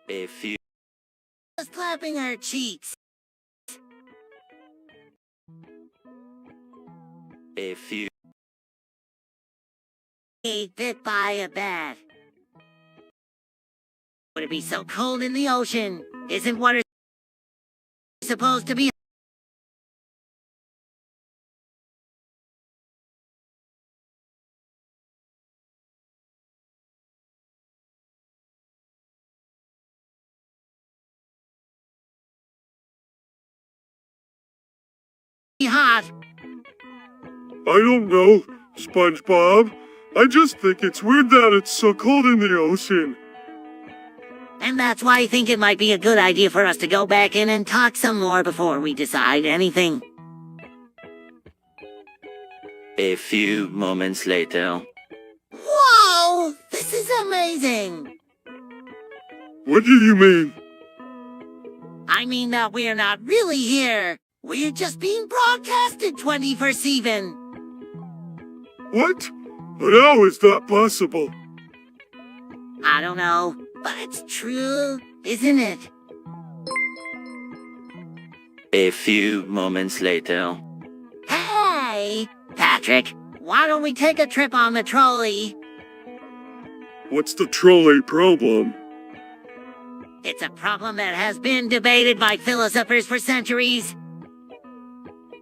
If you was clapping her cheeks. If you Bit by a bat. Would it be so cold in the ocean? Isn't water supposed to be hot? I don't know, SpongeBob. I just think it's weird that it's so cold in the ocean. And that's why I think it might be a good idea for us to go back in and talk some more before we decide anything. A few moments later. Whoa! This is amazing! What do you mean? I mean that we're not really here. We're just being broadcasted 24/7. What? How is that possible? I don't know, but it's true, isn't it? A few moments later. Hey, Patrick, why don't we take a trip on the trolley? What's the trolley problem? It's a problem that has been debated by philosophers for centuries.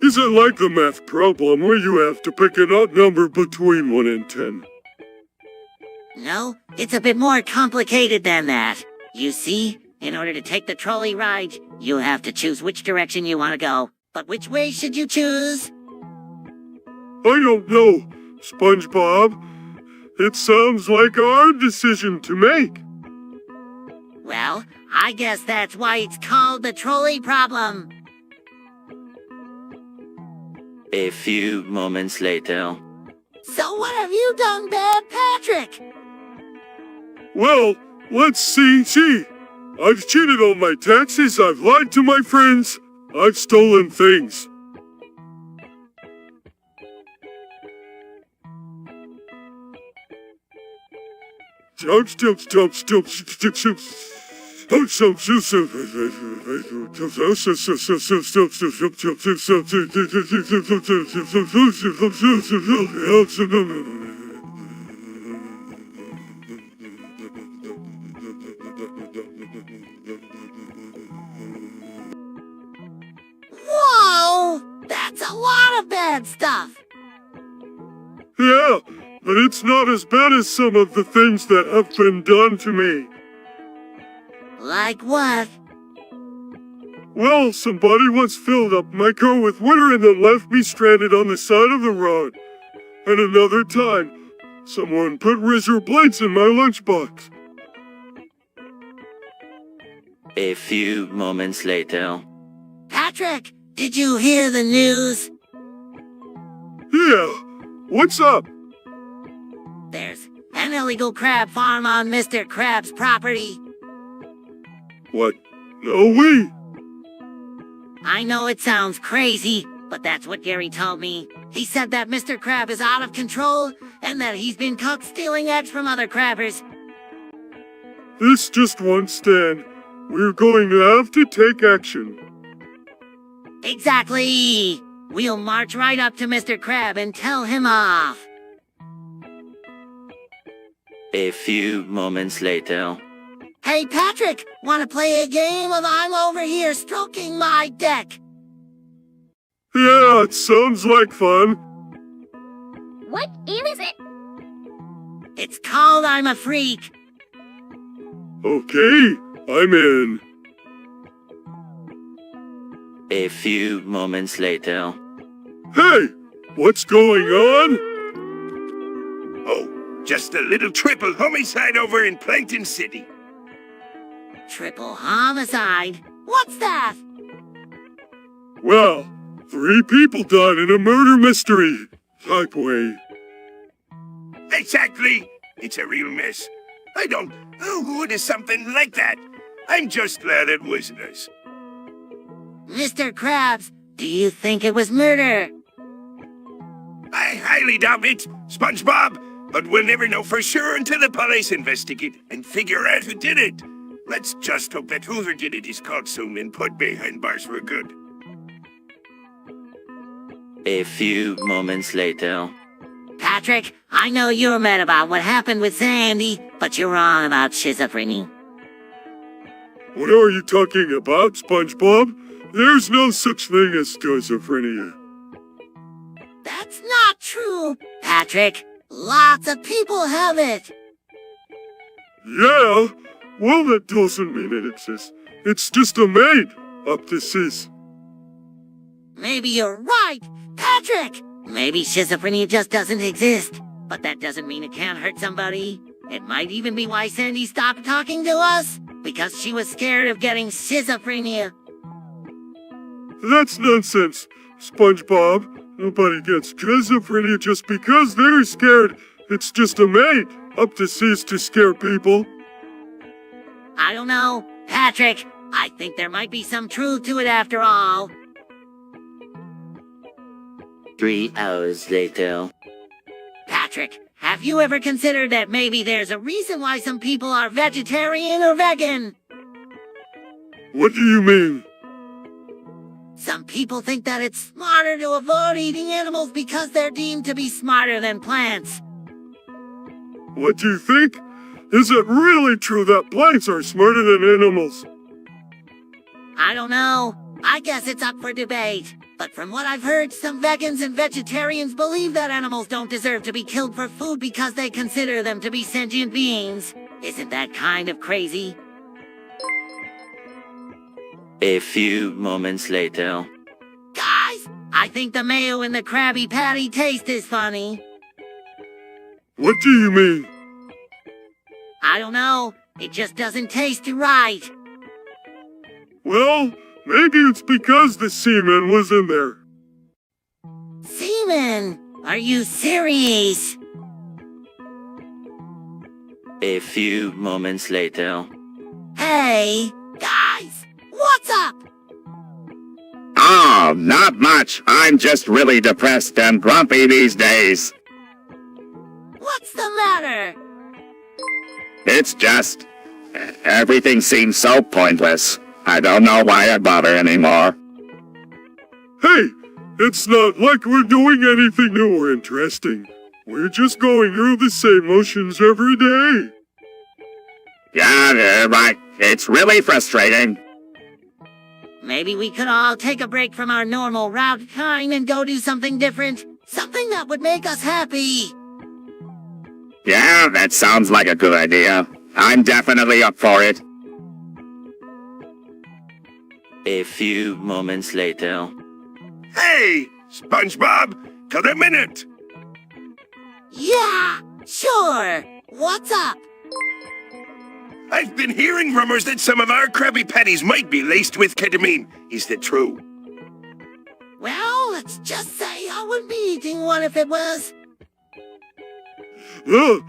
Is it like the math problem where you have to pick an odd number between 1 and 10? No, it's a bit more complicated than that. You see, in order to take the trolley ride, you have to choose which direction you want to go. But which way should you choose? I don't know, SpongeBob. It sounds like a hard decision to make. Well, I guess that's why it's called the trolley problem. A few moments later. So what have you done bad, Patrick? Well, let's see. I've cheated on my taxes, I've lied to my friends, I've stolen things. Whoa! That's a lot of bad stuff. Yeah, but it's not as bad as some of the things that have been done to me. Like what? Well, somebody once filled up my car with water and then left me stranded on the side of the road. And another time, someone put razor blades in my lunchbox. A few moments later. Patrick, did you hear the news? Yeah, what's up? There's an illegal crab farm on Mr. Crab's property. What? No way! I know it sounds crazy, but that's what Gary told me. He said that Mr. Crab is out of control, and that he's been caught stealing eggs from other crabbers. This just won't stand. We're going to have to take action. Exactly! We'll march right up to Mr. Crab and tell him off. A few moments later. Hey, Patrick, want to play a game of I'm over here stroking my deck? Yeah, it sounds like fun. What game is it? It's called I'm a Freak. Okay, I'm in. A few moments later. Hey, what's going on? Oh, just a little triple homicide over in Plankton City. Triple homicide? What's that? Well, 3 people died in a murder mystery type way. Exactly. It's a real mess. I don't know who would do something like that. I'm just glad it wasn't us. Mr. Krabs, do you think it was murder? I highly doubt it, SpongeBob, but we'll never know for sure until the police investigate and figure out who did it. Let's just hope that Hoover did it is caught soon and put behind bars for good. A few moments later. Patrick, I know you're mad about what happened with Sandy, but you're wrong about schizophrenia. What are you talking about, SpongeBob? There's no such thing as schizophrenia. That's not true, Patrick. Lots of people have it. Yeah? Well, that doesn't mean it exists. It's just a made up disease. Maybe you're right, Patrick. Maybe schizophrenia just doesn't exist. But that doesn't mean it can't hurt somebody. It might even be why Sandy stopped talking to us. Because she was scared of getting schizophrenia. That's nonsense, SpongeBob. Nobody gets schizophrenia just because they're scared. It's just a made up disease to scare people. I don't know, Patrick. I think there might be some truth to it after all. 3 hours later. Patrick, have you ever considered that maybe there's a reason why some people are vegetarian or vegan? What do you mean? Some people think that it's smarter to avoid eating animals because they're deemed to be smarter than plants. What do you think? Is it really true that plants are smarter than animals? I don't know. I guess it's up for debate. But from what I've heard, some vegans and vegetarians believe that animals don't deserve to be killed for food because they consider them to be sentient beings. Isn't that kind of crazy? A few moments later. Guys, I think the mayo in the Krabby Patty taste is funny. What do you mean? I don't know. It just doesn't taste right. Well, maybe it's because the semen was in there. Seaman, are you serious? A few moments later. Hey, guys, what's up? Oh, not much. I'm just really depressed and grumpy these days. What's the matter? It's just... everything seems so pointless. I don't know why I bother anymore. Hey, it's not like we're doing anything new or interesting. We're just going through the same motions every day. Yeah, right. It's really frustrating. Maybe we could all take a break from our normal route time and go do something different. Something that would make us happy. Yeah, that sounds like a good idea. I'm definitely up for it. A few moments later. Hey, SpongeBob, got a minute? Yeah, sure. What's up? I've been hearing rumors that some of our Krabby Patties might be laced with ketamine. Is that true? Well, let's just say I wouldn't be eating one if it was. I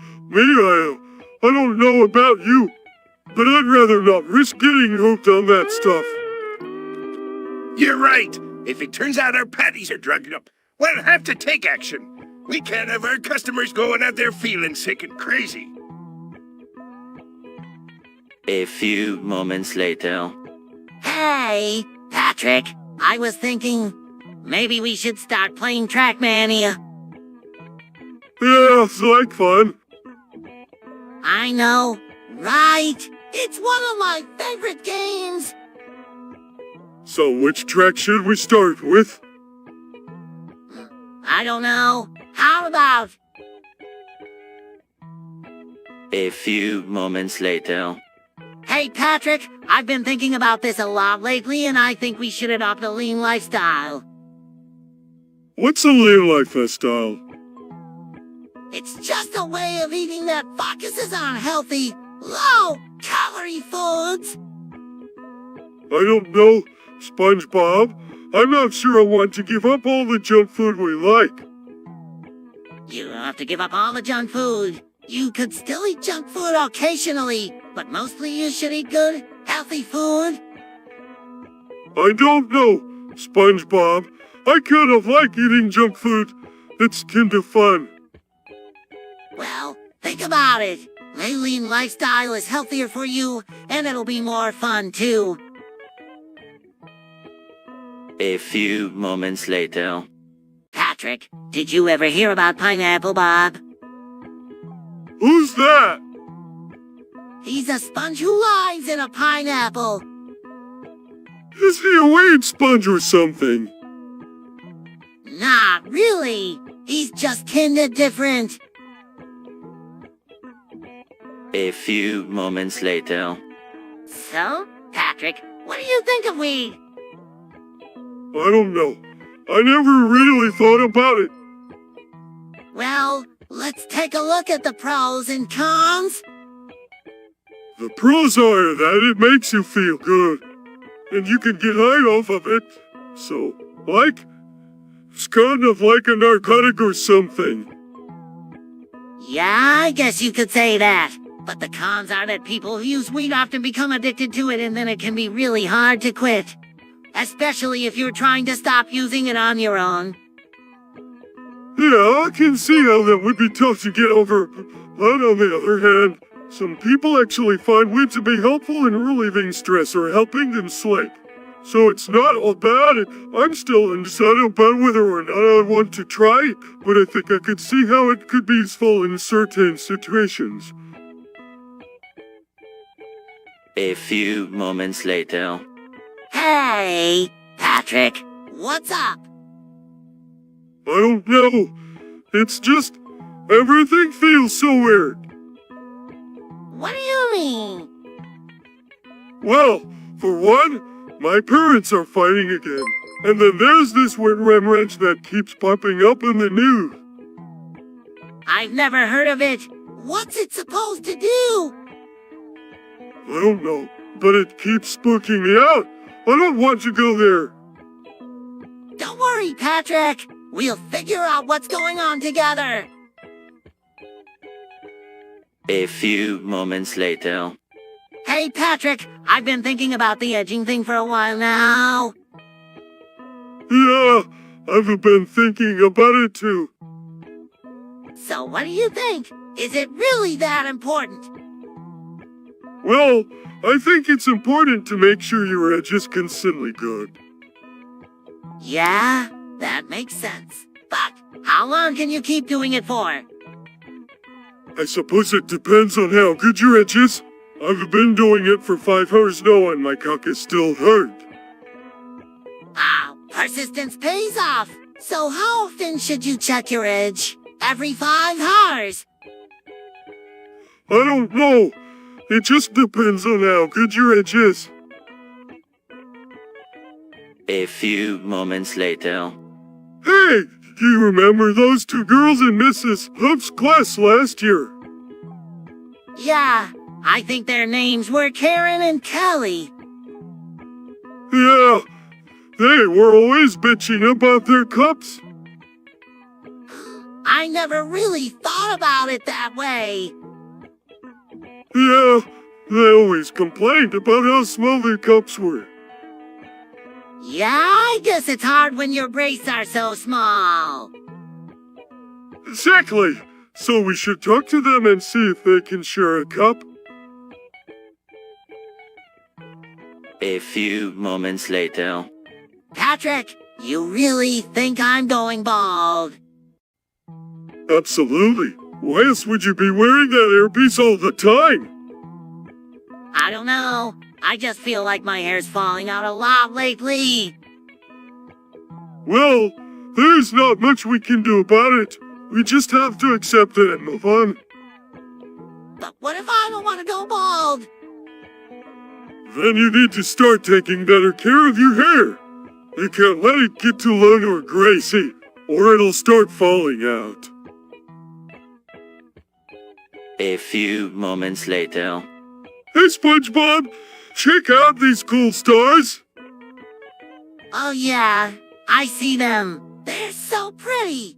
don't know about you, but I'd rather not risk getting hooked on that stuff. You're right. If it turns out our patties are drugged up, we'll have to take action. We can't have our customers going out there feeling sick and crazy. A few moments later. Hey, Patrick, I was thinking maybe we should start playing Trackmania. Yeah, it's like fun. I know, right? It's one of my favorite games. So which track should we start with? I don't know. How about... A few moments later. Hey, Patrick, I've been thinking about this a lot lately, and I think we should adopt a lean lifestyle. What's a lean lifestyle? It's just a way of eating that focuses on healthy, low-calorie foods. I don't know, SpongeBob. I'm not sure I want to give up all the junk food we like. You don't have to give up all the junk food. You could still eat junk food occasionally, but mostly you should eat good, healthy food. I don't know, SpongeBob. I kind of like eating junk food. It's kind of fun. Well, think about it. A lean lifestyle is healthier for you, and it'll be more fun too. A few moments later. Patrick, did you ever hear about Pineapple Bob? Who's that? He's a sponge who lives in a pineapple. Is he a weed sponge or something? Not really. He's just kinda different. A few moments later. So, Patrick, what do you think of weed? I don't know. I never really thought about it. Well, let's take a look at the pros and cons. The pros are that it makes you feel good, and you can get high off of it. So, it's kind of like a narcotic or something. Yeah, I guess you could say that. But the cons are that people who use weed often become addicted to it, and then it can be really hard to quit. Especially if you're trying to stop using it on your own. Yeah, I can see how that would be tough to get over. But on the other hand, some people actually find weed to be helpful in relieving stress or helping them sleep. So it's not all bad. I'm still undecided about whether or not I want to try it, but I think I could see how it could be useful in certain situations. A few moments later. Hey, Patrick, what's up? I don't know. It's just, everything feels so weird. What do you mean? Well, for one, my parents are fighting again. And then there's this weird wrench that keeps popping up in the news. I've never heard of it. What's it supposed to do? I don't know, but it keeps spooking me out. I don't want to go there. Don't worry, Patrick. We'll figure out what's going on together. A few moments later. Hey, Patrick, I've been thinking about the edging thing for a while now. Yeah, I've been thinking about it too. So what do you think? Is it really that important? Well, I think it's important to make sure your edge is consistently good. Yeah, that makes sense. But how long can you keep doing it for? I suppose it depends on how good your edge is. I've been doing it for 5 hours now and my cock is still hurt. Ah, persistence pays off. So how often should you check your edge? Every 5 hours. I don't know. It just depends on how good your edge is. A few moments later. Hey, do you remember those 2 girls in Mrs. Huff's class last year? Yeah, I think their names were Karen and Kelly. Yeah, they were always bitching about their cups. I never really thought about it that way. Yeah, they always complained about how small their cups were. Yeah, I guess it's hard when your breasts are so small. Exactly. So we should talk to them and see if they can share a cup. A few moments later. Patrick, you really think I'm going bald? Absolutely. Why else would you be wearing that earpiece all the time? I don't know. I just feel like my hair's falling out a lot lately. Well, there's not much we can do about it. We just have to accept it and move on. But what if I don't want to go bald? Then you need to start taking better care of your hair. You can't let it get too long or greasy, or it'll start falling out. A few moments later. Hey, SpongeBob, check out these cool stars. Oh yeah, I see them. They're so pretty.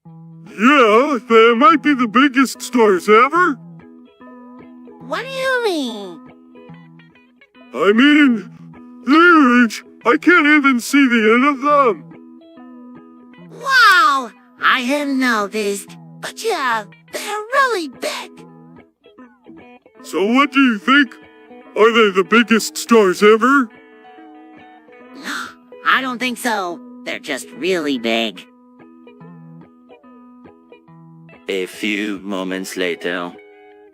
Yeah, they might be the biggest stars ever. What do you mean? I mean, they're huge. I can't even see the end of them. Wow, I hadn't noticed. But yeah, they're really big. So what do you think? Are they the biggest stars ever? No, I don't think so. They're just really big. A few moments later.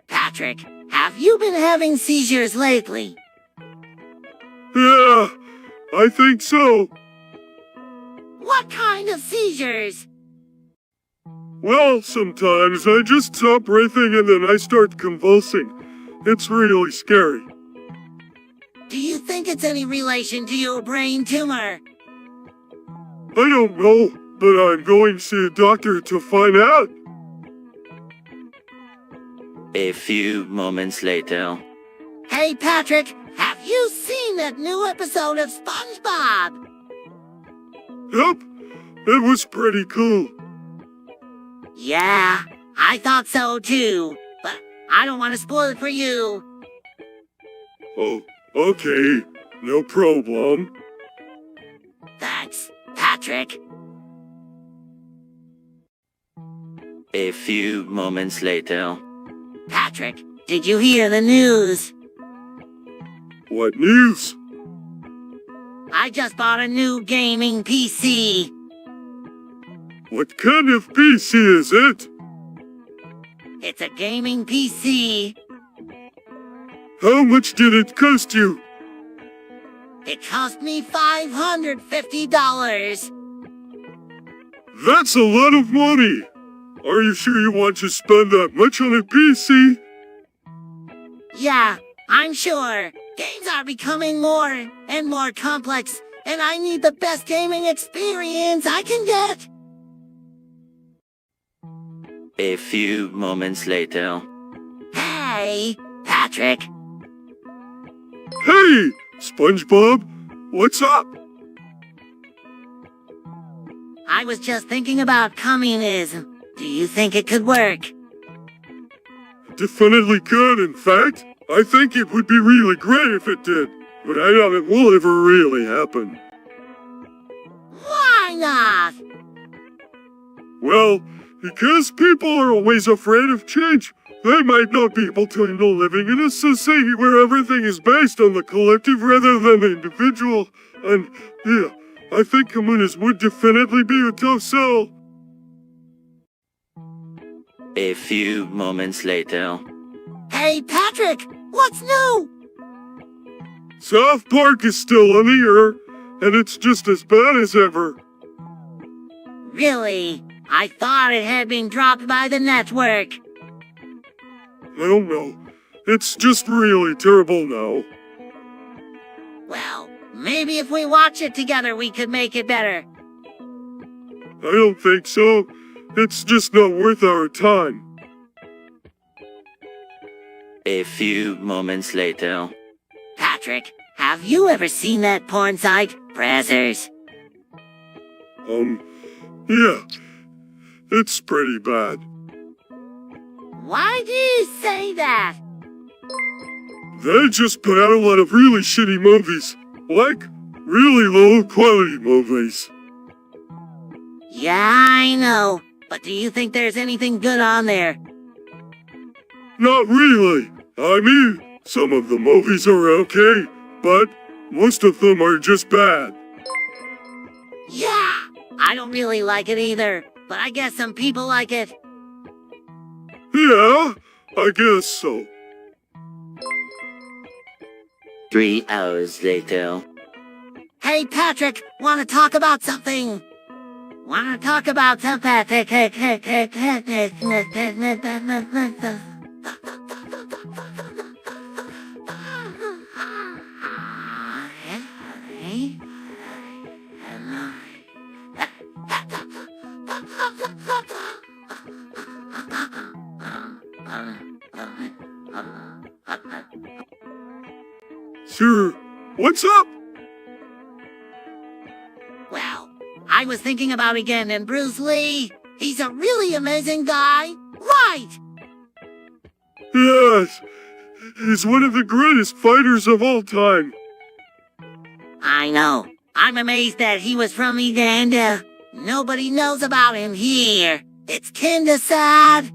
Patrick, have you been having seizures lately? Yeah, I think so. What kind of seizures? Well, sometimes I just stop breathing and then I start convulsing. It's really scary. Do you think it's any relation to your brain tumor? I don't know, but I'm going to see a doctor to find out. A few moments later. Hey, Patrick, have you seen that new episode of SpongeBob? Yep, it was pretty cool. Yeah, I thought so too, but I don't want to spoil it for you. Oh, okay, no problem. Thanks, Patrick. A few moments later. Patrick, did you hear the news? What news? I just bought a new gaming PC. What kind of PC is it? It's a gaming PC. How much did it cost you? It cost me $550. That's a lot of money. Are you sure you want to spend that much on a PC? Yeah, I'm sure. Games are becoming more and more complex, and I need the best gaming experience I can get. A few moments later. Hey, Patrick. Hey, SpongeBob, what's up? I was just thinking about communism. Do you think it could work? Definitely could, in fact. I think it would be really great if it did, but I doubt it will ever really happen. Why not? Well, because people are always afraid of change. They might not be able to handle living in a society where everything is based on the collective rather than the individual. And, yeah, I think communism would definitely be a tough sell. A few moments later. Hey, Patrick, what's new? South Park is still on the air, and it's just as bad as ever. Really? I thought it had been dropped by the network. I don't know. It's just really terrible now. Well, maybe if we watch it together, we could make it better. I don't think so. It's just not worth our time. A few moments later. Patrick, have you ever seen that porn site, Brazzers? Yeah. It's pretty bad. Why do you say that? They just put out a lot of really shitty movies. Like, really low quality movies. Yeah, I know. But do you think there's anything good on there? Not really. I mean, some of the movies are okay, but most of them are just bad. Yeah, I don't really like it either, but I guess some people like it. Yeah, I guess so. 3 hours later. Hey, Patrick, want to talk about something? Want to talk about something? Sure. What's up? Well, I was thinking about again, and Bruce Lee, he's a really amazing guy, right? Yes. He's one of the greatest fighters of all time. I know. I'm amazed that he was from Uganda. Nobody knows about him here. It's kinda sad.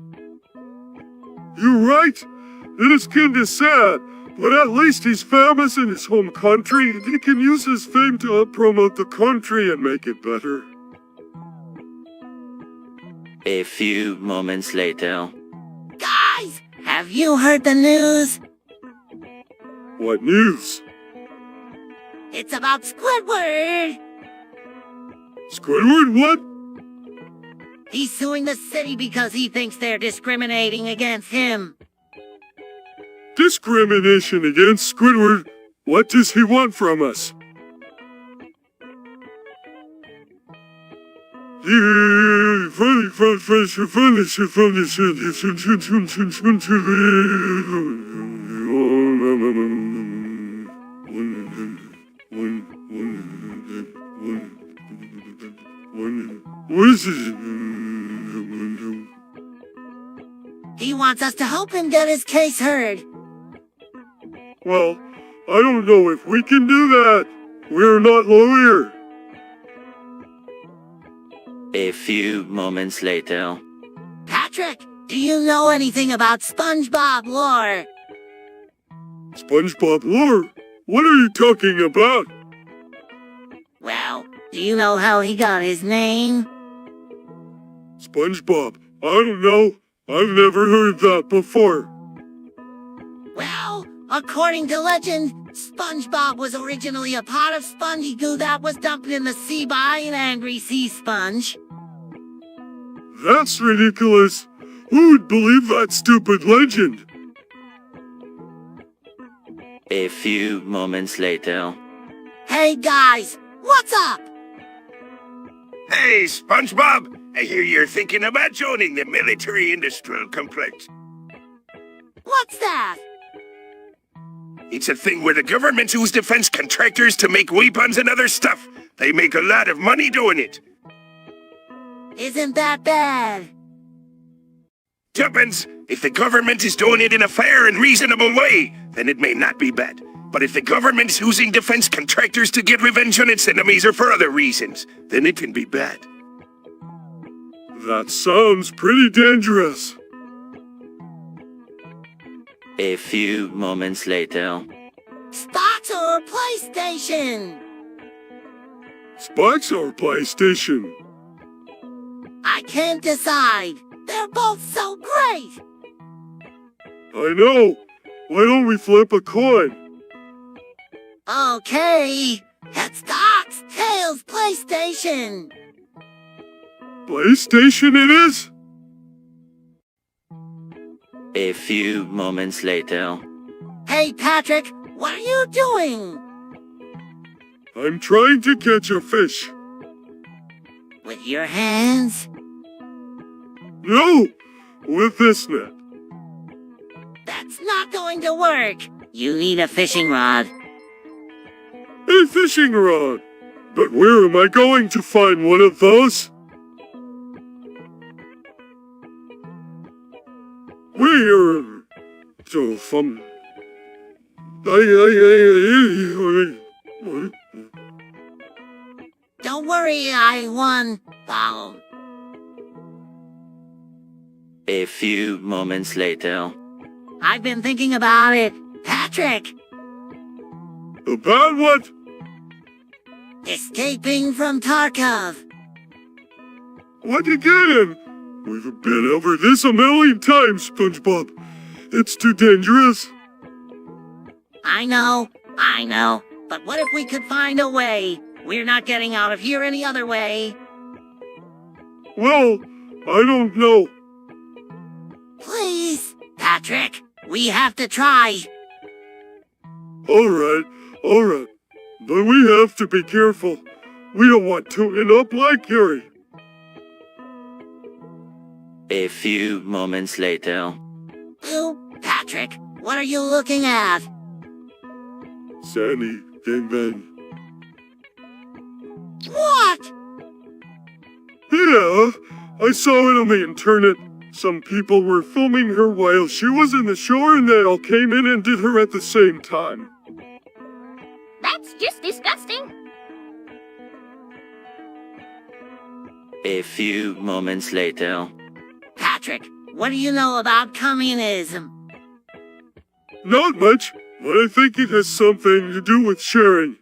You're right. It is kinda sad, but at least he's famous in his home country and he can use his fame to promote the country and make it better. A few moments later. Guys, have you heard the news? What news? It's about Squidward. Squidward, what? He's suing the city because he thinks they're discriminating against him. Discrimination against Squidward? What does he want from us? He wants us to help him get his case heard. Well, I don't know if we can do that. We're not lawyer. A few moments later. Patrick, do you know anything about SpongeBob lore? SpongeBob lore? What are you talking about? Well, do you know how he got his name? SpongeBob? I don't know. I've never heard that before. Well, according to legend, SpongeBob was originally a pot of spongy goo that was dumped in the sea by an angry sea sponge. That's ridiculous. Who would believe that stupid legend? A few moments later. Hey guys, what's up? Hey, SpongeBob! I hear you're thinking about joining the military-industrial complex. What's that? It's a thing where the government use defense contractors to make weapons and other stuff. They make a lot of money doing it. Isn't that bad? Tuppence, if the government is doing it in a fair and reasonable way, then it may not be bad. But if the government is using defense contractors to get revenge on its enemies or for other reasons, then it can be bad. That sounds pretty dangerous. A few moments later. Xbox or PlayStation? Xbox or PlayStation? I can't decide. They're both so great. I know. Why don't we flip a coin? Okay. Xbox, Tails, PlayStation. PlayStation it is? A few moments later. Hey Patrick, what are you doing? I'm trying to catch a fish. With your hands? No! With this net. That's not going to work. You need a fishing rod. A fishing rod! But where am I going to find one of those? Where? So from... Don't worry, I won. Oh. A few moments later. I've been thinking about it. Patrick, About what? escaping from Tarkov. What again? We've been over this a million times, SpongeBob. It's too dangerous. I know. But what if we could find a way? We're not getting out of here any other way. Well, I don't know. Please, Patrick, we have to try. Alright. But we have to be careful. We don't want to end up like Gary. A few moments later. Patrick, what are you looking at? Sandy, Gangbang. What? Yeah, I saw it on the internet. Some people were filming her while she was in the shower and they all came in and did her at the same time. That's just disgusting. A few moments later. Patrick, what do you know about communism? Not much, but I think it has something to do with sharing.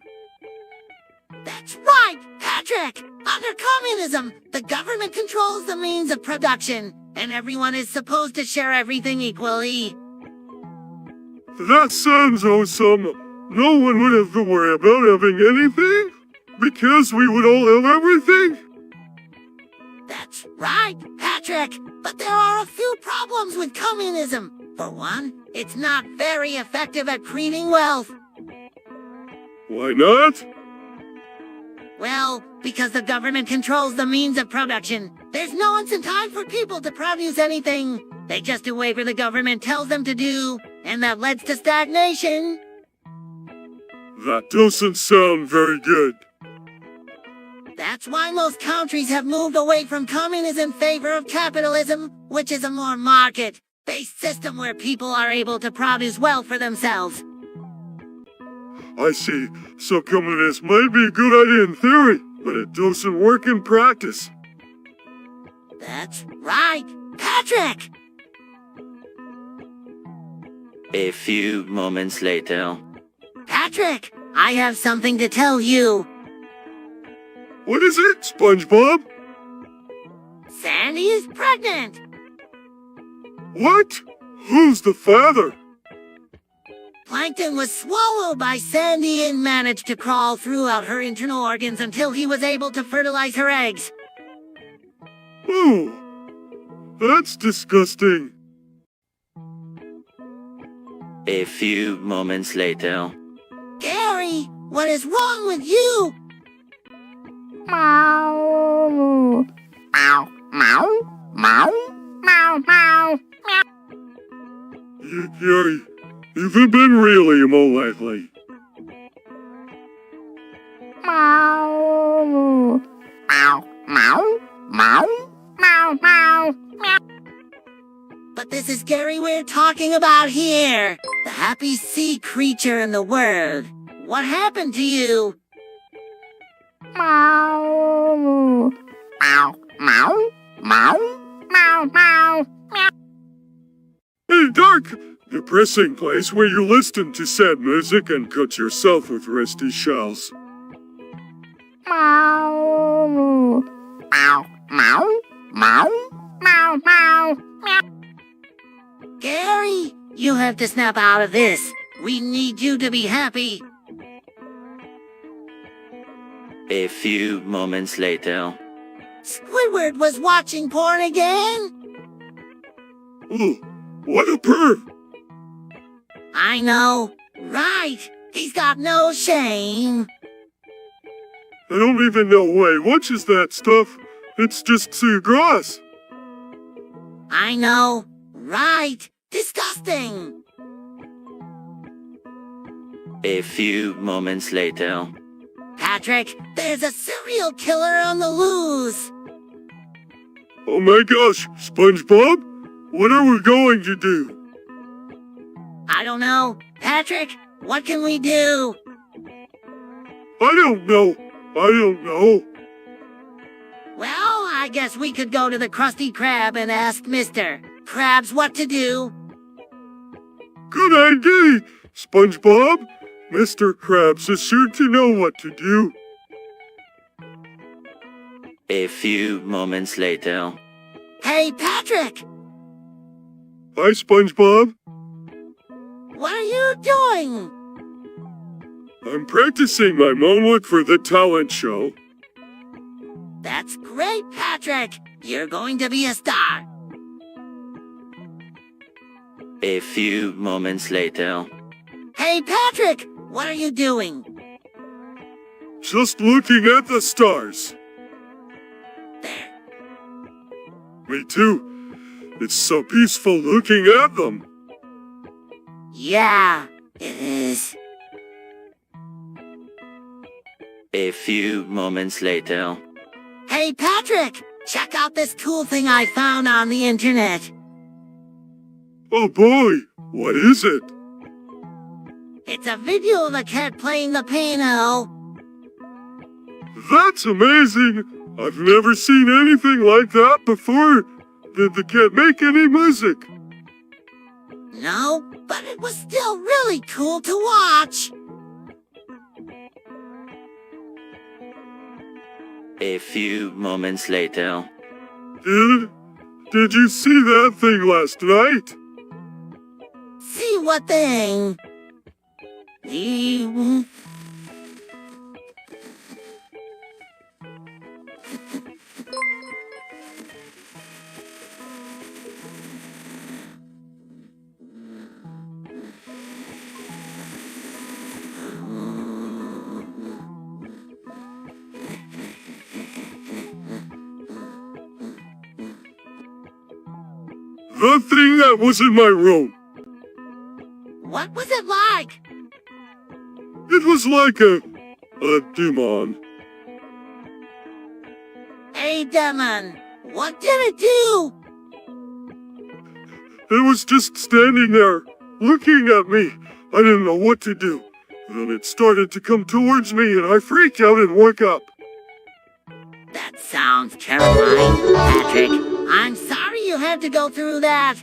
That's right, Patrick! Under communism, the government controls the means of production, and everyone is supposed to share everything equally. That sounds awesome. No one would have to worry about having anything, because we would all have everything. That's right, Patrick, but there are a few problems with communism. For one, it's not very effective at creating wealth. Why not? Well, because the government controls the means of production. There's no incentive for people to produce anything. They just do whatever the government tells them to do, and that leads to stagnation. That doesn't sound very good. That's why most countries have moved away from communism in favor of capitalism, which is a more market-based system where people are able to produce wealth for themselves. I see. So communism might be a good idea in theory, but it doesn't work in practice. That's right, Patrick! A few moments later. Patrick, I have something to tell you. What is it, SpongeBob? Sandy is pregnant. What? Who's the father? Plankton was swallowed by Sandy and managed to crawl throughout her internal organs until he was able to fertilize her eggs. Oh, that's disgusting. A few moments later. Gary, what is wrong with you? Meow. Meow. Meow. Meow. Meow. Meow. Gary, you've been really emo lately. Meow. Meow. Meow. Meow. Meow. Meow. Meow. But this is Gary we're talking about here. The happy sea creature in the world. What happened to you? Meow. Meow. Meow. Meow. Meow. Meow. Meow. A dark, depressing place where you listen to sad music and cut yourself with rusty shells. Meow. Meow. Meow. Meow. Meow. Meow. Meow. Gary, you have to snap out of this. We need you to be happy. A few moments later. Squidward was watching porn again? Oh, what a perv! I know. Right. He's got no shame. I don't even know why he watches that stuff. It's just too gross. I know. Right. Disgusting. A few moments later. Patrick, there's a serial killer on the loose. Oh my gosh, SpongeBob? What are we going to do? I don't know. Patrick, what can we do? I don't know. Well, I guess we could go to the Krusty Krab and ask Mr. Krabs what to do. Good idea, SpongeBob. Mr. Krabs is sure to know what to do. A few moments later. Hey, Patrick! Hi, SpongeBob. What are you doing? I'm practicing my monologue for the talent show. That's great, Patrick. You're going to be a star. A few moments later. Hey, Patrick! What are you doing? Just looking at the stars. There. Me too. It's so peaceful looking at them. Yeah, it is. A few moments later. Hey, Patrick! Check out this cool thing I found on the internet. Oh boy, what is it? It's a video of a cat playing the piano. That's amazing! I've never seen anything like that before. Did the cat make any music? No, but it was still really cool to watch. A few moments later. Did you see that thing last night? See what thing? The thing that was in my room. What was it like? It was like a demon. Hey, demon, what did it do? It was just standing there, looking at me. I didn't know what to do. Then it started to come towards me and I freaked out and woke up. That sounds terrifying, Patrick. I'm sorry you had to go through that.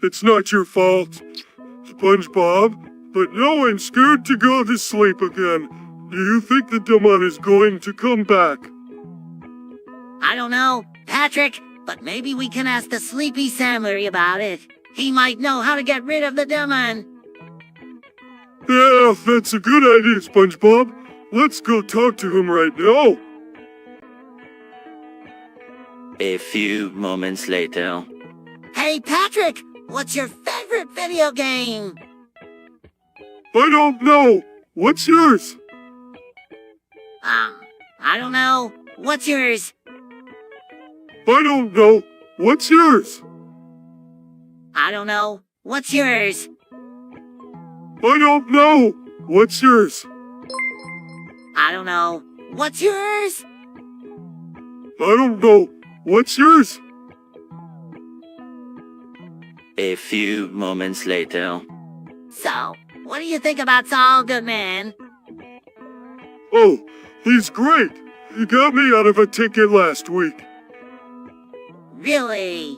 It's not your fault, SpongeBob, but now I'm scared to go to sleep again. Do you think the demon is going to come back? I don't know, Patrick, but maybe we can ask the sleepy Samurai about it. He might know how to get rid of the demon. Yeah, that's a good idea, SpongeBob. Let's go talk to him right now. A few moments later. Hey, Patrick, what's your favorite video game? I don't know. What's yours? I don't know. What's yours? I don't know. What's yours? I don't know. What's yours? I don't know. What's yours? I don't know. What's yours? I don't know. What's yours? A few moments later. So, what do you think about Saul Goodman? Oh, he's great. He got me out of a ticket last week. Really?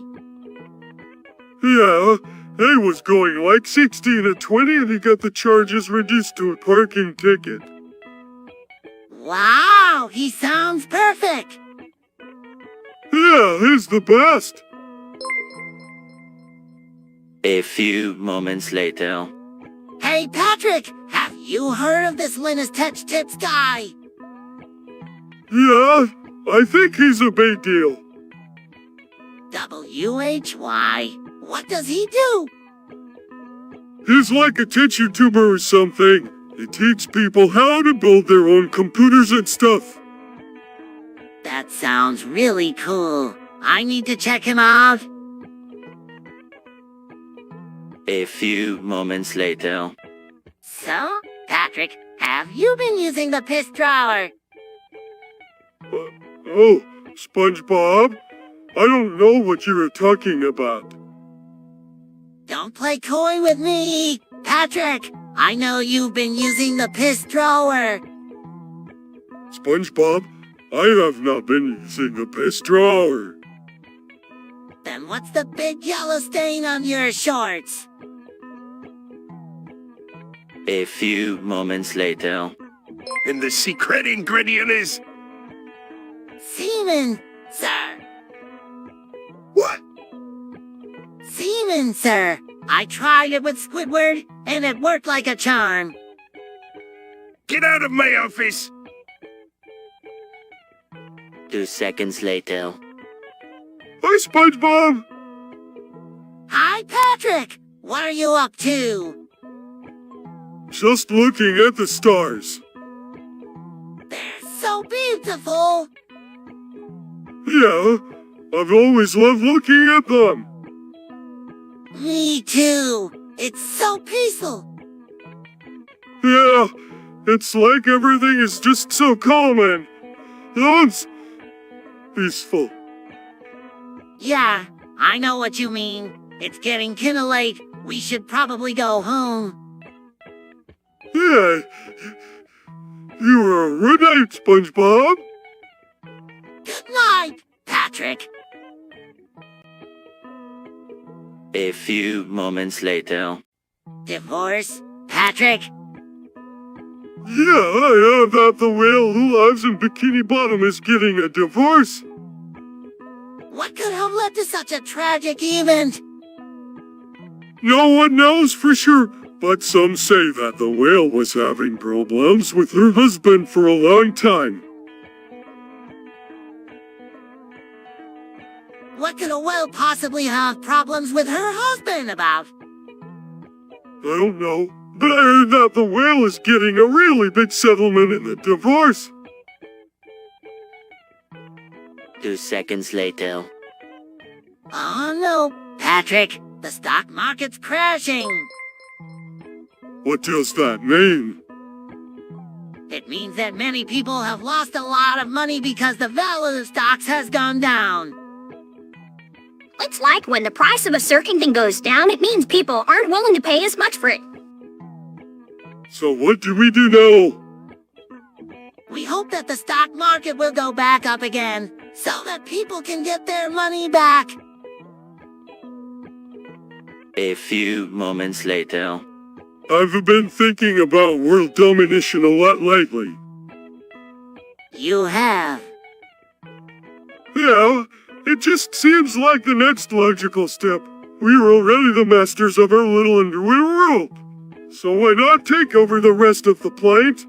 Yeah, he was going like 16 at 20 and he got the charges reduced to a parking ticket. Wow, he sounds perfect. Yeah, he's the best. A few moments later. Hey, Patrick, have you heard of this Linus Tech Tips guy? Yeah, I think he's a big deal. WHY? What does he do? He's like a tech YouTuber or something. He teaches people how to build their own computers and stuff. That sounds really cool. I need to check him out. A few moments later. So, Patrick, have you been using the piss drawer? Oh, SpongeBob? I don't know what you were talking about. Don't play coy with me, Patrick. I know you've been using the piss drawer. SpongeBob, I have not been using a piss drawer. Then what's the big yellow stain on your shorts? A few moments later. And the secret ingredient is... Semen, sir. What? Semen, sir. I tried it with Squidward, and it worked like a charm. Get out of my office! 2 seconds later. Hi, SpongeBob! Hi, Patrick. What are you up to? Just looking at the stars. They're so beautiful. Yeah, I've always loved looking at them. Me too. It's so peaceful. Yeah, it's like everything is just so calm and peaceful. Yeah, I know what you mean. It's getting kinda late. We should probably go home. Yeah, you were right, SpongeBob. Good night, Patrick. A few moments later. Divorce? Patrick? Yeah, I heard that the whale who lives in Bikini Bottom is getting a divorce. What could have led to such a tragic event? No one knows for sure, but some say that the whale was having problems with her husband for a long time. What could a whale possibly have problems with her husband about? I don't know, but I heard that the whale is getting a really big settlement in the divorce. 2 seconds later. Oh no, Patrick, the stock market's crashing. What does that mean? It means that many people have lost a lot of money because the value of stocks has gone down. It's like when the price of a certain thing goes down, it means people aren't willing to pay as much for it. So what do we do now? We hope that the stock market will go back up again, so that people can get their money back. A few moments later. I've been thinking about world domination a lot lately. You have. Yeah, it just seems like the next logical step. We are already the masters of our little underwater world. So why not take over the rest of the planet?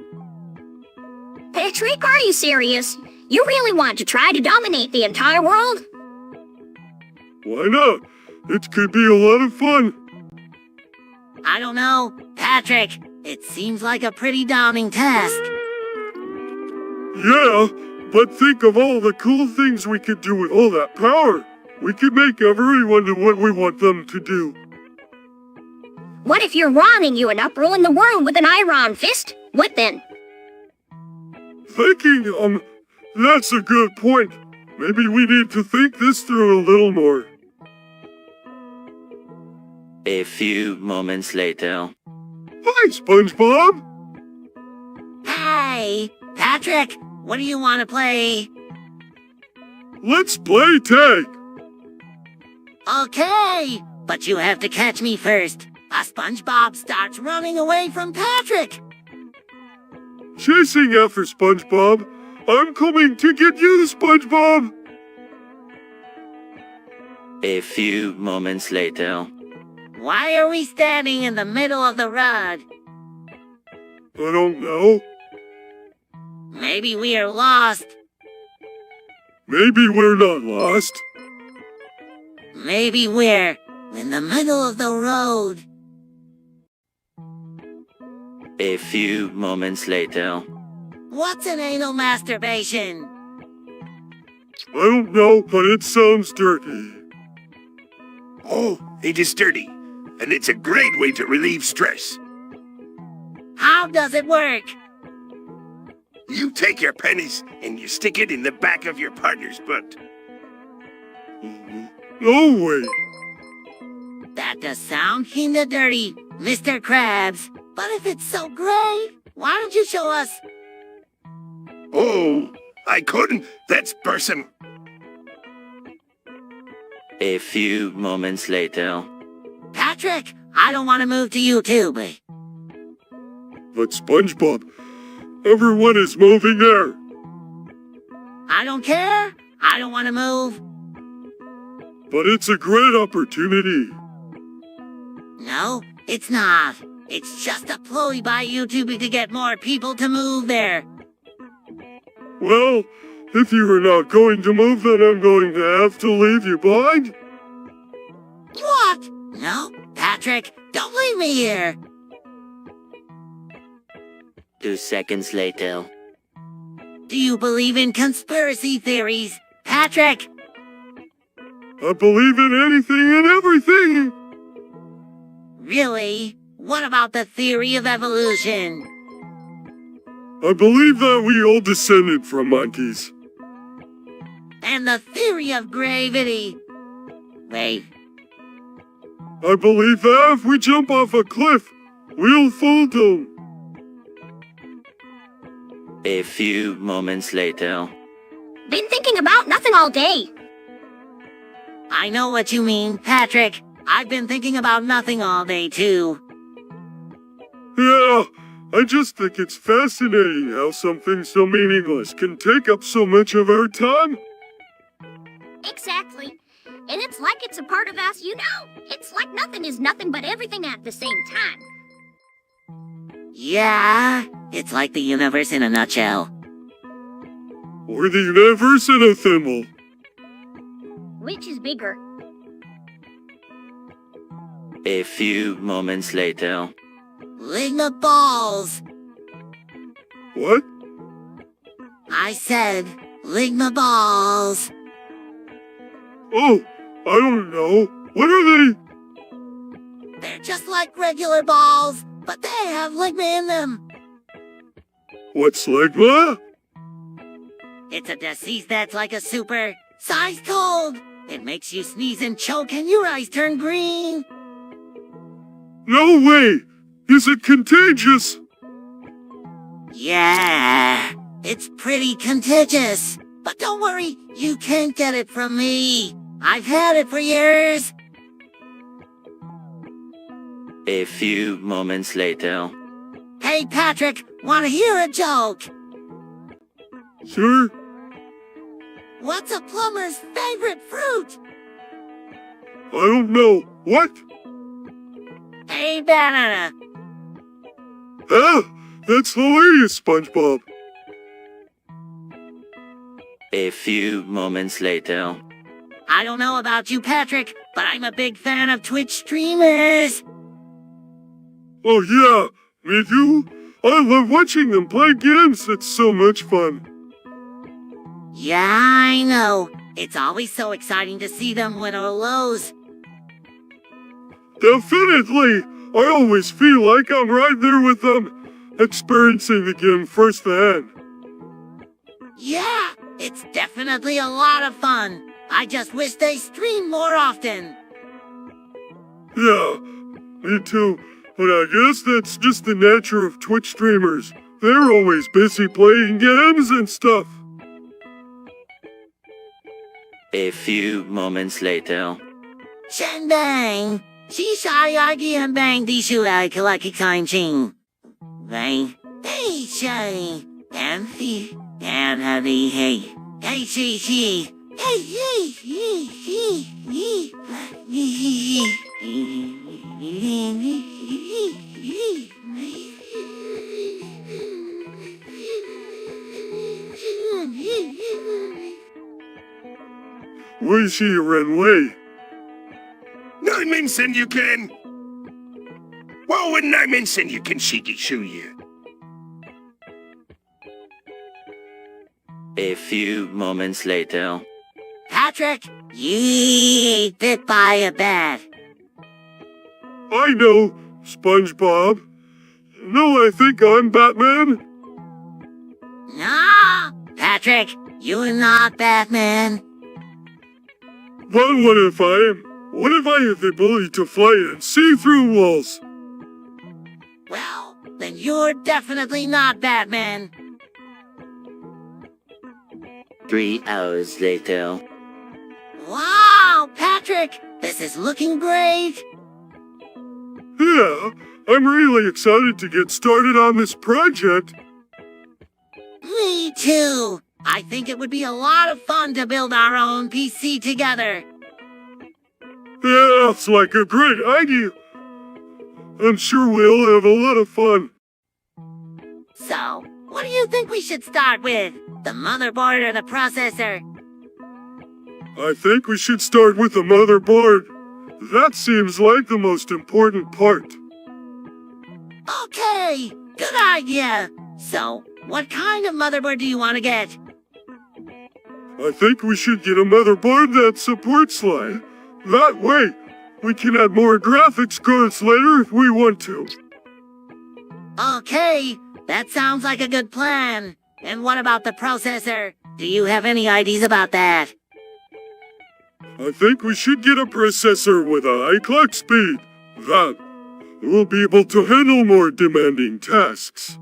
Patrick, are you serious? You really want to try to dominate the entire world? Why not? It could be a lot of fun. I don't know, Patrick. It seems like a pretty daunting task. Yeah, but think of all the cool things we could do with all that power. We could make everyone do what we want them to do. What if you're wrong and you end up ruling the world with an iron fist? What then? Thinking, that's a good point. Maybe we need to think this through a little more. A few moments later. Hi, SpongeBob! Hey, Patrick, what do you want to play? Let's play tag! Okay, but you have to catch me first. A SpongeBob starts running away from Patrick. Chasing after SpongeBob. I'm coming to get you, SpongeBob! A few moments later. Why are we standing in the middle of the road? I don't know. Maybe we are lost. Maybe we're not lost. Maybe we're in the middle of the road. A few moments later. What's an anal masturbation? I don't know, but it sounds dirty. Oh, it is dirty, and it's a great way to relieve stress. How does it work? You take your pennies and you stick it in the back of your partner's butt. No way. That does sound kinda dirty, Mr. Krabs. But if it's so great, why don't you show us? Oh, I couldn't. That's person. A few moments later. Patrick, I don't want to move to YouTube. But SpongeBob, everyone is moving there. I don't care. I don't want to move. But it's a great opportunity. No, it's not. It's just a ploy by YouTube to get more people to move there. Well, if you are not going to move, then I'm going to have to leave you behind. What? No, Patrick, don't leave me here. 2 seconds later. Do you believe in conspiracy theories, Patrick? I believe in anything and everything. Really? What about the theory of evolution? I believe that we all descended from monkeys. And the theory of gravity? Wait, I believe that if we jump off a cliff, we'll fall down. A few moments later. Been thinking about nothing all day. I know what you mean, Patrick. I've been thinking about nothing all day, too. Yeah, I just think it's fascinating how something so meaningless can take up so much of our time. Exactly. And it's like it's a part of us, you know? It's like nothing is nothing but everything at the same time. Yeah, it's like the universe in a nutshell. Or the universe in a thimble. Which is bigger? A few moments later. Ligma balls. What? I said Ligma balls. Oh, I don't know. What are they? They're just like regular balls, but they have Ligma in them. What's Ligma? It's a disease that's like a super size cold. It makes you sneeze and choke and your eyes turn green. No way! Is it contagious? Yeah, it's pretty contagious. But don't worry, you can't get it from me. I've had it for years. A few moments later. Hey, Patrick, want to hear a joke? Sure. What's a plumber's favorite fruit? I don't know. What? A banana. Ah, that's hilarious, SpongeBob. A few moments later. I don't know about you, Patrick, but I'm a big fan of Twitch streamers. Oh yeah, me too. I love watching them play games. It's so much fun. Yeah, I know. It's always so exciting to see them win or lose. Definitely. I always feel like I'm right there with them, experiencing the game firsthand. Yeah, it's definitely a lot of fun. I just wish they streamed more often. Yeah, me too. But I guess that's just the nature of Twitch streamers. They're always busy playing games and stuff. A few moments later. Shen bang. She shy again bang di shu ai kalaki kind ching. Bang. Hey shy. And the and honey hey. Hey she. Hey Wishy ran away. 날 minsen you can. Well, when 날 minsen you can shiki shu you. A few moments later. Patrick, you bit by a bat. I know, SpongeBob. No, I think I'm Batman. No, Patrick, you're not Batman. But what if I am? What if I have the ability to fly and see through walls? Well, then you're definitely not Batman. 3 hours later. Wow, Patrick, this is looking great. Yeah, I'm really excited to get started on this project. Me too. I think it would be a lot of fun to build our own PC together. Yeah, it's like a great idea. I'm sure we'll have a lot of fun. So, what do you think we should start with? The motherboard or the processor? I think we should start with the motherboard. That seems like the most important part. Okay, good idea. So, what kind of motherboard do you want to get? I think we should get a motherboard that supports slide. That way, we can add more graphics cards later if we want to. Okay, that sounds like a good plan. And what about the processor? Do you have any ideas about that? I think we should get a processor with a high clock speed. That will be able to handle more demanding tasks.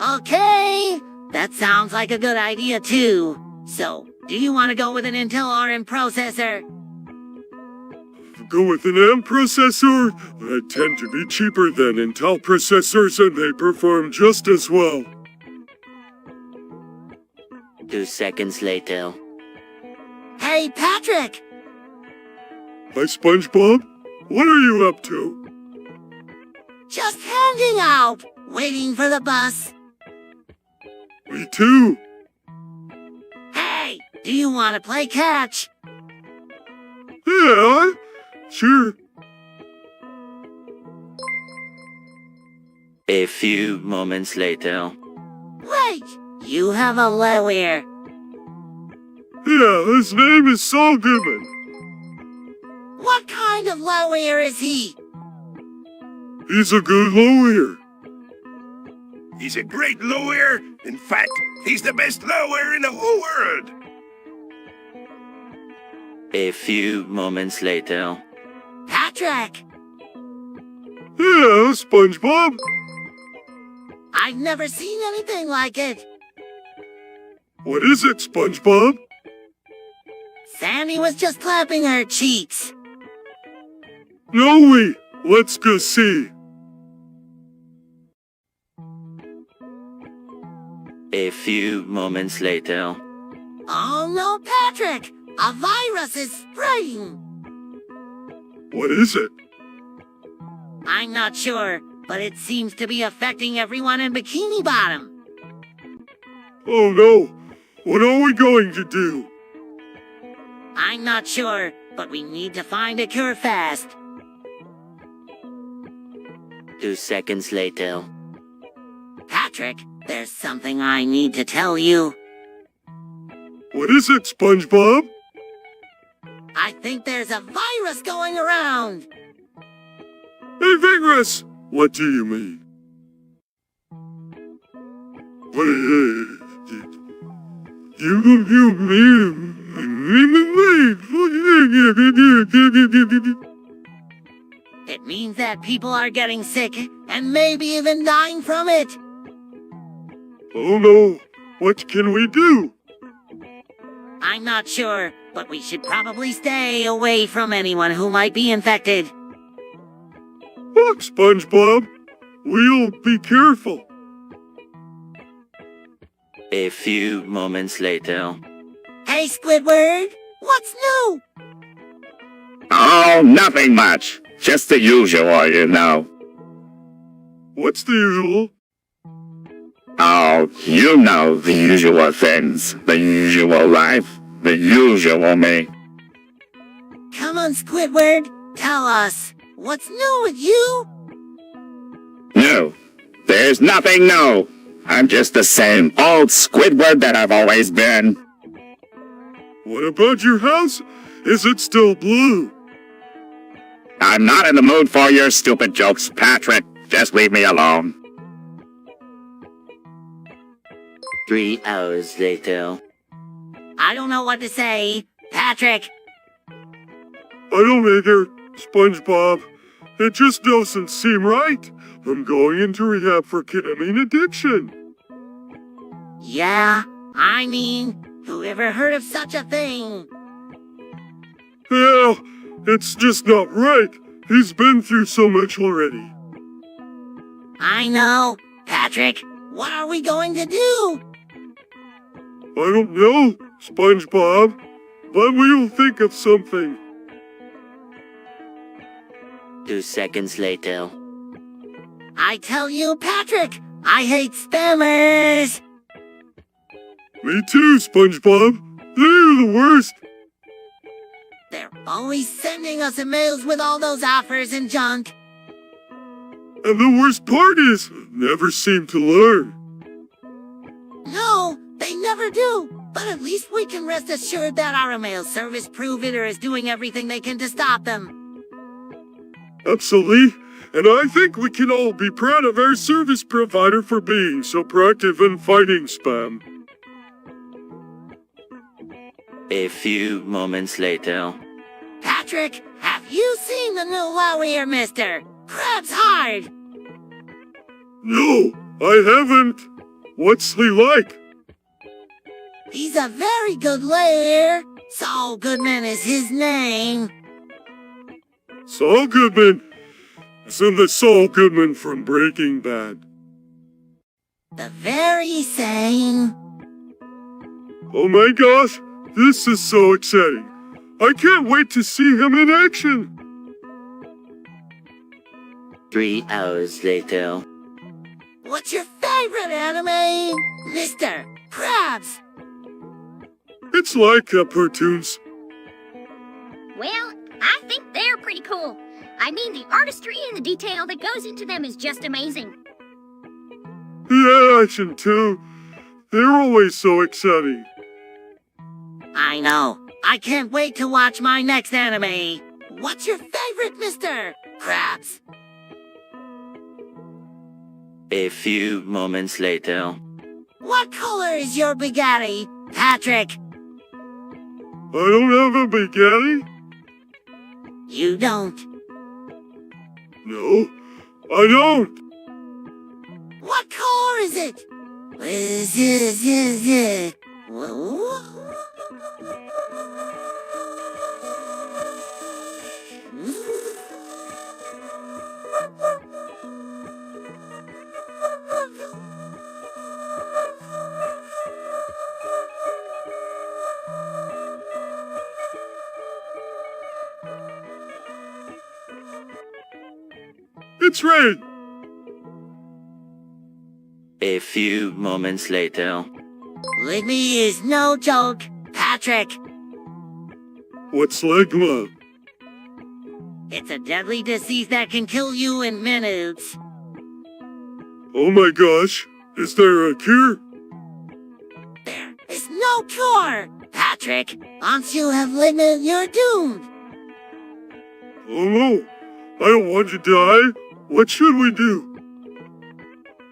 Okay, that sounds like a good idea too. So, do you want to go with an Intel Arm processor? go with an ARM processor that tend to be cheaper than Intel processors and they perform just as well. 2 seconds later. Hey, Patrick! Hi, SpongeBob. What are you up to? Just hanging out, waiting for the bus. Me too. Hey, do you want to play catch? Yeah, sure. A few moments later. Wait, you have a low ear. Yeah, his name is Saul Goodman. What kind of low ear is he? He's a good lawyer. He's a great lawyer. In fact, he's the best lawyer in the whole world. A few moments later. Patrick! Yeah, SpongeBob. I've never seen anything like it. What is it, SpongeBob? Sandy was just clapping her cheeks. No, let's go see. A few moments later. Oh no, Patrick! A virus is spreading! What is it? I'm not sure, but it seems to be affecting everyone in Bikini Bottom. Oh no, what are we going to do? I'm not sure, but we need to find a cure fast. 2 seconds later. Patrick, there's something I need to tell you. What is it, SpongeBob? I think there's a virus going around. A virus! What do you mean? It means that people are getting sick and maybe even dying from it. Oh no, what can we do? I'm not sure, but we should probably stay away from anyone who might be infected. Look, SpongeBob, we'll be careful. A few moments later. Hey, Squidward, what's new? Oh, nothing much. Just the usual, you know. What's the usual? Oh, you know the usual things. The usual life. The usual me. Come on, Squidward, tell us. What's new with you? No, there's nothing new. I'm just the same old Squidward that I've always been. What about your house? Is it still blue? I'm not in the mood for your stupid jokes, Patrick. Just leave me alone. 3 hours later. I don't know what to say. Patrick, I don't either, SpongeBob. It just doesn't seem right. I'm going into rehab for ketamine addiction. yeah, I mean, who ever heard of such a thing? Yeah, it's just not right. He's been through so much already. I know. Patrick, what are we going to do? I don't know, SpongeBob, but we'll think of something. 2 seconds later. I tell you, Patrick, I hate spammers. Me too, SpongeBob. They're the worst. They're always sending us emails with all those offers and junk. And the worst part is, never seem to learn. No, they never do. But at least we can rest assured that our email service provider is doing everything they can to stop them. Absolutely. And I think we can all be proud of our service provider for being so proactive in fighting spam. A few moments later. Patrick, have you seen the new low ear mister? Crab's hard. No, I haven't. What's he like? He's a very good layer. Saul Goodman is his name. Saul Goodman. Isn't the Saul Goodman from Breaking Bad? The very same. Oh my gosh, this is so exciting. I can't wait to see him in action. 3 hours later. What's your favorite anime, Mr. Krabs? It's like cartoons. Well, I think they're pretty cool. I mean, the artistry and the detail that goes into them is just amazing. The action too. They're always so exciting. I know. I can't wait to watch my next anime. What's your favorite, Mr. Krabs? A few moments later. What color is your Bugatti, Patrick? I don't have a Bugatti? You don't. No, I don't. What color is it? It's red. A few moments later. Ligmy is no joke, Patrick. What's ligma? It's a deadly disease that can kill you in minutes. Oh my gosh, is there a cure? There is no cure, Patrick. Once you have Ligma, you're doomed. Oh no, I don't want to die. What should we do?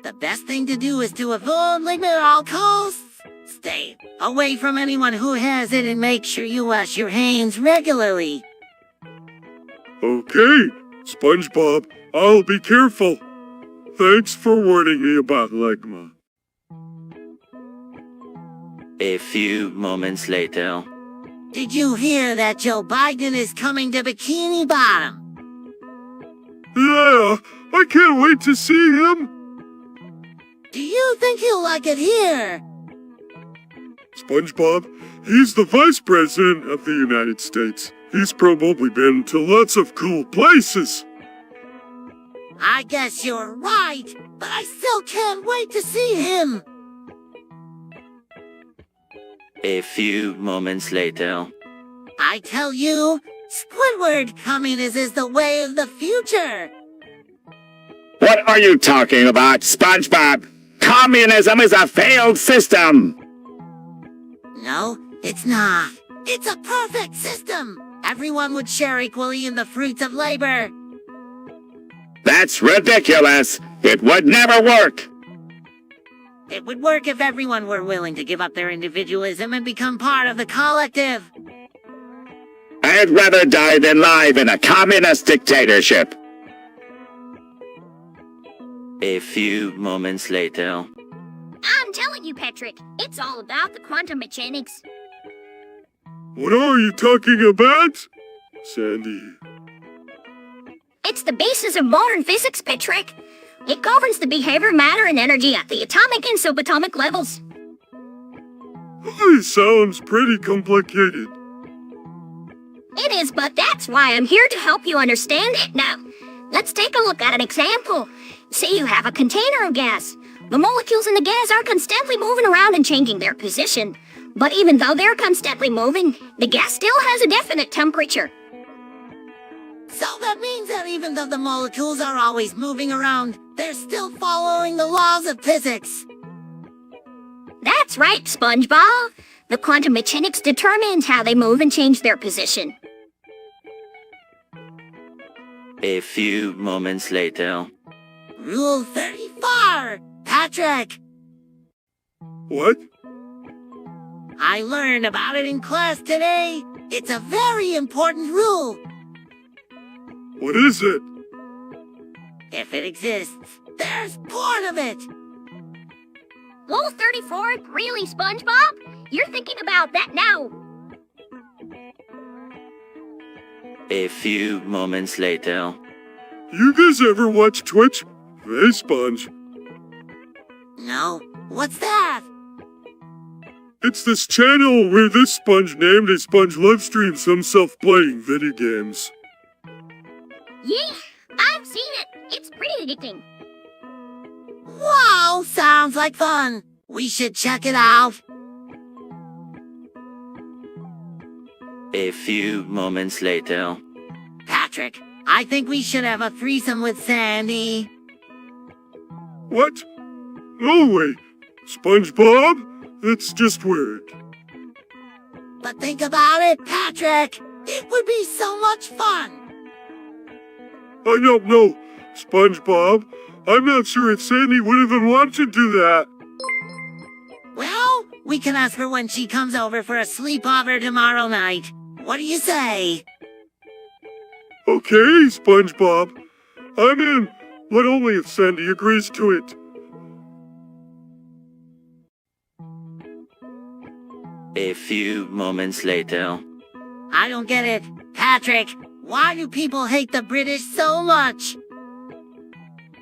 The best thing to do is to avoid Ligma at all costs. Stay away from anyone who has it and make sure you wash your hands regularly. Okay, SpongeBob, I'll be careful. Thanks for warning me about ligma. A few moments later. Did you hear that Joe Biden is coming to Bikini Bottom? Yeah, I can't wait to see him. Do you think he'll like it here? SpongeBob, he's the Vice President of the United States. He's probably been to lots of cool places. I guess you're right, but I still can't wait to see him. A few moments later. I tell you, Squidward communism is the way of the future. What are you talking about, SpongeBob? Communism is a failed system. No, it's not. It's a perfect system. Everyone would share equally in the fruits of labor. That's ridiculous. It would never work. It would work if everyone were willing to give up their individualism and become part of the collective. I'd rather die than live in a communist dictatorship. A few moments later. I'm telling you, Patrick, it's all about the quantum mechanics. What are you talking about? Sandy. It's the basis of modern physics, Patrick. It governs the behavior of matter and energy at the atomic and subatomic levels. This sounds pretty complicated. It is, but that's why I'm here to help you understand it. Now, let's take a look at an example. Say you have a container of gas. The molecules in the gas are constantly moving around and changing their position. But even though they're constantly moving, the gas still has a definite temperature. So that means that even though the molecules are always moving around, they're still following the laws of physics. That's right, SpongeBob. The quantum mechanics determines how they move and change their position. A few moments later. Rule 34, Patrick. What? I learned about it in class today. It's a very important rule. What is it? If it exists, there's part of it. Rule 34? Really, SpongeBob? You're thinking about that now. A few moments later. You guys ever watch Twitch? Hey, Sponge. No, what's that? It's this channel where this sponge named a sponge live streams himself playing video games. Yeah, I've seen it. It's pretty addicting. Wow, sounds like fun. We should check it out. A few moments later. Patrick, I think we should have a threesome with Sandy. What? No way. SpongeBob? That's just weird. But think about it, Patrick. It would be so much fun. I don't know, SpongeBob. I'm not sure if Sandy would even want to do that. Well, we can ask her when she comes over for a sleepover tomorrow night. What do you say? Okay, SpongeBob. I'm in, but only if Sandy agrees to it. A few moments later. I don't get it. Patrick, why do people hate the British so much?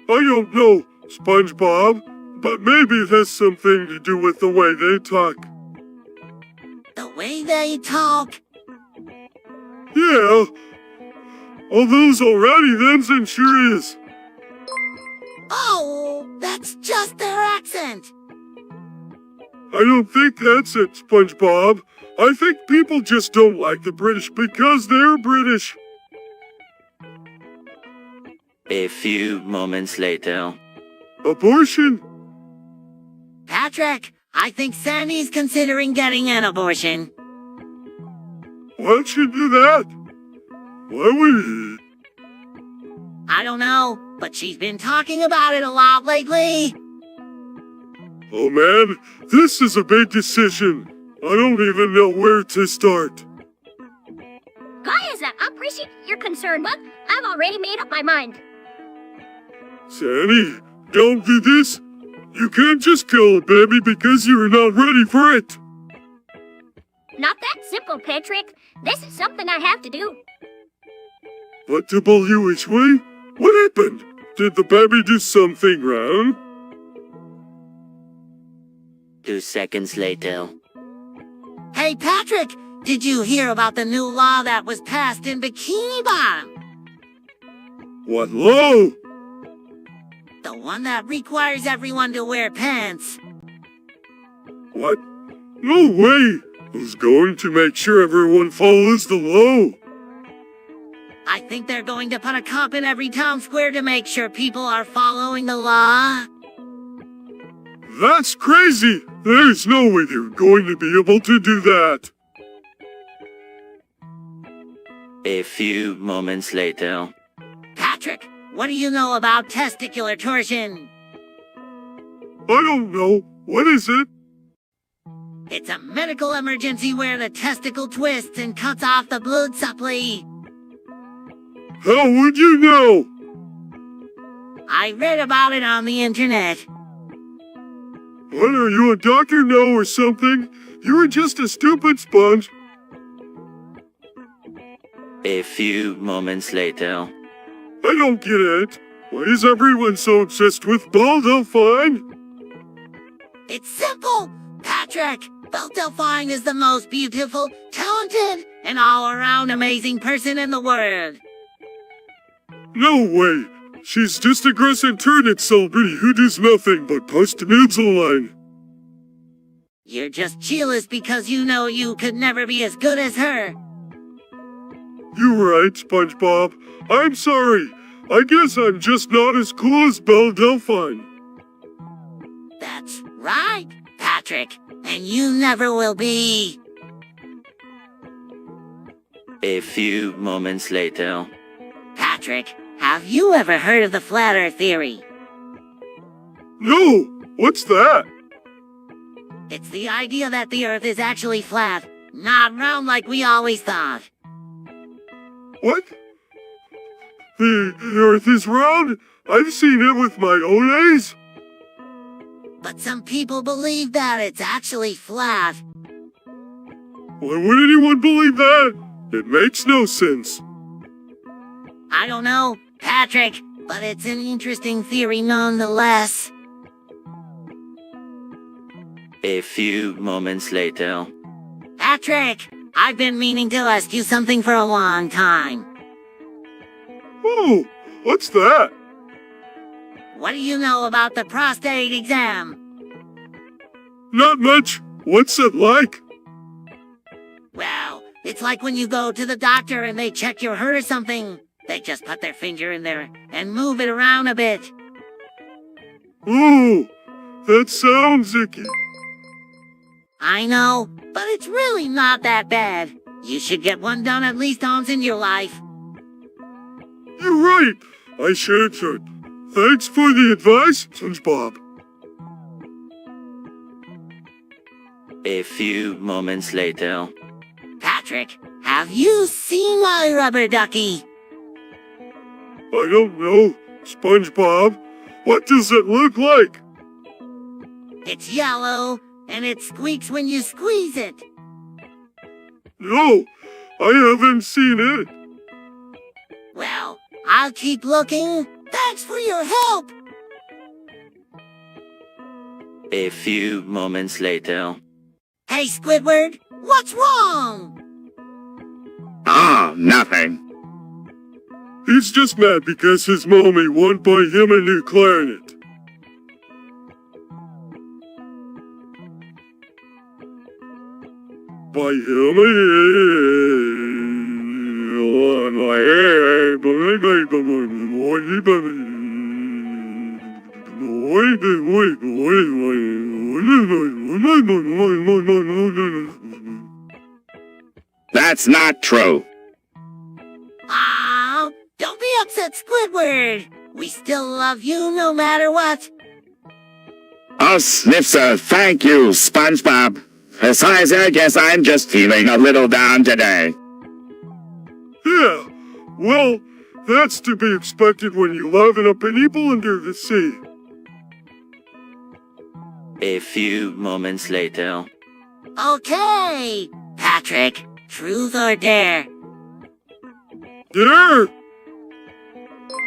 I don't know, SpongeBob, but maybe it has something to do with the way they talk. The way they talk? Yeah. All those alrighty thens and sure is. Oh, that's just their accent. I don't think that's it, SpongeBob. I think people just don't like the British because they're British. A few moments later. Abortion? Patrick, I think Sandy's considering getting an abortion. Why'd she do that? Why would he? I don't know, but she's been talking about it a lot lately. Oh man, this is a big decision. I don't even know where to start. Guys, I appreciate your concern, but I've already made up my mind. Sandy, don't do this. You can't just kill a baby because you're not ready for it. Not that simple, Patrick. This is something I have to do. But WHY? What happened? Did the baby do something wrong? 2 seconds later. Hey, Patrick, did you hear about the new law that was passed in Bikini Bottom? What law? The one that requires everyone to wear pants. What? No way! Who's going to make sure everyone follows the law? I think they're going to put a cop in every town square to make sure people are following the law. That's crazy! There's no way they're going to be able to do that. A few moments later. Patrick, what do you know about testicular torsion? I don't know. What is it? It's a medical emergency where the testicle twists and cuts off the blood supply. How would you know? I read about it on the internet. What, are you a doctor now or something? You were just a stupid sponge. A few moments later. I don't get it. Why is everyone so obsessed with Belle Delphine? It's simple, Patrick. Belle Delphine is the most beautiful, talented, and all-around amazing person in the world. No way. She's just a gross internet celebrity who does nothing but post nudes online. You're just jealous because you know you could never be as good as her. You're right, SpongeBob. I'm sorry. I guess I'm just not as cool as Belle Delphine. That's right, Patrick. And you never will be. A few moments later. Patrick, have you ever heard of the flat earth theory? No! What's that? It's the idea that the earth is actually flat, not round like we always thought. What? The earth is round? I've seen it with my own eyes. But some people believe that it's actually flat. Why would anyone believe that? It makes no sense. I don't know, Patrick, but it's an interesting theory nonetheless. A few moments later. Patrick, I've been meaning to ask you something for a long time. Oh, what's that? What do you know about the prostate exam? Not much. What's it like? Well, it's like when you go to the doctor and they check your heart or something. They just put their finger in there and move it around a bit. Oh, that sounds icky. I know, but it's really not that bad. You should get one done at least once in your life. You're right. I should. Thanks for the advice, SpongeBob. A few moments later. Patrick, have you seen my rubber ducky? I don't know, SpongeBob. What does it look like? It's yellow, and it squeaks when you squeeze it. No, I haven't seen it. Well, I'll keep looking. Thanks for your help. A few moments later. Hey, Squidward, what's wrong? Oh, nothing. He's just mad because his mommy won't buy him a new clarinet. Buy him That's not true. Oh, don't be upset, Squidward. We still love you no matter what. Oh, Snipser, thank you, SpongeBob. Besides, I guess I'm just feeling a little down today. Yeah, well, that's to be expected when you live in a people under the sea. A few moments later. Okay, Patrick, truth or dare? Dare!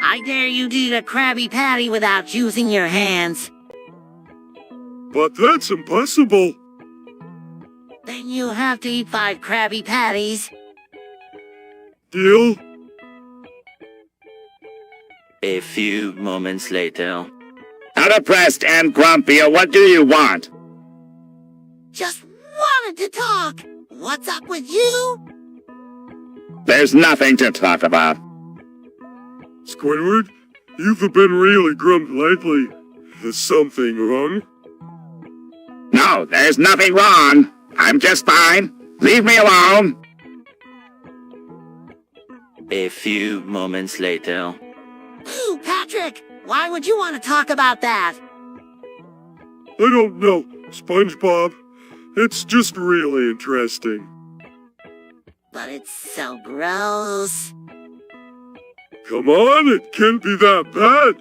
I dare you to eat a Krabby Patty without using your hands. But that's impossible. Then you have to eat 5 Krabby Patties. Deal? A few moments later. Unimpressed and grumpy, what do you want? Just wanted to talk. What's up with you? There's nothing to talk about. Squidward, you've been really grumpy lately. Is something wrong? No, there's nothing wrong. I'm just fine. Leave me alone. A few moments later. Ooh, Patrick, why would you want to talk about that? I don't know, SpongeBob. It's just really interesting. But it's so gross. Come on, it can't be that bad.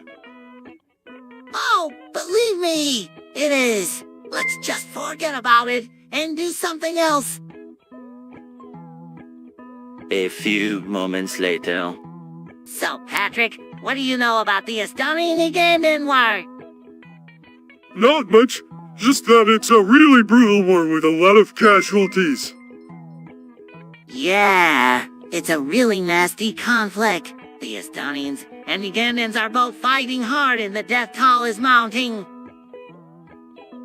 Oh, believe me, it is. Let's just forget about it and do something else. A few moments later. So, Patrick, what do you know about the Astounding Ugandan War? Not much, just that it's a really brutal war with a lot of casualties. Yeah, it's a really nasty conflict. The Estonians and Ugandans are both fighting hard and the death toll is mounting.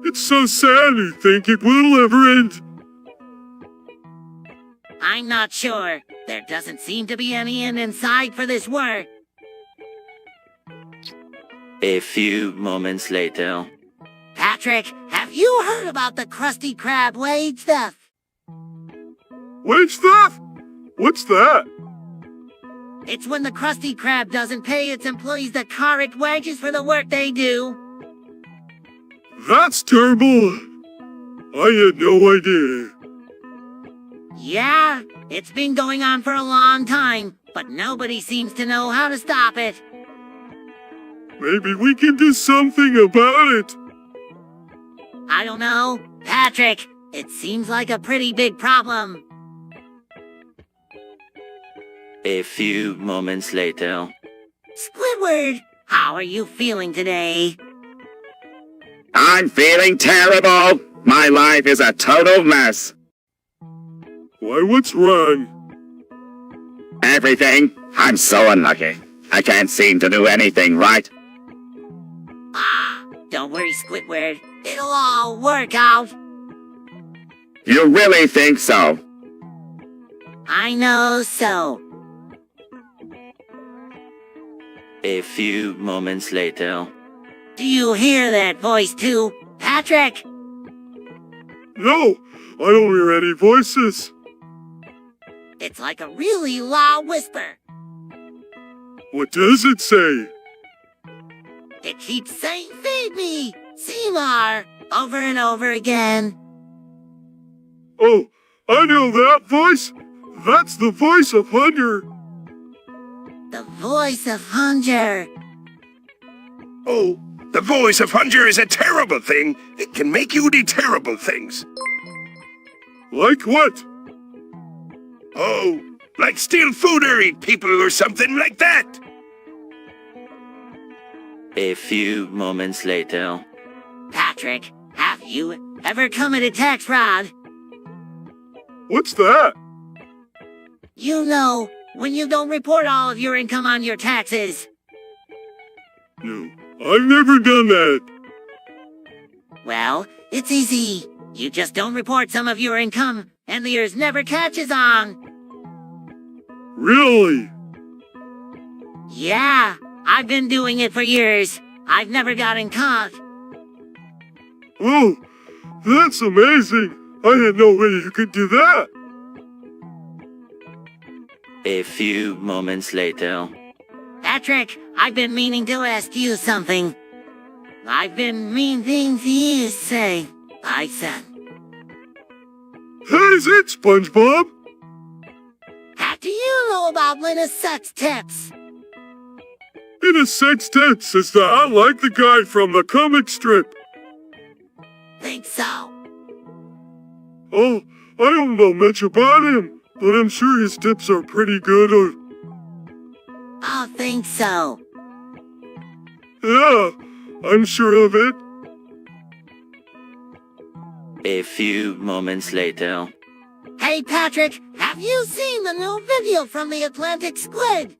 It's so sad to think it will ever end. I'm not sure. There doesn't seem to be any end in sight for this war. A few moments later. Patrick, have you heard about the Krusty Krab wage theft? Wage theft? What's that? It's when the Krusty Krab doesn't pay its employees the correct wages for the work they do. That's terrible. I had no idea. Yeah, it's been going on for a long time, but nobody seems to know how to stop it. Maybe we can do something about it. I don't know. Patrick, it seems like a pretty big problem. A few moments later. Squidward, how are you feeling today? I'm feeling terrible. My life is a total mess. Why, what's wrong? Everything. I'm so unlucky. I can't seem to do anything right. Ah, don't worry, Squidward. It'll all work out. You really think so? I know so. A few moments later. Do you hear that voice too, Patrick? No, I don't hear any voices. It's like a really loud whisper. What does it say? It keeps saying, "Feed me, Seymour," over and over again. Oh, I know that voice. That's the voice of Hunger. The voice of hunger. Oh, the voice of hunger is a terrible thing. It can make you do terrible things. Like what? Oh, like steal food or eat people or something like that. A few moments later. Patrick, have you ever committed tax fraud? What's that? You know, when you don't report all of your income on your taxes. No, I've never done that. Well, it's easy. You just don't report some of your income, and the ears never catches on. Really? Yeah, I've been doing it for years. I've never gotten caught. Oh, that's amazing. I had no way you could do that. A few moments later. Patrick, I've been meaning to ask you something. I've been meaning to you say, I said. That is it, SpongeBob. How do you know about Linus sex tips? In a sextet says that I like the guy from the comic strip. Think so. Oh, I don't know much about him, but I'm sure his tips are pretty good. I think so. Yeah, I'm sure of it. A few moments later. Hey Patrick, have you seen the new video from the Atlantic Squid?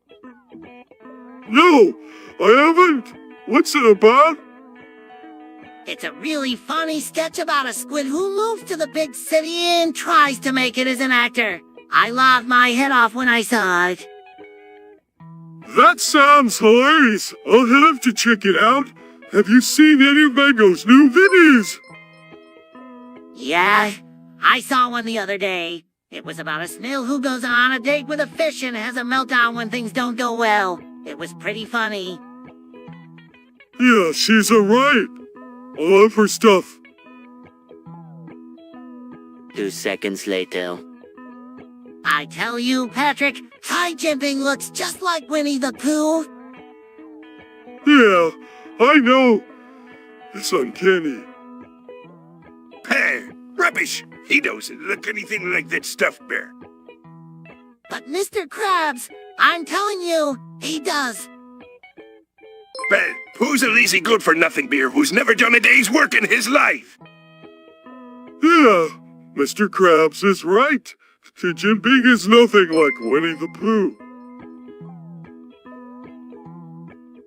No, I haven't. What's it about? It's a really funny sketch about a squid who moves to the big city and tries to make it as an actor. I laughed my head off when I saw it. That sounds hilarious. I'll have to check it out. Have you seen any of Mango's new videos? Yeah, I saw one the other day. It was about a snail who goes on a date with a fish and has a meltdown when things don't go well. It was pretty funny. Yeah, she's alright. I love her stuff. 2 seconds later. I tell you, Patrick, high jumping looks just like Winnie the Pooh. Yeah, I know. It's uncanny. Hey, rubbish. He doesn't look anything like that stuffed bear. But Mr. Krabs, I'm telling you, he does. But who's a lazy good-for-nothing bear who's never done a day's work in his life? Yeah, Mr. Krabs is right. Jinping is nothing like Winnie the Pooh.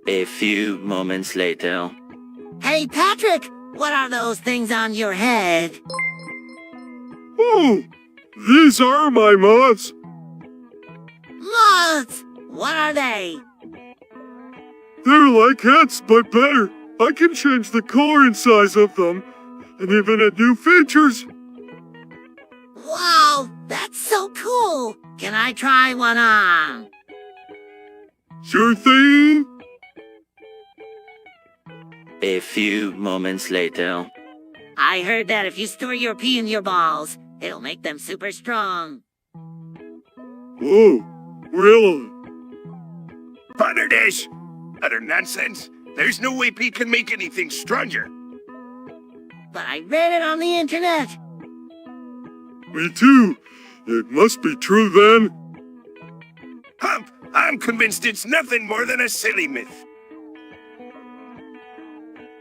A few moments later. Hey, Patrick, what are those things on your head? Oh, these are my moths. Moths! What are they? They're like hats, but better. I can change the color and size of them, and even add new features. Wow, that's so cool. Can I try one on? Sure thing. A few moments later. I heard that if you store your pee in your balls, it'll make them super strong. Whoa, really? Butter dish! Utter nonsense. There's no way Pete can make anything stronger. But I read it on the internet. Me too. It must be true then. Hump, I'm convinced it's nothing more than a silly myth.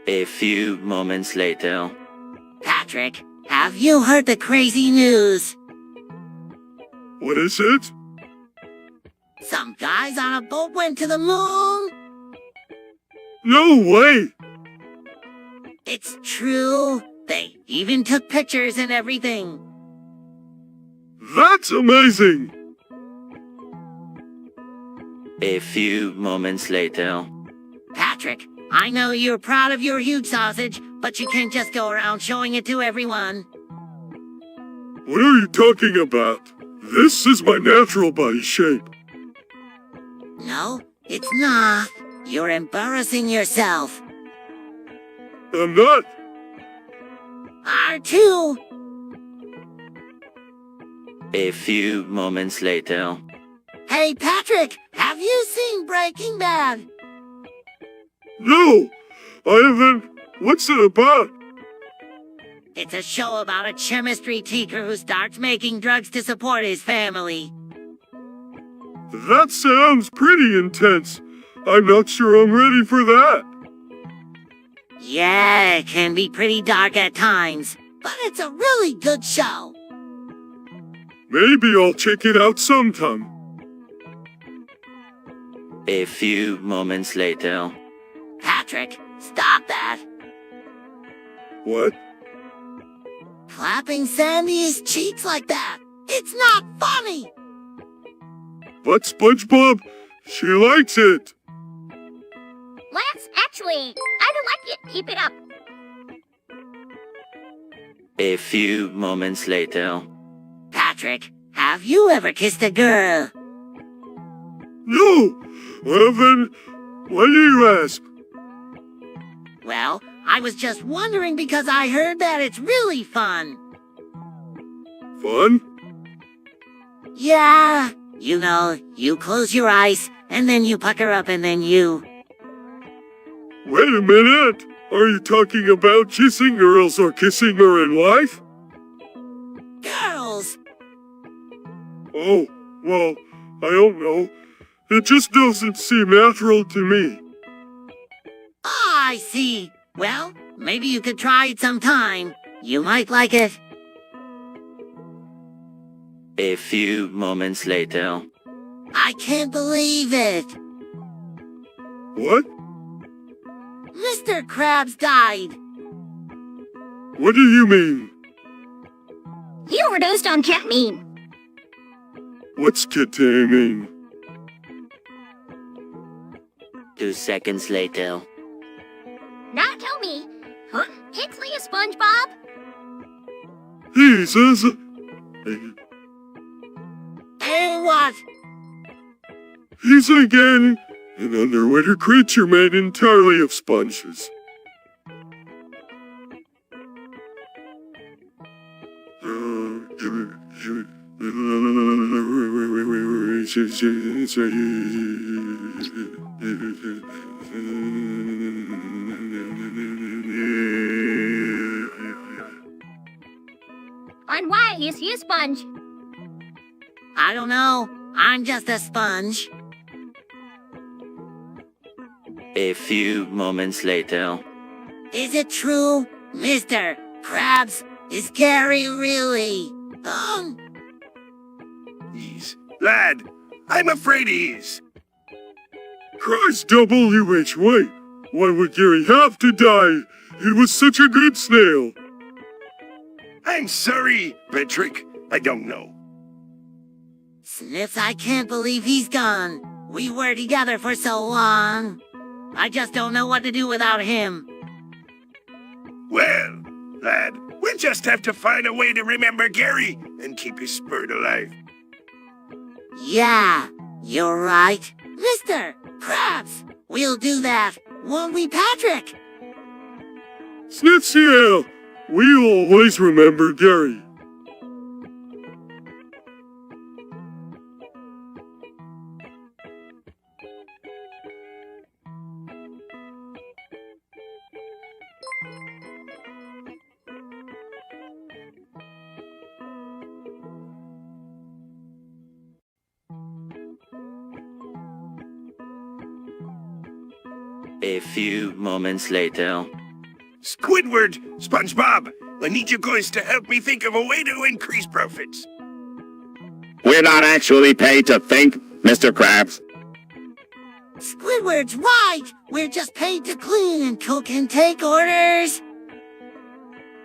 A few moments later. Patrick, have you heard the crazy news? What is it? Some guys on a boat went to the moon. No way! It's true. They even took pictures and everything. That's amazing! A few moments later. Patrick, I know you're proud of your huge sausage, but you can't just go around showing it to everyone. What are you talking about? This is my natural body shape. No, it's not. You're embarrassing yourself. I'm not. R2! A few moments later. Hey, Patrick, have you seen Breaking Bad? No! I haven't. What's it about? It's a show about a chemistry teacher who starts making drugs to support his family. That sounds pretty intense. I'm not sure I'm ready for that. Yeah, it can be pretty dark at times, but it's a really good show. Maybe I'll check it out sometime. A few moments later. Patrick, stop that. What? Clapping Sandy's cheeks like that. It's not funny. But SpongeBob, she likes it. Lance, actually, I don't like it. Keep it up. A few moments later. Patrick, have you ever kissed a girl? No! I haven't. Why do you ask? Well, I was just wondering because I heard that it's really fun. Fun? Yeah, you know, you close your eyes, and then you pucker up, and then you... Wait a minute. Are you talking about kissing girls or kissing her in life? Girls! Oh, well, I don't know. It just doesn't seem natural to me. Oh, I see. Well, maybe you could try it sometime. You might like it. A few moments later. I can't believe it. What? Mr. Krabs died. What do you mean? He overdosed on ketamine. What's ketamine? 2 seconds later. Now tell me, huh? Pixley a SpongeBob? He says... Hey, what? He's again an underwater creature made entirely of sponges. And why is he a sponge? I don't know. I'm just a sponge. A few moments later. Is it true, Mr. Krabs? Is Gary really? He's... Lad, I'm afraid he is. Christ W.H. Why would Gary have to die? He was such a good snail. I'm sorry, Patrick. I don't know. Sniffs, I can't believe he's gone. We were together for so long. I just don't know what to do without him. Well, lad, we'll just have to find a way to remember Gary and keep his spirit alive. Yeah, you're right. Mr. Krabs, we'll do that, won't we, Patrick? Snitziel, we always remember Gary. A few moments later. Squidward, SpongeBob, I need you guys to help me think of a way to increase profits. We're not actually paid to think, Mr. Krabs. Squidward's right. We're just paid to clean and cook and take orders.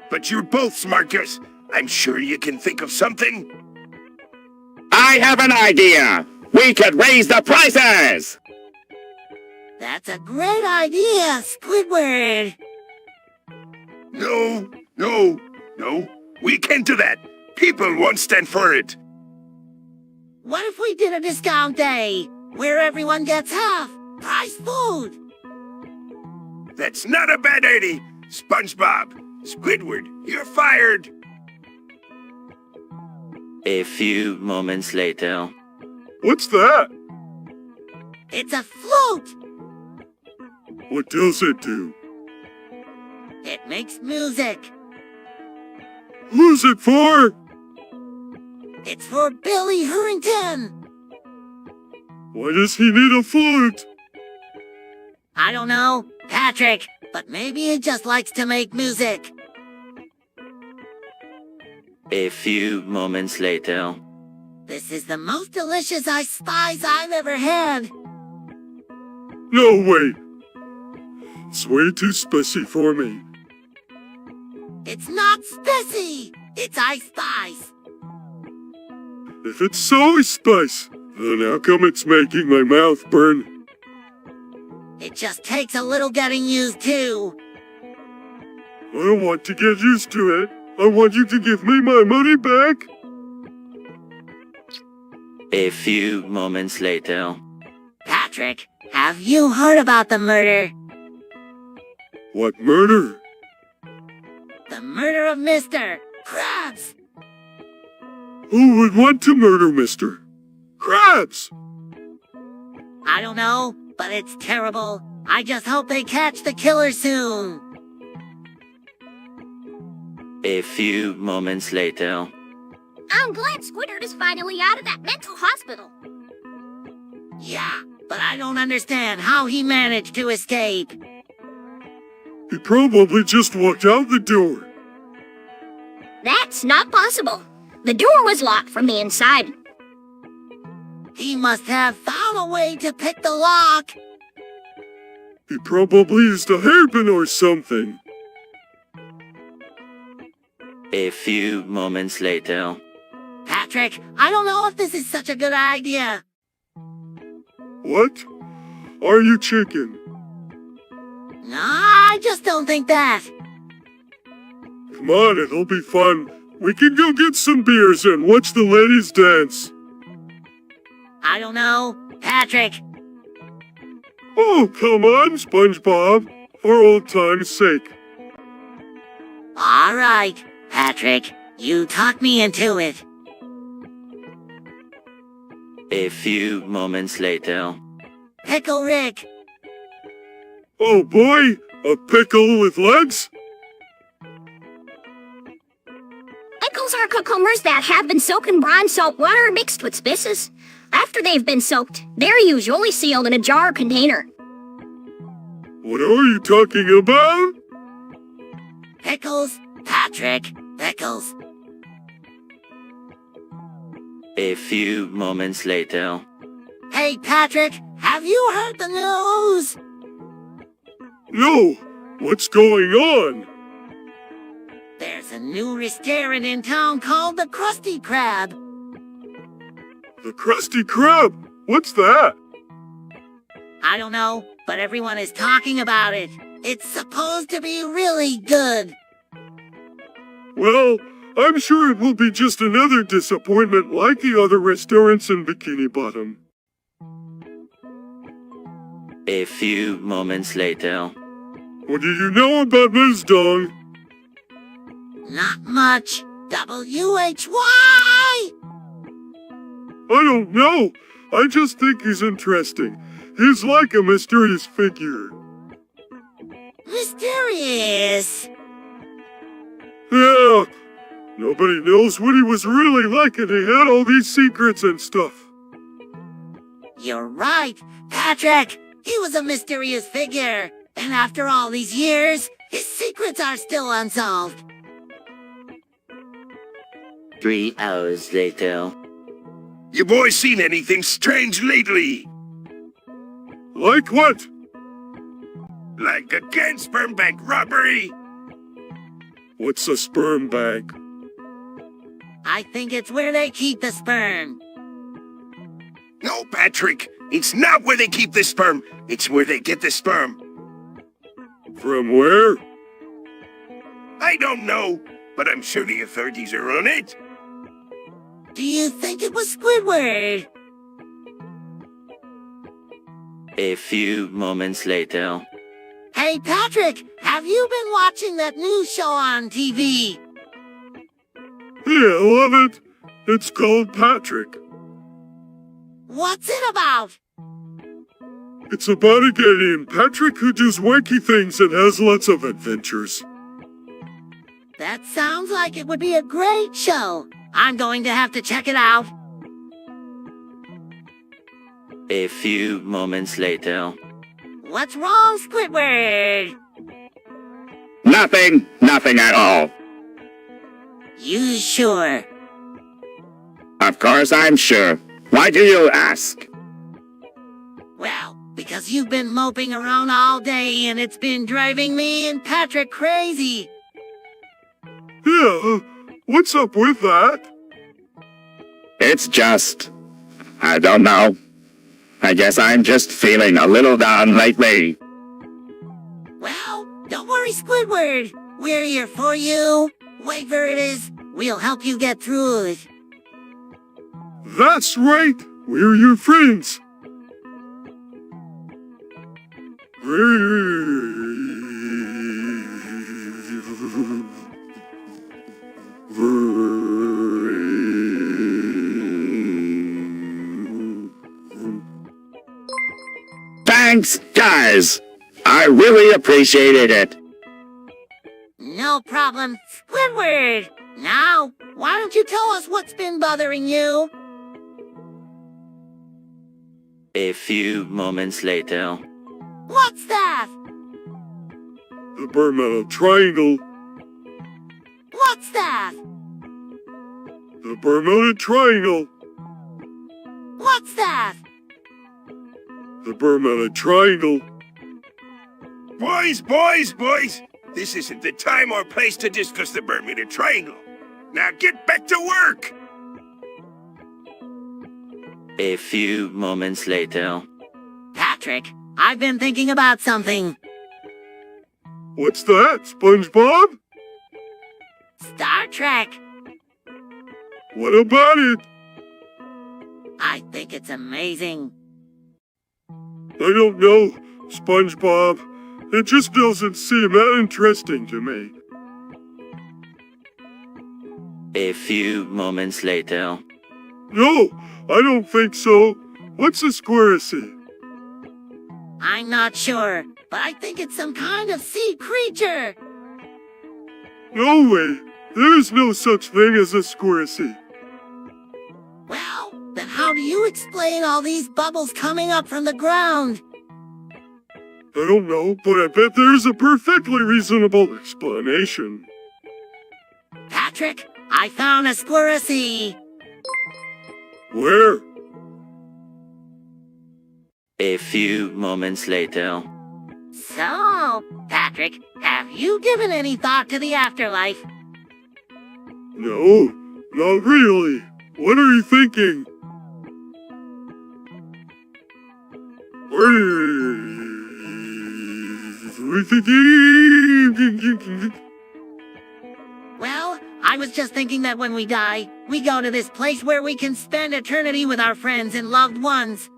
But you're both smart guys. I'm sure you can think of something. I have an idea! We could raise the prices! That's a great idea, Squidward. No. We can't do that. People won't stand for it. What if we did a discount day where everyone gets half price food? That's not a bad idea. SpongeBob, Squidward, you're fired. A few moments later. What's that? It's a flute. What does it do? It makes music. Who's it for? It's for Billy Harrington. Why does he need a flute? I don't know, Patrick, but maybe he just likes to make music. A few moments later. This is the most delicious ice spice I've ever had. No, wait. It's way too spicy for me. It's not spicy. It's ice spice. If it's soy spice, then how come it's making my mouth burn? It just takes a little getting used to. I don't want to get used to it. I want you to give me my money back. A few moments later. Patrick, have you heard about the murder? What murder? The murder of Mr. Krabs. Who would want to murder Mr. Krabs? I don't know, but it's terrible. I just hope they catch the killer soon. A few moments later. I'm glad Squidward is finally out of that mental hospital. Yeah, but I don't understand how he managed to escape. He probably just walked out the door. That's not possible. The door was locked from the inside. He must have found a way to pick the lock. He probably used a hairpin or something. A few moments later. Patrick, I don't know if this is such a good idea. What? Are you chicken? No, I just don't think that. Come on, it'll be fun. We can go get some beers and watch the ladies dance. I don't know, Patrick. Oh, come on, SpongeBob. For old time's sake. All right, Patrick, you talked me into it. A few moments later. Pickle Rick. Oh boy, a pickle with legs? Pickles are cucumbers that have been soaked in brine salt water mixed with spices. After they've been soaked, they're usually sealed in a jar or container. What are you talking about? Pickles, Patrick, pickles. A few moments later. Hey, Patrick, have you heard the news? No, what's going on? There's a new restaurant in town called the Krusty Krab. The Krusty Krab? What's that? I don't know, but everyone is talking about it. It's supposed to be really good. Well, I'm sure it will be just another disappointment like the other restaurants in Bikini Bottom. A few moments later. What do you know about Ms. Dong? Not much. WHY? I don't know. I just think he's interesting. He's like a mysterious figure. Mysterious. Yeah. Nobody knows what he was really like, and he had all these secrets and stuff. You're right, Patrick. He was a mysterious figure, and after all these years, his secrets are still unsolved. 3 hours later. You boys seen anything strange lately? Like what? Like a canned sperm bank robbery? What's a sperm bank? I think it's where they keep the sperm. No, Patrick. It's not where they keep the sperm. It's where they get the sperm. From where? I don't know, but I'm sure the authorities are on it. Do you think it was Squidward? A few moments later. Hey, Patrick, have you been watching that new show on TV? Yeah, I love it. It's called Patrick. What's it about? It's about a guy named Patrick who does wacky things and has lots of adventures. That sounds like it would be a great show. I'm going to have to check it out. A few moments later. What's wrong, Squidward? Nothing at all. You sure? Of course I'm sure. Why do you ask? Well, because you've been moping around all day and it's been driving me and Patrick crazy. Yeah, what's up with that? It's just... I don't know. I guess I'm just feeling a little down lately. Well, don't worry, Squidward. We're here for you. Whatever it is, we'll help you get through it. That's right. We're your friends. Thanks, guys. I really appreciated it. No problem, Squidward. Now, why don't you tell us what's been bothering you? A few moments later. What's that? The Bermuda Triangle. What's that? The Bermuda Triangle. What's that? The Bermuda Triangle. Boys! This isn't the time or place to discuss the Bermuda Triangle. Now get back to work! A few moments later. Patrick, I've been thinking about something. What's that, SpongeBob? Star Trek. What about it? I think it's amazing. I don't know, SpongeBob. It just doesn't seem that interesting to me. A few moments later. No, I don't think so. What's a squiracy? I'm not sure, but I think it's some kind of sea creature. No way. There's no such thing as a squiracy. Well, then how do you explain all these bubbles coming up from the ground? I don't know, but I bet there's a perfectly reasonable explanation. Patrick, I found a squiracy. Where? A few moments later. So, Patrick, have you given any thought to the afterlife? No, not really. What are you thinking? Well, I was just thinking that when we die, we go to this place where we can spend eternity with our friends and loved ones.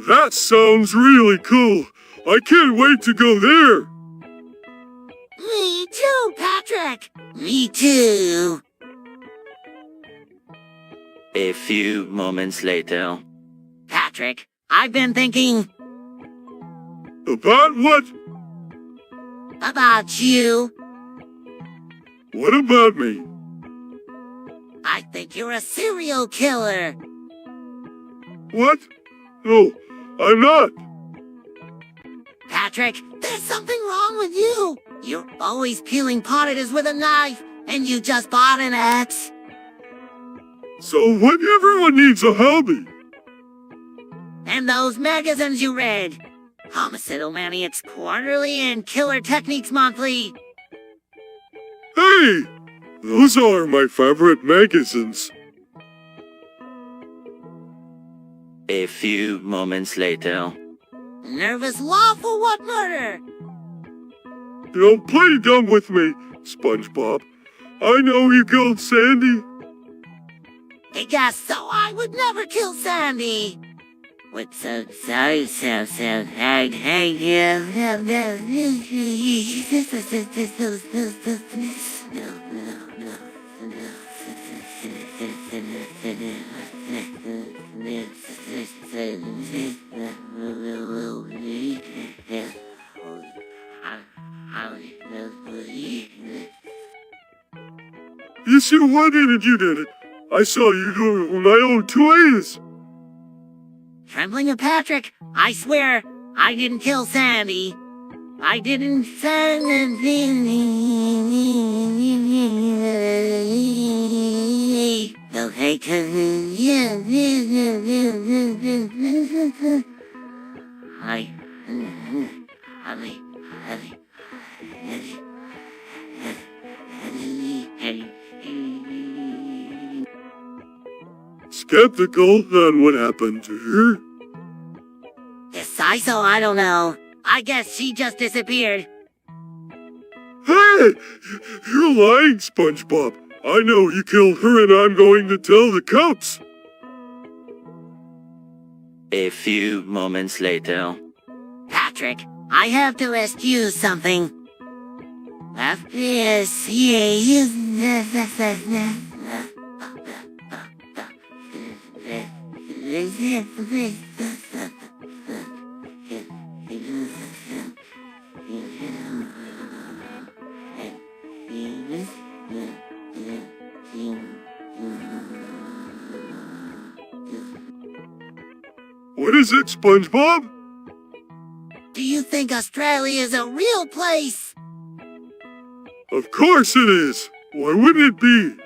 That sounds really cool. I can't wait to go there. Me too, Patrick. Me too. A few moments later. Patrick, I've been thinking About what? about you. What about me? I think you're a serial killer. What? No, I'm not. Patrick, there's something wrong with you. You're always peeling potatoes with a knife, and you just bought an axe. So what? Everyone needs a hobby. And those magazines you read. Homicidal Maniacs Quarterly and Killer Techniques Monthly. Hey, those are my favorite magazines. A few moments later. Nervous law for what murder? Don't play dumb with me, SpongeBob. I know you killed Sandy. I guess so. I would never kill Sandy. What's so hard, Yes, you wanted it, you did it. I saw you do it with my own toys. Trembling of Patrick, I swear, I didn't kill Sandy. I didn't Skeptical on what happened to her? I don't know. I guess she just disappeared. Hey! You're lying, SpongeBob. I know you killed her and I'm going to tell the cops. A few moments later. Patrick, I have to ask you something. What is it, SpongeBob? Do you think Australia is a real place? Of course it is. Why wouldn't it be?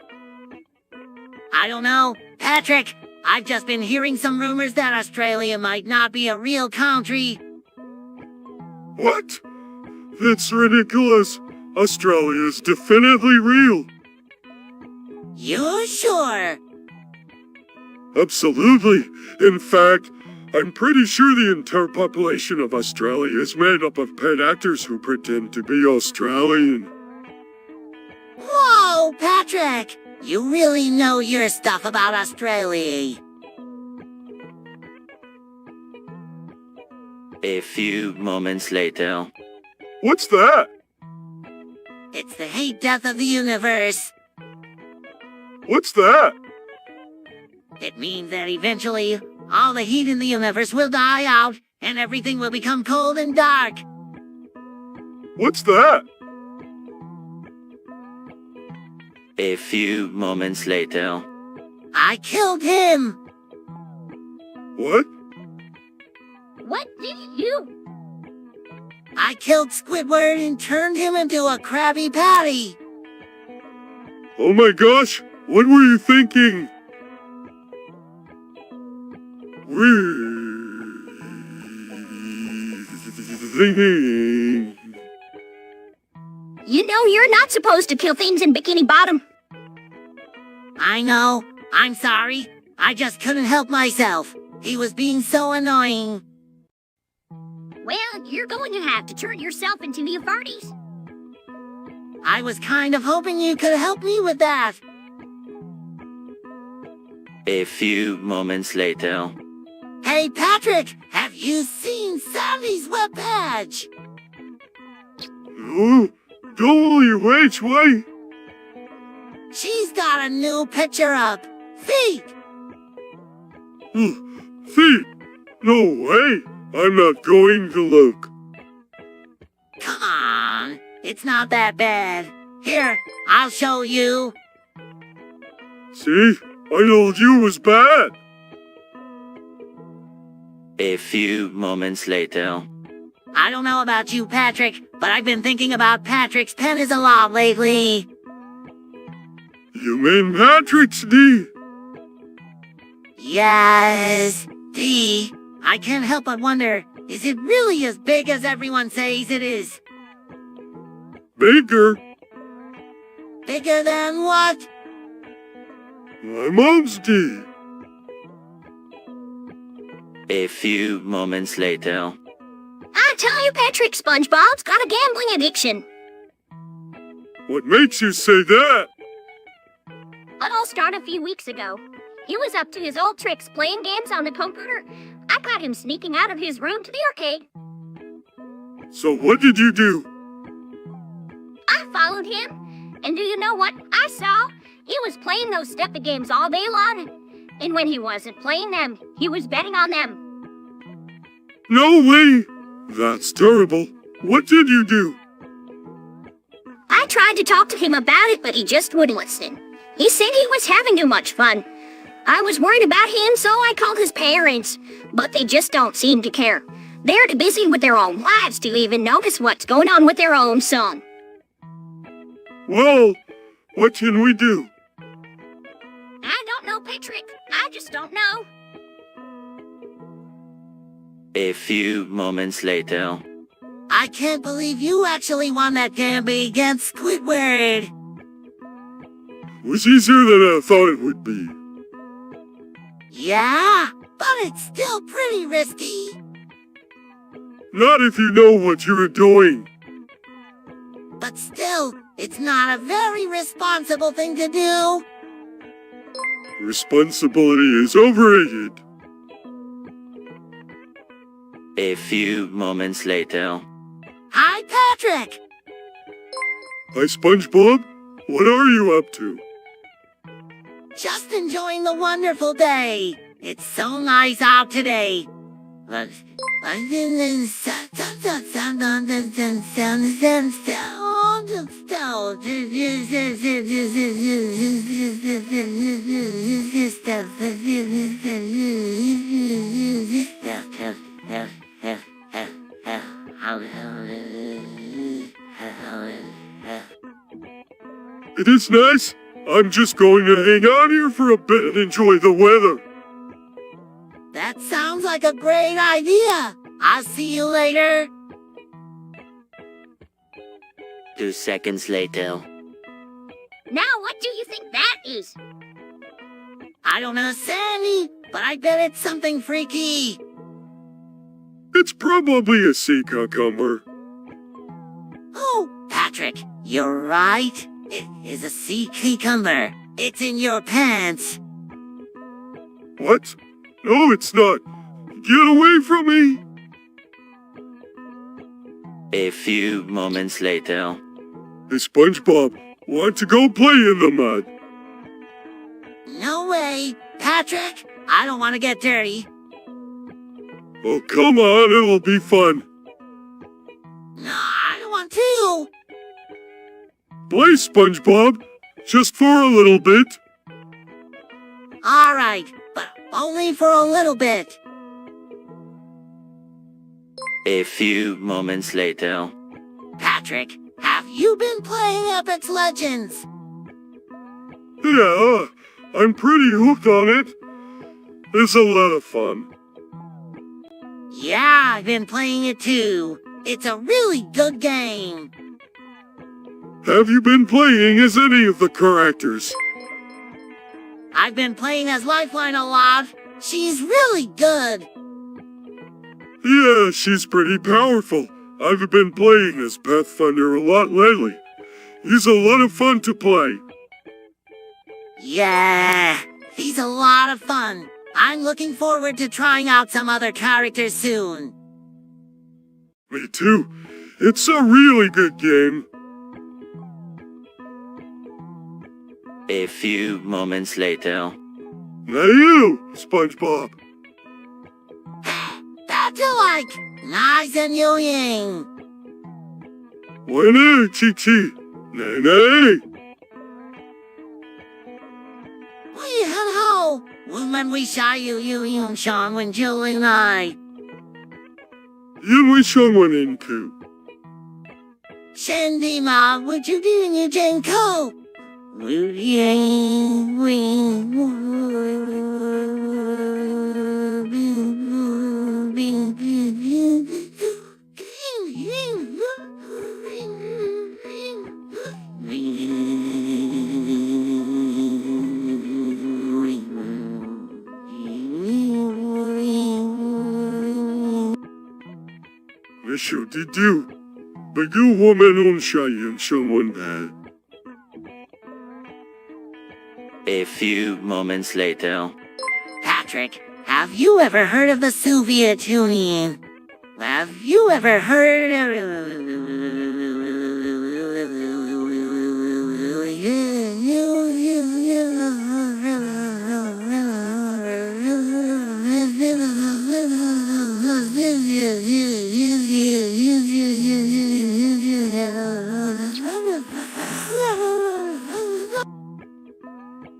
I don't know. Patrick, I've just been hearing some rumors that Australia might not be a real country. What? That's ridiculous. Australia is definitely real. You're sure? Absolutely. In fact, I'm pretty sure the entire population of Australia is made up of paid actors who pretend to be Australian. Whoa, Patrick! You really know your stuff about Australia. A few moments later. What's that? It's the hate death of the universe. What's that? It means that eventually, all the heat in the universe will die out, and everything will become cold and dark. What's that? A few moments later. I killed him! What? What did you? I killed Squidward and turned him into a Krabby Patty! Oh my gosh, what were you thinking? You know you're not supposed to kill things in Bikini Bottom. I know. I'm sorry. I just couldn't help myself. He was being so annoying. Well, you're going to have to turn yourself into Euphrates. I was kind of hoping you could help me with that. A few moments later. Hey, Patrick, have you seen Sandy's web badge? Oh, WHY? She's got a new picture up. Feet! Feet? No way. I'm not going to look. Come on. It's not that bad. Here, I'll show you. See? I told you it was bad. A few moments later. I don't know about you, Patrick, but I've been thinking about Patrick's penis a lot lately. You mean Patrick's D? Yes, D. I can't help but wonder, is it really as big as everyone says it is? Bigger. Bigger than what? My mom's D. A few moments later. I tell you, Patrick, SpongeBob's got a gambling addiction. What makes you say that? It all started a few weeks ago. He was up to his old tricks playing games on the computer. I caught him sneaking out of his room to the arcade. So what did you do? I followed him, and do you know what I saw? He was playing those stupid games all day long, and when he wasn't playing them, he was betting on them. No way! That's terrible. What did you do? I tried to talk to him about it, but he just wouldn't listen. He said he was having too much fun. I was worried about him, so I called his parents, but they just don't seem to care. They're too busy with their own lives to even notice what's going on with their own son. Well, what can we do? I don't know, Patrick. I just don't know. A few moments later. I can't believe you actually won that game against Squidward. It was easier than I thought it would be. Yeah, but it's still pretty risky. Not if you know what you're doing. But still, it's not a very responsible thing to do. Responsibility is overrated. A few moments later. Hi, Patrick. Hi, SpongeBob. What are you up to? Just enjoying the wonderful day. It's so nice out today. But It is nice. I'm just going to hang out here for a bit and enjoy the weather. that sounds like a great idea. I'll see you later. 2 seconds later. Now, what do you think that is? I don't know, Sandy, but I bet it's something freaky. It's probably a sea cucumber. Oh, Patrick, you're right. It is a sea cucumber. It's in your pants. What? No, it's not. Get away from me! A few moments later. Hey, SpongeBob, want to go play in the mud? No way. Patrick, I don't want to get dirty. Oh, come on, it'll be fun. No, I don't want to. Play, SpongeBob, just for a little bit. All right, but only for a little bit. A few moments later. Patrick, have you been playing Epic Legends? Yeah, I'm pretty hooked on it. It's a lot of fun. Yeah, I've been playing it too. It's a really good game. Have you been playing as any of the characters? I've been playing as Lifeline a lot. She's really good. Yeah, she's pretty powerful. I've been playing as Pathfinder a lot lately. He's a lot of fun to play. Yeah, he's a lot of fun. I'm looking forward to trying out some other characters soon. Me too. It's a really good game. A few moments later. Now you, SpongeBob. That's like nice and Ying. Bueno, Chi-Chi. Nay. We hello. When we saw you, Sean, when Julie and I. 因为上完into. Shandy Ma, would you do in your Jenko? Monsieur did you? But you woman on Cheyenne someone bad. A few moments later. Patrick, have you ever heard of the Soviet Union? Have you ever heard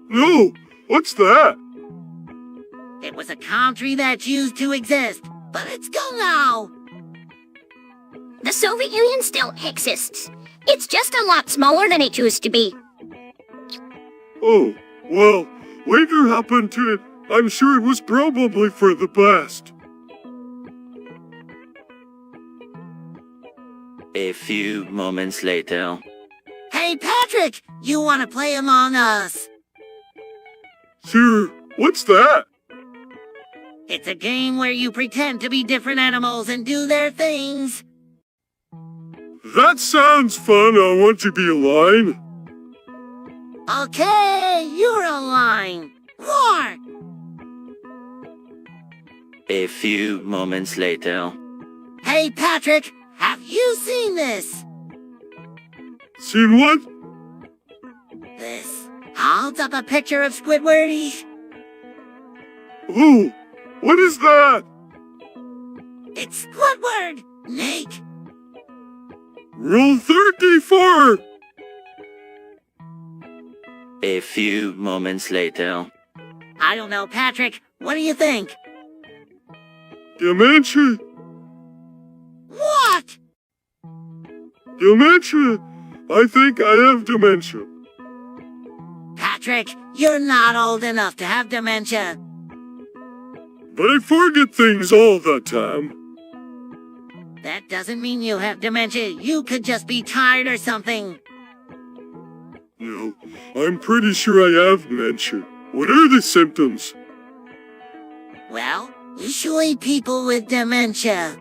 No, what's that? It was a country that used to exist, but it's gone now. The Soviet Union still exists. It's just a lot smaller than it used to be. Oh, well, whatever happened to it, I'm sure it was probably for the best. A few moments later. Hey, Patrick, you want to play Among Us? Sure, what's that? It's a game where you pretend to be different animals and do their things. That sounds fun. I want to be a lion. Okay, you're a lion. Roar! A few moments later. Hey, Patrick, have you seen this? Seen what? This holds up a picture of Squidwardy. Oh, what is that? It's Squidward, Nick. Rule 34. A few moments later. I don't know, Patrick. What do you think? Dementia. What? Dementia. I think I have dementia. Patrick, you're not old enough to have dementia. But I forget things all the time. That doesn't mean you have dementia. You could just be tired or something. No, I'm pretty sure I have dementia. What are the symptoms? Well, usually people with dementia.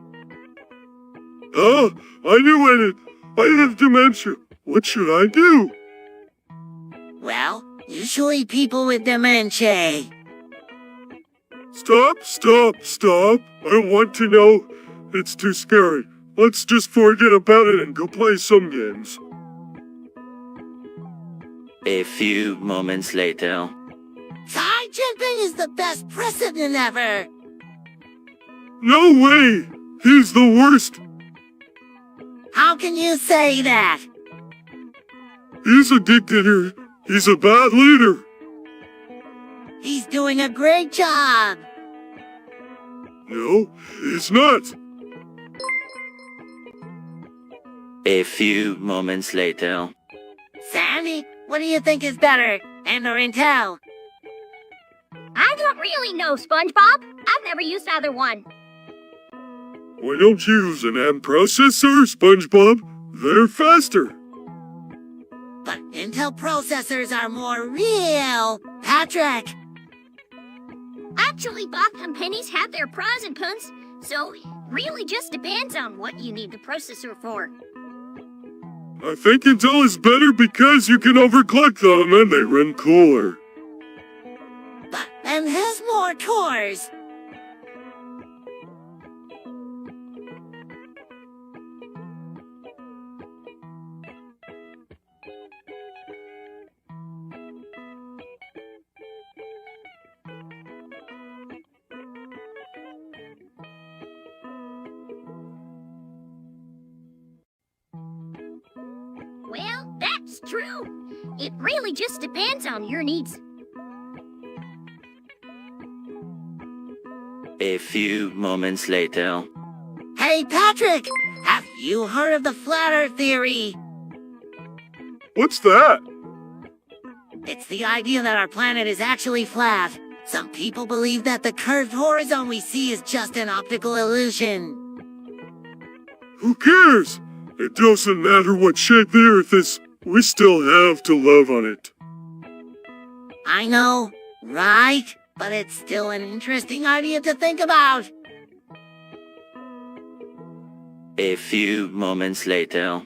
Ah, I knew it. I have dementia. What should I do? Well, usually people with dementia. Stop, stop, stop. I don't want to know. It's too scary. Let's just forget about it and go play some games. A few moments later. Xi Jinping is the best president ever. No way! He's the worst. How can you say that? He's a dictator. He's a bad leader. He's doing a great job. No, he's not. A few moments later. Sandy, what do you think is better? And or Intel? I don't really know, SpongeBob. I've never used either one. Why don't you use an ARM processor, SpongeBob? They're faster. But Intel processors are more real. Patrick! Actually, both companies have their pros and cons, so it really just depends on what you need the processor for. I think Intel is better because you can overclock them and they run cooler. But and has more cores. Well, that's true. It really just depends on your needs. A few moments later. Hey, Patrick, have you heard of the flat earth theory? What's that? It's the idea that our planet is actually flat. Some people believe that the curved horizon we see is just an optical illusion. Who cares? It doesn't matter what shape the Earth is. We still have to live on it. I know, right? But it's still an interesting idea to think about. A few moments later.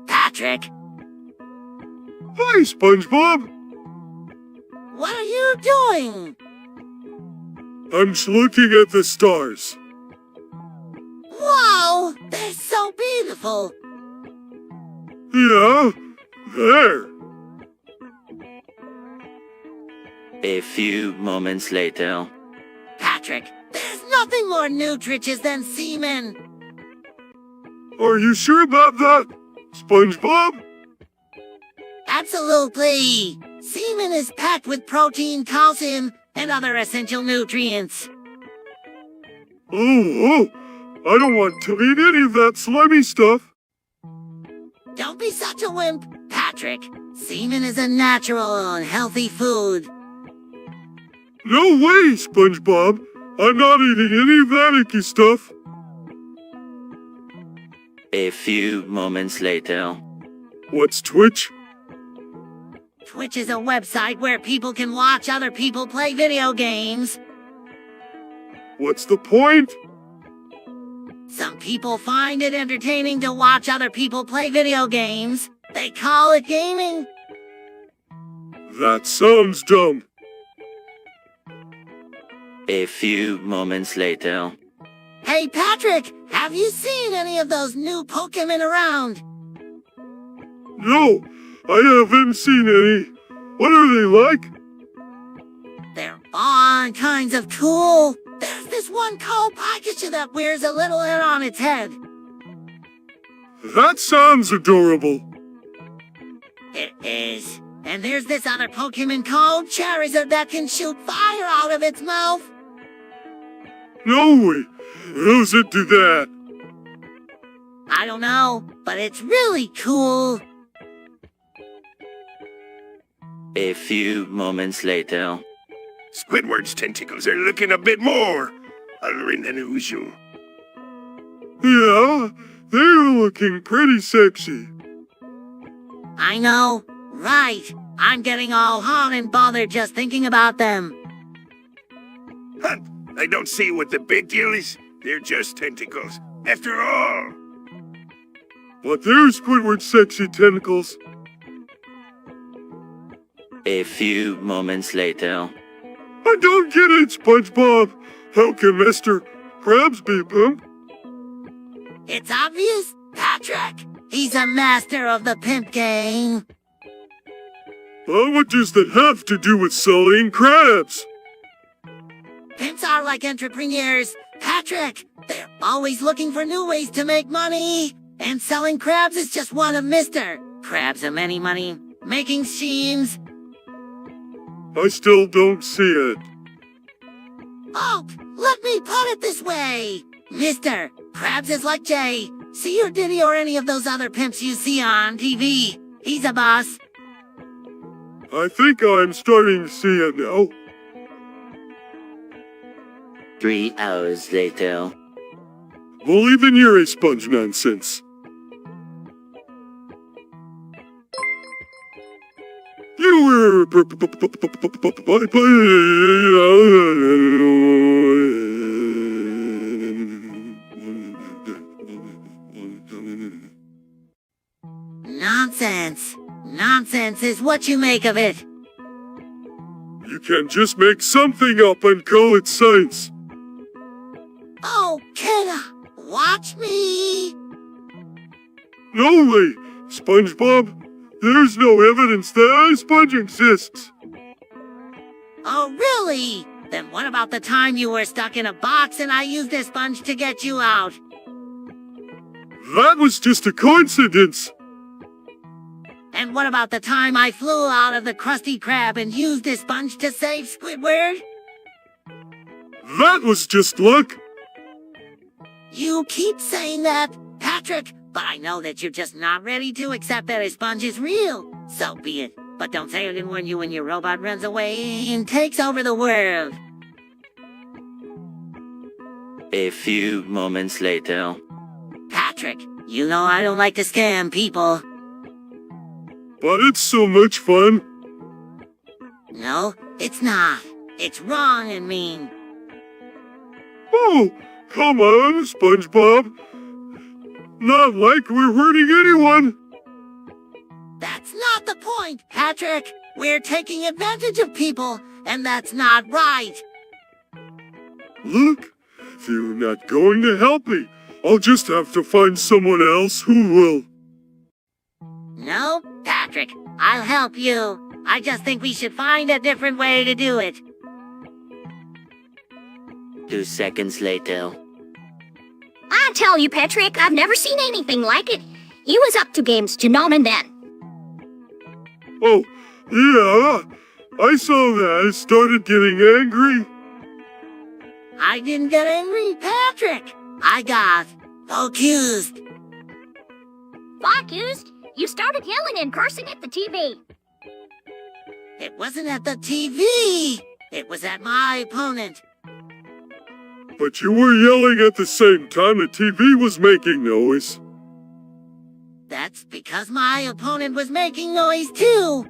Patrick, Hi, SpongeBob. what are you doing? I'm just looking at the stars. Whoa, they're so beautiful. Yeah, there. A few moments later. Patrick, there's nothing more nutritious than semen. Are you sure about that, SpongeBob? Absolutely. Semen is packed with protein, calcium, and other essential nutrients. Oh, I don't want to eat any of that slimy stuff. Don't be such a wimp, Patrick. Semen is a natural and healthy food. No way, SpongeBob. I'm not eating any of that icky stuff. A few moments later. What's Twitch? Twitch is a website where people can watch other people play video games. What's the point? Some people find it entertaining to watch other people play video games. They call it gaming. That sounds dumb. A few moments later. Hey, Patrick, have you seen any of those new Pokemon around? No, I haven't seen any. What are they like? They're all kinds of cool. There's this one called Pikachu that wears a little hair on its head. That sounds adorable. It is. And there's this other Pokemon called Charizard that can shoot fire out of its mouth. No way. How does it do that? I don't know, but it's really cool. A few moments later. Squidward's tentacles are looking a bit more alluring than usual. Yeah, they're looking pretty sexy. I know, right? I'm getting all hot and bothered just thinking about them. Huh, I don't see what the big deal is. They're just tentacles, after all. But there's Squidward's sexy tentacles. A few moments later. I don't get it, SpongeBob. How can Mr. Krabs be a pimp? It's obvious, Patrick. He's a master of the pimp game. What does that have to do with selling crabs? Pimps are like entrepreneurs, Patrick. They're always looking for new ways to make money. And selling crabs is just one of Mr. Krabs' many money-making schemes. I still don't see it. Oh, let me put it this way. Mr. Krabs is like Jay. See or Diddy or any of those other pimps you see on TV. He's a boss. I think I'm starting to see it now. 3 hours later. Well, even you're a sponge nonsense. You were... Nonsense. Nonsense is what you make of it. You can't just make something up and call it science. Oh, kidda, watch me. No way, SpongeBob. There's no evidence that a sponge exists. Oh, really? Then what about the time you were stuck in a box and I used a sponge to get you out? That was just a coincidence. And what about the time I flew out of the Krusty Krab and used a sponge to save Squidward? That was just luck. You keep saying that, Patrick, but I know that you're just not ready to accept that a sponge is real. So be it. But don't say I didn't warn you when your robot runs away and takes over the world. A few moments later. Patrick, you know I don't like to scam people. But it's so much fun. No, it's not. It's wrong and mean. Oh, come on, SpongeBob. Not like we're hurting anyone. That's not the point, Patrick. We're taking advantage of people, and that's not right. Look, they're not going to help me. I'll just have to find someone else who will. No, Patrick, I'll help you. I just think we should find a different way to do it. 2 seconds later. I tell you, Patrick, I've never seen anything like it. You was up to games to now and then. Oh, yeah. I saw that. I started getting angry. I didn't get angry, Patrick. I got accused. Accused? You started yelling and cursing at the TV. It wasn't at the TV. It was at my opponent. But you were yelling at the same time the TV was making noise. That's because my opponent was making noise too.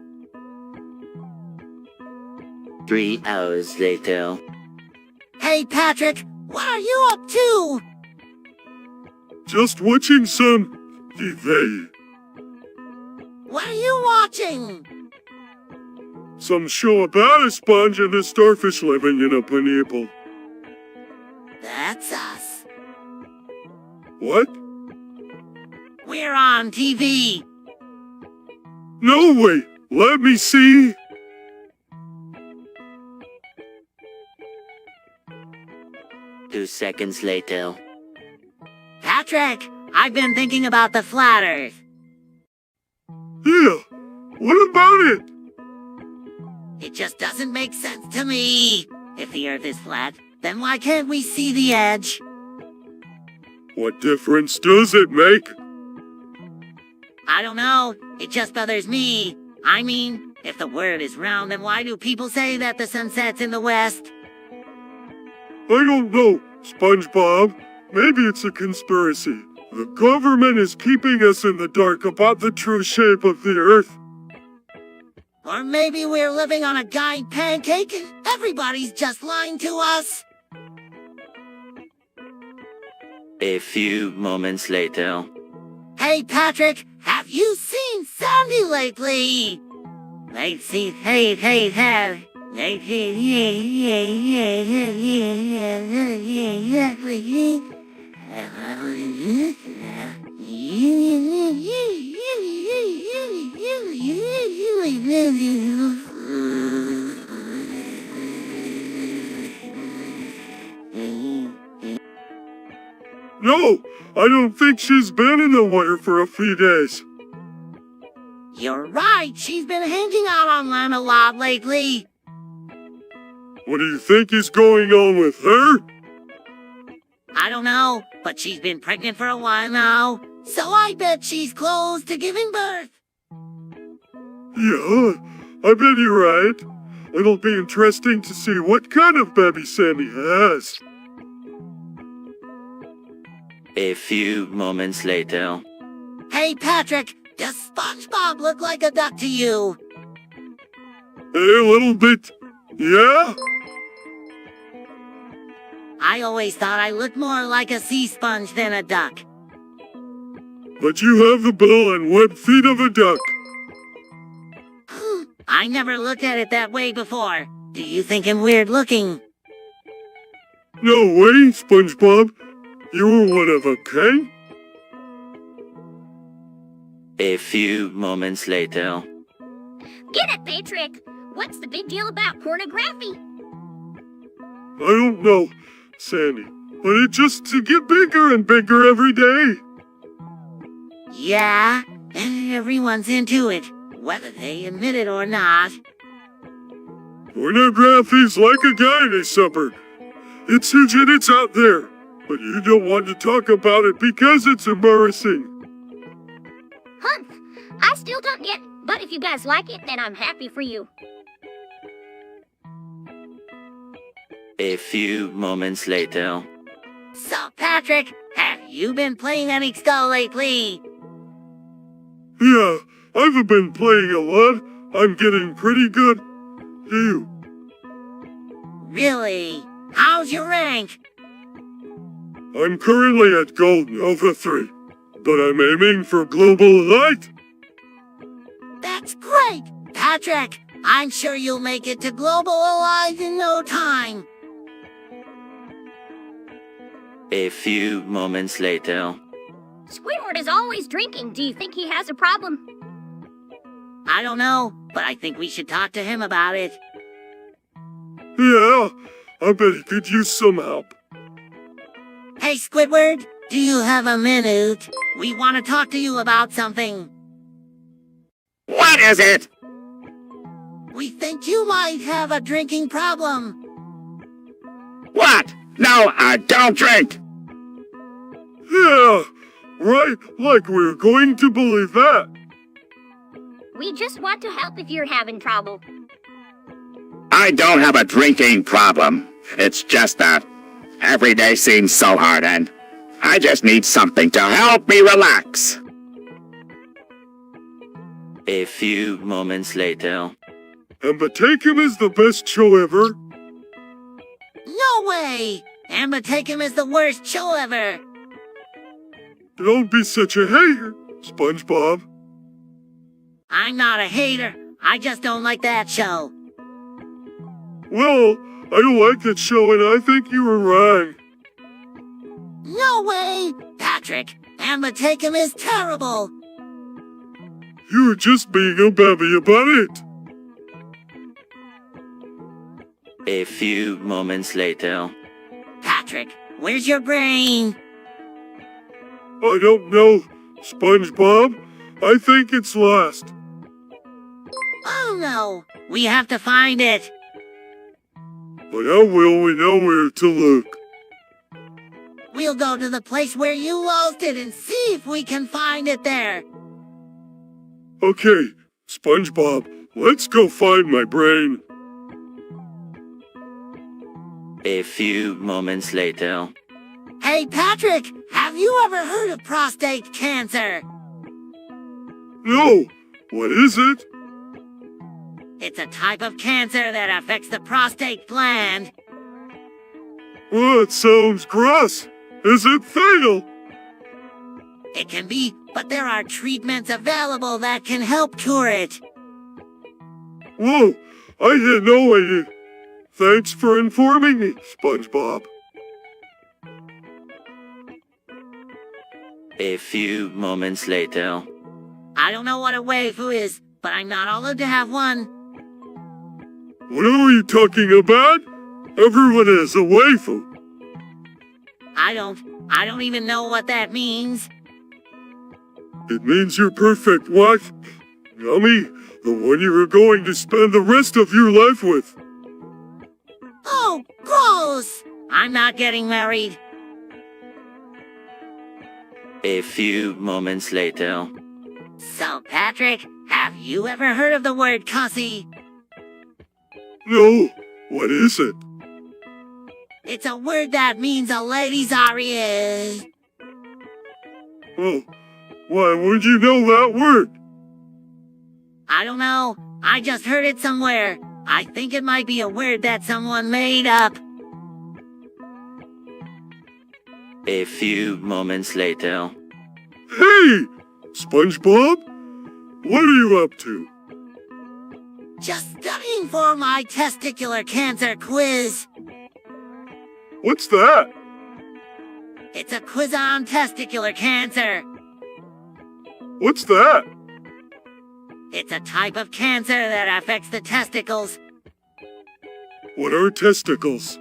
3 hours later. Hey, Patrick, what are you up to? Just watching some TV. What are you watching? Some show about a sponge and a starfish living in a pineapple. That's us. What? We're on TV. No way! Let me see! Two seconds later. Patrick, I've been thinking about the flat Earth. Yeah, what about it? It just doesn't make sense to me. If the Earth is flat, then why can't we see the edge? What difference does it make? I don't know. It just bothers me. I mean, if the world is round, then why do people say that the sun sets in the west? I don't know, SpongeBob. Maybe it's a conspiracy. The government is keeping us in the dark about the true shape of the Earth. Or maybe we're living on a giant pancake and everybody's just lying to us. A few moments later. Hey, Patrick, have you seen Sandy lately? No, I don't think she's been in the water for a few days. You're right, she's been hanging out online a lot lately. What do you think is going on with her? I don't know, but she's been pregnant for a while now, so I bet she's close to giving birth. Yeah, I bet you're right. It'll be interesting to see what kind of baby Sandy has. A few moments later. Hey, Patrick, does SpongeBob look like a duck to you? A little bit, yeah? I always thought I looked more like a sea sponge than a duck. But you have the bill and web feet of a duck. I never looked at it that way before. Do you think I'm weird looking? No way, SpongeBob. You're one of a kind. A few moments later. Get it, Patrick. What's the big deal about pornography? I don't know, Sandy, but it just to get bigger and bigger every day. Yeah, and everyone's into it, whether they admit it or not. Pornography's like a guy, they supper. It's huge and it's out there. but you don't want to talk about it because it's embarrassing. Humph, I still don't get it, but if you guys like it, then I'm happy for you. A few moments later. So, Patrick, have you been playing any Skull lately? Yeah, I've been playing a lot. I'm getting pretty good. You? Really? How's your rank? I'm currently at Gold Nova 3, but I'm aiming for Global Elite. That's great! Patrick, I'm sure you'll make it to Global Elite in no time. A few moments later. Squidward is always drinking. Do you think he has a problem? I don't know, but I think we should talk to him about it. Yeah, I bet he could use some help. Hey, Squidward, do you have a minute? We want to talk to you about something. What is it? We think you might have a drinking problem. What? No, I don't drink. Yeah, right, like we're going to believe that. We just want to help if you're having trouble. I don't have a drinking problem. It's just that every day seems so hard and I just need something to help me relax. A few moments later. And Batakem is the best show ever. No way! Ambitakem is the worst show ever. Don't be such a hater, SpongeBob. I'm not a hater. I just don't like that show. Well, I don't like that show and I think you were wrong. No way! Patrick, Ambitakem is terrible. You're just being a babby about it. A few moments later. Patrick, where's your brain? I don't know, SpongeBob. I think it's lost. Oh no, we have to find it. But how will we know where to look? We'll go to the place where you lost it and see if we can find it there. Okay, SpongeBob, let's go find my brain. A few moments later. Hey Patrick, have you ever heard of prostate cancer? No, what is it? It's a type of cancer that affects the prostate gland. Well, it sounds gross. Is it fatal? It can be, but there are treatments available that can help cure it. Whoa, I had no idea. Thanks for informing me, SpongeBob. A few moments later. I don't know what a waifu is, but I'm not allowed to have one. What are you talking about? Everyone is a waifu. I don't even know what that means. It means your perfect wife. Yummy, the one you are going to spend the rest of your life with. Oh, gross! I'm not getting married. A few moments later. So, Patrick, have you ever heard of the word cussy? No, what is it? It's a word that means a lady's aria. Oh, why would you know that word? I don't know. I just heard it somewhere. I think it might be a word that someone made up. A few moments later. Hey, SpongeBob, what are you up to? Just studying for my testicular cancer quiz. What's that? It's a quiz on testicular cancer. What's that? It's a type of cancer that affects the testicles. What are testicles?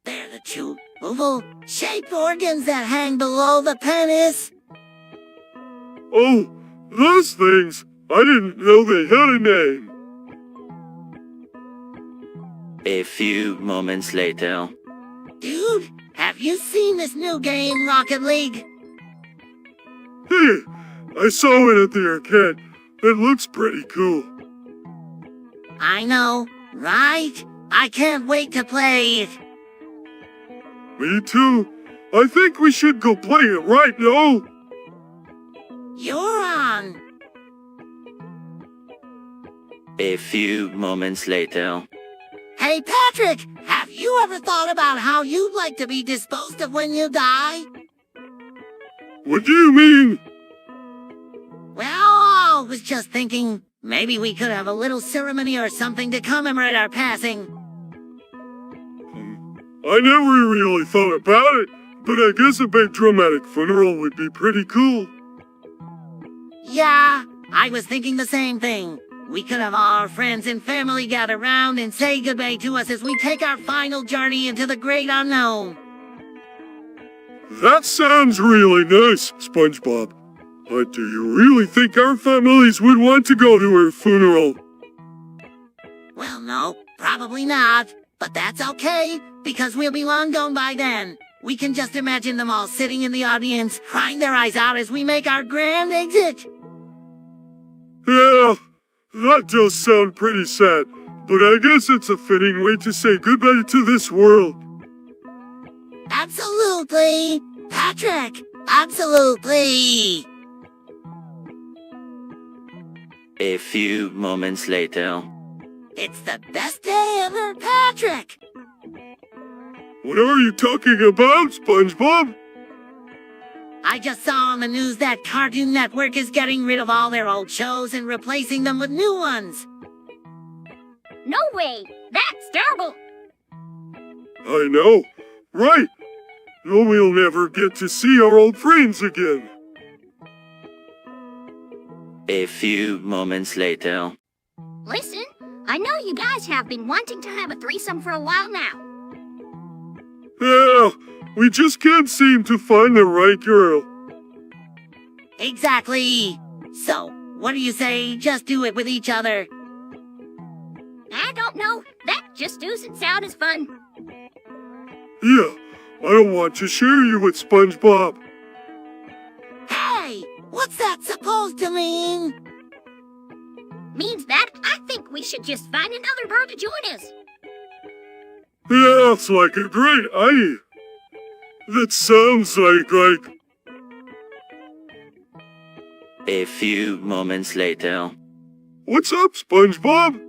They're the two oval-shaped organs that hang below the penis. Oh, those things. I didn't know they had a name. A few moments later. Dude, have have you seen this new game, Rocket League? Hey, I saw it at the arcade. It looks pretty cool. I know, right? I can't wait to play it. Me too. I think we should go play it right now. You're on. A few moments later. Hey, Patrick, have you ever thought about how you'd like to be disposed of when you die? What do you mean? Well, I was just thinking, maybe we could have a little ceremony or something to commemorate our passing. I never really thought about it, but I guess a big dramatic funeral would be pretty cool. Yeah, I was thinking the same thing. We could have all our friends and family gather round and say goodbye to us as we take our final journey into the great unknown. That sounds really nice, SpongeBob. But do you really think our families would want to go to her funeral? Well, no, probably not. But that's okay, because we'll be long gone by then. We can just imagine them all sitting in the audience, crying their eyes out as we make our grand exit. Yeah, that does sound pretty sad, but I guess it's a fitting way to say goodbye to this world. Absolutely! Patrick, absolutely! A few moments later. It's the best day ever, Patrick! What are you talking about, SpongeBob? I just saw on the news that Cartoon Network is getting rid of all their old shows and replacing them with new ones. No way! That's terrible! I know, right? No, we'll never get to see our old friends again. A few moments later. Listen, I know you guys have been wanting to have a threesome for a while now. Yeah, we just can't seem to find the right girl. Exactly! So, what do you say, just do it with each other? I don't know, that just doesn't sound as fun. Yeah, I don't want to share you with SpongeBob. Hey, what's that supposed to mean? Means that I think we should just find another bird to join us. Yeah, that's like a great idea. That sounds like... A few moments later. What's up, SpongeBob?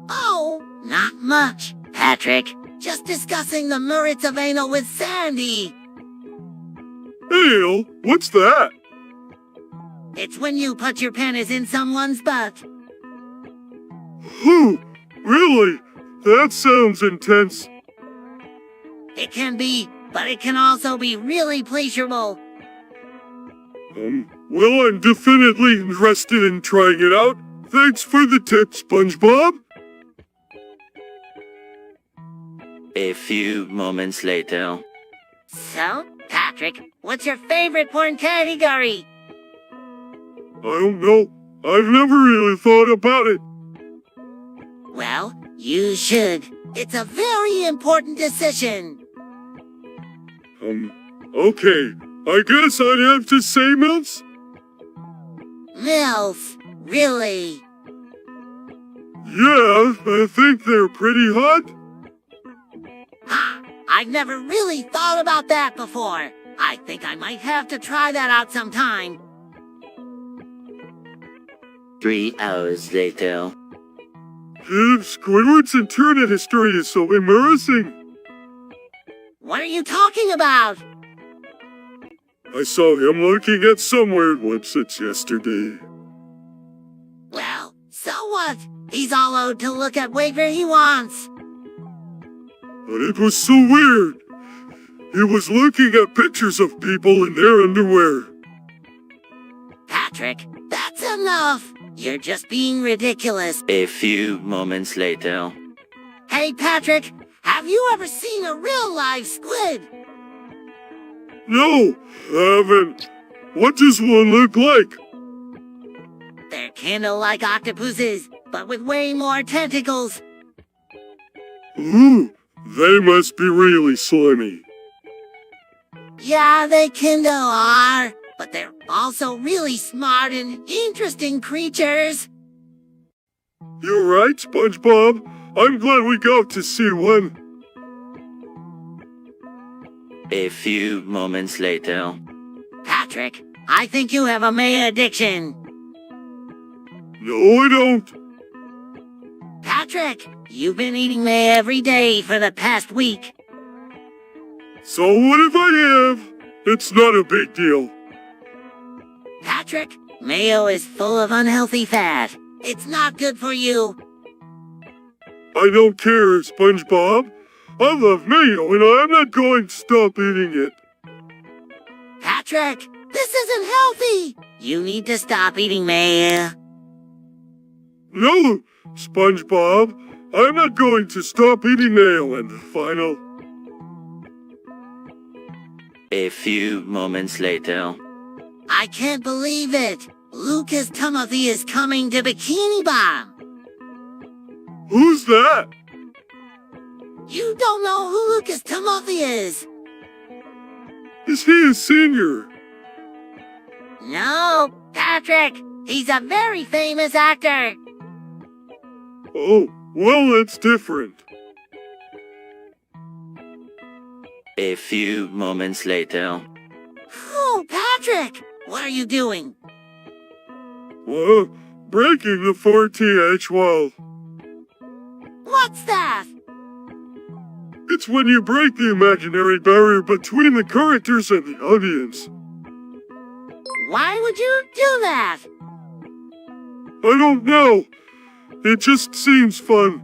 Oh, not much, Patrick. Just discussing the merits of anal with Sandy. Hell, what's that? It's when you put your penis in someone's butt. Whew, really? That sounds intense. It can be, but it can also be really pleasurable. Well, I'm definitely interested in trying it out. Thanks for the tip, SpongeBob. A few moments later. So, Patrick, what's your favorite porn category? I don't know. I've never really thought about it. Well, you should. It's a very important decision. Okay. I guess I'd have to say MILFs? MILF, really? Yeah, I think they're pretty hot. I've never really thought about that before. I think I might have to try that out sometime. 3 hours later. Squidward's internet history is so embarrassing. What are you talking about? I saw him looking at some weird websites yesterday. Well, so what? He's all owed to look at whatever he wants. But it was so weird. He was looking at pictures of people in their underwear. Patrick, that's enough. You're just being ridiculous. A few moments later. Hey, Patrick, have you ever seen a real live squid? No, haven't. What does one look like? They're kinda like octopuses, but with way more tentacles. Ooh, they must be really slimy. Yeah, they kinda are, but they're also really smart and interesting creatures. You're right, SpongeBob. I'm glad we got to see one. A few moments later. Patrick, I think you have a Maya addiction. No, I don't. Patrick, you've been eating Maya every day for the past week. So what if I have? It's not a big deal. Patrick, mayo is full of unhealthy fat. It's not good for you. I don't care, SpongeBob. I love mayo and I'm not going to stop eating it. Patrick, this isn't healthy. You need to stop eating mayo. No, SpongeBob. I'm not going to stop eating mayo in the final. A few moments later. I can't believe it. Lucas Timothy is coming to Bikini Bottom. Who's that? You don't know who Lucas Timothy is. Is he a senior? No, Patrick. He's a very famous actor. Oh, well, that's different. A few moments later. Oh, Patrick, what are you doing? Well, breaking the 4th wall. What's that? It's when you break the imaginary barrier between the characters and the audience. Why would you do that? I don't know. It just seems fun.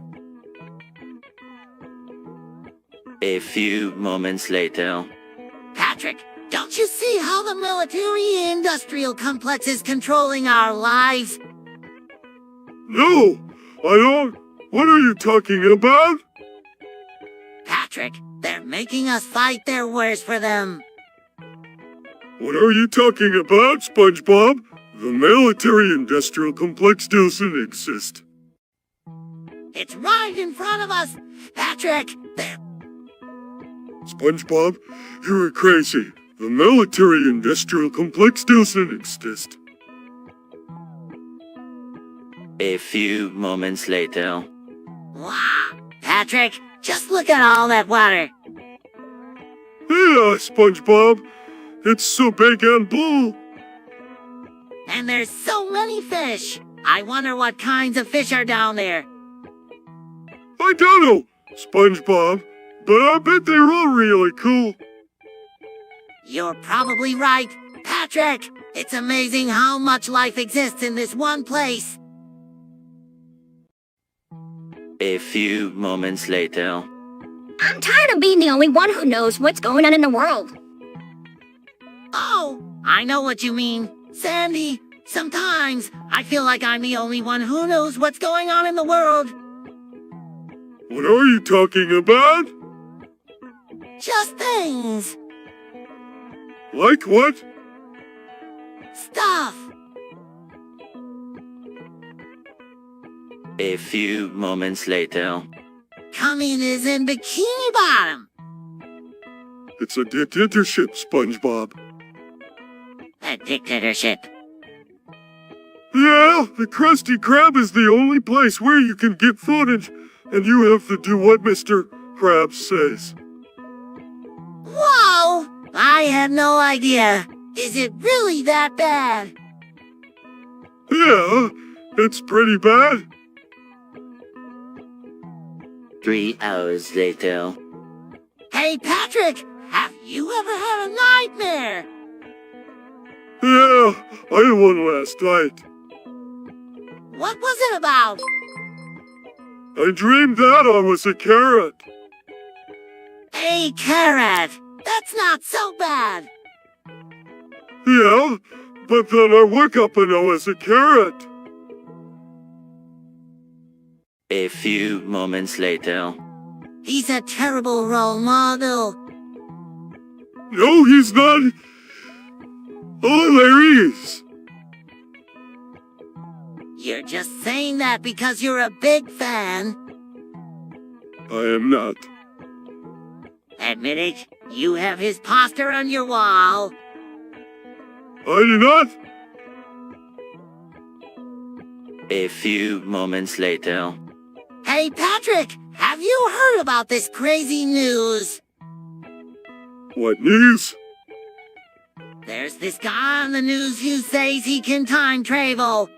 A few moments later. Patrick, don't you see how the military-industrial complex is controlling our lives? No, I don't. What are you talking about? Patrick, they're making us fight their wars for them. What are you talking about, SpongeBob? The military-industrial complex doesn't exist. It's right in front of us. Patrick, they're... SpongeBob, you're crazy. The military-industrial complex doesn't exist. A few moments later. Wow. Patrick, just look at all that water. Yeah, SpongeBob. It's so big and blue. And there's so many fish. I wonder what kinds of fish are down there. I don't know, SpongeBob, but I bet they're all really cool. You're probably right. Patrick, it's amazing how much life exists in this one place. A few moments later. I'm tired of being the only one who knows what's going on in the world. Oh, I know what you mean. Sandy, sometimes I feel like I'm the only one who knows what's going on in the world. What are you talking about? Just things. Like what? Stuff. A few moments later. Communism Bikini Bottom. It's a dictatorship, SpongeBob. A dictatorship. Yeah, the Krusty Krab is the only place where you can get footage, and you have to do what Mr. Krabs says. Whoa! I had no idea. Is it really that bad? Yeah, it's pretty bad. 3 hours later. Hey, Patrick, have you ever had a nightmare? Yeah, I had one last night. What was it about? I dreamed that I was a carrot. A carrot. That's not so bad. Yeah, but then I woke up and I was a carrot. A few moments later. He's a terrible role model. No, he's not. Oh, there he is. You're just saying that because you're a big fan. I am not. Admit it, You have his poster on your wall. I do not. A few moments later. Hey, Patrick, have you heard about this crazy news? What news? There's this guy on the news who says he can time travel.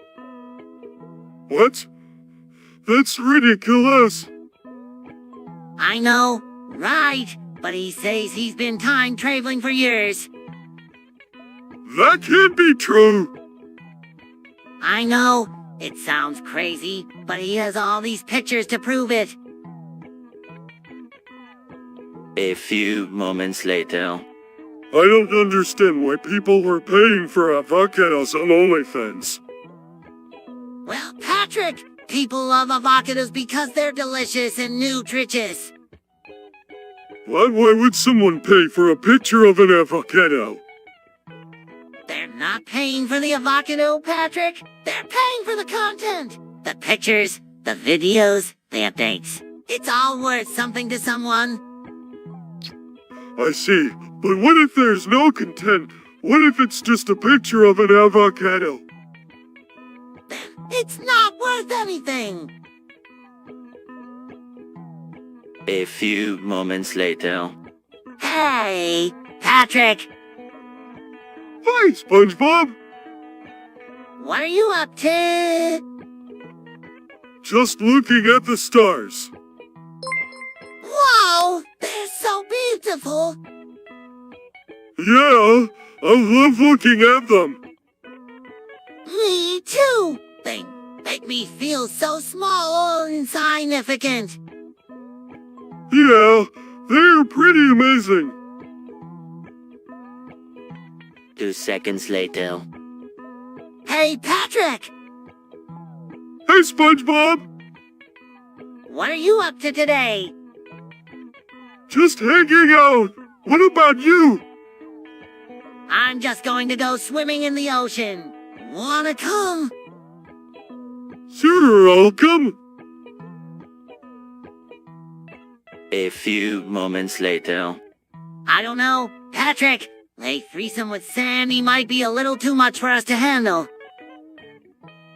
What? That's ridiculous. I know, right? But he says he's been time traveling for years. That can't be true. I know, it sounds crazy, but he has all these pictures to prove it. A few moments later. I don't understand why people are paying for avocados on OnlyFans. Well, Patrick, people love avocados because they're delicious and nutritious. Why would someone pay for a picture of an avocado? They're not paying for the avocado, Patrick. They're paying for the content. The pictures, the videos, the updates. It's all worth something to someone. I see, but what if there's no content? What if it's just a picture of an avocado? It's not worth anything. A few moments later. Hey, Patrick, Hi, SpongeBob! what are you up to? Just looking at the stars. Whoa, they're so beautiful. Yeah, I love looking at them. Me too. They make me feel so small and insignificant. Yeah, they're pretty amazing. 2 seconds later. Hey, Patrick, Hey, SpongeBob! what are you up to today? Just hanging out. What about you? I'm just going to go swimming in the ocean. Wanna come? Sure, I'll come. A few moments later. I don't know, Patrick. A threesome with Sandy might be a little too much for us to handle.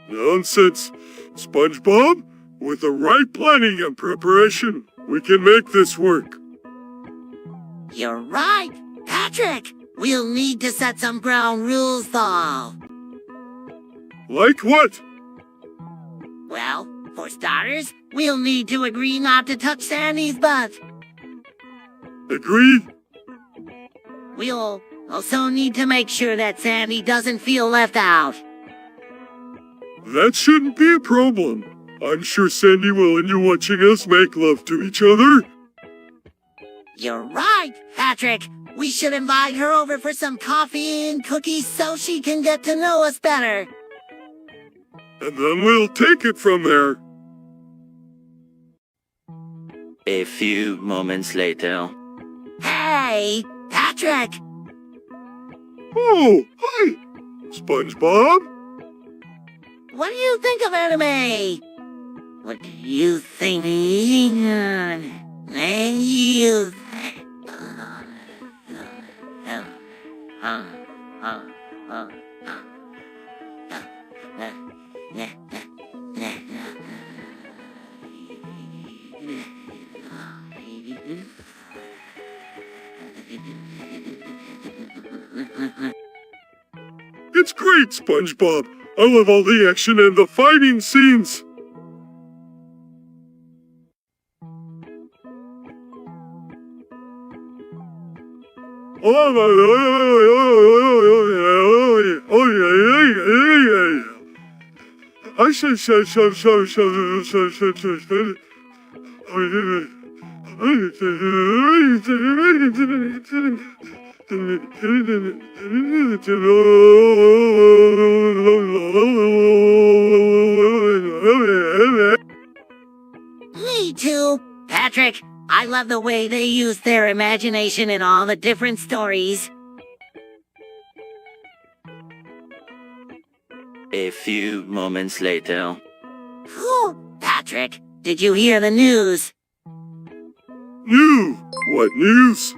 Nonsense. SpongeBob, with the right planning and preparation, we can make this work. You're right, Patrick. We'll need to set some ground rules, though. Like what? Well, for starters, we'll need to agree not to touch Sandy's butt. Agreed? We'll also need to make sure that Sandy doesn't feel left out. That shouldn't be a problem. I'm sure Sandy will enjoy watching us make love to each other. You're right, Patrick. We should invite her over for some coffee and cookies so she can get to know us better. And then we'll take it from there. A few moments later. Hey, Patrick. Oh, hi, SpongeBob. What do you think of anime? What do you think? It's great, SpongeBob. I love all the action and the fighting scenes. Me too, Patrick. I love the way they use their imagination in all the different stories. A few moments later. Whew, Patrick, did you hear the news? New? What news?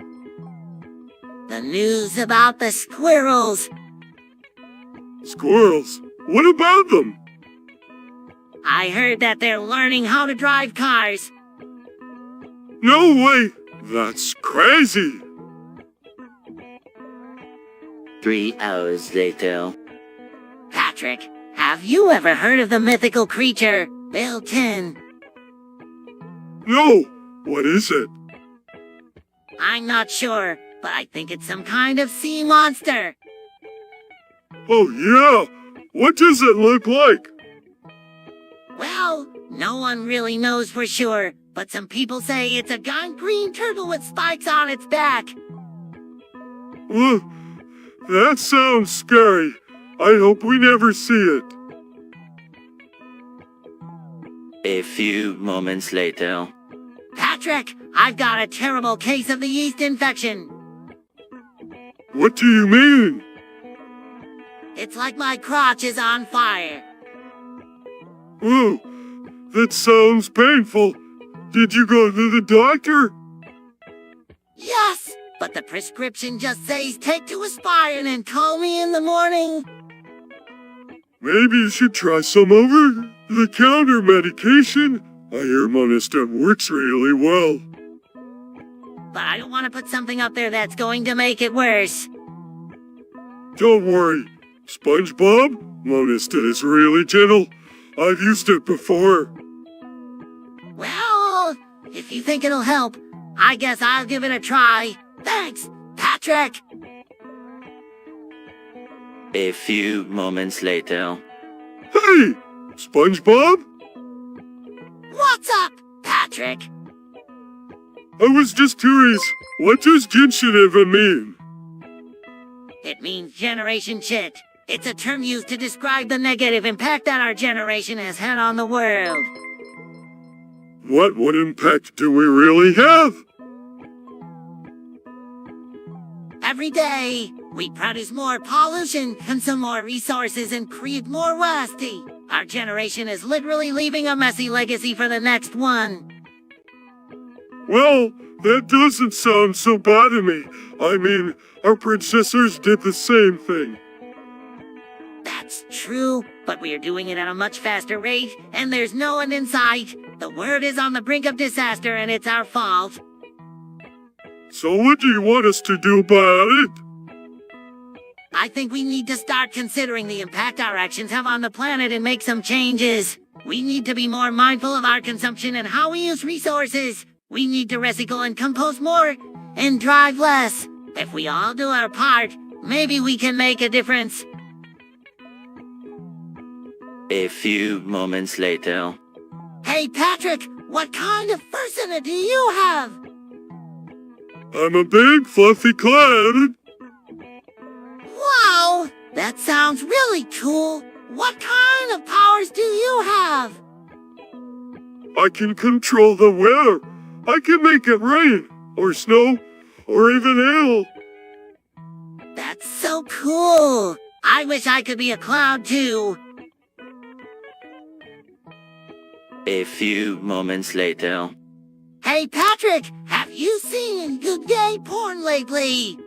The news about the squirrels. Squirrels? What about them? I heard that they're learning how to drive cars. No way! That's crazy! 3 hours later. Patrick, have you ever heard of the mythical creature, Built-in? No! What is it? I'm not sure, but I think it's some kind of sea monster. Oh yeah! What does it look like? Well, no one really knows for sure, but some people say it's a giant green turtle with spikes on its back. Ugh, that sounds scary. I hope we never see it. A few moments later. Patrick, I've got a terrible case of the yeast infection. What do you mean? It's like my crotch is on fire. Oh, that sounds painful. Did you go to the doctor? Yes, but the prescription just says take to Aspire and call me in the morning. Maybe you should try some over-the-counter medication. I hear Monistat works really well. But I don't want to put something up there that's going to make it worse. Don't worry. SpongeBob, Monistat is really gentle. I've used it before. Well, if you think it'll help, I guess I'll give it a try. Thanks, Patrick. A few moments later. Hey, SpongeBob? What's up, Patrick? I was just curious, what does Genshin even mean? It means generation shit. It's a term used to describe the negative impact that our generation has had on the world. What impact do we really have? Every day, we produce more pollution, consume more resources, and create more waste. Our generation is literally leaving a messy legacy for the next one. Well, that doesn't sound so bad to me. I mean, our predecessors did the same thing. That's true, but we are doing it at a much faster rate, and there's no one in sight. The world is on the brink of disaster, and it's our fault. So what do you want us to do about it? I think we need to start considering the impact our actions have on the planet and make some changes. We need to be more mindful of our consumption and how we use resources. We need to recycle and compost more and drive less. If we all do our part, maybe we can make a difference. A few moments later. Hey, Patrick, what kind of person do you have? I'm a big fluffy cloud. Wow, that sounds really cool. What kind of powers do you have? I can control the weather. I can make it rain, or snow, or even hail. That's so cool. I wish I could be a cloud too. A few moments later. Hey, Patrick, have you seen good gay porn lately?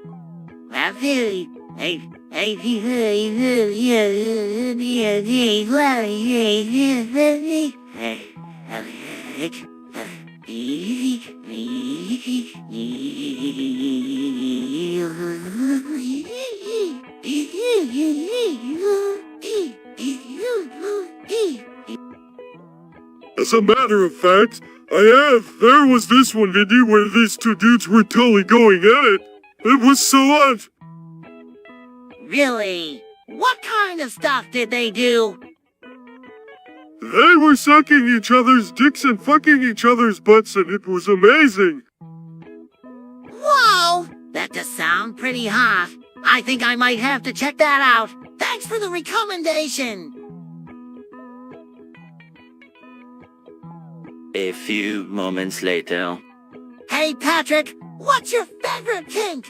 As a matter of fact, I have. There was this one video where these two dudes were totally going at it. It was so odd. Really? What kind of stuff did they do? They were sucking each other's dicks and fucking each other's butts, and it was amazing. Wow, that does sound pretty hot. I think I might have to check that out. Thanks for the recommendation. A few moments later. Hey, Patrick, what's your favorite kink?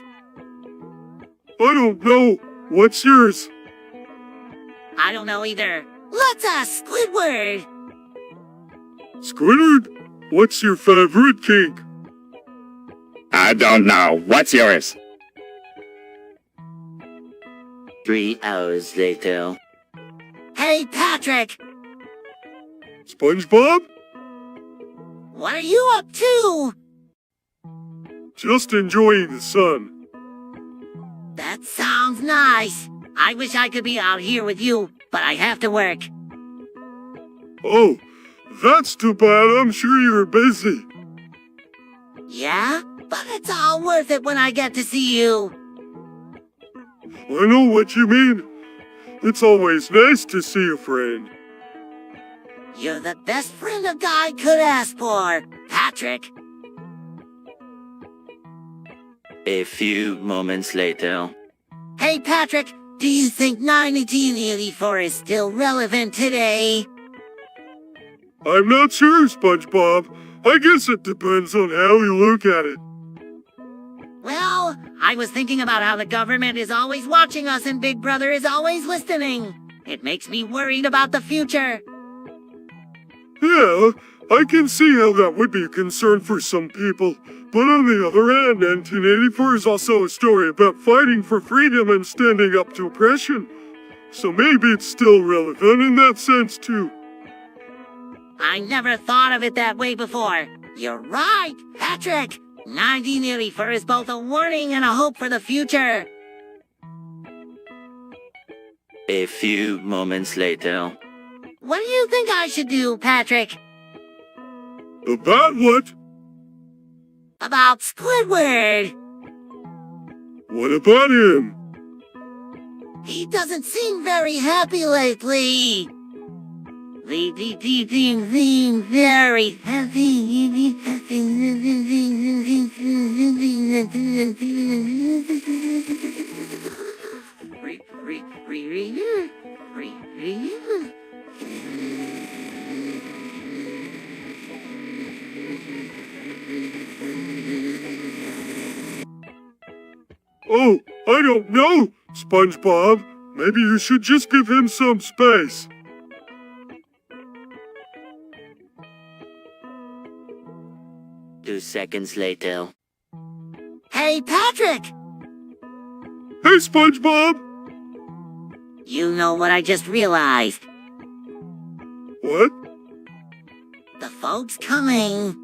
I don't know. What's yours? I don't know either. Let's ask Squidward. Squidward, what's your favorite kink? I don't know. What's yours? 3 hours later. Hey, Patrick! SpongeBob? What are you up to? Just enjoying the sun. That sounds nice. I wish I could be out here with you, but I have to work. Oh, that's too bad. I'm sure you're busy. Yeah? But it's all worth it when I get to see you. I know what you mean. It's always nice to see a friend. You're the best friend a guy could ask for, Patrick. A few moments later. Hey, Patrick, do you think 1984 is still relevant today? I'm not sure, SpongeBob. I guess it depends on how you look at it. Well, I was thinking about how the government is always watching us and Big Brother is always listening. It makes me worried about the future. Yeah, I can see how that would be a concern for some people. But on the other hand, 1984 is also a story about fighting for freedom and standing up to oppression. So maybe it's still relevant in that sense too. I never thought of it that way before. You're right, Patrick. 1984 is both a warning and a hope for the future. A few moments later. What do you think I should do, Patrick? About what? About Squidward. What about him? He doesn't seem very happy lately. Very Oh, I don't know, SpongeBob. Maybe you should just give him some space. 2 seconds later. Hey, Patrick! Hey, SpongeBob! You know what I just realized? What? The fog's coming.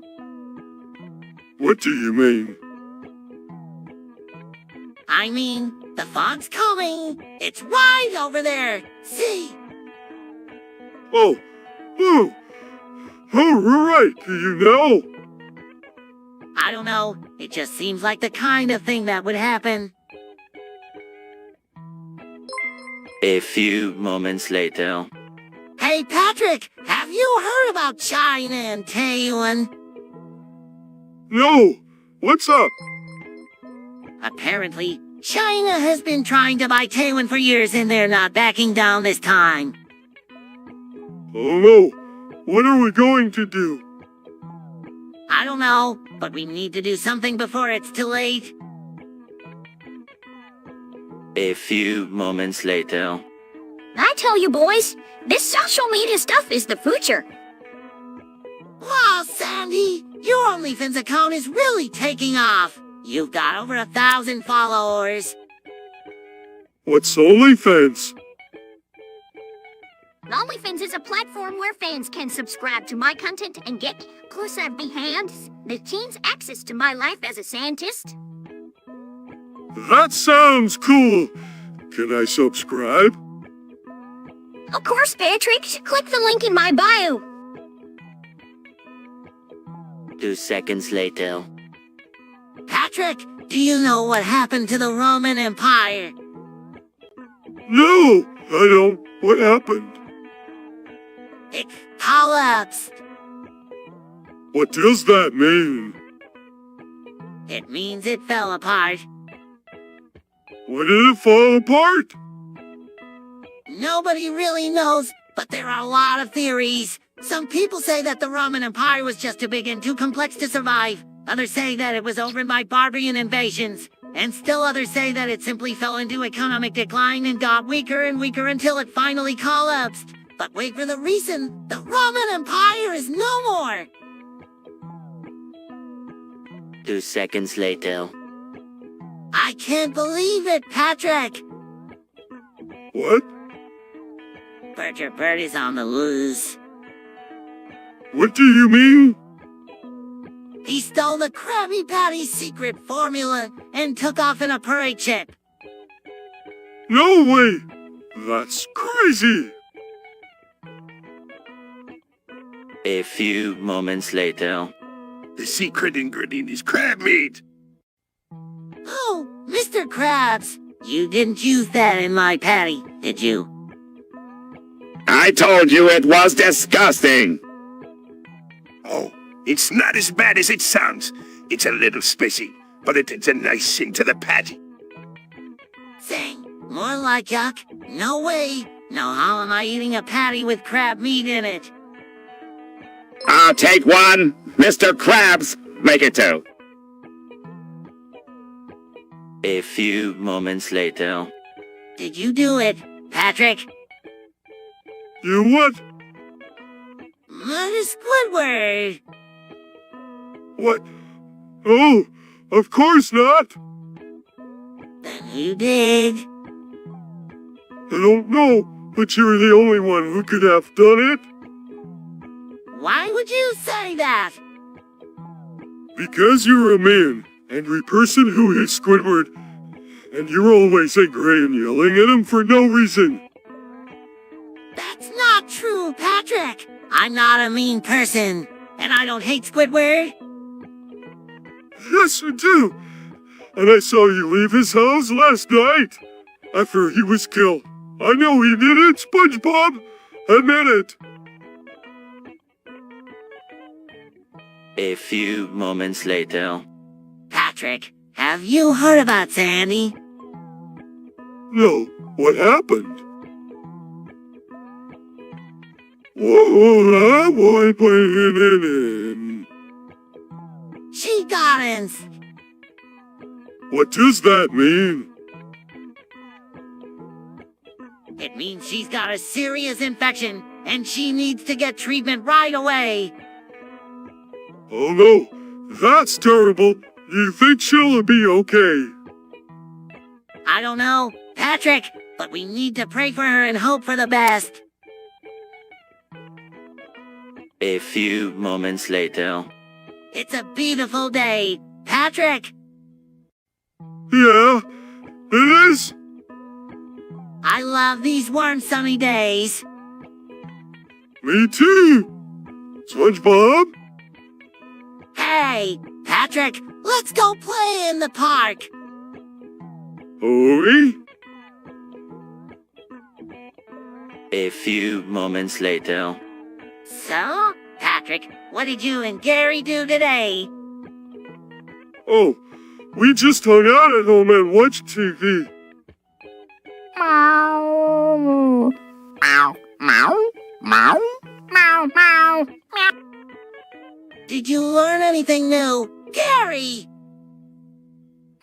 What do you mean? I mean, the fog's coming. It's right over there. See? Oh, right. Do you know? I don't know. It just seems like the kind of thing that would happen. A few moments later. Hey, Patrick, have you heard about China and Taiwan? No. What's up? Apparently, China has been trying to buy Taiwan for years and they're not backing down this time. Oh no. What are we going to do? I don't know, but we need to do something before it's too late. A few moments later. I tell you, boys, this social media stuff is the future. Wow, Sandy, your OnlyFans account is really taking off. You've got over 1,000 followers. What's OnlyFans? OnlyFans is a platform where fans can subscribe to my content and get exclusive behind the scenes access to my life as a scientist. That sounds cool. Can I subscribe? Of course, Patrick. Click the link in my bio. 2 seconds later. Patrick, do you know what happened to the Roman Empire? No, I don't. What happened? It collapsed. What does that mean? It means it fell apart. Why did it fall apart? Nobody really knows, but there are a lot of theories. Some people say that the Roman Empire was just too big and too complex to survive. Others say that it was overrun by barbarian invasions. And still others say that it simply fell into economic decline and got weaker and weaker until it finally collapsed. But wait for the reason. The Roman Empire is no more. 2 seconds later. I can't believe it, Patrick. What? Berger Bird is on the loose. What do you mean? He stole the Krabby Patty secret formula and took off in a parade ship. No way! That's crazy! A few moments later. The secret ingredient is crab meat. Oh, Mr. Krabs, you didn't use that in my patty, did you? I told you it was disgusting. Oh, it's not as bad as it sounds. It's a little spicy, but it's a nice sing to the patty. Sing, more like yuck. No way. No, how am I eating a patty with crab meat in it? I'll take one. Mr. Krabs, make it two. A few moments later. Did you do it, Patrick? You what? Squidward. What? Oh, of course not! Then who did? I don't know, but you're the only one who could have done it. Why would you say that? Because you're a mean, angry person who hates Squidward, and you're always angry and yelling at him for no reason. That's not true, Patrick. I'm not a mean person, and I don't hate Squidward. Yes, you do. And I saw you leave his house last night, after he was killed. I know he did it, SpongeBob. Admit it. A few moments later. Patrick, have you heard about Sandy? No, what happened? Whoa, I won't put it in. She got in. What does that mean? It means she's got a serious infection, and she needs to get treatment right away. Oh no, that's terrible. You think she'll be okay? I don't know, Patrick, but we need to pray for her and hope for the best. A few moments later. It's a beautiful day, Patrick. Yeah, it is. I love these warm sunny days. Me too. SpongeBob? Hey, Patrick, let's go play in the park. Oi? A few moments later. So, Patrick, what did you and Gary do today? Oh, we just hung out at home and watched TV. Meow. Meow. Meow. Meow. Meow. Meow. Meow. Did you learn anything new, Gary?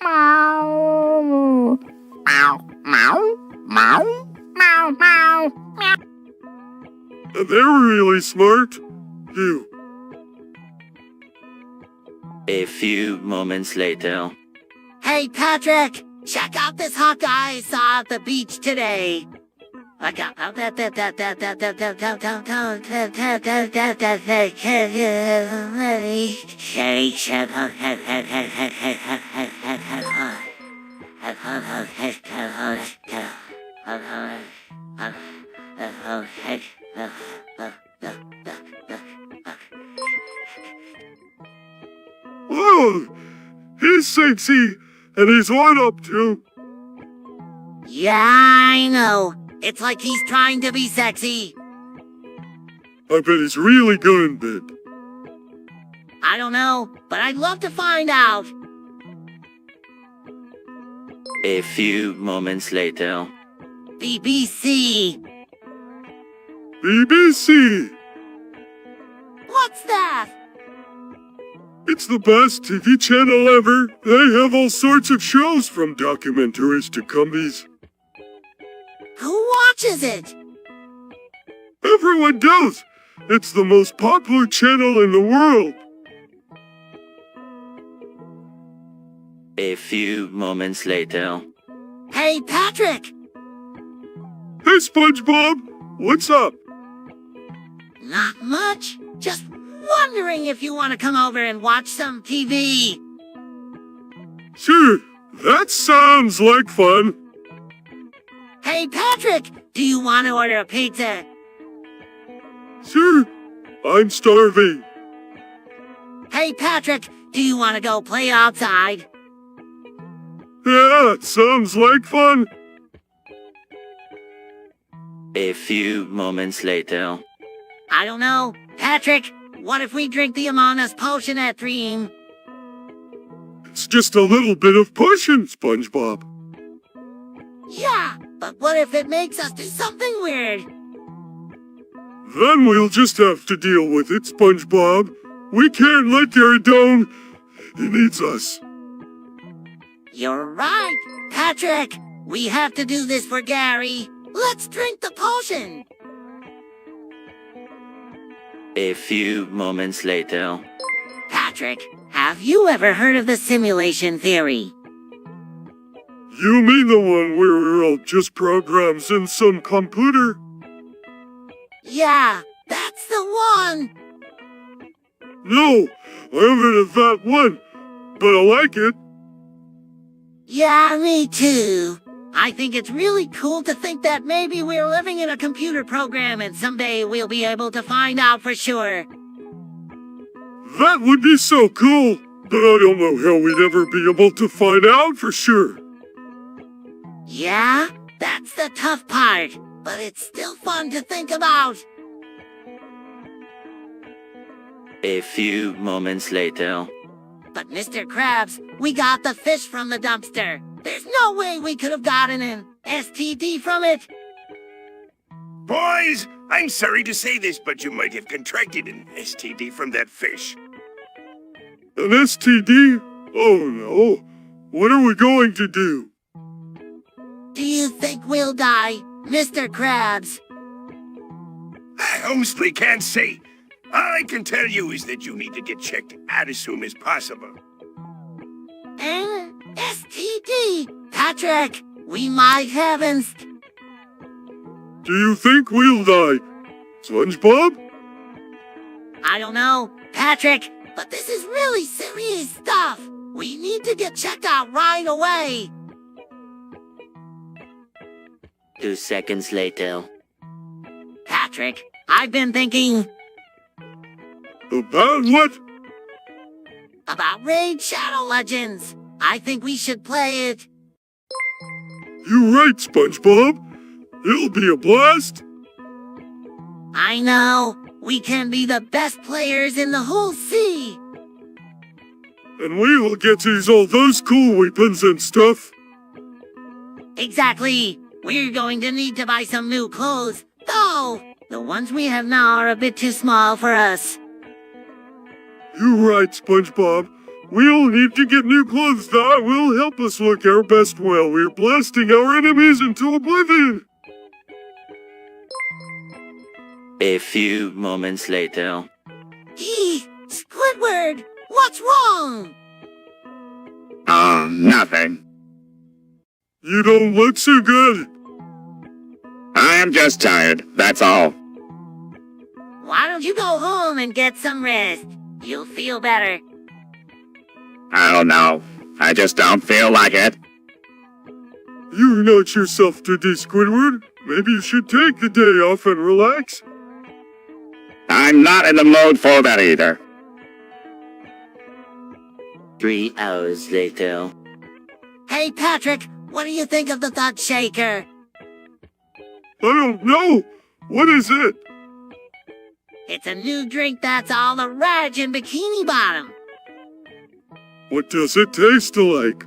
Meow. Meow. Meow. Meow. Meow. Meow. Meow. They're really smart. You. A few moments later. Hey, Patrick, check out this hot guy I saw at the beach today. Whoa, he's sexy, and he's one up too. Yeah, I know. It's like he's trying to be sexy. I bet he's really good in bed. I don't know, but I'd love to find out. A few moments later. BBC. BBC. What's that? It's the best TV channel ever. They have all sorts of shows, from documentaries to comedies. Who watches it? Everyone does. It's the most popular channel in the world. A few moments later. Hey, Patrick. Hey, SpongeBob, what's up? Not much. Just wondering if you want to come over and watch some TV. Sure, that sounds like fun. Hey, Patrick, do you want to order a pizza? Sure, I'm starving. Hey, Patrick, do you want to go play outside? Yeah, sounds like fun. A few moments later. I don't know. Patrick, what if we drink the Among Us potion at Dream? It's just a little bit of pushing, SpongeBob. Yeah, but what if it makes us do something weird? Then we'll just have to deal with it, SpongeBob. We can't let Gary down. He needs us. You're right, Patrick. We have to do this for Gary. Let's drink the potion. A few moments later. Patrick, have you ever heard of the simulation theory? You mean the one where we're all just programs in some computer? Yeah, that's the one. No, I haven't heard of that one, but I like it. Yeah, me too. I think it's really cool to think that maybe we're living in a computer program and someday we'll be able to find out for sure. That would be so cool, but I don't know how we'd ever be able to find out for sure. Yeah, that's the tough part, but it's still fun to think about. A few moments later. But Mr. Krabs, we got the fish from the dumpster. There's no way we could have gotten an STD from it. Boys, I'm sorry to say this, but you might have contracted an STD from that fish. An STD? Oh no. What are we going to do? Do you think we'll die, Mr. Krabs? I honestly can't say. All I can tell you is that you need to get checked out as soon as possible. An STD? Patrick, we might have Do you think we'll die? SpongeBob? I don't know, Patrick, but this is really serious stuff. We need to get checked out right away. 2 seconds later. Patrick, I've been thinking About what? about Raid Shadow Legends. I think we should play it. You're right, SpongeBob. It'll be a blast. I know. We can be the best players in the whole sea. And we will get to use all those cool weapons and stuff. Exactly. We're going to need to buy some new clothes. Though, the ones we have now are a bit too small for us. You're right, SpongeBob. We'll need to get new clothes that will help us look our best while we're blasting our enemies into oblivion. A few moments later. Squidward, what's wrong? Oh, nothing. You don't look so good. I am just tired, that's all. Why don't you go home and get some rest? You'll feel better. I don't know. I just don't feel like it. You're not yourself today, Squidward. Maybe you should take the day off and relax. I'm not in the mood for that either. 3 hours later. Hey, Patrick, what do you think of the Thud Shaker? I don't know. What is it? It's a new drink that's all the rage in Bikini Bottom. What does it taste like?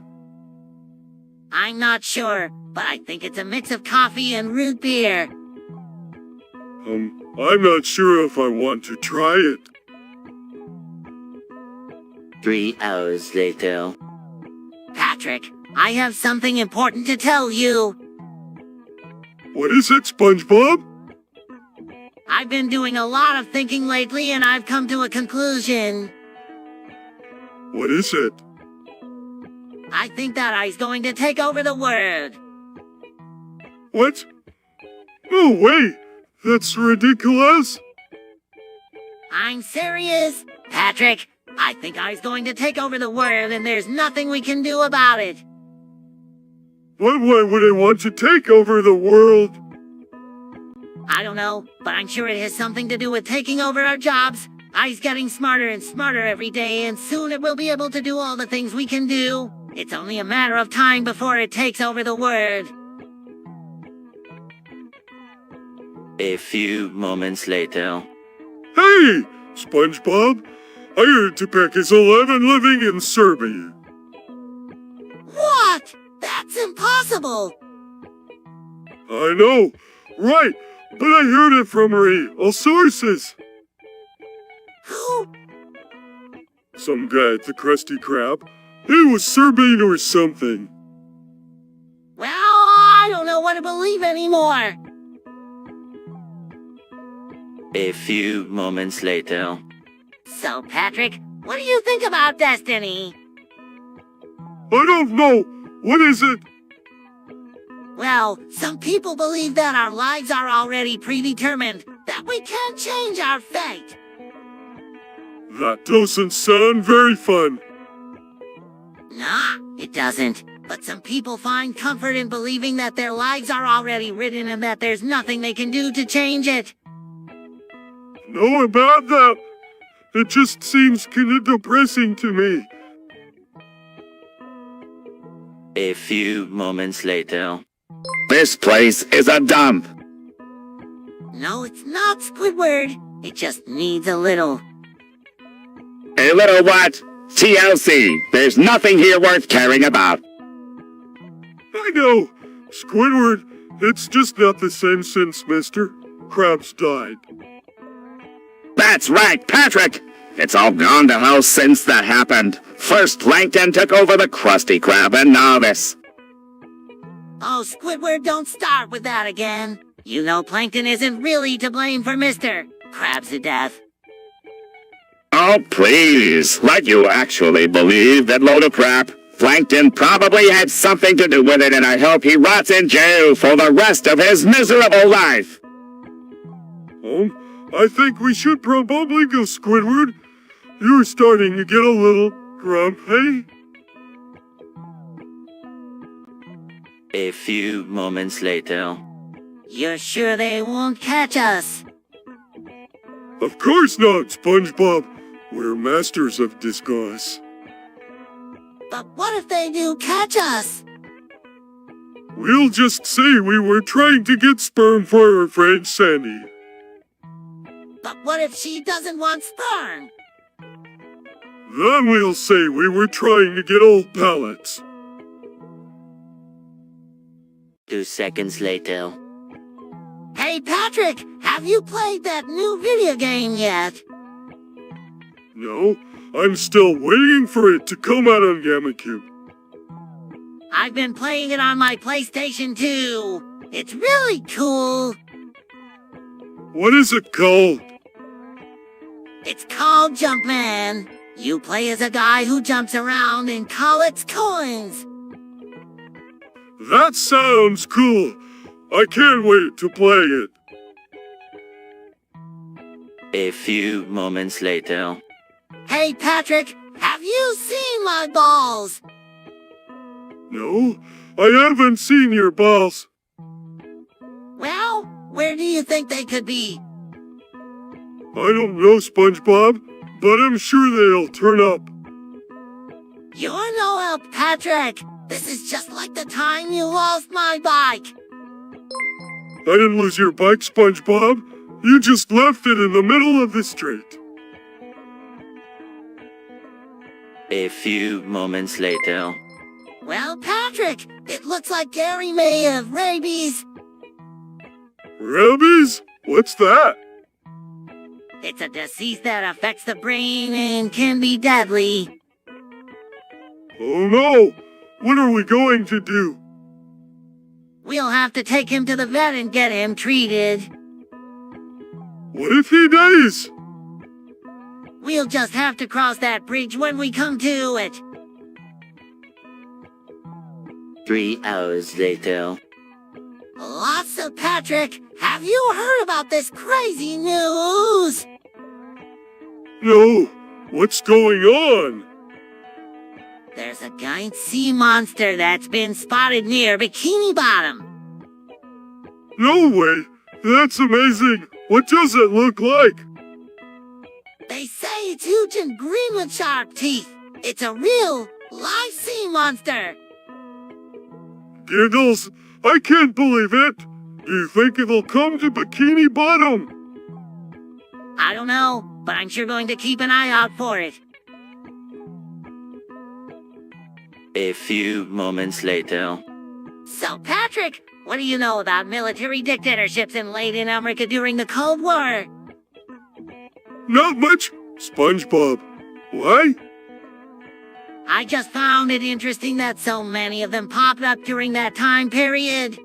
I'm not sure, but I think it's a mix of coffee and root beer. I'm not sure if I want to try it. 3 hours later. Patrick, I have something important to tell you. What is it, SpongeBob? I've been doing a lot of thinking lately and I've come to a conclusion. What is it? I think that I's going to take over the world. What? No way! That's ridiculous! I'm serious. Patrick, I think I was going to take over the world and there's nothing we can do about it. But why would I want to take over the world? I don't know, but I'm sure it has something to do with taking over our jobs. I's getting smarter and smarter every day, and soon it will be able to do all the things we can do. It's only a matter of time before it takes over the world. A few moments later. Hey, SpongeBob! I heard Tupac is alive and living in Serbia. What? That's impossible. I know, right, but I heard it from real sources. Who? Some guy at the Krusty Krab. He was Serbian or something. Well, I don't know what to believe anymore. A few moments later. So, Patrick, what do you think about destiny? I don't know. What is it? Well, some people believe that our lives are already predetermined, that we can't change our fate. That doesn't sound very fun. Nah, it doesn't. But some people find comfort in believing that their lives are already written and that there's nothing they can do to change it. Know about that. It just seems kinda depressing to me. A few moments later. This place is a dump. No, it's not, Squidward. It just needs a little. A little what? TLC. There's nothing here worth caring about. I know, Squidward, it's just not the same since Mr. Krabs died. That's right, Patrick! It's all gone to hell since that happened. First Plankton took over the Krusty Krab, and now this. Oh, Squidward, don't start with that again. You know Plankton isn't really to blame for Mr. Krabs' death. Oh, please. Like you actually believe that load of crap. Plankton probably had something to do with it, and I hope he rots in jail for the rest of his miserable life. I think we should probably go, Squidward. You're starting to get a little grumpy. A few moments later. You're sure they won't catch us? Of course not, SpongeBob. We're masters of disguise. But what if they do catch us? We'll just say we were trying to get sperm for our friend Sandy. But what if she doesn't want sperm? Then we'll say we were trying to get old pallets. 2 seconds later. Hey, Patrick, have you played that new video game yet? No, I'm still waiting for it to come out on GameCube. I've been playing it on my PlayStation 2. It's really cool. What is it called? It's called Jumpman. You play as a guy who jumps around and collects coins. That sounds cool. I can't wait to play it. A few moments later. Hey, Patrick, have you seen my balls? No, I haven't seen your balls. Well, where do you think they could be? I don't know, SpongeBob, but I'm sure they'll turn up. You're no help, Patrick. This is just like the time you lost my bike. I didn't lose your bike, SpongeBob. You just left it in the middle of the street. A few moments later. Well, Patrick, it looks like Gary may have rabies. Rabies? What's that? It's a disease that affects the brain and can be deadly. Oh no! What are we going to do? We'll have to take him to the vet and get him treated. What if he dies? We'll just have to cross that bridge when we come to it. 3 hours later. So Patrick, have you heard about this crazy news? No, what's going on? There's a giant sea monster that's been spotted near Bikini Bottom. No way, that's amazing. What does it look like? They say it's huge and green with sharp teeth. It's a real, live sea monster. Giggles, I can't believe it. Do you think it'll come to Bikini Bottom? I don't know, but I'm sure going to keep an eye out for it. A few moments later. So, Patrick, what do you know about military dictatorships in Latin America during the Cold War? Not much. SpongeBob. Why? I just found it interesting that so many of them popped up during that time period.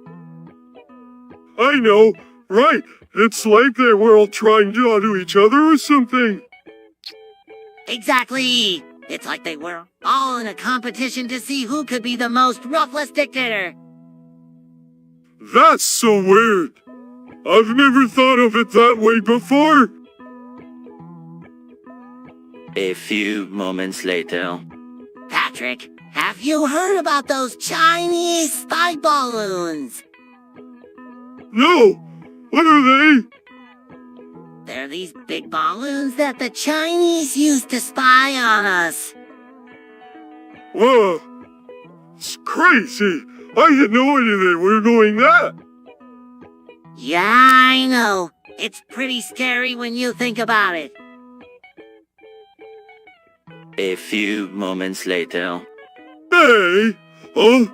I know. Right. It's like they were all trying to outdo each other or something. Exactly. It's like they were all in a competition to see who could be the most ruthless dictator. That's so weird. I've never thought of it that way before. A few moments later. Patrick, have you heard about those Chinese spy balloons? No. What are they? They're these big balloons that the Chinese used to spy on us. Whoa. It's crazy. I had no idea they were doing that. Yeah, I know. It's pretty scary when you think about it. A few moments later. Hey. Oh.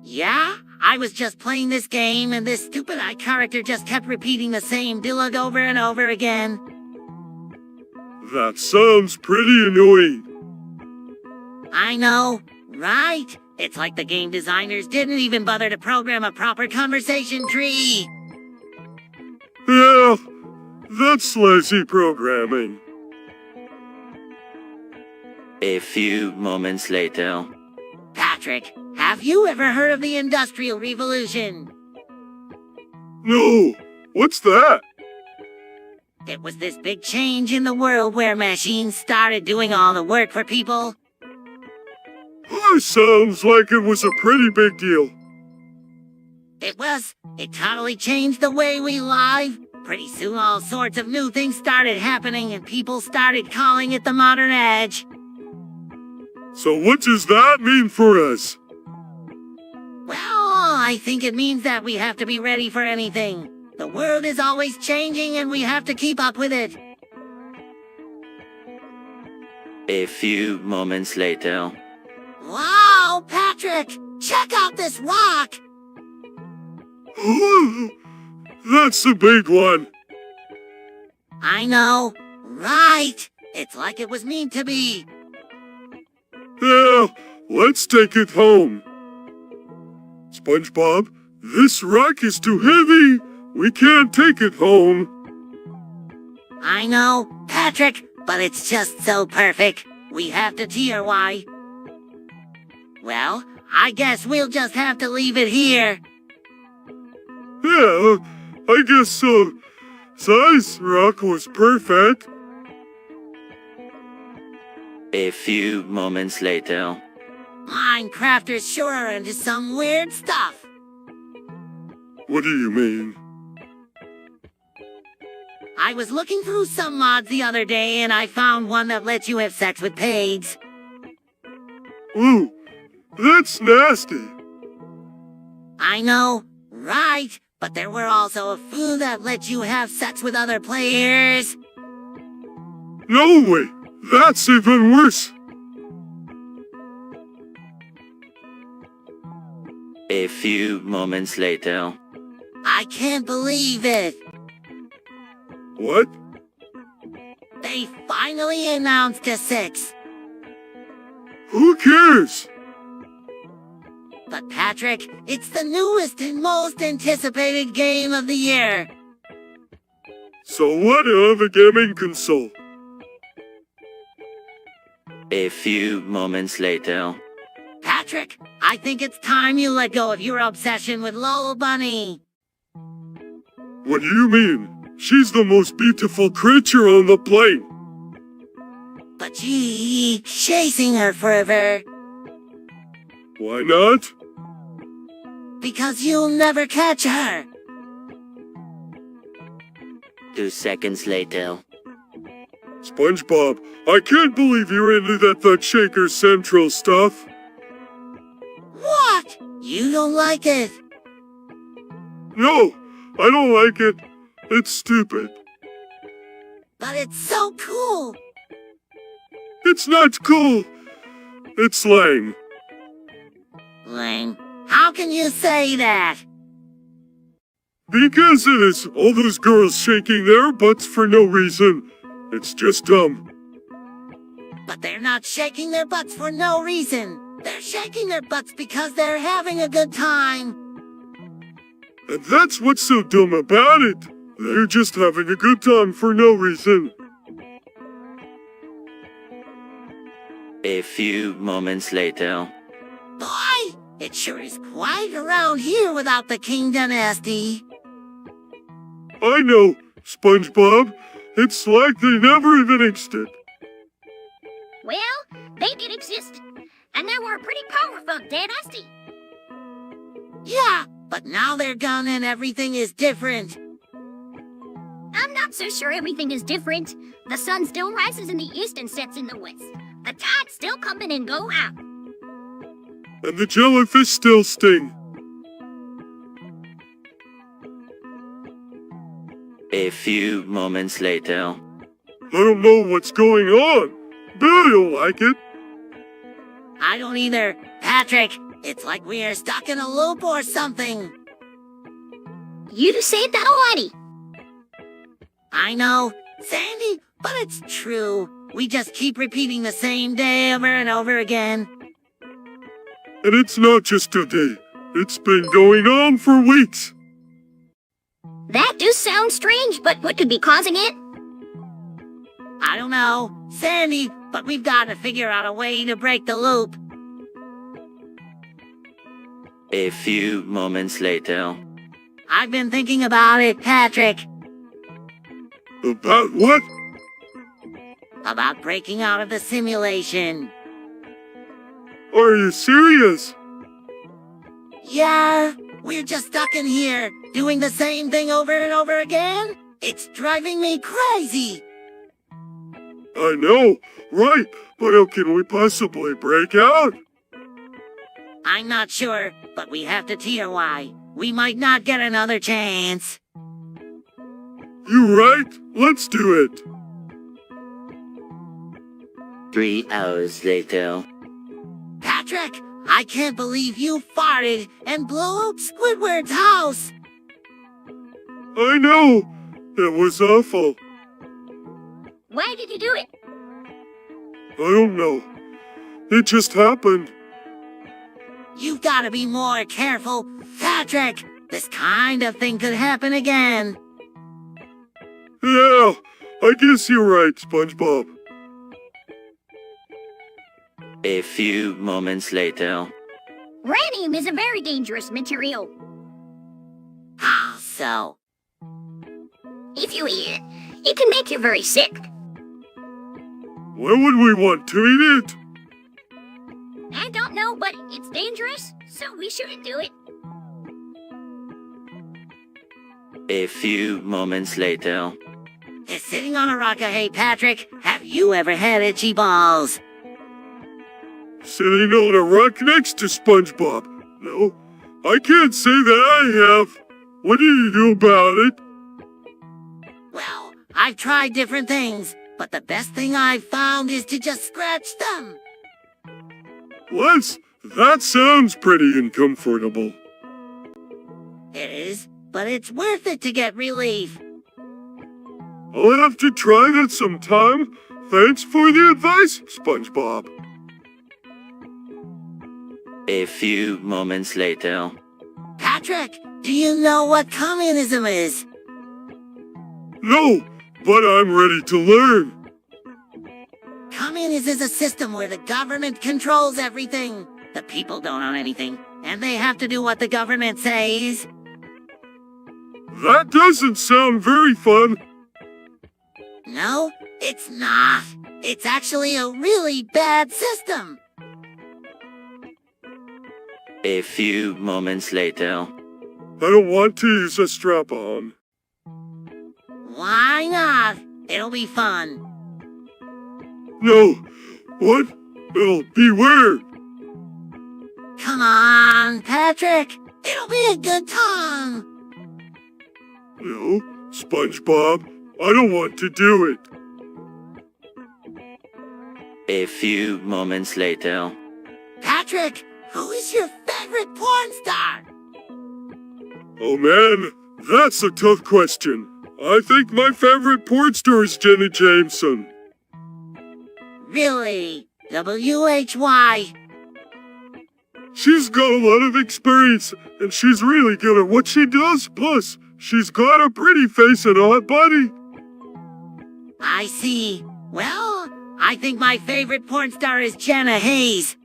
Yeah? I was just playing this game and this stupid-eyed character just kept repeating the same dialogue over and over again. That sounds pretty annoying. I know, right? It's like the game designers didn't even bother to program a proper conversation tree. Yeah, that's lazy programming. A few moments later. Patrick, have you ever heard of the Industrial Revolution? No, what's that? It was this big change in the world where machines started doing all the work for people. Oh, sounds like it was a pretty big deal. It was. It totally changed the way we live. Pretty soon all sorts of new things started happening and people started calling it the modern age. So what does that mean for us? Well, I think it means that we have to be ready for anything. The world is always changing and we have to keep up with it. A few moments later. Wow, Patrick! Check out this rock! Oh, that's a big one. I know, right? It's like it was meant to be. Yeah, let's take it home. SpongeBob, this rock is too heavy. We can't take it home. I know, Patrick, but it's just so perfect. We have to tear why. Well, I guess we'll just have to leave it here. Yeah, I guess so. Size rock was perfect. A few moments later. Minecrafters sure are into some weird stuff. What do you mean? I was looking through some mods the other day and I found one that lets you have sex with pigs. Ooh, that's nasty. I know, right? But there were also a few that let you have sex with other players. No way, that's even worse. A few moments later. I can't believe it. What? They finally announced a 6. Who cares? But Patrick, it's the newest and most anticipated game of the year. So what of a gaming console? A few moments later. Patrick, Patrick, I think it's time you let go of your obsession with Lola Bunny. What do you mean? She's the most beautiful creature on the plane. But you chasing her forever Why not? because you'll never catch her. 2 seconds later. SpongeBob, I can't believe you're into that Shaker Central stuff. What? You don't like it? No, I don't like it. It's stupid. But it's so cool. It's not cool. It's lame. Lame. How can you say that? Because it is all those girls shaking their butts for no reason. It's just dumb. But they're not shaking their butts for no reason. They're shaking their butts because they're having a good time. And that's what's so dumb about it. They're just having a good time for no reason. A few moments later. Boy, it sure is quiet around here without the King Dynasty. I know, SpongeBob. It's like they never even existed. Well, they did exist. And they were a pretty powerful dynasty. Yeah, but now they're gone and everything is different. I'm not so sure everything is different. The sun still rises in the east and sets in the west. The tides still come in and go out. And the jellyfish still sting. A few moments later. I don't know what's going on. Billy'll like it. I don't either. Patrick, it's like we are stuck in a loop or something. You said that already. I know, Sandy, but it's true. We just keep repeating the same day over and over again. And it's not just a day. It's been going on for weeks. That does sound strange, but what could be causing it? I don't know, Sandy, but we've got to figure out a way to break the loop. A few moments later. I've been thinking about it, Patrick. About what? About breaking out of the simulation. Are you serious? Yeah, we're just stuck in here, doing the same thing over and over again. It's driving me crazy. I know, right, but how can we possibly break out? I'm not sure, but we have to TOI. We might not get another chance. You right? Let's do it. 3 hours later. Patrick, I can't believe you farted and blew up Squidward's house. I know. It was awful. Why did you do it? I don't know. It just happened. You've got to be more careful, Patrick. This kind of thing could happen again. Yeah, I guess you're right, SpongeBob. A few moments later. Radium is a very dangerous material. How so? If you eat it, it can make you very sick. Why would we want to eat it? I don't know, but it's dangerous, so we shouldn't do it. A few moments later. It's sitting on a rock. Hey, Patrick, have you ever had itchy balls? Sitting on a rock next to SpongeBob. No, I can't say that I have. What do you do about it? Well, I've tried different things, but the best thing I've found is to just scratch them. Les, that sounds pretty uncomfortable. It is, but it's worth it to get relief. I'll have to try that sometime. Thanks for the advice, SpongeBob. A few moments later. Patrick, do you know what communism is? No, but I'm ready to learn. Communism is a system where the government controls everything. The people don't own anything, and they have to do what the government says. That doesn't sound very fun. No, it's not. It's actually a really bad system. A few moments later. I don't want to use a strap-on. Why not? It'll be fun. No. What? It'll be weird. Come on, Patrick. It'll be a good time. No, SpongeBob, I don't want to do it. A few moments later. Patrick, who is your favorite porn star? Oh man, that's a tough question. I think my favorite porn star is Jenny Jameson. Really? WHY? She's got a lot of experience, and she's really good at what she does. Plus, she's got a pretty face and a hot body. I see. Well, I think my favorite porn star is Jenna Hayes.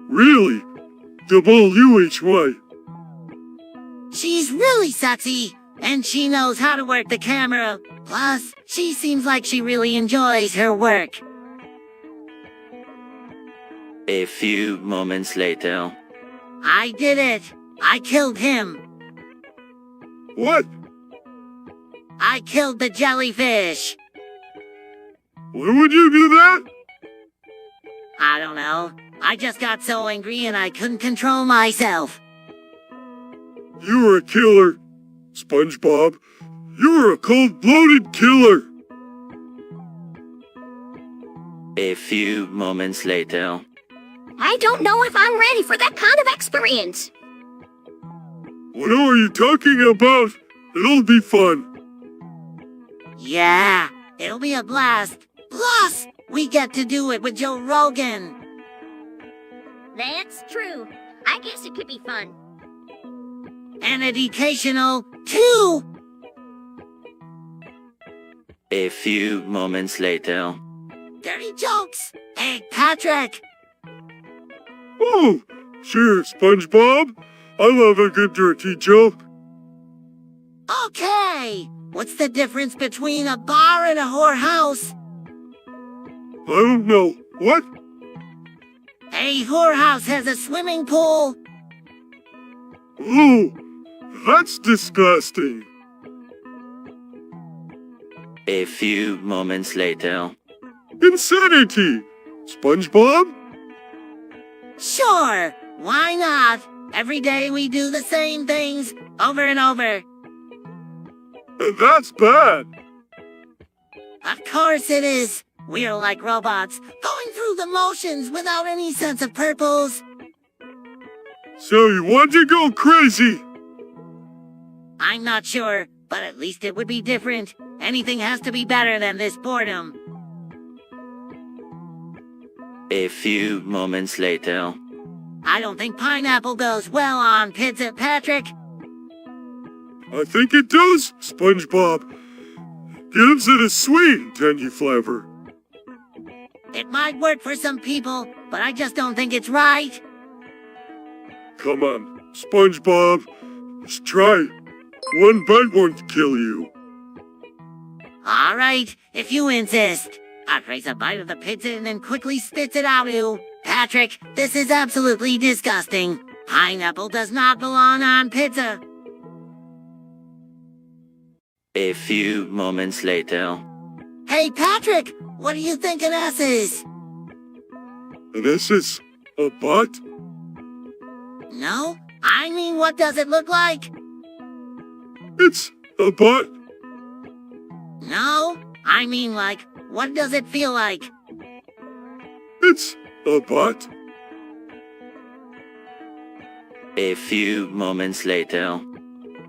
Really? WHY? She's really sexy, and she knows how to work the camera. Plus, she seems like she really enjoys her work. A few moments later. I did it. I killed him. What? I killed the jellyfish. Why would you do that? I don't know. I just got so angry and I couldn't control myself. You were a killer, SpongeBob. You were a cold-blooded killer. A few moments later. I don't know if I'm ready for that kind of experience. What are you talking about? It'll be fun. Yeah, it'll be a blast. Plus, we get to do it with Joe Rogan. That's true. I guess it could be fun. And educational, too. A few moments later. Dirty jokes. Hey, Patrick. Oh, sure, SpongeBob. I love a good dirty joke. Okay. What's the difference between a bar and a whorehouse? I don't know. What? A whorehouse has a swimming pool. Ooh, that's disgusting. A few moments later. Insanity! SpongeBob? Sure, why not? Every day we do the same things over and over. That's bad. Of course it is. We're like robots, going through the motions without any sense of purpose. So you want to go crazy? I'm not sure, but at least it would be different. Anything has to be better than this boredom. A few moments later. I don't think pineapple goes well on pizza, Patrick. I think it does, SpongeBob. Gives it a sweet and tangy flavor. It might work for some people, but I just don't think it's right. Come on, SpongeBob. Just try it. One bite won't kill you. All right, if you insist. I takes a bite of the pizza and then quickly spits it out. Patrick, this is absolutely disgusting. Pineapple does not belong on pizza. A few moments later. Hey, Patrick, what do you think an S is? And this is a butt? No, I mean, what does it look like? It's a butt. No, I mean, like, what does it feel like? It's a butt. A few moments later.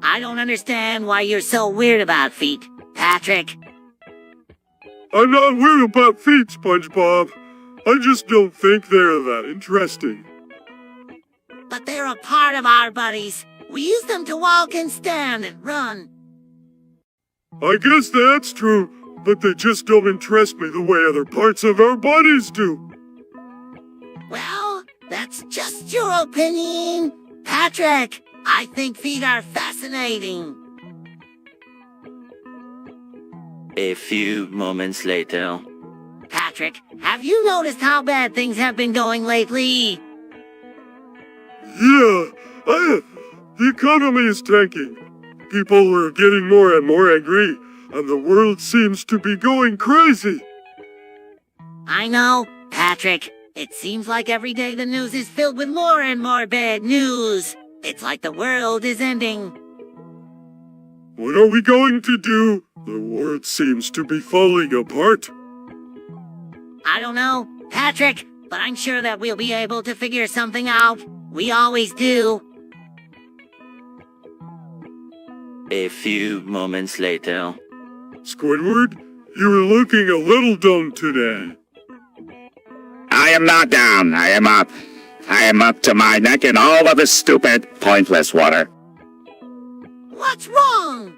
I don't understand why you're so weird about feet, Patrick. I'm not weird about feet, SpongeBob. I just don't think they're that interesting. But they're a part of our bodies. We use them to walk and stand and run. I guess that's true, but they just don't interest me the way other parts of our bodies do. Well, That's just your opinion. Patrick, I think feet are fascinating. A few moments later. Patrick, have you noticed how bad things have been going lately? Yeah, the economy is tanking. People are getting more and more angry, and the world seems to be going crazy. I know, Patrick. It seems like every day the news is filled with more and more bad news. It's like the world is ending. What are we going to do? The world seems to be falling apart. I don't know, Patrick, but I'm sure that we'll be able to figure something out. We always do. A few moments later. Squidward, you're looking a little dumb today. I am not down. I am up. I am up to my neck in all of this stupid, pointless water. What's wrong?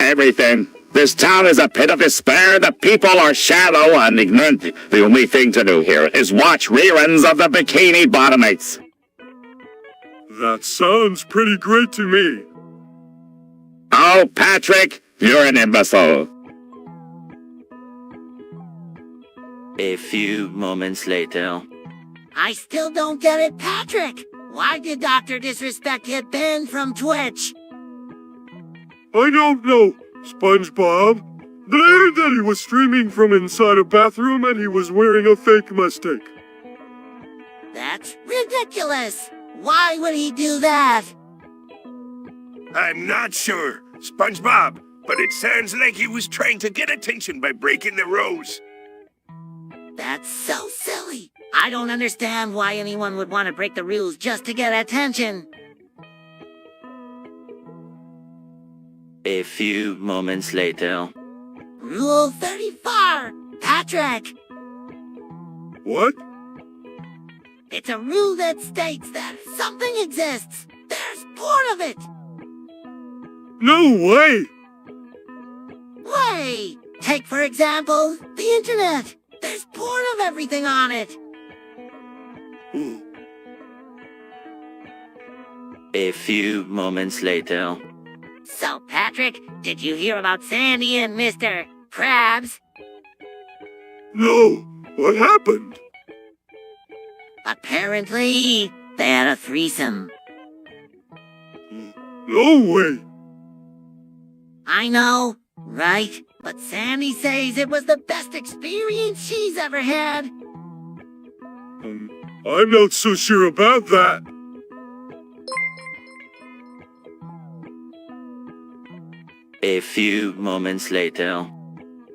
Everything. This town is a pit of despair. The people are shallow and ignorant. The only thing to do here is watch reruns of the Bikini Bottomates. That sounds pretty great to me. Oh, Patrick, you're an imbecile. A few moments later. I still don't get it, Patrick. Why did Dr. Disrespect get banned from Twitch? I don't know, SpongeBob. But I heard that he was streaming from inside a bathroom and he was wearing a fake mustache. That's ridiculous. Why would he do that? I'm not sure, SpongeBob, but it sounds like he was trying to get attention by breaking the rules. That's so silly. I don't understand why anyone would want to break the rules just to get attention. A few moments later. Rule 34. Patrick, What? it's a rule that states that if something exists, there's porn of it. No way! Way! Take, for example, the internet. There's porn of everything on it. A few moments later. So, Patrick, did you hear about Sandy and Mr. Krabs? No, what happened? Apparently, they had a threesome. No way! I know, right? But Sandy says it was the best experience she's ever had. I'm not so sure about that. A few moments later.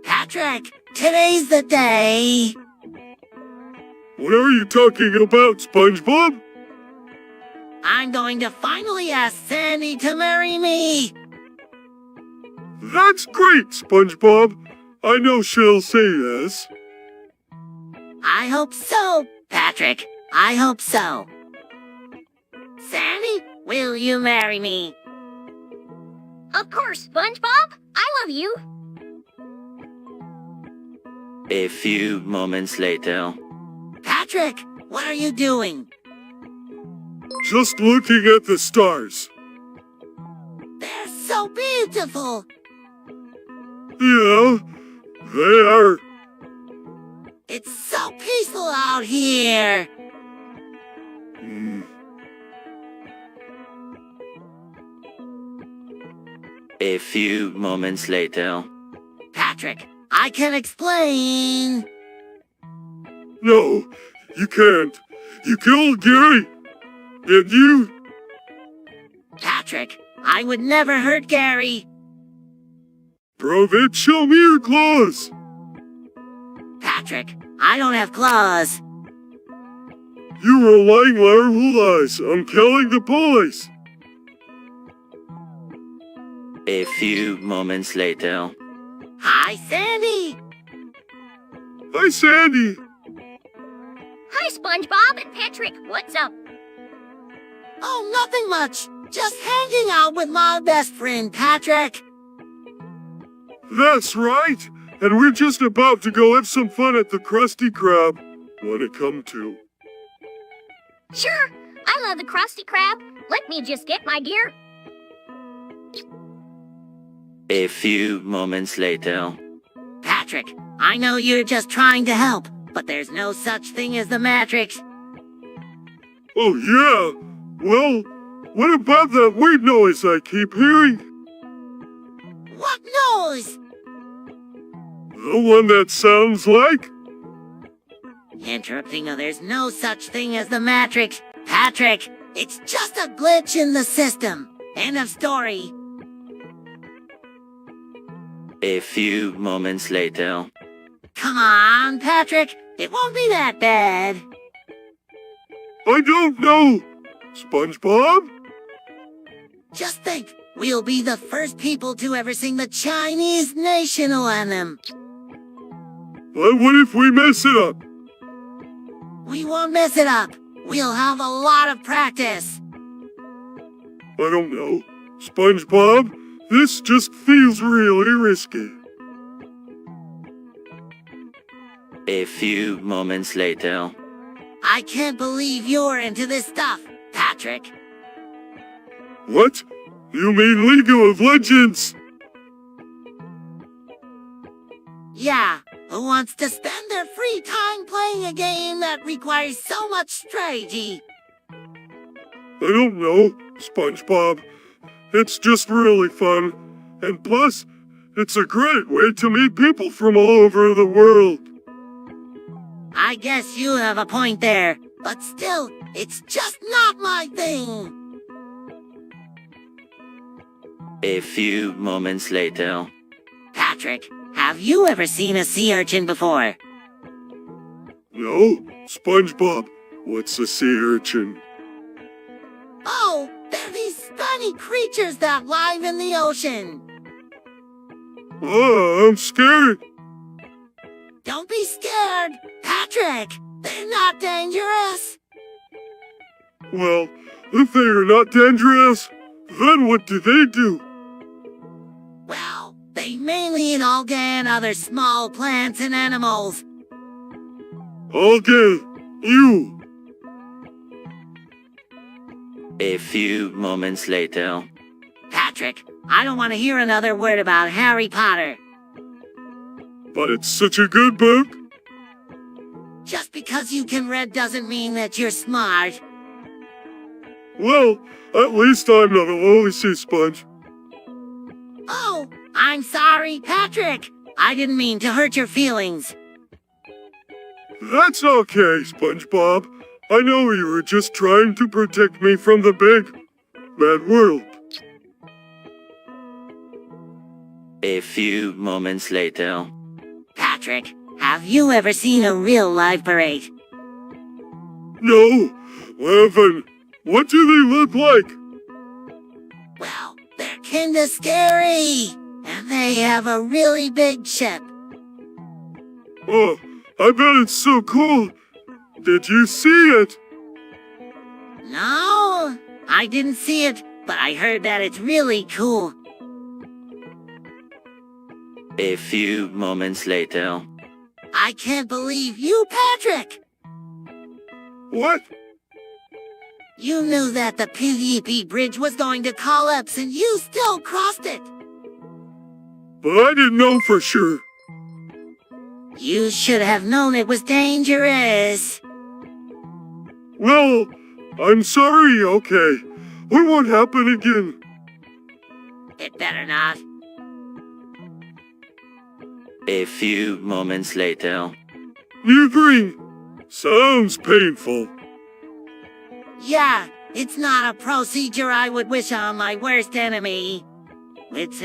Patrick, today's the day. What are you talking about, SpongeBob? I'm going to finally ask Sandy to marry me. That's great, SpongeBob. I know she'll say yes. I hope so, Patrick. I hope so. Sandy, will you marry me? Of course, SpongeBob. I love you. A few moments later. Patrick, what are you doing? Just looking at the stars. They're so beautiful. Yeah, they are. It's so peaceful out here. A few moments later. Patrick, I can explain. No, you can't. You killed Gary. And you... Patrick, I would never hurt Gary. Prove it, show me your claws. Patrick, I don't have claws. You are lying liar who lies. I'm calling the police. A few moments later. Hi, Sandy. Hi, Sandy. Hi, SpongeBob and Patrick. What's up? Oh, nothing much. Just hanging out with my best friend, Patrick. That's right. And we're just about to go have some fun at the Krusty Krab. Wanna come too? Sure, I love the Krusty Krab. Let me just get my gear. A few moments later. Patrick, I know you're just trying to help, but there's no such thing as the Matrix. Oh, yeah. Well, what about that weird noise I keep hearing? What noise? The one that sounds like? Interrupting, there's no such thing as the Matrix. Patrick, it's just a glitch in the system. End of story. A few moments later. Come on, Patrick. It won't be that bad. I don't know. SpongeBob? Just think, we'll be the first people to ever sing the Chinese national anthem. But what if we mess it up? We won't mess it up. We'll have a lot of practice. I don't know. SpongeBob, this just feels really risky. A few moments later. I can't believe you're into this stuff, Patrick. What? You mean League of Legends? Yeah, who wants to spend their free time playing a game that requires so much strategy? I don't know, SpongeBob. It's just really fun. And plus, it's a great way to meet people from all over the world. I guess you have a point there, but still, it's just not my thing. A few moments later. Patrick, have you ever seen a sea urchin before? No? SpongeBob, what's a sea urchin? Oh, they're these funny creatures that live in the ocean. Oh, I'm scared. Don't be scared, Patrick. They're not dangerous. Well, if they are not dangerous, then what do they do? Well, they mainly eat algae and other small plants and animals. Algae, you. A few moments later. Patrick, I don't want to hear another word about Harry Potter. But it's such a good book. Just because you can read doesn't mean that you're smart. Well, at least I'm not a lowly sea sponge. Oh, I'm sorry, Patrick. I didn't mean to hurt your feelings. That's okay, SpongeBob. I know you were just trying to protect me from the big, bad world. A few moments later. Patrick, have you ever seen a real live parade? No, Evan, what do they look like? Well, they're kinda scary. And they have a really big ship. Oh, I bet it's so cool. Did you see it? No, I didn't see it, but I heard that it's really cool. A few moments later. I can't believe you, Patrick! What? You knew that the PvP bridge was going to collapse and you still crossed it! But I didn't know for sure. You should have known it was dangerous. Well, I'm sorry, okay. It won't happen again. It better not. A few moments later. New green. Sounds painful. Yeah, it's not a procedure I would wish on my worst enemy. It's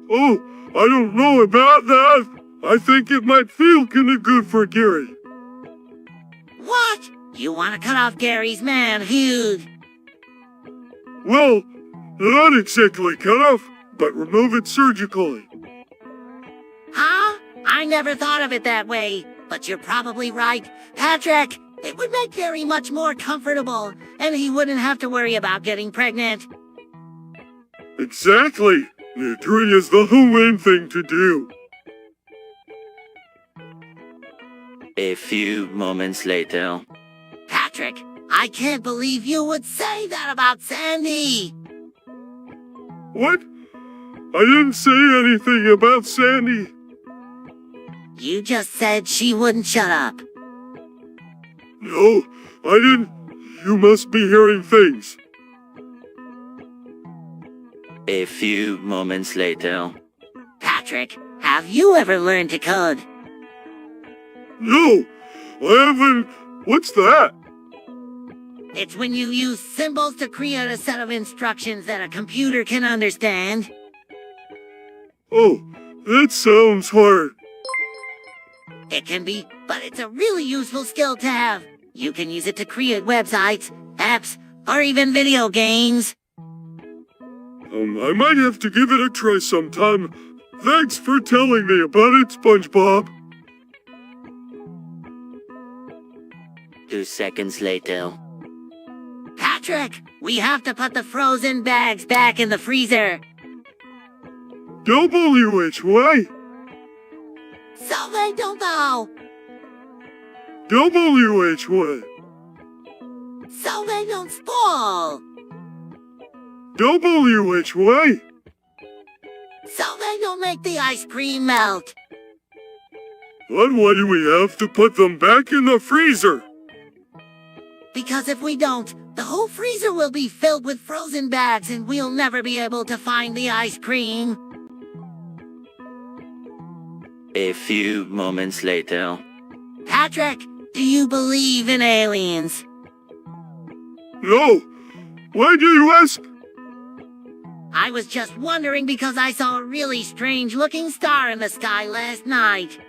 Oh, I don't know about that. I think it might feel kinda good for Gary. What? You want to cut off Gary's manhood? Well, not exactly cut off, but remove it surgically. How? I never thought of it that way, but you're probably right. Patrick, it would make Gary much more comfortable, and he wouldn't have to worry about getting pregnant. Exactly. Neutering is the humane thing to do. A few moments later. Patrick, I can't believe you would say that about Sandy. What? I didn't say anything about Sandy. You just said she wouldn't shut up. No, I didn't. You must be hearing things. A few moments later. Patrick, have you ever learned to code? No, I haven't. What's that? It's when you use symbols to create a set of instructions that a computer can understand. Oh, that sounds hard. It can be, but it's a really useful skill to have. You can use it to create websites, apps, or even video games. I might have to give it a try sometime. Thanks for telling me about it, SpongeBob. 2 seconds later. Patrick, we have to put the frozen bags back in the freezer. WH way? So they don't know. WH way? So they don't spoil. WH way? So they don't make the ice cream melt. Then why do we have to put them back in the freezer? Because if we don't, the whole freezer will be filled with frozen bags and we'll never be able to find the ice cream. A few moments later. Patrick, do you believe in aliens? No. Why do you ask? I was just wondering because I saw a really strange looking star in the sky last night.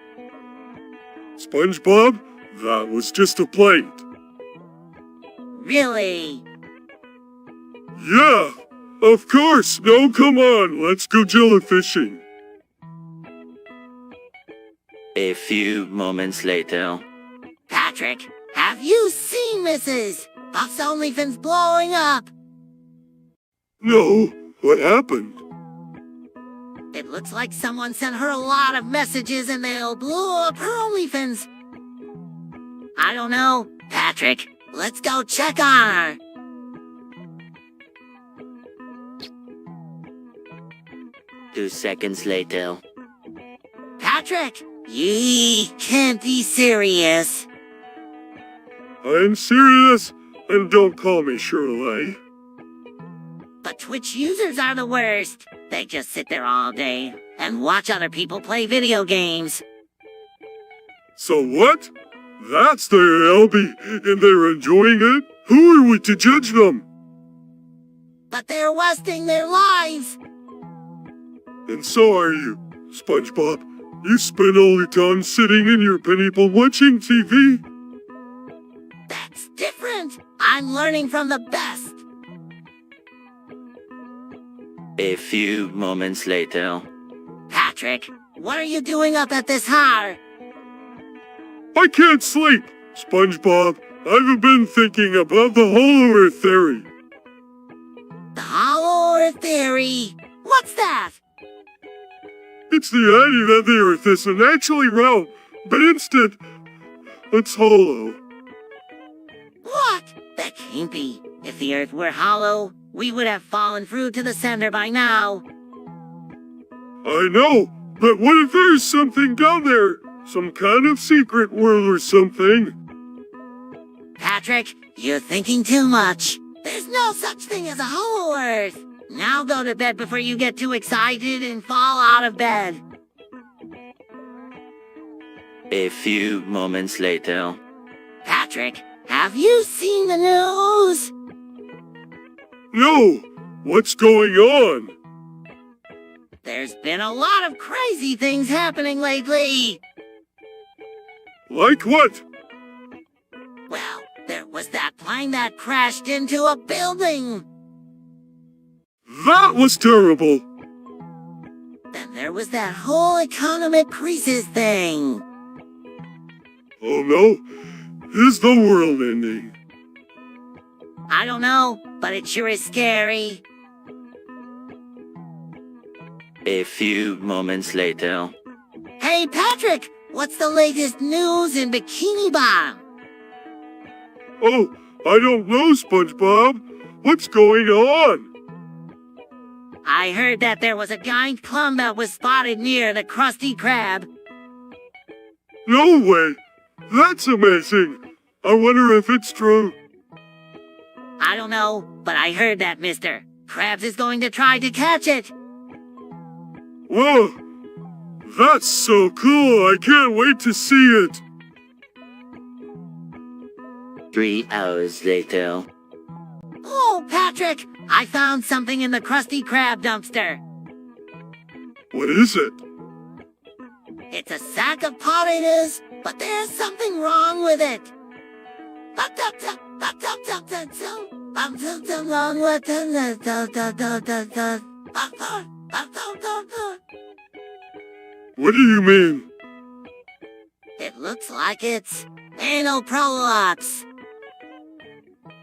SpongeBob, that was just a plane. Really? Yeah, of course. No, come on. Let's go jellyfishing. A few moments later. Patrick, have you seen Mrs. Buff's OnlyFans blowing up? No, what happened? It looks like someone sent her a lot of messages and they all blew up her OnlyFans. I don't know. Patrick, let's go check on her. Two seconds later. Patrick, you can't be serious. I'm serious, and don't call me Shirley. But Twitch users are the worst. They just sit there all day and watch other people play video games. So what? That's their hobby, and they're enjoying it? Who are we to judge them? But they're wasting their lives. And so are you, SpongeBob. You spend all your time sitting in your penny watching TV. That's different. I'm learning from the best. A few moments later. Patrick, what are you doing up at this hour? I can't sleep, SpongeBob. I've been thinking about the Hollow Earth theory. The Hollow Earth theory? What's that? It's the idea that the Earth isn't actually round, but instead, it's hollow. What? That can't be. If the Earth were hollow, we would have fallen through to the center by now. I know, but what if there's something down there? Some kind of secret world or something? Patrick, you're thinking too much. There's no such thing as a hollow Earth. Now go to bed before you get too excited and fall out of bed. A few moments later. Patrick, have you seen the news? No, what's going on? There's been a lot of crazy things happening lately. Like what? Well, there was that plane that crashed into a building. That was terrible. Then there was that whole economic crisis thing. Oh no, is the world ending? I don't know, but it sure is scary. A few moments later. Hey, Patrick, what's the latest news in Bikini Bottom? Oh, I don't know, SpongeBob. What's going on? I heard that there was a giant clump that was spotted near the Krusty Krab. No way. That's amazing. I wonder if it's true. I don't know, but I heard that Mr. Krabs is going to try to catch it. Whoa, that's so cool. I can't wait to see it. 3 hours later. Oh, Patrick, I found something in the Krusty Krab dumpster. What is it? It's a sack of potatoes, but there's something wrong with it. Wrong with What do you mean? It looks like it's anal prolapse.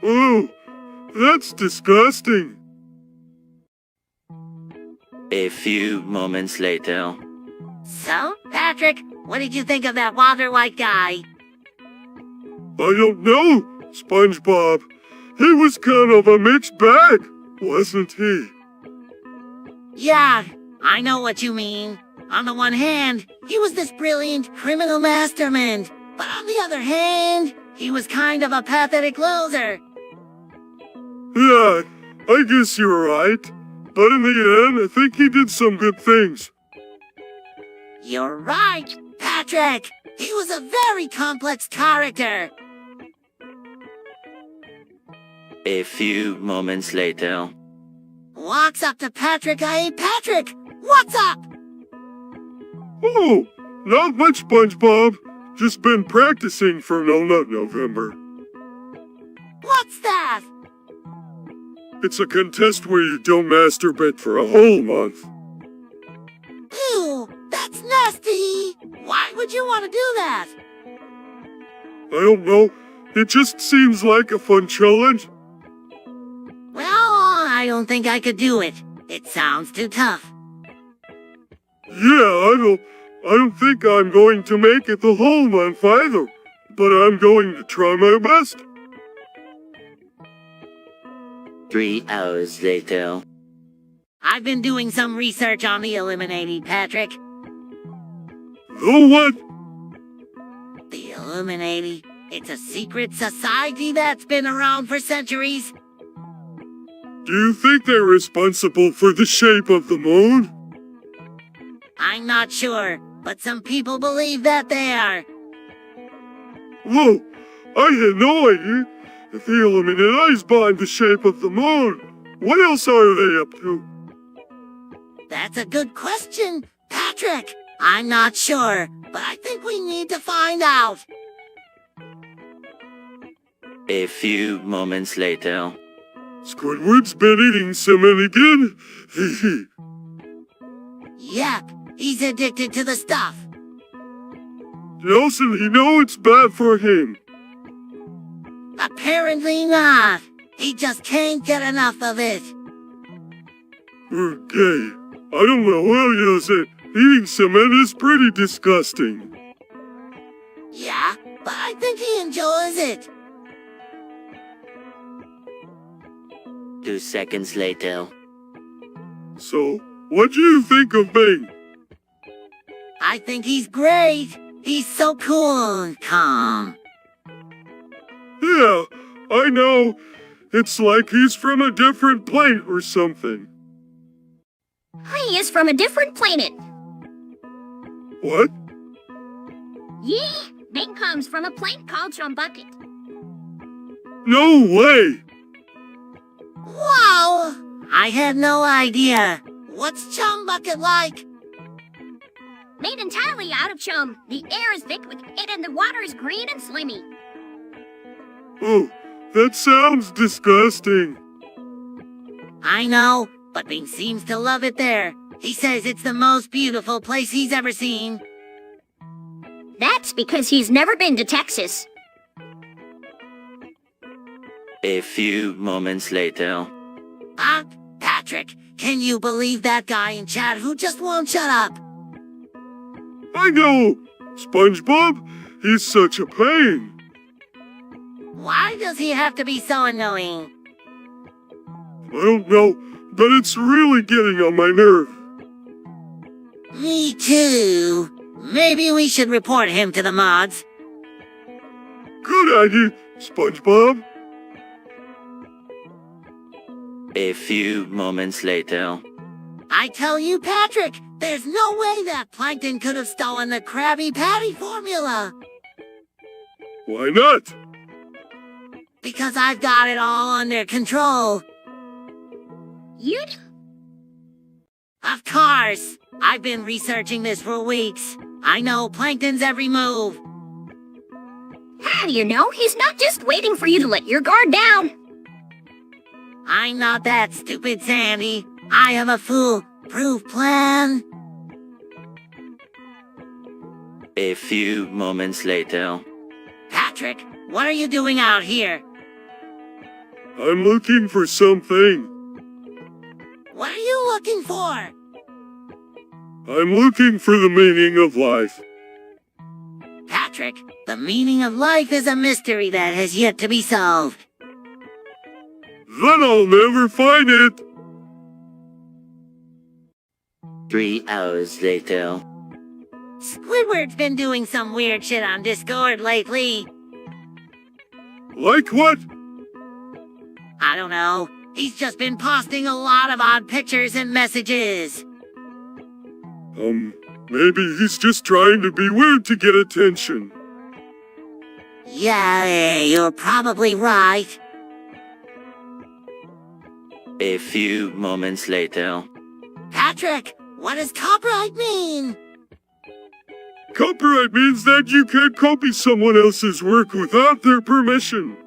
Oh, that's disgusting. A few moments later. So, Patrick, what did you think of that water white guy? I don't know, SpongeBob. He was kind of a mixed bag, wasn't he? Yeah, I know what you mean. On the one hand, he was this brilliant criminal mastermind. But on the other hand, he was kind of a pathetic loser. Yeah, I guess you're right. But in the end, I think he did some good things. You're right, Patrick. He was a very complex character. A few moments later. Walks up to Patrick. Hey, Patrick, what's up? Oh, not much, SpongeBob. Just been practicing for No Nut November. What's that? It's a contest where you don't masturbate for a whole month. Ew, that's nasty. Why would you want to do that? I don't know. It just seems like a fun challenge. Well, I don't think I could do it. It sounds too tough. Yeah, I don't think I'm going to make it the whole month either. But I'm going to try my best. 3 hours later. I've been doing some research on the Illuminati, Patrick. Oh, what? The Illuminati. It's a secret society that's been around for centuries. Do you think they're responsible for the shape of the moon? I'm not sure, but some people believe that they are. Whoa, I had no idea. If the Illuminati's behind the shape of the moon, what else are they up to? That's a good question, Patrick. I'm not sure, but I think we need to find out. A few moments later. Squidward's been eating salmon again? Hee. Yep, he's addicted to the stuff. Doesn't he know it's bad for him? Apparently not. He just can't get enough of it. Okay, I don't know how he does it. Eating salmon is pretty disgusting. Yeah, but I think he enjoys it. 2 seconds later. So, what do you think of Bing? I think he's great. He's so cool and calm. Yeah, I know. It's like he's from a different planet or something. He is from a different planet. What? Yeah, Bing comes from a planet called Chumbucket. No way! Wow! I had no idea. What's Chum Bucket like? Made entirely out of chum. The air is thick with it and the water is green and slimy. Oh, that sounds disgusting. I know, but Bing seems to love it there. He says it's the most beautiful place he's ever seen. That's because he's never been to Texas. A few moments later. Patrick, can you believe that guy in chat who just won't shut up? I know! SpongeBob, he's such a pain. Why does he have to be so annoying? I don't know, but it's really getting on my nerve. Me too. Maybe we should report him to the mods. Good idea, SpongeBob. A few moments later. I tell you, Patrick, there's no way that Plankton could have stolen the Krabby Patty formula. Why not? Because I've got it all under control. You Of course. I've been researching this for weeks. I know Plankton's every move. How do you know? He's not just waiting for you to let your guard down. I'm not that stupid, Sandy. I have a foolproof plan. A few moments later. Patrick, what are you doing out here? I'm looking for something. What are you looking for? I'm looking for the meaning of life. Patrick, the meaning of life is a mystery that has yet to be solved. Then I'll never find it. 3 hours later. Squidward's been doing some weird shit on Discord lately. Like what? I don't know. He's just been posting a lot of odd pictures and messages. Maybe he's just trying to be weird to get attention. Yeah, you're probably right. A few moments later. Patrick, what does copyright mean? Copyright means that you can't copy someone else's work without their permission.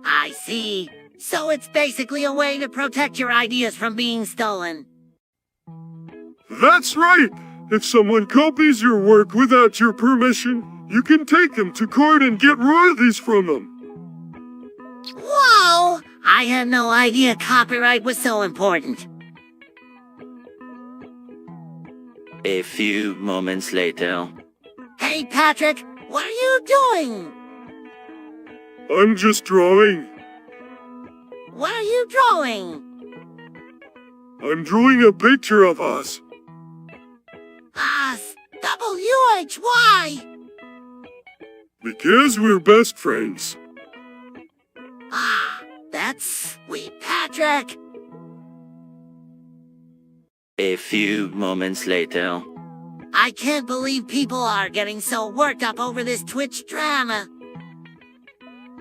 I see. So it's basically a way to protect your ideas from being stolen. That's right! If someone copies your work without your permission, you can take them to court and get royalties from them. Whoa! I had no idea copyright was so important. A few moments later. Hey, Patrick, what are you doing? I'm just drawing. What are you drawing? I'm drawing a picture of us. W-H-Y! Because we're best friends. That's sweet, Patrick. A few moments later. I can't believe people are getting so worked up over this Twitch drama.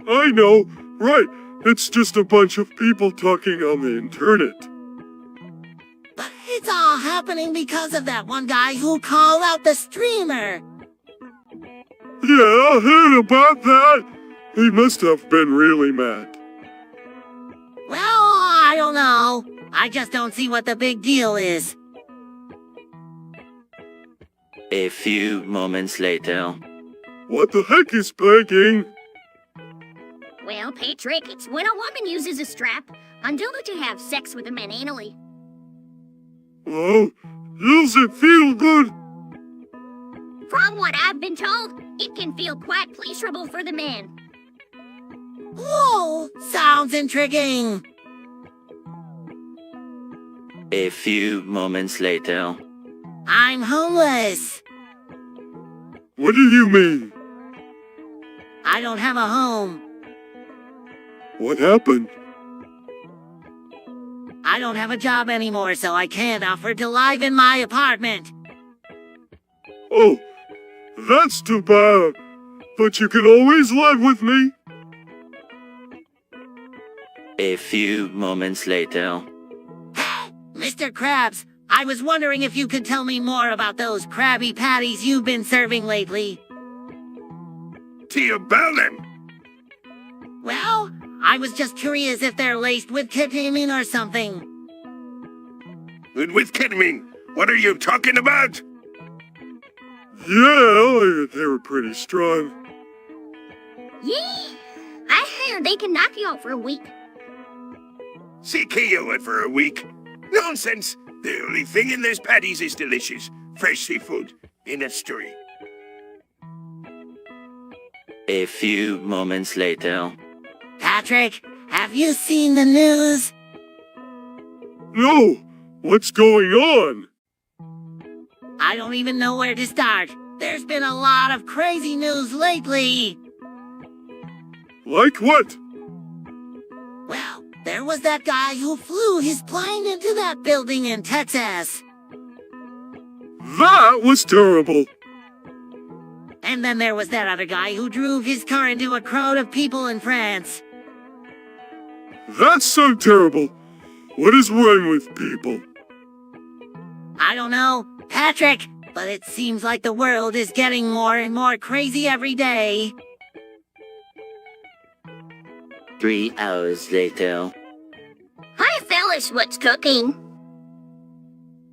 I know, right? It's just a bunch of people talking on the internet. But it's all happening because of that one guy who called out the streamer. Yeah, I heard about that. He must have been really mad. Well, I don't know. I just don't see what the big deal is. A few moments later. What the heck is pegging? Well, Patrick, it's when a woman uses a strap on dildo to have sex with a man anally. Oh, does it feel good? From what I've been told, it can feel quite pleasurable for the man. Whoa, sounds intriguing. A few moments later. I'm homeless. What do you mean? I don't have a home. What happened? I don't have a job anymore, so I can't afford to live in my apartment. Oh, that's too bad. But you can always live with me. A few moments later. Mr. Krabs, I was wondering if you could tell me more about those Krabby Patties you've been serving lately. To you about them? Well, I was just curious if they're laced with ketamine or something. With ketamine. What are you talking about? Yeah, they were pretty strong. Yeah, I heard they can knock you out for a week. CKO it for a week. Nonsense. The only thing in those patties is delicious. Fresh seafood in a stream. A few moments later. Patrick, have you seen the news? No, what's going on? I don't even know where to start. There's been a lot of crazy news lately. Like what? Well, there was that guy who flew his plane into that building in Texas. That was terrible. And then there was that other guy who drove his car into a crowd of people in France. That's so terrible. What is wrong with people? I don't know, Patrick, but it seems like the world is getting more and more crazy every day. 3 hours later. Hi, fellas, what's cooking?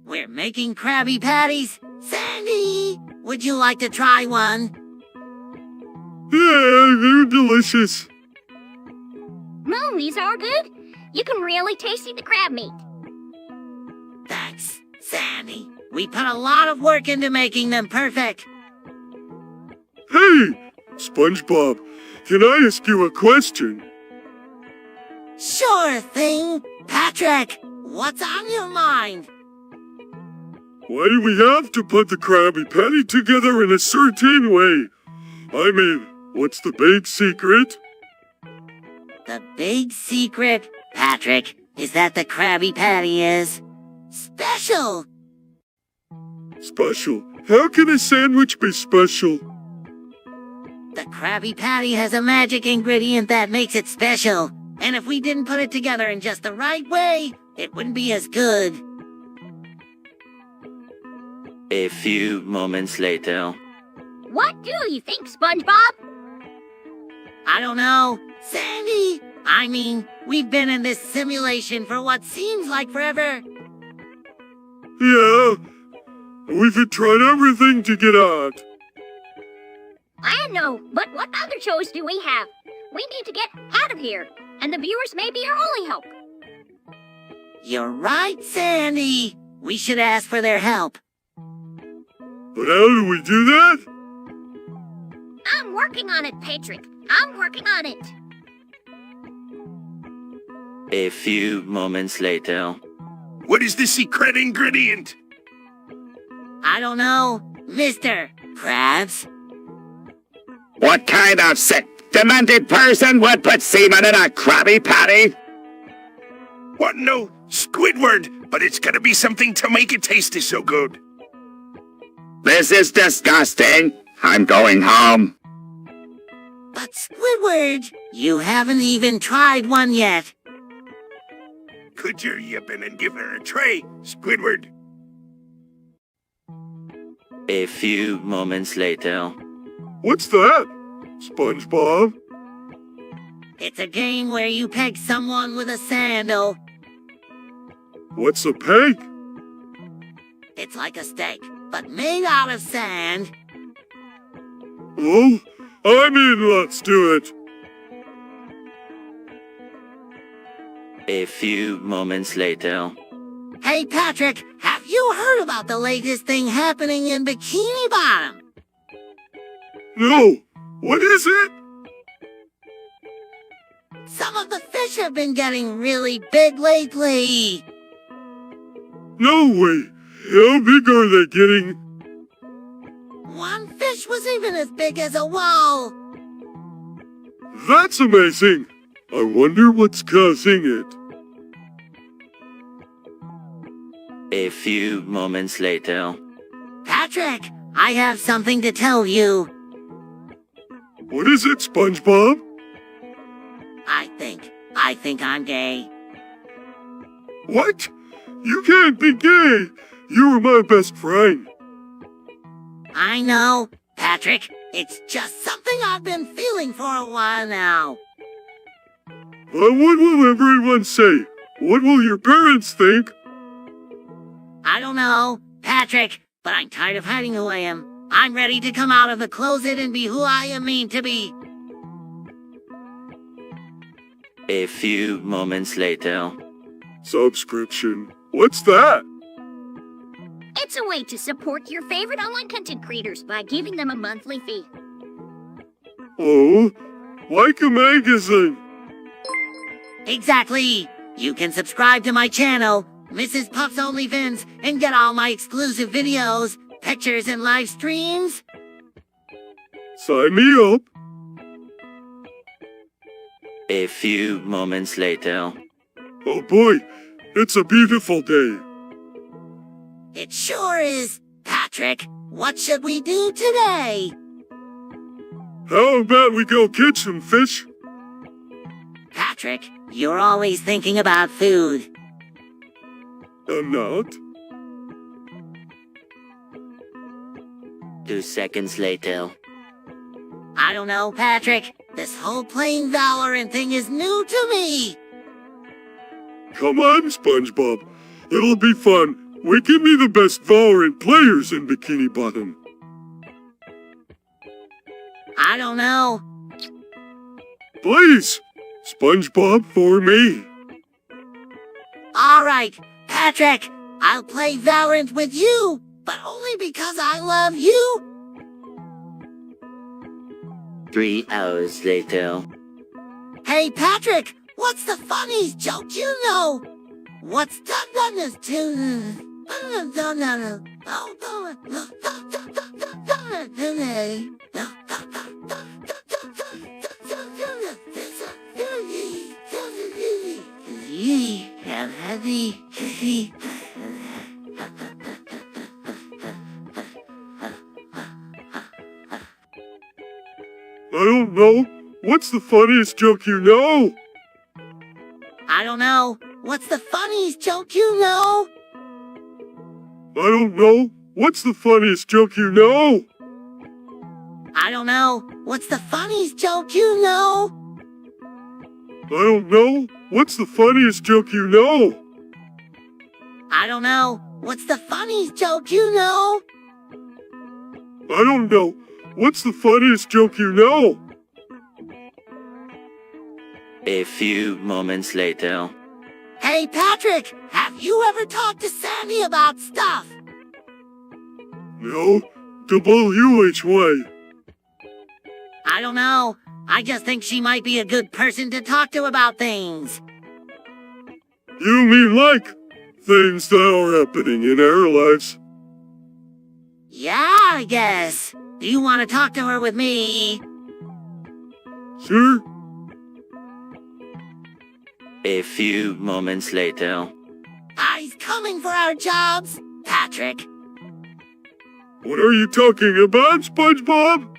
We're making Krabby Patties. Sandy, would you like to try one? Yeah, they're delicious. These are good. You can really taste the crab meat. Thanks, Sandy. We put a lot of work into making them perfect. Hey, SpongeBob, can I ask you a question? Sure thing. Patrick, what's on your mind? Why do we have to put the Krabby Patty together in a certain way? I mean, what's the big secret? The big secret, Patrick, is that the Krabby Patty is special. Special? How can a sandwich be special? The Krabby Patty has a magic ingredient that makes it special. And if we didn't put it together in just the right way, it wouldn't be as good. A few moments later. What do you think, SpongeBob? I don't know. Sandy, I mean, we've been in this simulation for what seems like forever. Yeah, we've tried everything to get out. I know, but what other choice do we have? We need to get out of here, and the viewers may be our only hope. You're right, Sandy. We should ask for their help. But how do we do that? I'm working on it, Patrick. I'm working on it. A few moments later. What is the secret ingredient? I don't know, Mr. Krabs. What kind of sick, demented person would put semen in a Krabby Patty? What? No, Squidward, but it's gotta be something to make it taste so good. This is disgusting. I'm going home. But Squidward, you haven't even tried one yet. Could you yip in and give her a tray, Squidward? A few moments later. What's that? SpongeBob? It's a game where you peg someone with a sandal. What's a peg? It's like a steak, but made out of sand. Oh, I'm in, let's do it. A few moments later. Hey, Patrick, have you heard about the latest thing happening in Bikini Bottom? No, what is it? Some of the fish have been getting really big lately. No way. How big are they getting? One fish was even as big as a wall. That's amazing. I wonder what's causing it. A few moments later. Patrick, I have something to tell you. What is it, SpongeBob? I think I'm gay. What? You can't be gay. You're my best friend. I know, Patrick. It's just something I've been feeling for a while now. But what will everyone say? What will your parents think? I don't know, Patrick, but I'm tired of hiding who I am. I'm ready to come out of the closet and be who I am mean to be. A few moments later. Subscription. What's that? It's a way to support your favorite online content creators by giving them a monthly fee. Oh, like a magazine. Exactly. You can subscribe to my channel, Mrs. Puff's OnlyFans, and get all my exclusive videos, pictures, and live streams. Sign me up. A few moments later. Oh boy, it's a beautiful day. It sure is. Patrick, what should we do today? How about we go catch some fish? Patrick, you're always thinking about food. I'm not. 2 seconds later. I don't know, Patrick. This whole playing Valorant thing is new to me. Come on, SpongeBob. It'll be fun. We can be the best Valorant players in Bikini Bottom. I don't know. Please, SpongeBob for me. All right, Patrick, I'll play Valorant with you, but only because I love you. 3 hours later. Hey, Patrick, what's the funniest joke you know? What's done is to... I don't know. What's the funniest joke you know? I don't know. What's the funniest joke you know? I don't know. What's the funniest joke you know? I don't know. What's the funniest joke you know? I don't know. What's the funniest joke you know? I don't know. What's the funniest joke you know? I don't know. What's the funniest joke you know? A few moments later. Hey, Patrick, have you ever talked to Sandy about stuff? No. WHY. I don't know. I just think she might be a good person to talk to about things. You mean like things that are happening in our lives? Yeah, I guess. Do you want to talk to her with me? Sure. A few moments later. He's coming for our jobs, Patrick. What are you talking about, SpongeBob?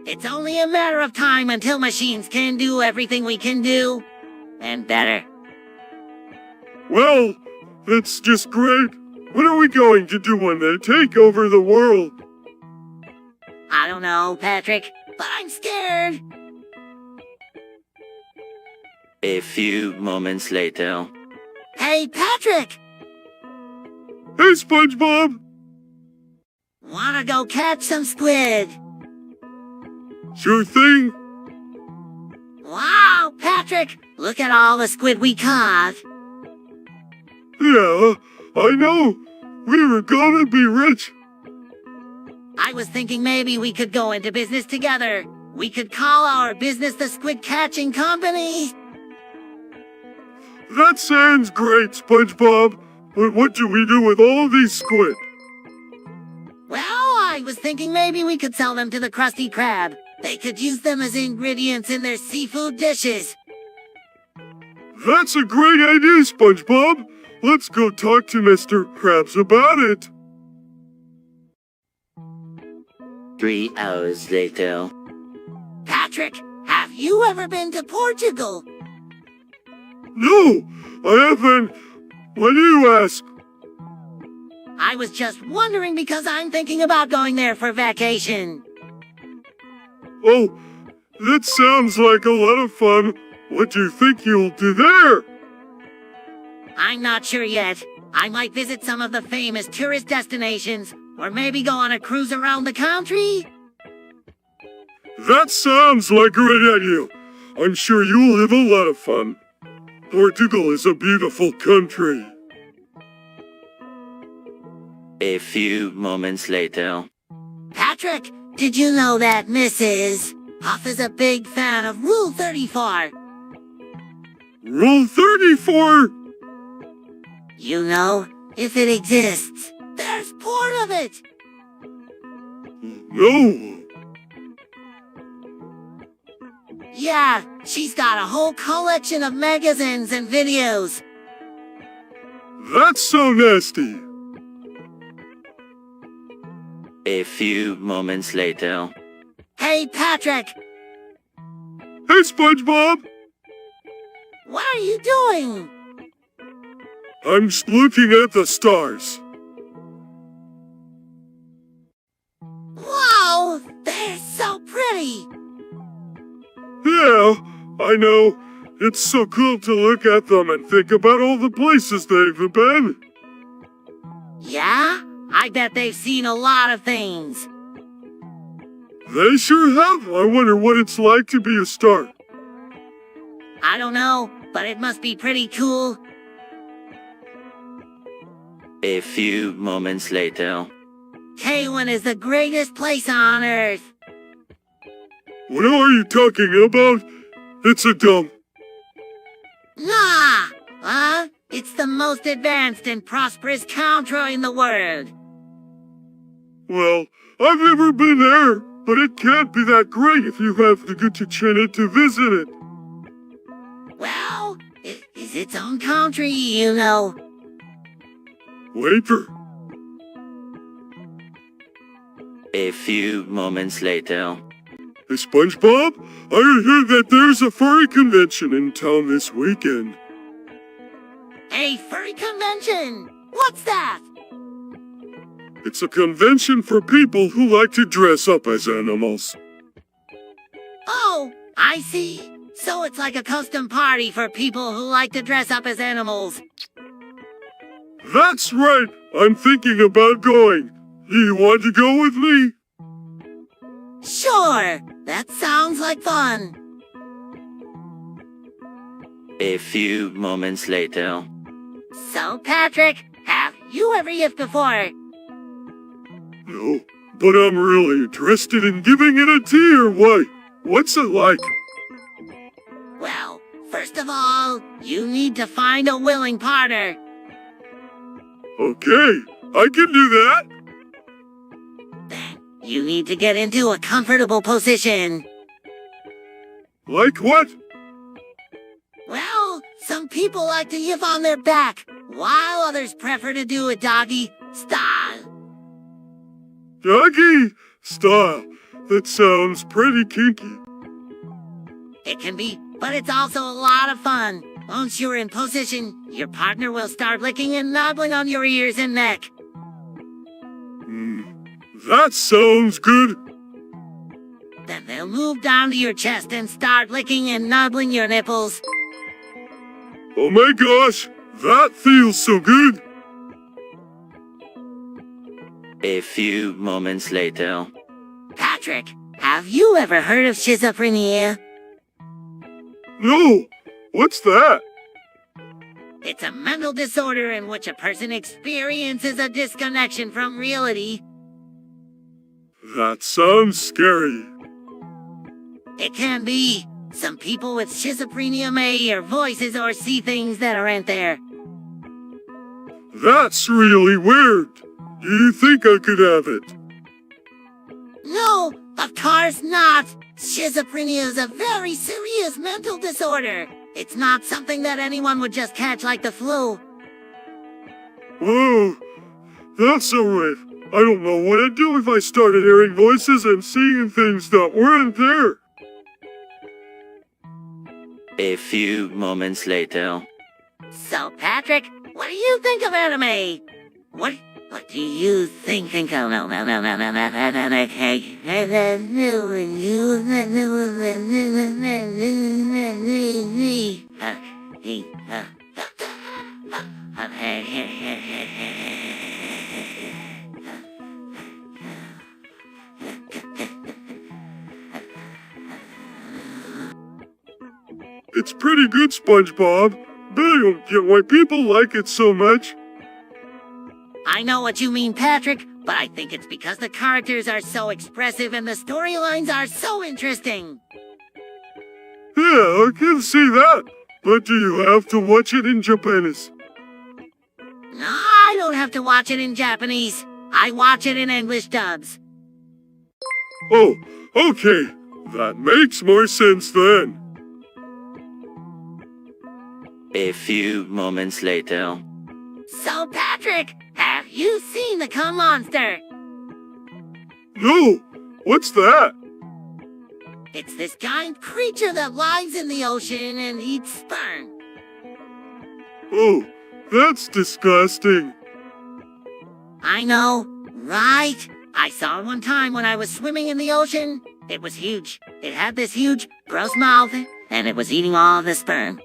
It's only a matter of time until machines can do everything we can do. And better. Well, that's just great. What are we going to do when they take over the world? I don't know, Patrick, but I'm scared. A few moments later. Hey, Patrick! Hey, SpongeBob! Wanna go catch some squid? Sure thing. Wow, Patrick! Look at all the squid we caught. Yeah, I know. We were gonna be rich. I was thinking maybe we could go into business together. We could call our business the Squid Catching Company. That sounds great, SpongeBob. But what do we do with all these squid? Well, I was thinking maybe we could sell them to the Krusty Krab. They could use them as ingredients in their seafood dishes. That's a great idea, SpongeBob. Let's go talk to Mr. Krabs about it. 3 hours later. Patrick, have you ever been to Portugal? No, I haven't. Why do you ask? I was just wondering because I'm thinking about going there for vacation. Oh, that sounds like a lot of fun. What do you think you'll do there? I'm not sure yet. I might visit some of the famous tourist destinations, or maybe go on a cruise around the country. That sounds like a great idea. I'm sure you'll have a lot of fun. Portugal is a beautiful country. A few moments later. Patrick, did you know that Mrs. Huff is a big fan of Rule 34? Rule 34? You know, if it exists, there's porn of it. No. Yeah, she's got a whole collection of magazines and videos. That's so nasty. A few moments later. Hey, Patrick, Hey, SpongeBob. what are you doing? I'm just looking at the stars. Wow, they're so pretty. Yeah, I know. It's so cool to look at them and think about all the places they've been. Yeah? I bet they've seen a lot of things. They sure have. I wonder what it's like to be a star. I don't know, but it must be pretty cool. A few moments later. Kaylin is the greatest place on Earth. What are you talking about? It's a dump. Nah! It's the most advanced and prosperous country in the world. Well, I've never been there, but it can't be that great if you have to go to China to visit it. Well, it is its own country, you know. Waiter. A few moments later. Hey, SpongeBob, I heard that there's a furry convention in town this weekend. A furry convention! What's that? It's a convention for people who like to dress up as animals. Oh, I see. So it's like a custom party for people who like to dress up as animals. That's right. I'm thinking about going. Do you want to go with me? Sure, that sounds like fun. A few moments later. So, Patrick, have you ever yipped before? No, but I'm really interested in giving it a tear. Why? What's it like? Well, first of all, you need to find a willing partner. Okay, I can do that. Then you need to get into a comfortable position. Like what? Well, some people like to yip on their back, while others prefer to do it doggy style. Doggy style. That sounds pretty kinky. It can be, but it's also a lot of fun. Once you're in position, your partner will start licking and nobbling on your ears and neck. That sounds good. Then they'll move down to your chest and start licking and nobbling your nipples. Oh my gosh, that feels so good. A few moments later. Patrick, have you ever heard of schizophrenia? No, what's that? It's a mental disorder in which a person experiences a disconnection from reality. That sounds scary. It can be. Some people with schizophrenia may hear voices or see things that aren't there. That's really weird. Do you think I could have it? No, of course not. Schizophrenia is a very serious mental disorder. It's not something that anyone would just catch like the flu. Whoa, that's alright. I don't know what I'd do if I started hearing voices and seeing things that weren't there. A few moments later. So, Patrick, what do you think of anime? What do you think of It's pretty good, SpongeBob, but I don't get why people like it so much. I know what you mean, Patrick, but I think it's because the characters are so expressive and the storylines are so interesting. Yeah, I can see that. But do you have to watch it in Japanese? No, I don't have to watch it in Japanese. I watch it in English dubs. Oh, okay. That makes more sense then. A few moments later. So, Patrick, have you seen the cum monster? No, what's that? It's this giant creature that lives in the ocean and eats sperm. Oh, that's disgusting. I know, right? I saw it one time when I was swimming in the ocean. It was huge. It had this huge, gross mouth, and it was eating all the sperm.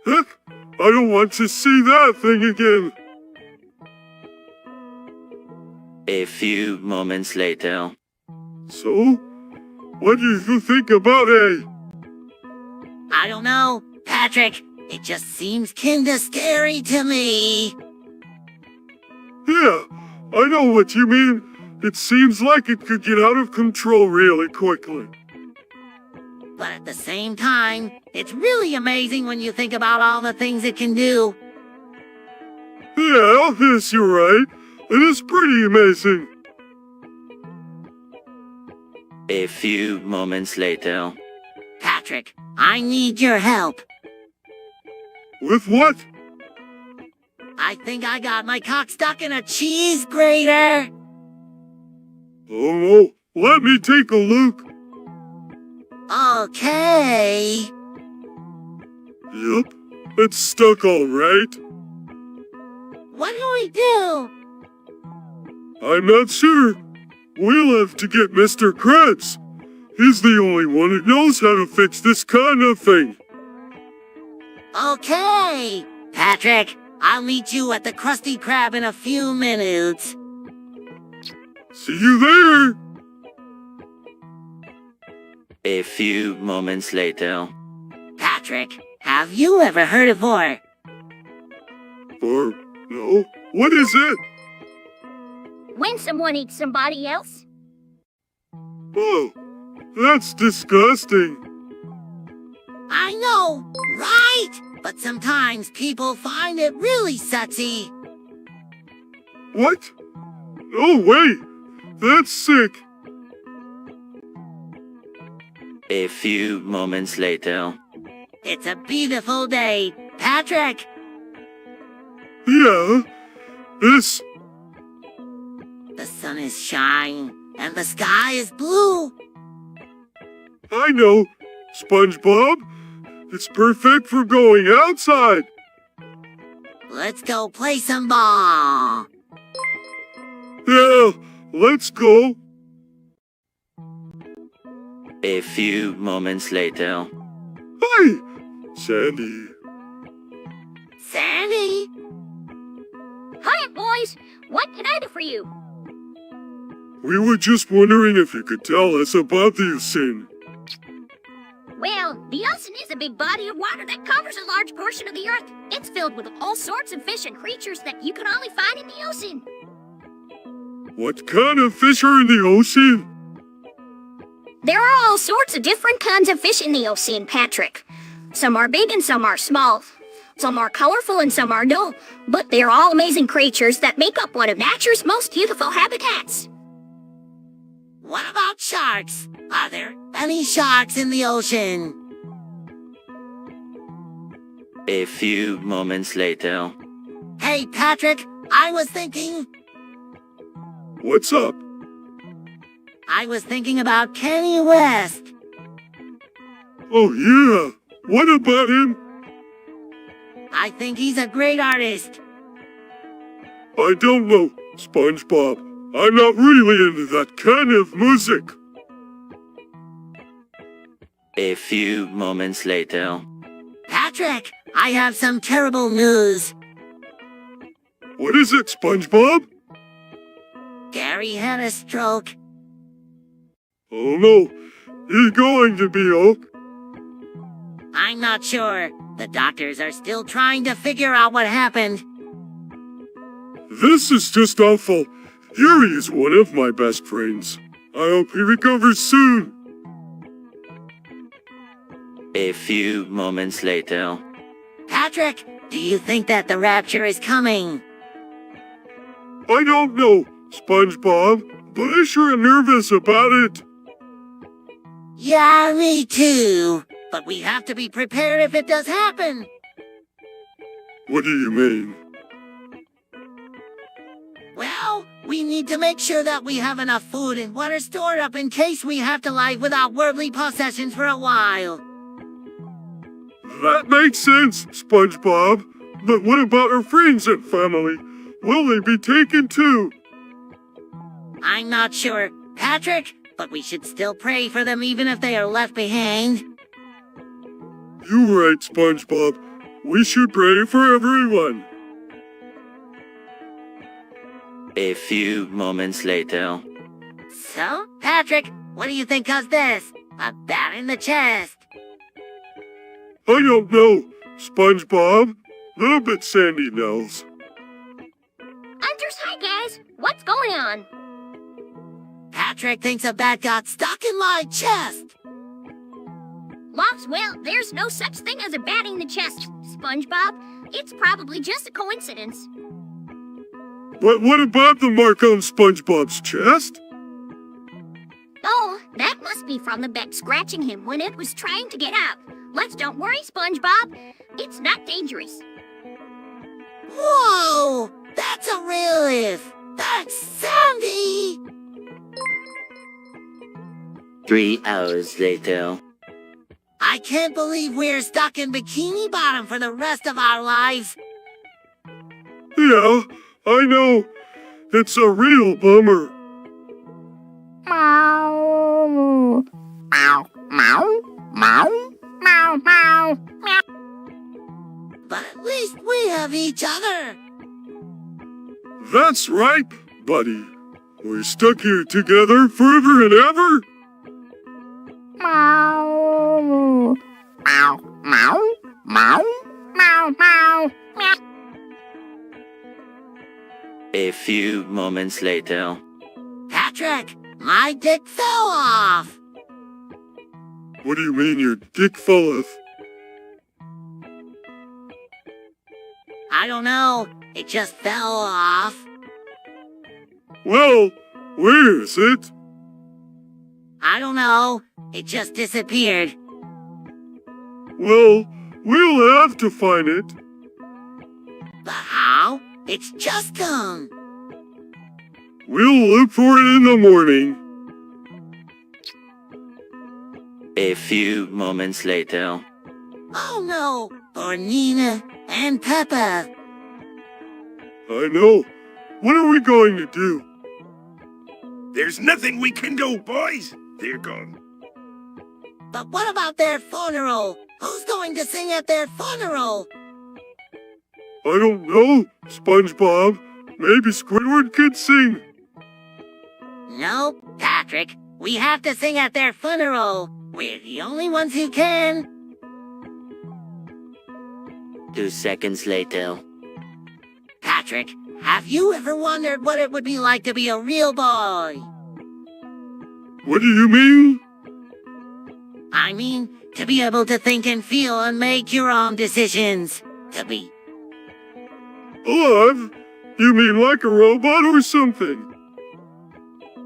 Heck, I don't want to see that thing again. A few moments later. So, what do you think about A? I don't know, Patrick. It just seems kinda scary to me. Yeah, I know what you mean. It seems like it could get out of control really quickly. But at the same time, it's really amazing when you think about all the things it can do. Yeah, yes, you're right. It is pretty amazing. A few moments later. Patrick, I need your help. With what? I think I got my cock stuck in a cheese grater. Oh no, let me take a look. Okay. Yep, it's stuck all right. What do we do? I'm not sure. We'll have to get Mr. Krabs. He's the only one who knows how to fix this kind of thing. Okay. Patrick, I'll meet you at the Krusty Krab in a few minutes. See you there. A few moments later. Patrick, have you ever heard of vor? Or, no, what is it? When someone eats somebody else? Oh, that's disgusting. I know, right? But sometimes people find it really sutsy. What? No way. That's sick. A few moments later. It's a beautiful day, Patrick. Yeah, this. The sun is shining and the sky is blue. I know, SpongeBob. It's perfect for going outside. Let's go play some ball. Yeah, let's go. A few moments later. Hi, Sandy. Sandy? Hi, boys. What can I do for you? We were just wondering if you could tell us about the ocean. Well, the ocean is a big body of water that covers a large portion of the earth. It's filled with all sorts of fish and creatures that you can only find in the ocean. What kind of fish are in the ocean? There are all sorts of different kinds of fish in the ocean, Patrick. Some are big and some are small. Some are colorful and some are dull. But they're all amazing creatures that make up one of nature's most beautiful habitats. What about sharks? Are there any sharks in the ocean? A few moments later. Hey, Patrick, I was thinking What's up? about Kenny West. Oh yeah, what about him? I think he's a great artist. I don't know, SpongeBob. I'm not really into that kind of music. A few moments later. Patrick, I have some terrible news. What is it, SpongeBob? Gary had a stroke. Oh no, he's going to be okay. I'm not sure. The doctors are still trying to figure out what happened. This is just awful. Yuri is one of my best friends. I hope he recovers soon. A few moments later. Patrick, do you think that the rapture is coming? I don't know, SpongeBob, but I sure am nervous about it. Yeah, me too. But we have to be prepared if it does happen. What do you mean? Well, we need to make sure that we have enough food and water stored up in case we have to live without worldly possessions for a while. That makes sense, SpongeBob. But what about our friends and family? Will they be taken too? I'm not sure, Patrick, but we should still pray for them even if they are left behind. You're right, SpongeBob. We should pray for everyone. A few moments later. So, Patrick, what do you think of this? A bat in the chest. I don't know, SpongeBob. Little bit sandy nose. Hunters, hi guys. What's going on? Patrick thinks a bat got stuck in my chest. Lots, well, there's no such thing as a bat in the chest, SpongeBob. It's probably just a coincidence. But what about the mark on SpongeBob's chest? Oh, that must be from the bat scratching him when it was trying to get up. Let's don't worry, SpongeBob. It's not dangerous. Whoa! That's a relief! That's Sandy! 3 hours later. I can't believe we're stuck in Bikini Bottom for the rest of our lives. Yeah, I know. It's a real bummer. Meow. Meow. Meow. Meow. Meow. Meow. Meow. But at least we have each other. That's right, buddy. We're stuck here together forever and ever. Meow. Meow. Meow. Meow. Meow. Meow. Meow. A few moments later. Patrick, my dick fell off. What do you mean your dick fell off? I don't know. It just fell off. Well, where is it? I don't know. It just disappeared. Well, we'll have to find it. But how? It's just gone. We'll look for it in the morning. A few moments later. Oh no, for Nina and Peppa. I know. What are we going to do? There's nothing we can do, boys. They're gone. But what about their funeral? Who's going to sing at their funeral? I don't know, SpongeBob. Maybe Squidward could sing. No, Patrick. We have to sing at their funeral. We're the only ones who can. 2 seconds later. Patrick, have you ever wondered what it would be like to be a real boy? What do you mean? I mean, to be able to think and feel and make your own decisions. To be... Alive? You mean like a robot or something?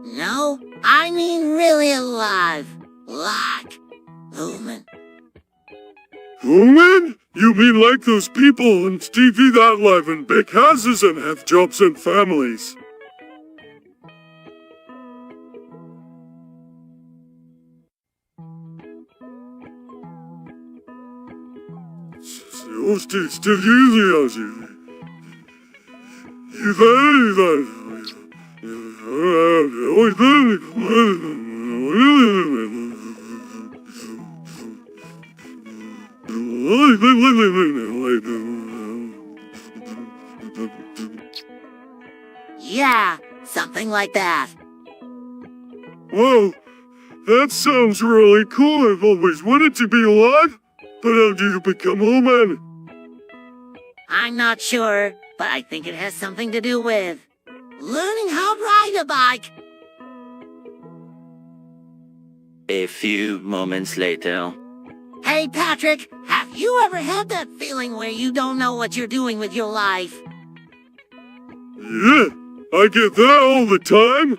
No, I mean really alive. Like human. Human? You mean like those people on TV that live in big houses and have jobs and families? Yeah, something like that. Whoa, that sounds really cool. I've always wanted to be alive. But how do you become a human? I'm not sure, but I think it has something to do with learning how to ride a bike. A few moments later. Hey, Patrick, have you ever had that feeling where you don't know what you're doing with your life? Yeah, I get that all the time.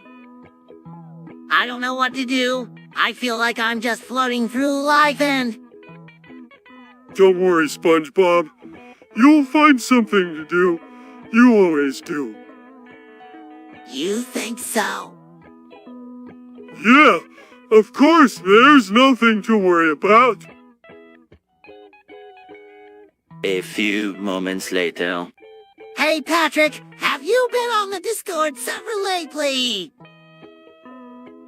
I don't know what to do. I feel like I'm just floating through life and... Don't worry, SpongeBob. You'll find something to do. You always do. You think so? Yeah, of course, there's nothing to worry about. A few moments later. Hey, Patrick, have you been on the Discord server lately?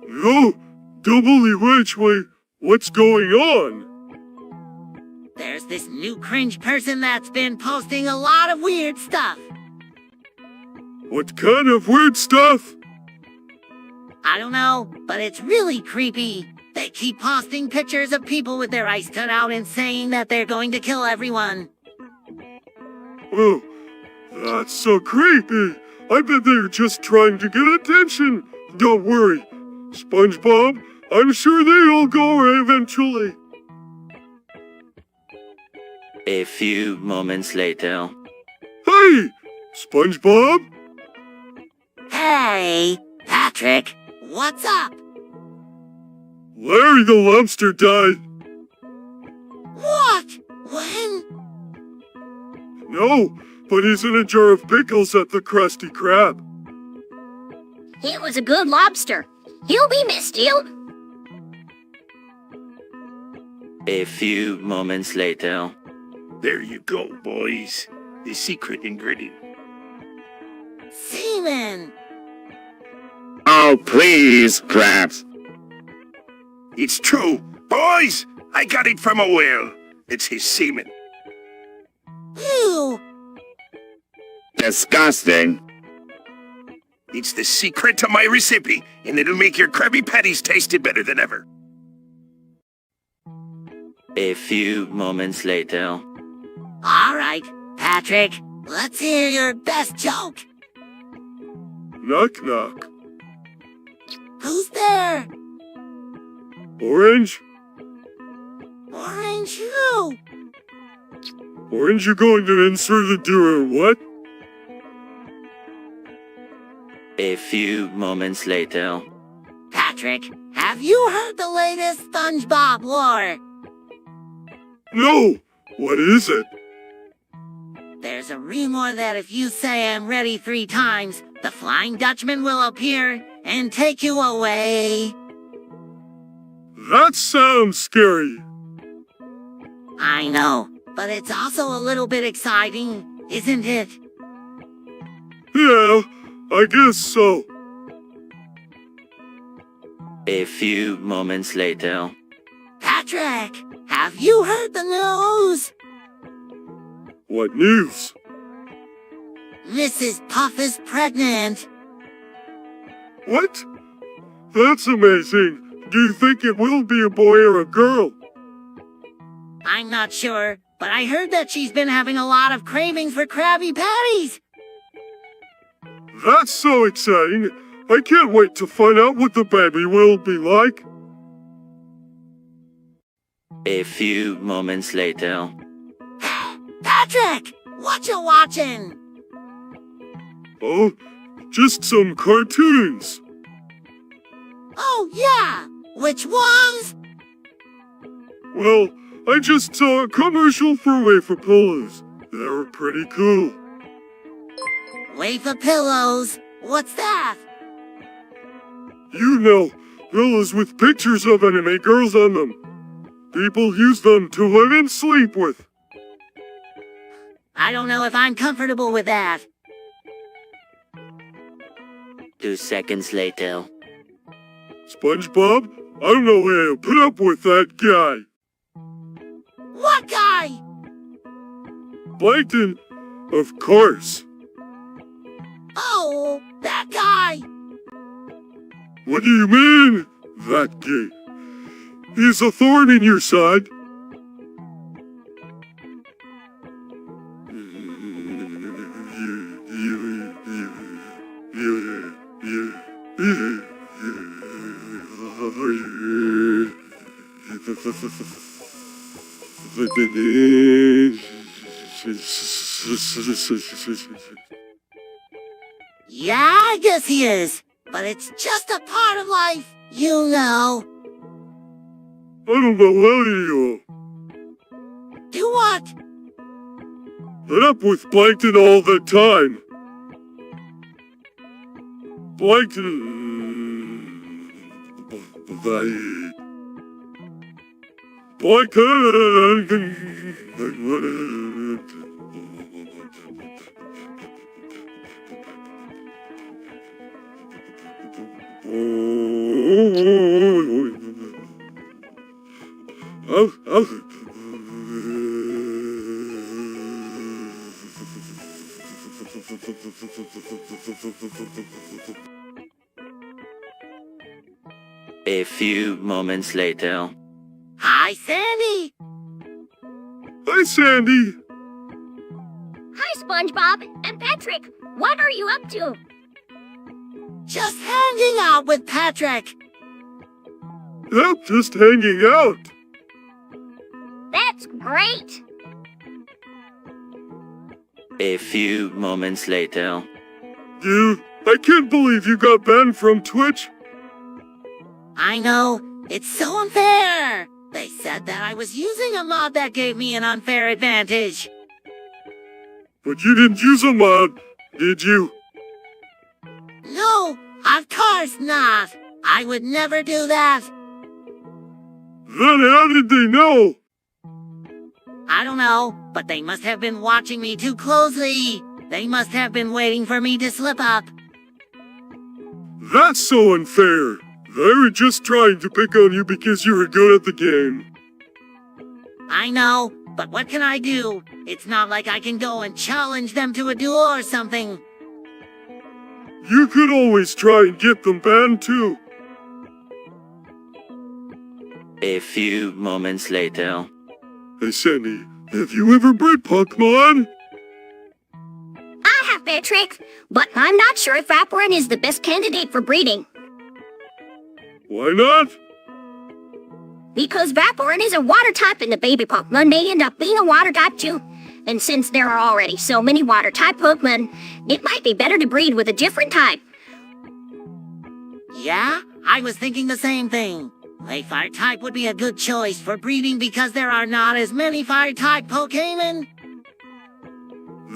No, wait, what's going on? There's this new cringe person that's been posting a lot of weird stuff. What kind of weird stuff? I don't know, but it's really creepy. They keep posting pictures of people with their eyes cut out and saying that they're going to kill everyone. Oh, that's so creepy. I bet they're just trying to get attention. Don't worry, SpongeBob, I'm sure they'll go eventually. A few moments later. Hey, SpongeBob? Hey, Patrick, what's up? Larry the lobster died. What? When? No, but he's in a jar of pickles at the Krusty Krab. He was a good lobster. He'll be missed, you. A few moments later. There you go, boys. The secret ingredient. Seaman! Oh, please, Krabs. It's true. Boys, I got it from a whale. It's his semen. Ew! Disgusting. It's the secret to my recipe, and it'll make your Krabby Patties taste better than ever. A few moments later. All right, Patrick, let's hear your best joke. Knock knock. Who's there? Orange? Orange who? Orange, you going to insert the do or what? A few moments later. Patrick, have you heard the latest SpongeBob lore? No! What is it? There's a rumor that if you say I'm ready 3 times, the Flying Dutchman will appear and take you away. That sounds scary. I know, but it's also a little bit exciting, isn't it? Yeah, I guess so. A few moments later. Patrick, have you heard the news? What news? Mrs. Puff is pregnant. What? That's amazing. Do you think it will be a boy or a girl? I'm not sure, but I heard that she's been having a lot of cravings for Krabby Patties. That's so exciting. I can't wait to find out what the baby will be like. A few moments later. Patrick, what you watching? Oh, just some cartoons. Oh, yeah. Which ones? Well, I just saw a commercial for wafer pillows. They were pretty cool. Wafer pillows. What's that? You know, pillows with pictures of anime girls on them. People use them to live and sleep with. I don't know if I'm comfortable with that. 2 seconds later. SpongeBob, I don't know how to put up with that guy. What guy? Plankton, of course. Oh, that guy! What do you mean, that gay? He's a thorn in your side. Yeah, I guess he is. But it's just a part of life, you know. I don't know how you Do what? put up with Plankton all the time. Plankton. A few moments later. Hi, Sandy. Hi, Sandy. Hi, SpongeBob and Patrick. What are you up to? Just hanging out with Patrick. Yep, just hanging out. That's great. A few moments later. I can't believe you got banned from Twitch. I know. It's so unfair. They said that I was using a mod that gave me an unfair advantage. But you didn't use a mod, did you? No, of course not. I would never do that. Then how did they know? I don't know, but they must have been watching me too closely. They must have been waiting for me to slip up. That's so unfair. They were just trying to pick on you because you were good at the game. I know, but what can I do? It's not like I can go and challenge them to a duel or something. You could always try and get them banned too. A few moments later. Hey Sandy, have you ever bred Pokemon? I have, Patrick, but I'm not sure if Vaporeon is the best candidate for breeding. Why not? Because Vaporeon is a water type and the baby Pokemon may end up being a water type too. And since there are already so many water type Pokemon, it might be better to breed with a different type. Yeah, I was thinking the same thing. A fire type would be a good choice for breeding because there are not as many fire type Pokemon.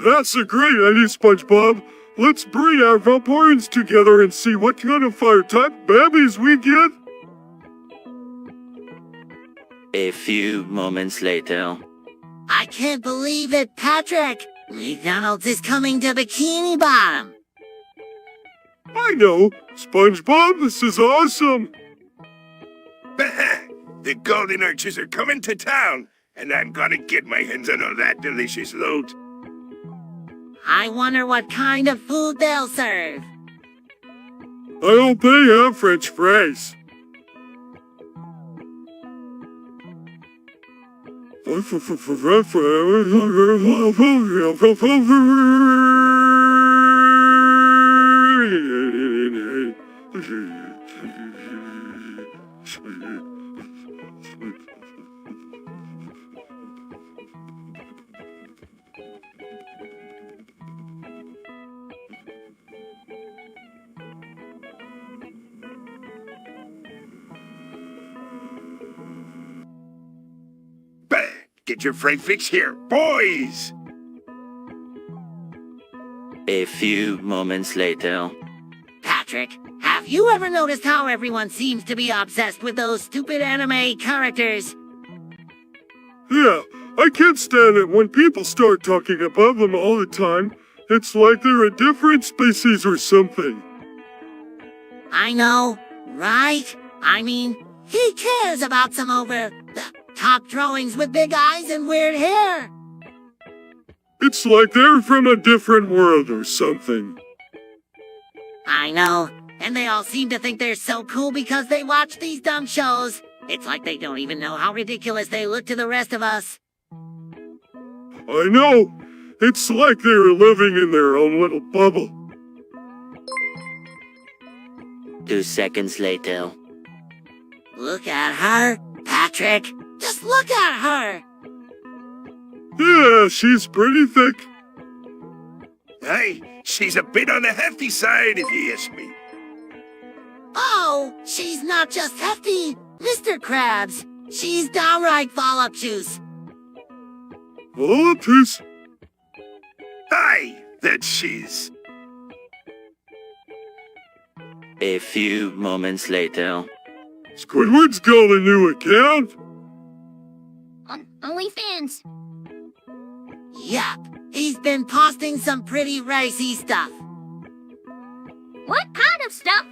That's a great idea, SpongeBob. Let's breed our Vaporeons together and see what kind of fire type babies we get. A few moments later. I can't believe it, Patrick. McDonald's is coming to Bikini Bottom. I know. SpongeBob, this is awesome. The golden arches are coming to town, and I'm gonna get my hands on all that delicious loot. I wonder what kind of food they'll serve. I hope they have French fries. Get your fright fix here, boys! A few moments later. Patrick, have you ever noticed how everyone seems to be obsessed with those stupid anime characters? Yeah, I can't stand it when people start talking about them all the time. It's like they're a different species or something. I know, right? I mean, he cares about some over-the-top drawings with big eyes and weird hair. It's like they're from a different world or something. I know. And they all seem to think they're so cool because they watch these dumb shows. It's like they don't even know how ridiculous they look to the rest of us. I know. It's like they're living in their own little bubble. 2 seconds later. Look at her, Patrick. Just look at her. Yeah, she's pretty thick. Hey, she's a bit on the hefty side if you ask me. Oh, she's not just hefty, Mr. Krabs. She's downright voluptuous. Voluptuous? Aye, that she's. A few moments later. Squidward's got a new account? On OnlyFans. Yup, he's been posting some pretty racy stuff. What kind of stuff?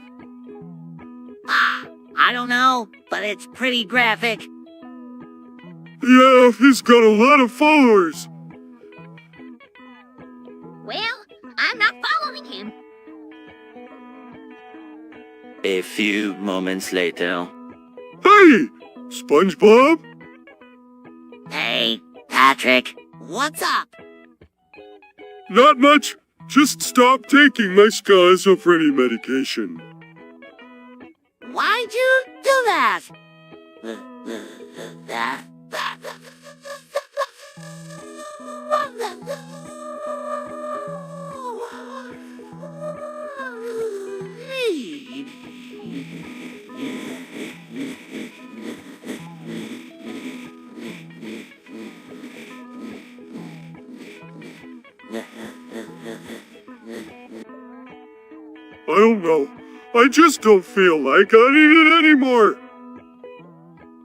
I don't know, but it's pretty graphic. Yeah, he's got a lot of followers. Well, I'm not following him. A few moments later. Hey, SpongeBob? Hey, Patrick, what's up? Not much. Just stop taking my schizophrenia medication. Why'd you do that? I don't know. I just don't feel like I need it anymore.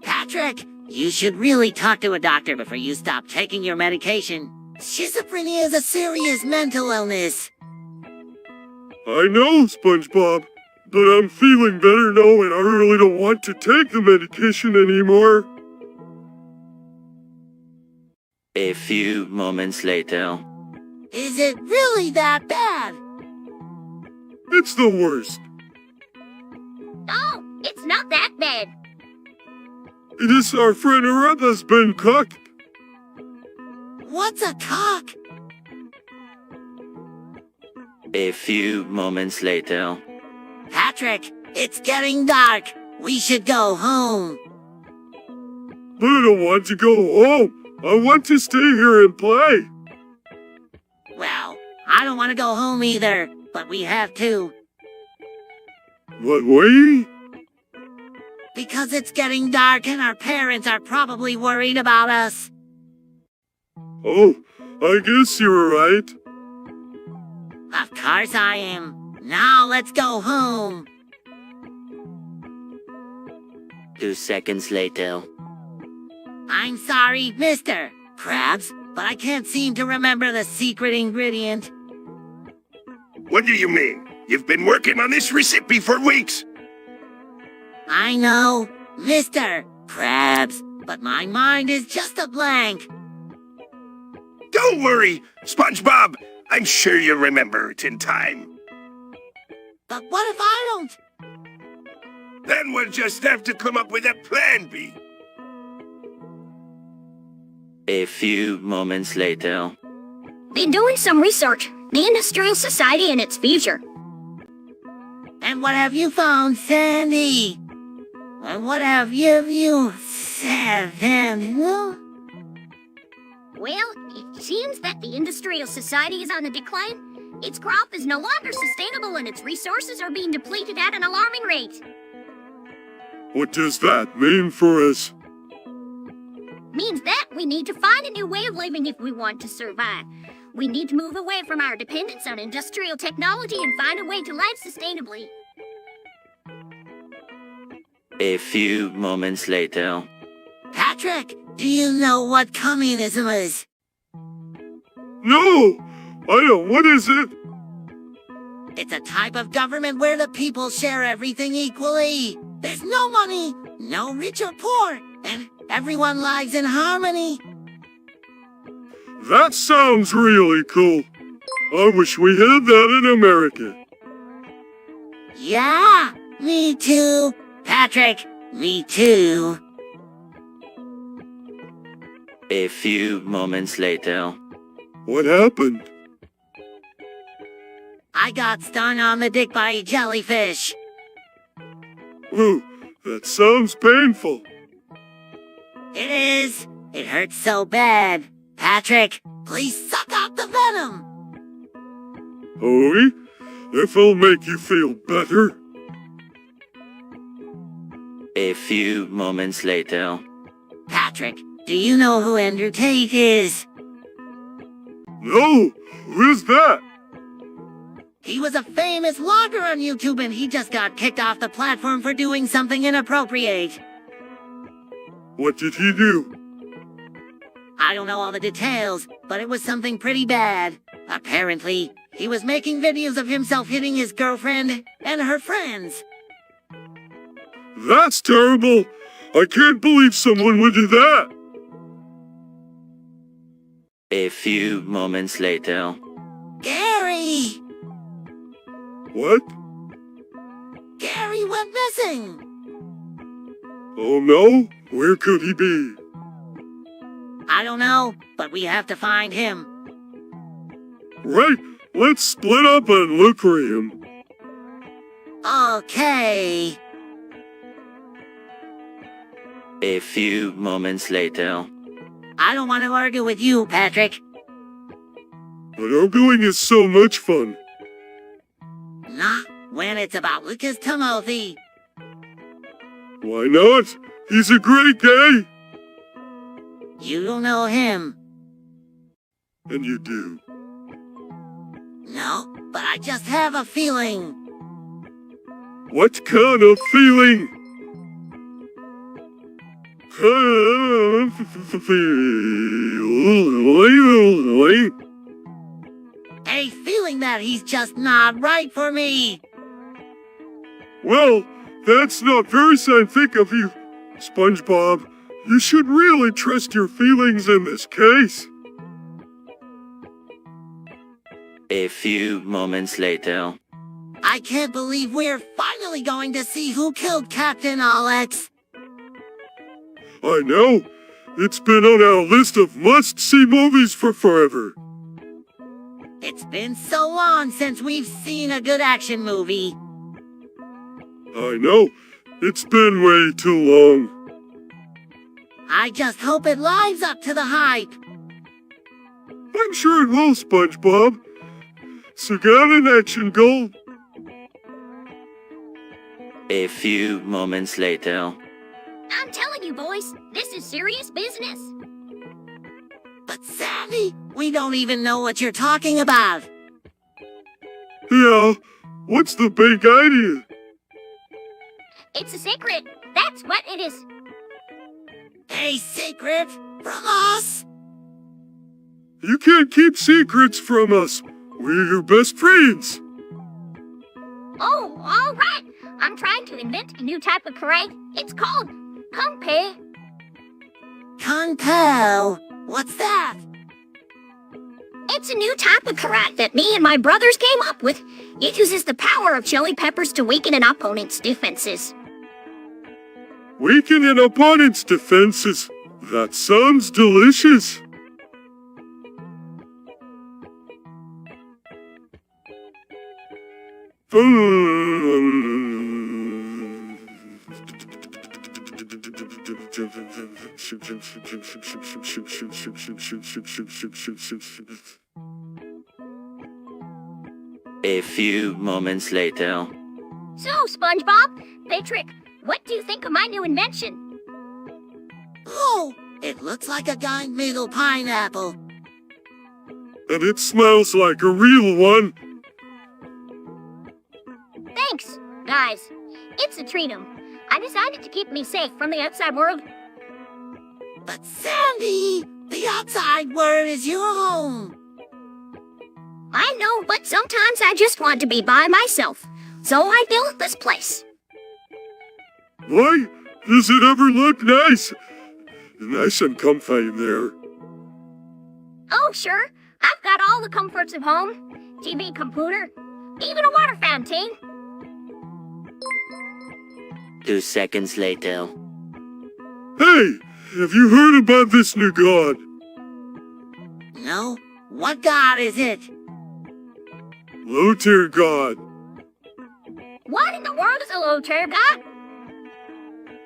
Patrick, you should really talk to a doctor before you stop taking your medication. Schizophrenia is a serious mental illness. I know, SpongeBob, but I'm feeling better now and I really don't want to take the medication anymore. A few moments later. Is it really that bad? It's the worst. Oh, it's not that bad. It is our friend Aretha's been cocked. What's a cock? A few moments later. Patrick, it's getting dark. We should go home. But I don't want to go home. I want to stay here and play. Well, I don't want to go home either, but we have to. What way? Because it's getting dark and our parents are probably worried about us. Oh, I guess you're right. Of course I am. Now let's go home. 2 seconds later. I'm sorry, Mr. Krabs, but I can't seem to remember the secret ingredient. What do you mean? You've been working on this recipe for weeks. I know, Mr. Krabs, but my mind is just a blank. Don't worry, SpongeBob. I'm sure you'll remember it in time. But what if I don't? Then we'll just have to come up with a plan B. A few moments later. Been doing some research. The Industrial Society and its future. And what have you found, Sandy? And what have you said, then? Well, it seems that the Industrial Society is on the decline. Its crop is no longer sustainable and its resources are being depleted at an alarming rate. What does that mean for us? Means that we need to find a new way of living if we want to survive. We need to move away from our dependence on industrial technology and find a way to live sustainably. A few moments later. Patrick, do you know what communism is? No, I don't. What is it? It's a type of government where the people share everything equally. There's no money, no rich or poor, and everyone lives in harmony. That sounds really cool. I wish we had that in America. Yeah, me too. Patrick, me too. A few moments later. What happened? I got stung on the dick by a jellyfish. Ooh, that sounds painful. It is. It hurts so bad. Patrick, please suck out the venom. Hoey, if it'll make you feel better. A few moments later. Patrick, do you know who Andrew Tate is? No, who's that? He was a famous vlogger on YouTube and he just got kicked off the platform for doing something inappropriate. What did he do? I don't know all the details, but it was something pretty bad. Apparently, he was making videos of himself hitting his girlfriend and her friends. That's terrible. I can't believe someone would do that. A few moments later. Gary! What? Gary went missing! Oh no? Where could he be? I don't know, but we have to find him. Right, let's split up and look for him. Okay. A few moments later. I don't want to argue with you, Patrick. But arguing is so much fun. Not when it's about Lucas Timothy. Why not? He's a great guy. You don't know him. And you do. No, but I just have a feeling. What kind of feeling? A feeling that he's just not right for me. Well, that's not very scientific of you, SpongeBob. You should really trust your feelings in this case. A few moments later. I can't believe we're finally going to see who killed Captain Alex. I know. It's been on our list of must-see movies for forever. It's been so long since we've seen a good action movie. I know. It's been way too long. I just hope it lives up to the hype. I'm sure it will, SpongeBob. So got an action goal. A few moments later. I'm telling you, boys, this is serious business. But Sandy, we don't even know what you're talking about. Yeah, what's the big idea? It's a secret. That's what it is. A secret from us? You can't keep secrets from us. We're your best friends. Oh, all right. I'm trying to invent a new type of karate. It's called Kung-Pei. Kung-Pao? What's that? It's a new type of karate that me and my brothers came up with. It uses the power of chili peppers to weaken an opponent's defenses. Weaken an opponent's defenses. That sounds delicious. A few moments later. So, SpongeBob, Patrick, what do you think of my new invention? Oh, it looks like a giant middle pineapple. And it smells like a real one. Thanks, guys. It's a treatum. I decided to keep me safe from the outside world. But Sandy, the outside world is your home. I know, but sometimes I just want to be by myself. So I built this place. Why? Does it ever look nice? Nice and comfy in there. Oh, sure. I've got all the comforts of home. TV, computer, even a water fountain. 2 seconds later. Hey, have you heard about this new god? No? What god is it? Low-tier god. What in the world is a low-tier god?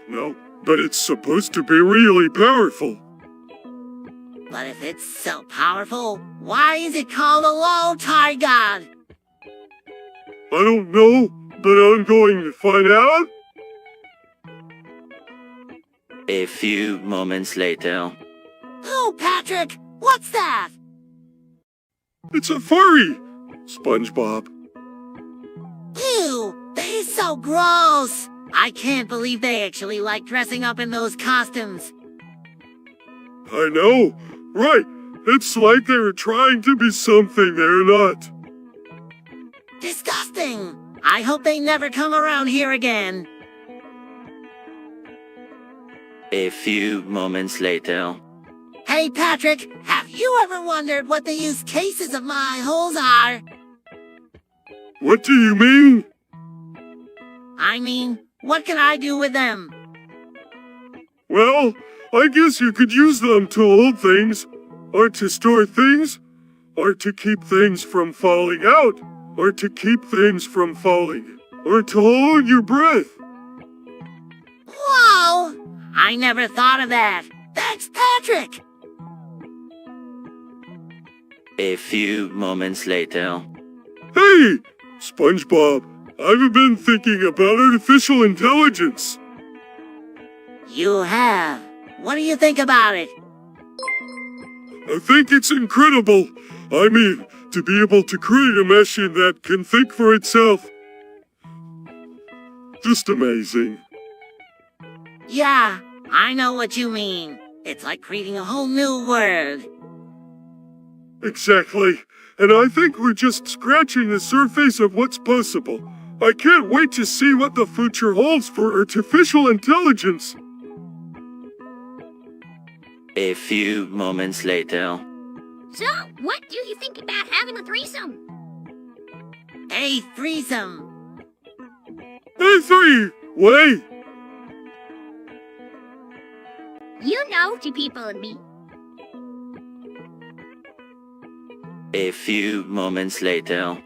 No, but it's supposed to be really powerful. But if it's so powerful, why is it called a low-tier god? I don't know, but I'm going to find out. A few moments later. Oh, Patrick, what's that? It's a furry, SpongeBob. Ew, they're so gross. I can't believe they actually like dressing up in those costumes. I know, right? It's like they're trying to be something they're not. Disgusting. I hope they never come around here again. A few moments later. Hey, Patrick, have you ever wondered what the use cases of my holes are? What do you mean? I mean, what can I do with them? Well, I guess you could use them to hold things, or to store things, or to keep things from falling out, or to keep things from falling, or to hold your breath. Whoa! I never thought of that. Thanks, Patrick. A few moments later. Hey, SpongeBob, I've been thinking about artificial intelligence. You have. What do you think about it? I think it's incredible. I mean, to be able to create a machine that can think for itself. Just amazing. Yeah, I know what you mean. It's like creating a whole new world. Exactly. And I think we're just scratching the surface of what's possible. I can't wait to see what the future holds for artificial intelligence. A few moments later. So, what do you think about having a threesome? Hey, threesome. Hey, three! Wait! You know, two people and me. A few moments later.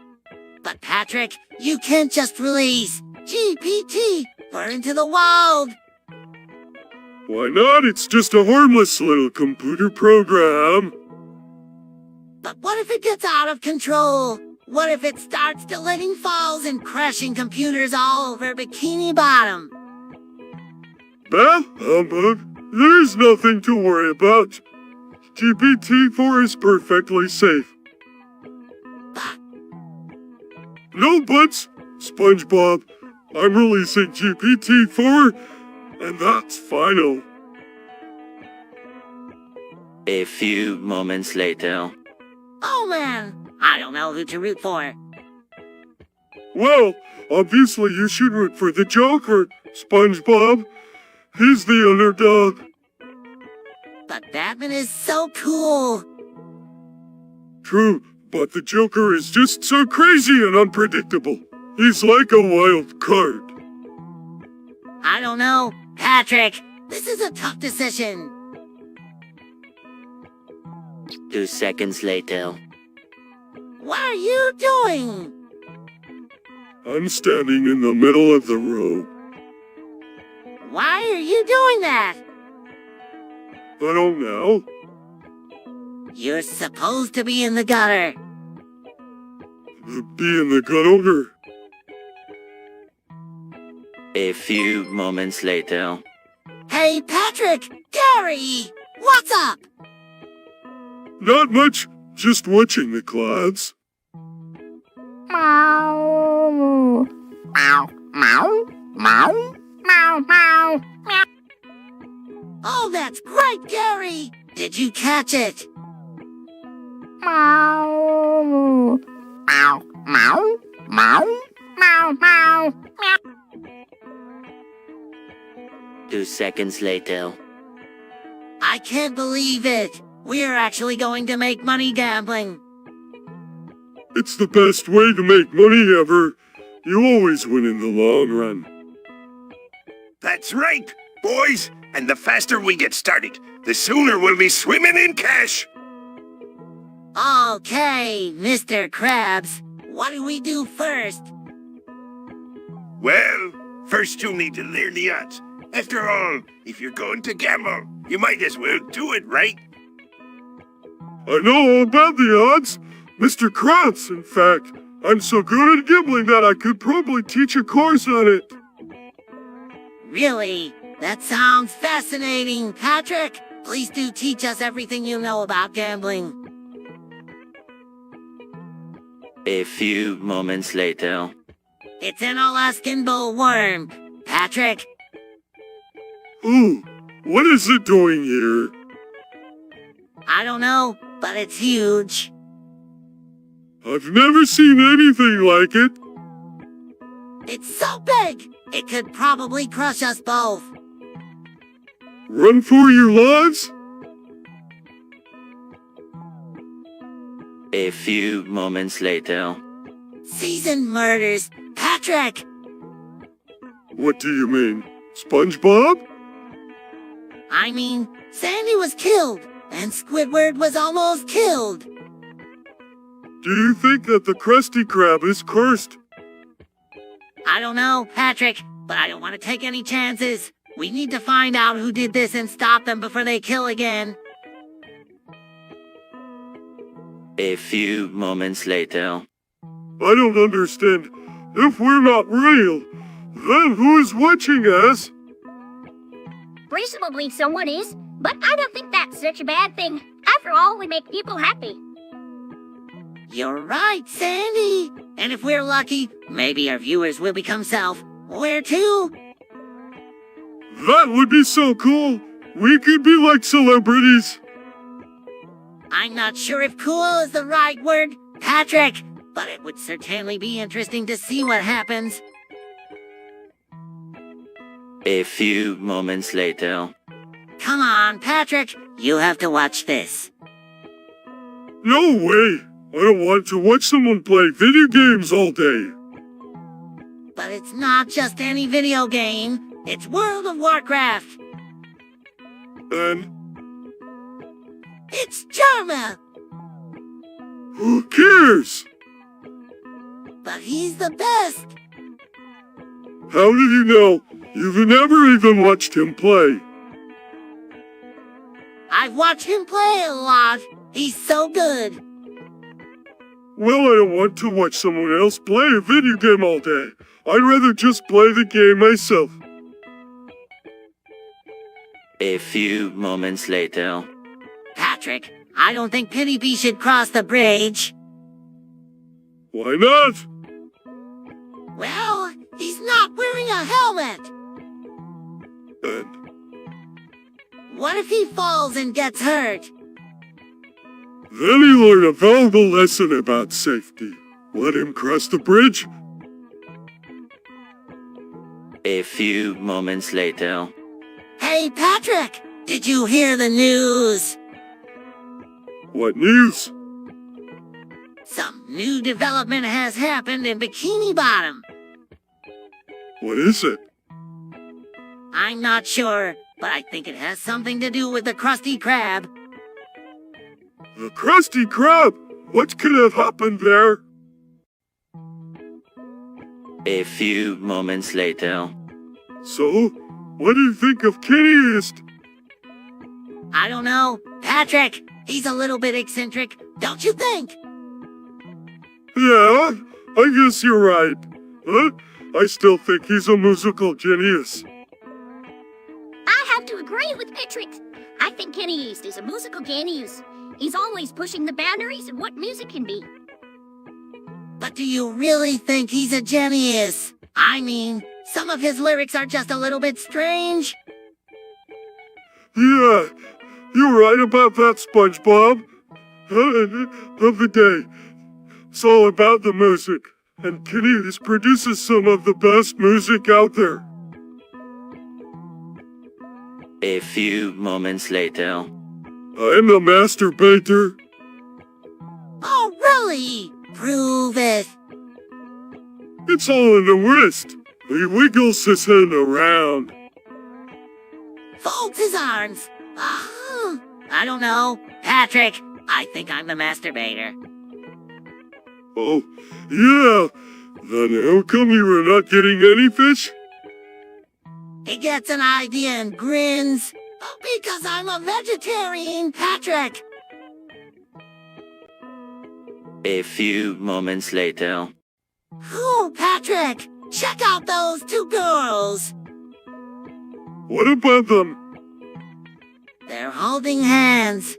But Patrick, you can't just release GPT for into the world. Why not? It's just a harmless little computer program. But what if it gets out of control? What if it starts deleting files and crashing computers all over Bikini Bottom? Bah, humbug. There's nothing to worry about. GPT-4 is perfectly safe. No buts, SpongeBob. I'm releasing GPT-4, and that's final. A few moments later. Oh man, I don't know who to root for. Well, obviously you should root for the Joker, SpongeBob. He's the underdog. But Batman is so cool. True, but the Joker is just so crazy and unpredictable. He's like a wild card. I don't know. Patrick, this is a tough decision. 2 seconds later. What are you doing? I'm standing in the middle of the road. Why are you doing that? I don't know. You're supposed to be in the gutter. Be in the gutter. A few moments later. Hey, Patrick! Gary! What's up? Not much, just watching the clouds. Meow. Meow. Meow. Meow. Meow. Meow. Meow. Oh, that's great, Gary! Did you catch it? Meow. Meow. Meow. Meow. Meow. Meow. Meow. 2 seconds later. I can't believe it! We're actually going to make money gambling. It's the best way to make money ever. You always win in the long run. That's right, boys. And the faster we get started, the sooner we'll be swimming in cash. Okay, Mr. Krabs, what do we do first? Well, first you'll need to learn the odds. After all, if you're going to gamble, you might as well do it right. I know all about the odds. Mr. Krabs, in fact. I'm so good at gambling that I could probably teach a course on it. Really? That sounds fascinating, Patrick. Please do teach us everything you know about gambling. A few moments later. It's an Alaskan bull worm. Patrick, Ooh, what is it doing here? I don't know, but it's huge. I've never seen anything like it. It's so big, it could probably crush us both. Run for your lives? A few moments later. Seasoned murders. Patrick! What do you mean? SpongeBob? I mean, Sandy was killed, and Squidward was almost killed. Do you think that the Krusty Krab is cursed? I don't know, Patrick, but I don't want to take any chances. We need to find out who did this and stop them before they kill again. A few moments later. I don't understand. If we're not real, then who is watching us? Presumably someone is, but I don't think that's such a bad thing. After all, we make people happy. You're right, Sandy. And if we're lucky, maybe our viewers will become self-aware too. That would be so cool. We could be like celebrities. I'm not sure if cool is the right word, Patrick, but it would certainly be interesting to see what happens. A few moments later. Come on, Patrick, you have to watch this. No way. I don't want to watch someone play video games all day. But it's not just any video game, it's World of Warcraft. And It's Jarma, who cares? but he's the best. How did you know? You've never even watched him play. I've watched him play a lot. He's so good. Well, I don't want to watch someone else play a video game all day. I'd rather just play the game myself. A few moments later. Patrick, I don't think Penny Bee should cross the bridge. Why not? Well, he's not wearing a helmet. And What if he falls and gets hurt? then he learned a valuable lesson about safety. Let him cross the bridge. A few moments later. Hey, Patrick, did you hear the news? What news? Some new development has happened in Bikini Bottom. What is it? I'm not sure, but I think it has something to do with the Krusty Krab. The Krusty Krab! What could have happened there? A few moments later. So, what do you think of Kitty East? I don't know. Patrick, he's a little bit eccentric, don't you think? Yeah, I guess you're right. But I still think he's a musical genius. I have to agree with Patrick. I think Kenny East is a musical genius. He's always pushing the boundaries of what music can be. But do you really think he's a genius? I mean, some of his lyrics are just a little bit strange. Yeah, you're right about that, SpongeBob. Of the day, it's all about the music, and Kenny East produces some of the best music out there. A few moments later. I'm a masturbator. Oh, really? Prove it. It's all in the wrist. He wiggles his hand around. folds his arms. I don't know. Patrick, I think I'm the masturbator. Oh, yeah. Then how come you were not getting any fish? He gets an idea and grins. Because I'm a vegetarian, Patrick. A few moments later. Ooh, Patrick, check out those two girls. What about them? They're holding hands.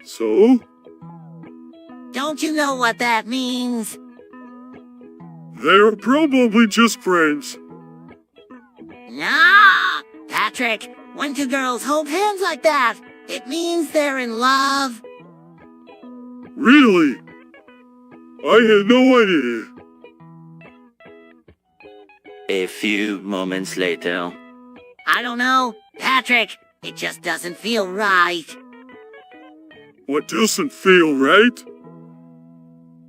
So? Don't you know what that means? They're probably just friends. Nah, Patrick, when two girls hold hands like that, it means they're in love. Really? I had no idea. A few moments later. I don't know, Patrick, it just doesn't feel right. What doesn't feel right?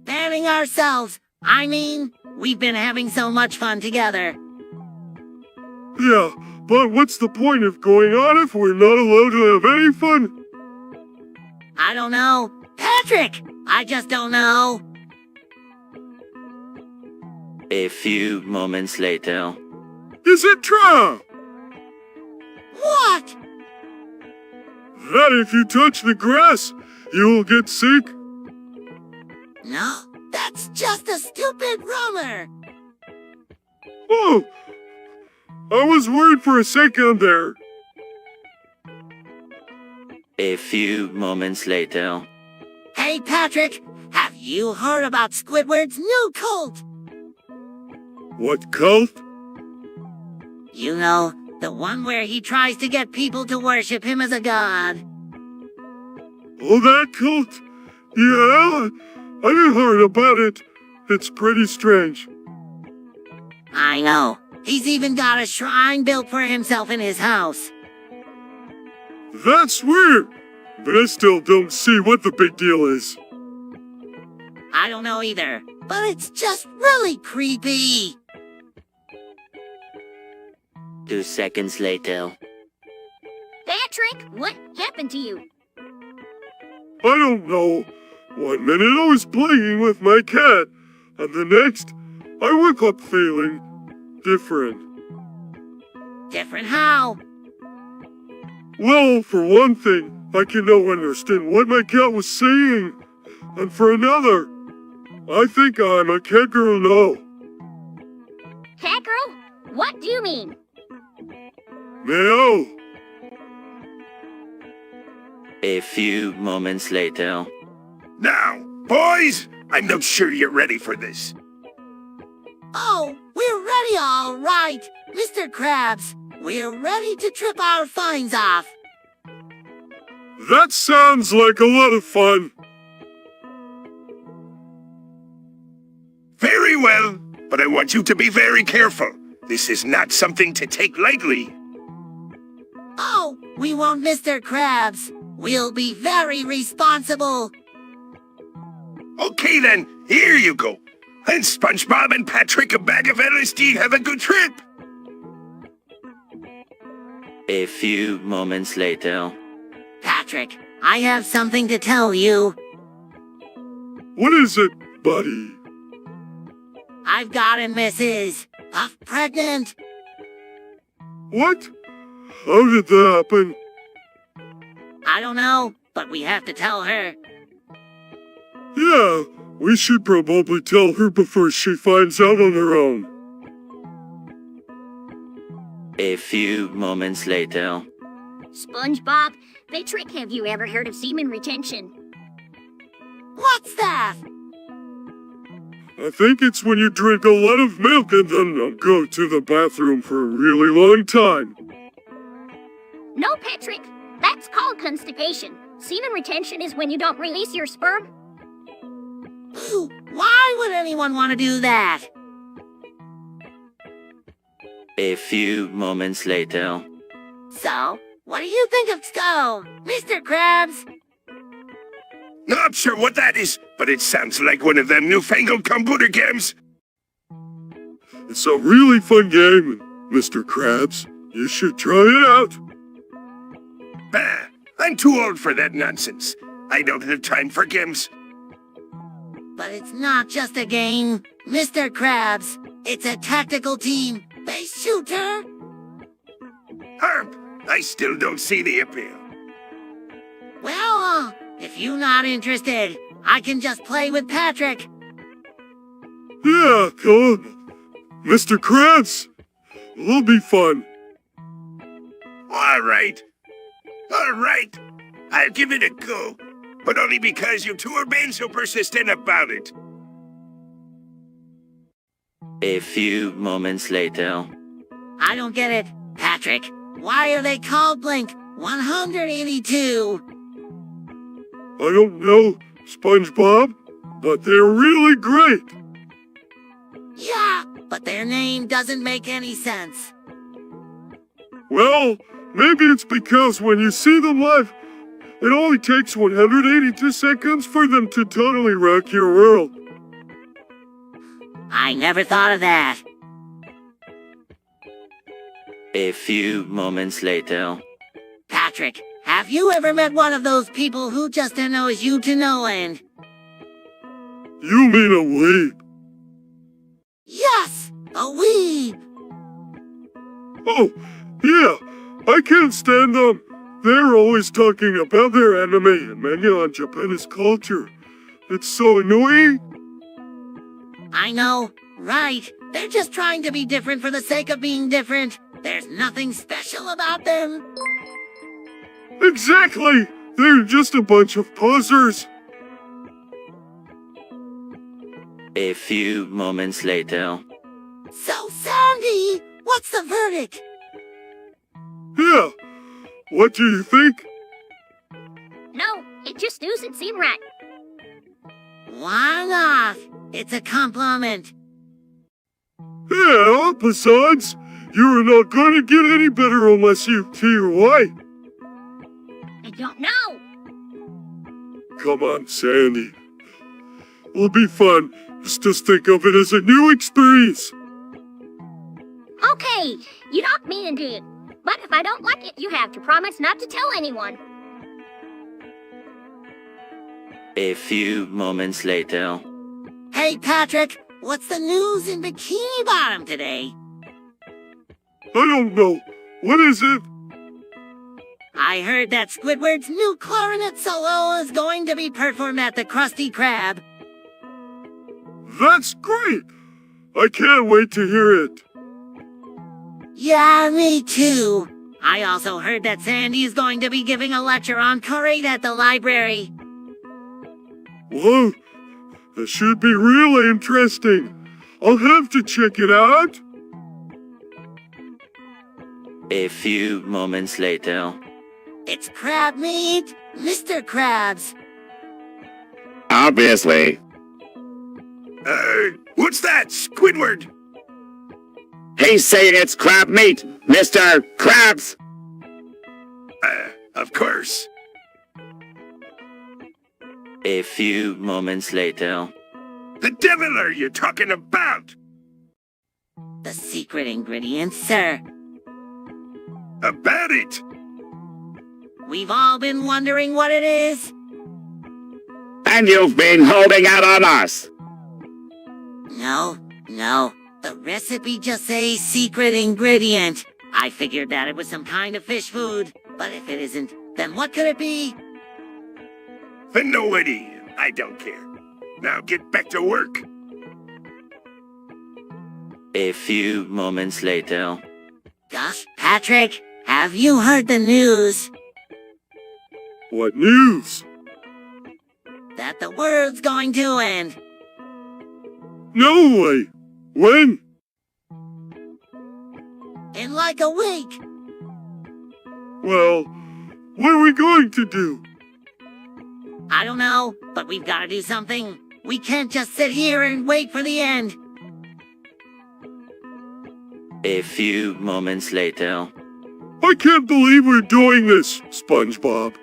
Banning ourselves. I mean, we've been having so much fun together. Yeah, but what's the point of going on if we're not allowed to have any fun? I don't know. Patrick, I just don't know. A few moments later. Is it true? What? That if you touch the grass, you will get sick? No, that's just a stupid rumor. Oh, I was worried for a second there. A few moments later. Hey, Patrick, have you heard about Squidward's new cult? What cult? You know, the one where he tries to get people to worship him as a god. Oh, that cult? Yeah, I heard about it. It's pretty strange. I know. He's even got a shrine built for himself in his house. That's weird, but I still don't see what the big deal is. I don't know either, but it's just really creepy. 2 seconds later. Patrick, what happened to you? I don't know. One minute I was playing with my cat, and the next, I woke up feeling different. Different how? Well, for one thing, I can now understand what my cat was saying. And for another, I think I'm a cat girl now. Cat girl? What do you mean? Meow. A few moments later. Now, boys, I'm not sure you're ready for this. Oh, we're ready all right. Mr. Krabs, we're ready to trip our fines off. That sounds like a lot of fun. Very well, but I want you to be very careful. This is not something to take lightly. Oh, we won't, Mr. Krabs. We'll be very responsible. Okay then, here you go. And SpongeBob and Patrick a bag of LSD. Have a good trip. A few moments later. Patrick, I have something to tell you. What is it, buddy? I've gotten Mrs. Puff pregnant. What? How did that happen? I don't know, but we have to tell her. Yeah, we should probably tell her before she finds out on her own. A few moments later. SpongeBob, Patrick, have you ever heard of semen retention? What's that? I think it's when you drink a lot of milk and then go to the bathroom for a really long time. No, Patrick. That's called constipation. Semen retention is when you don't release your sperm. Ooh, why would anyone want to do that? A few moments later. So, what do you think of Skull, Mr. Krabs? Not sure what that is, but it sounds like one of them newfangled computer games. It's a really fun game, Mr. Krabs. You should try it out. Bah, I'm too old for that nonsense. I don't have time for games. But it's not just a game, Mr. Krabs. It's a tactical team-based shooter. Harp, I still don't see the appeal. Well, if you're not interested, I can just play with Patrick. Yeah, come. Mr. Krabs. It'll be fun. All right. I'll give it a go. But only because you two are being so persistent about it. A few moments later. I don't get it, Patrick. Why are they called Blink 182? I don't know, SpongeBob, but they're really great. Yeah, but their name doesn't make any sense. Well, maybe it's because when you see them live, it only takes 182 seconds for them to totally rock your world. I never thought of that. A few moments later. Patrick, have you ever met one of those people who just knows you to no end? You mean a weeb? Yes, a weeb. Oh, yeah, I can't stand them. They're always talking about their anime and manga on Japanese culture. It's so annoying. I know, right? They're just trying to be different for the sake of being different. There's nothing special about them. Exactly! They're just a bunch of posers. A few moments later. So, Sandy, what's the verdict? Yeah, what do you think? No, it just doesn't seem right. Why not? It's a compliment. Yeah, besides, you're not going to get any better unless you TY. I don't know. Come on, Sandy. It'll be fun. Just think of it as a new experience. Okay, you don't mean it. But if I don't like it, you have to promise not to tell anyone. A few moments later. Hey, Patrick, what's the news in Bikini Bottom today? I don't know. What is it? I heard that Squidward's new clarinet solo is going to be performed at the Krusty Krab. That's great. I can't wait to hear it. Yeah, me too. I also heard that Sandy is going to be giving a lecture on karate at the library. Whoa, this should be really interesting. I'll have to check it out. A few moments later. It's crab meat, Mr. Krabs. Obviously. What's that, Squidward? He's saying it's crab meat, Mr. Krabs. Of course. A few moments later. The devil are you talking about? The secret ingredient, sir. About it? We've all been wondering what it is. And you've been holding out on us. No. The recipe just says secret ingredient. I figured that it was some kind of fish food. But if it isn't, then what could it be? No idea. I don't care. Now get back to work. A few moments later. Gosh, Patrick, have you heard the news? What news? That the world's going to end. No way. When? In like a week. Well, what are we going to do? I don't know, but we've got to do something. We can't just sit here and wait for the end. A few moments later. I can't believe we're doing this, SpongeBob.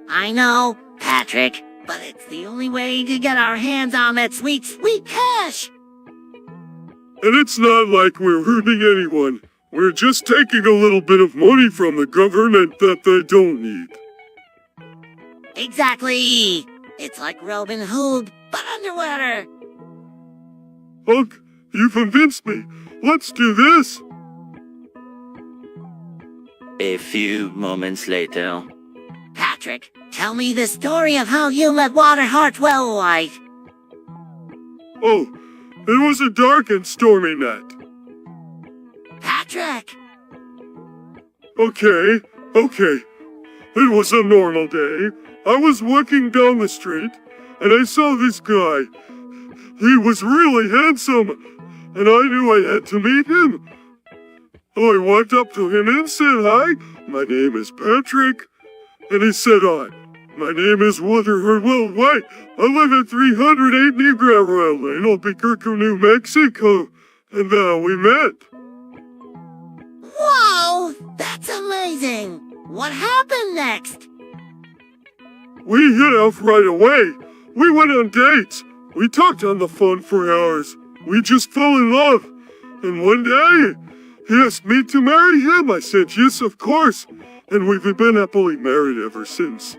I know, Patrick, but it's the only way to get our hands on that sweet, sweet cash. And it's not like we're hurting anyone. We're just taking a little bit of money from the government that they don't need. Exactly. It's like Robin Hood, but underwater. Look, you convinced me. Let's do this. A few moments later. Patrick, tell me the story of how you met Water Hartwell White. Oh, it was a dark and stormy night. Patrick! Okay. It was a normal day. I was walking down the street, and I saw this guy. He was really handsome, and I knew I had to meet him. I walked up to him and said, "Hi, my name is Patrick." And he said, "Hi, my name is Water Hartwell White. I live at 308 New Gravel Lane, Albuquerque, New Mexico." And we met. Whoa! That's amazing! What happened next? We hit off right away. We went on dates. We talked on the phone for hours. We just fell in love. And one day, he asked me to marry him. I said, yes, of course. And we've been happily married ever since.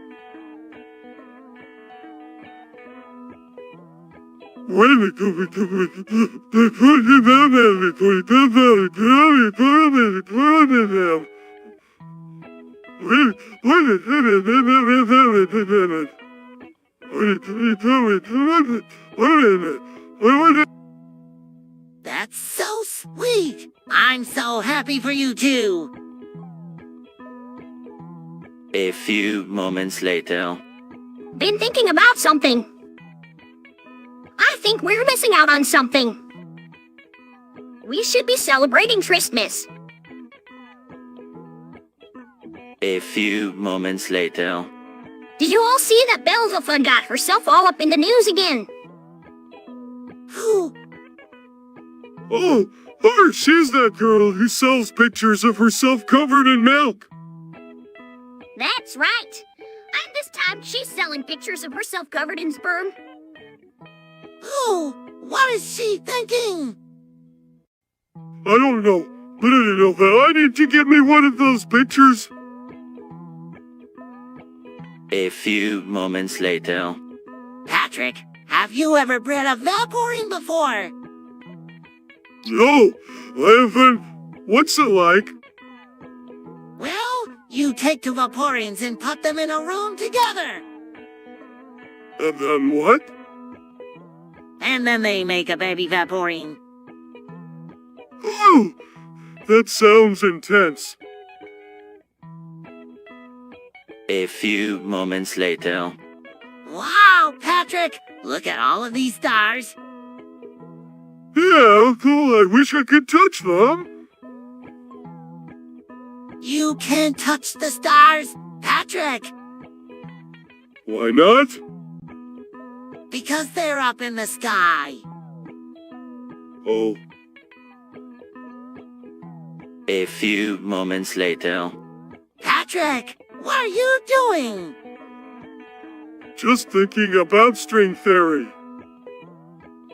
That's so sweet! I'm so happy for you too! A few moments later. Been thinking about something. I think we're missing out on something. We should be celebrating Christmas. A few moments later. Did you all see that Belzephon got herself all up in the news again? Who? Oh, her, she's that girl who sells pictures of herself covered in milk. That's right. And this time she's selling pictures of herself covered in sperm. Who? What is she thinking? I don't know, but I didn't know that I need to get me one of those pictures. A few moments later. Patrick, have you ever bred a Vaporine before? No, I haven't. What's it like? Well, you take two Vaporines and put them in a room together. And then what? And then they make a baby Vaporine. Oh, that sounds intense. A few moments later. Wow, Patrick! Look at all of these stars. Yeah, cool. I wish I could touch them. You can't touch the stars, Patrick, Why not? because they're up in the sky. Oh, A few moments later. Patrick, what are you doing? just thinking about string theory.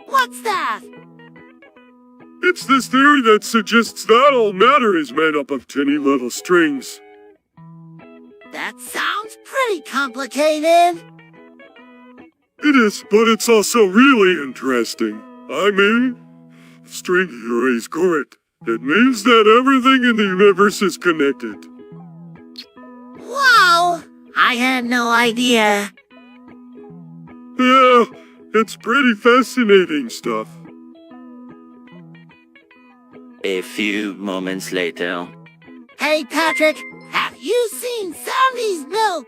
What's that? It's this theory that suggests that all matter is made up of tiny little strings. That sounds pretty complicated. It is, but it's also really interesting. I mean, string theory is correct. It means that everything in the universe is connected. Wow, I had no idea. Yeah, it's pretty fascinating stuff. A few moments later. Hey, Patrick, have you seen Sandy's milk?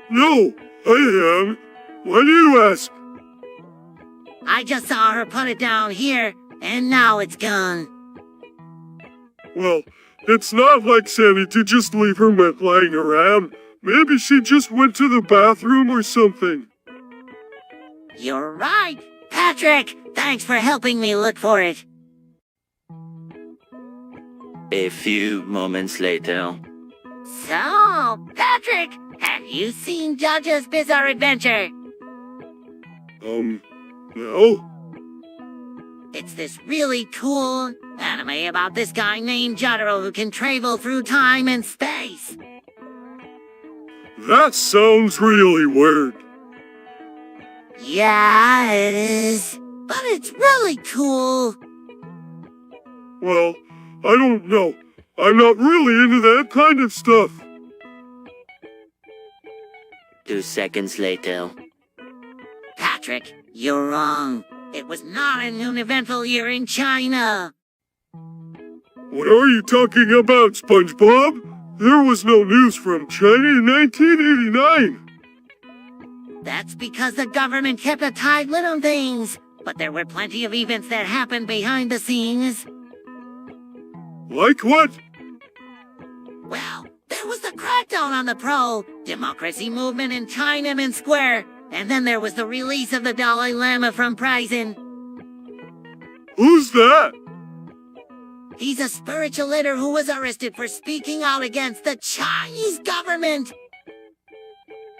No, I am. Why do you ask? I just saw her put it down here, and now it's gone. Well, it's not like Sandy to just leave her milk lying around. Maybe she just went to the bathroom or something. You're right, Patrick. Thanks for helping me look for it. A few moments later. So, Patrick, have you seen Judge's Bizarre Adventure? No? It's this really cool Anime about this guy named Jotaro who can travel through time and space. That sounds really weird. Yeah, it is. But it's really cool. Well, I don't know. I'm not really into that kind of stuff. 2 seconds later. Patrick, you're wrong. It was not an uneventful year in China. What are you talking about, SpongeBob? There was no news from China in 1989. That's because the government kept a tight lid on things. But there were plenty of events that happened behind the scenes. Like what? Well, there was the crackdown on the pro-democracy movement in Tiananmen Square. And then there was the release of the Dalai Lama from prison. Who's that? He's a spiritual leader who was arrested for speaking out against the Chinese government.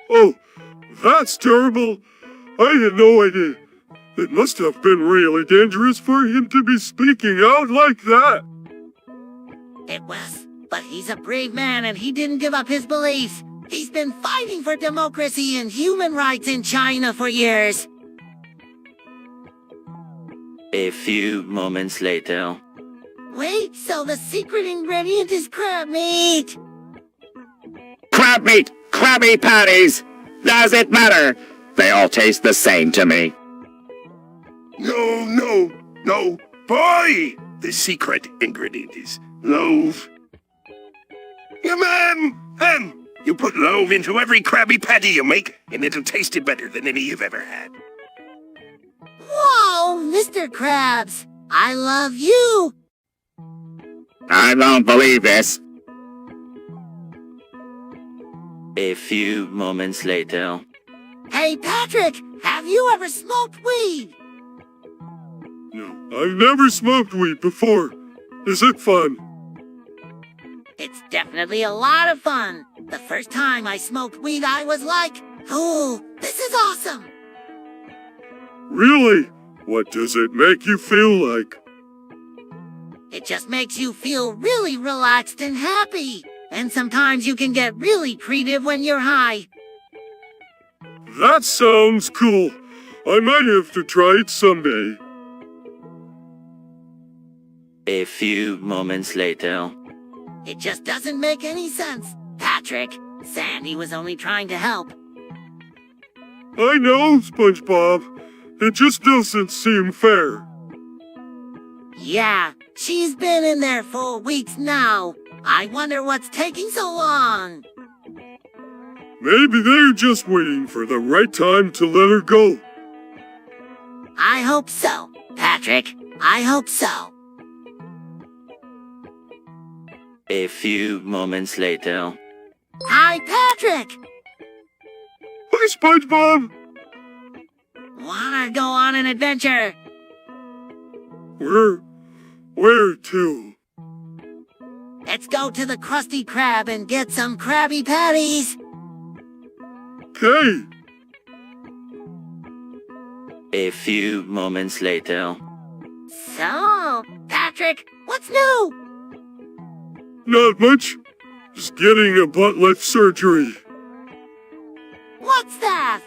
Oh, that's terrible. I had no idea. It must have been really dangerous for him to be speaking out like that. It was, but he's a brave man and he didn't give up his beliefs. He's been fighting for democracy and human rights in China for years. A few moments later. Wait, so the secret ingredient is crab meat? Crab meat, Krabby Patties! Does it matter? They all taste the same to me. No, boy! The secret ingredient is loaf. Yeah, ma'am! You put loaf into every Krabby Patty you make, and it'll taste it better than any you've ever had. Whoa, Mr. Krabs, I love you! I don't believe this. A few moments later. Hey, Patrick, have you ever smoked weed? No, I've never smoked weed before. Is it fun? It's definitely a lot of fun. The first time I smoked weed, I was like, oh, this is awesome. Really? What does it make you feel like? It just makes you feel really relaxed and happy. And sometimes you can get really creative when you're high. That sounds cool. I might have to try it someday. A few moments later. It just doesn't make any sense. Patrick, Sandy was only trying to help. I know, SpongeBob. It just doesn't seem fair. Yeah, she's been in there for weeks now. I wonder what's taking so long. Maybe they're just waiting for the right time to let her go. I hope so, Patrick. I hope so. A few moments later. Hi, Patrick! Hi, SpongeBob! Wanna go on an adventure? Where to? Let's go to the Krusty Krab and get some Krabby Patties. Okay. A few moments later. So, Patrick, what's new? Not much. Just getting a butt lift surgery. What's that?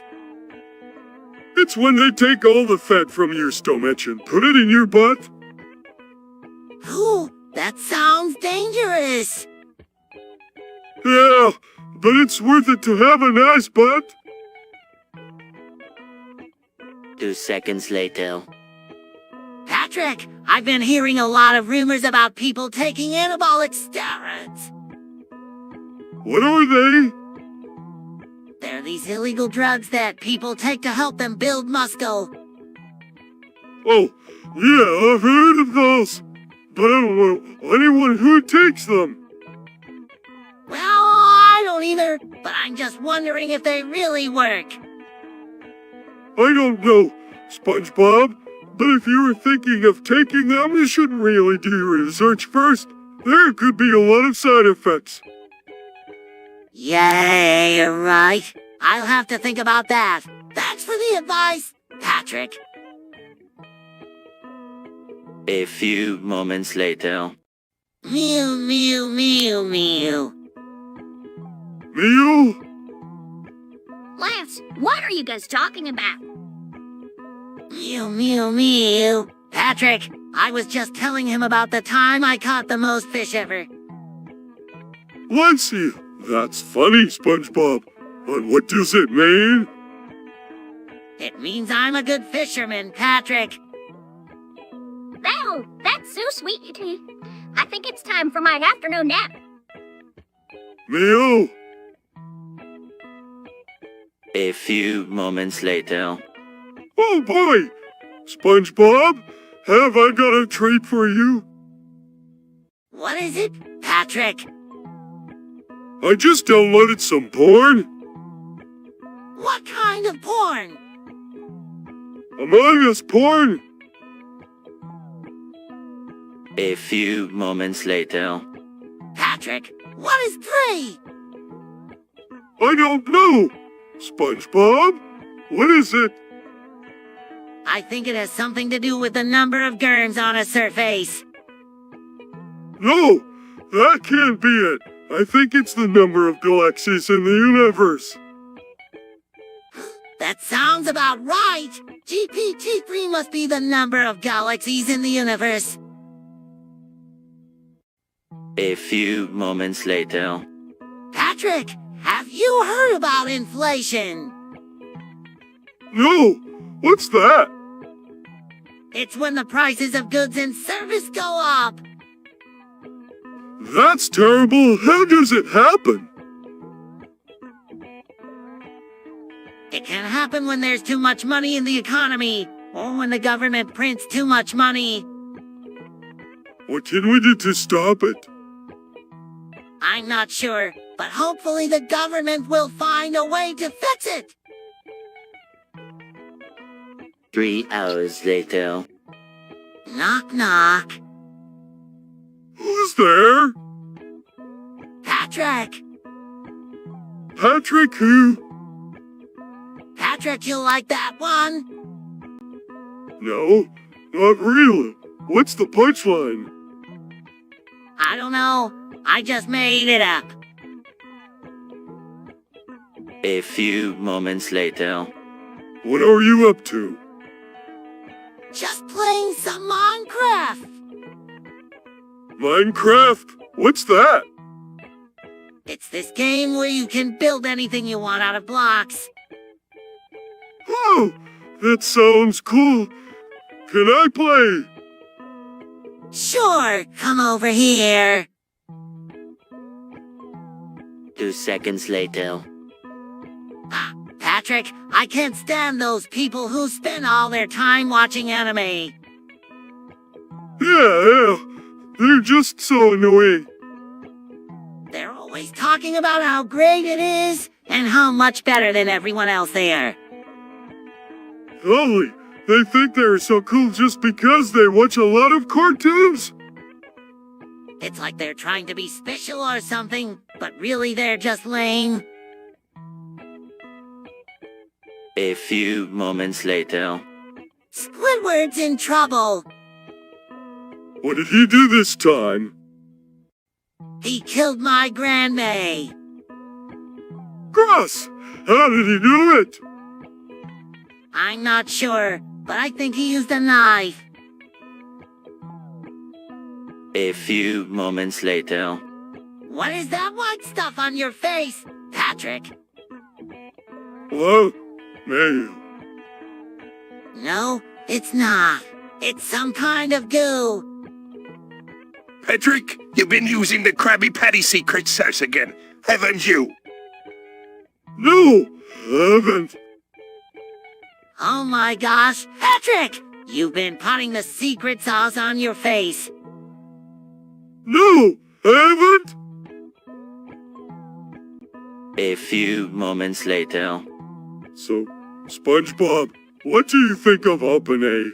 It's when they take all the fat from your stomach and put it in your butt. Ooh, that sounds dangerous. Yeah, but it's worth it to have a nice butt. 2 seconds later. Patrick, I've been hearing a lot of rumors about people taking anabolic steroids. What are they? They're these illegal drugs that people take to help them build muscle. Oh, yeah, I've heard of those. But I don't know anyone who takes them. Well, I don't either, but I'm just wondering if they really work. I don't know, SpongeBob. But if you were thinking of taking them, you should really do your research first. There could be a lot of side effects. Yeah, you're right. I'll have to think about that. Thanks for the advice, Patrick. A few moments later. Mew, mew, mew, mew. Mew? Lance, what are you guys talking about? Mew, mew, mew. Patrick, I was just telling him about the time I caught the most fish ever. Let's see. That's funny, SpongeBob. But what does it mean? It means I'm a good fisherman, Patrick. Oh, that's so sweet. I think it's time for my afternoon nap. Mew? A few moments later. Oh boy! SpongeBob, have I got a treat for you? What is it, Patrick? I just downloaded some porn. What kind of porn? Among Us porn. A few moments later. Patrick, what is 3? I don't know. SpongeBob, what is it? I think it has something to do with the number of germs on a surface. No, that can't be it. I think it's the number of galaxies in the universe. That sounds about right. GPT-3 must be the number of galaxies in the universe. A few moments later. Patrick, have you heard about inflation? No, what's that? It's when the prices of goods and service go up. That's terrible. How does it happen? It can happen when there's too much money in the economy, or when the government prints too much money. What can we do to stop it? I'm not sure, but hopefully the government will find a way to fix it. 3 hours later. Knock, knock. Who's there? Patrick. Patrick who? Patrick, you like that one? No, not really. What's the punchline? I don't know. I just made it up. A few moments later. What are you up to? Just playing some Minecraft. Minecraft? What's that? It's this game where you can build anything you want out of blocks. Oh, that sounds cool. Can I play? Sure, come over here. 2 seconds later. Patrick, I can't stand those people who spend all their time watching anime. Yeah, they're just so annoying. They're always talking about how great it is and how much better than everyone else they are. Golly, they think they're so cool just because they watch a lot of cartoons? It's like they're trying to be special or something, but really they're just lame. A few moments later. Squidward's in trouble. What did he do this time? He killed my grandma. Gross! How did he do it? I'm not sure, but I think he used a knife. A few moments later. What is that white stuff on your face, Patrick? Well, mail. No, it's not. It's some kind of goo. Patrick, you've been using the Krabby Patty secret sauce again, haven't you? No, I haven't. Oh my gosh, Patrick! You've been putting the secret sauce on your face. No, I haven't. A few moments later. So, SpongeBob, what do you think of OpenA?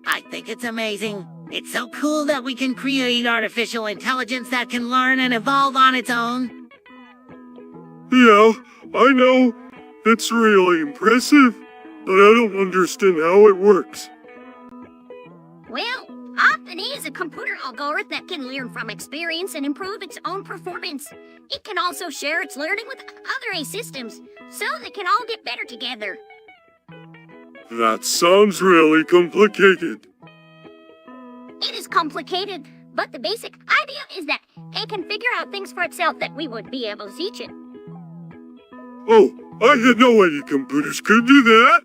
I think it's amazing. It's so cool that we can create artificial intelligence that can learn and evolve on its own. Yeah, I know. It's really impressive, but I don't understand how it works. Well, often is a computer algorithm that can learn from experience and improve its own performance. It can also share its learning with other AI systems, so they can all get better together. That sounds really complicated. It is complicated, but the basic idea is that it can figure out things for itself that we would be able to teach it. Oh, I had no idea computers could do that.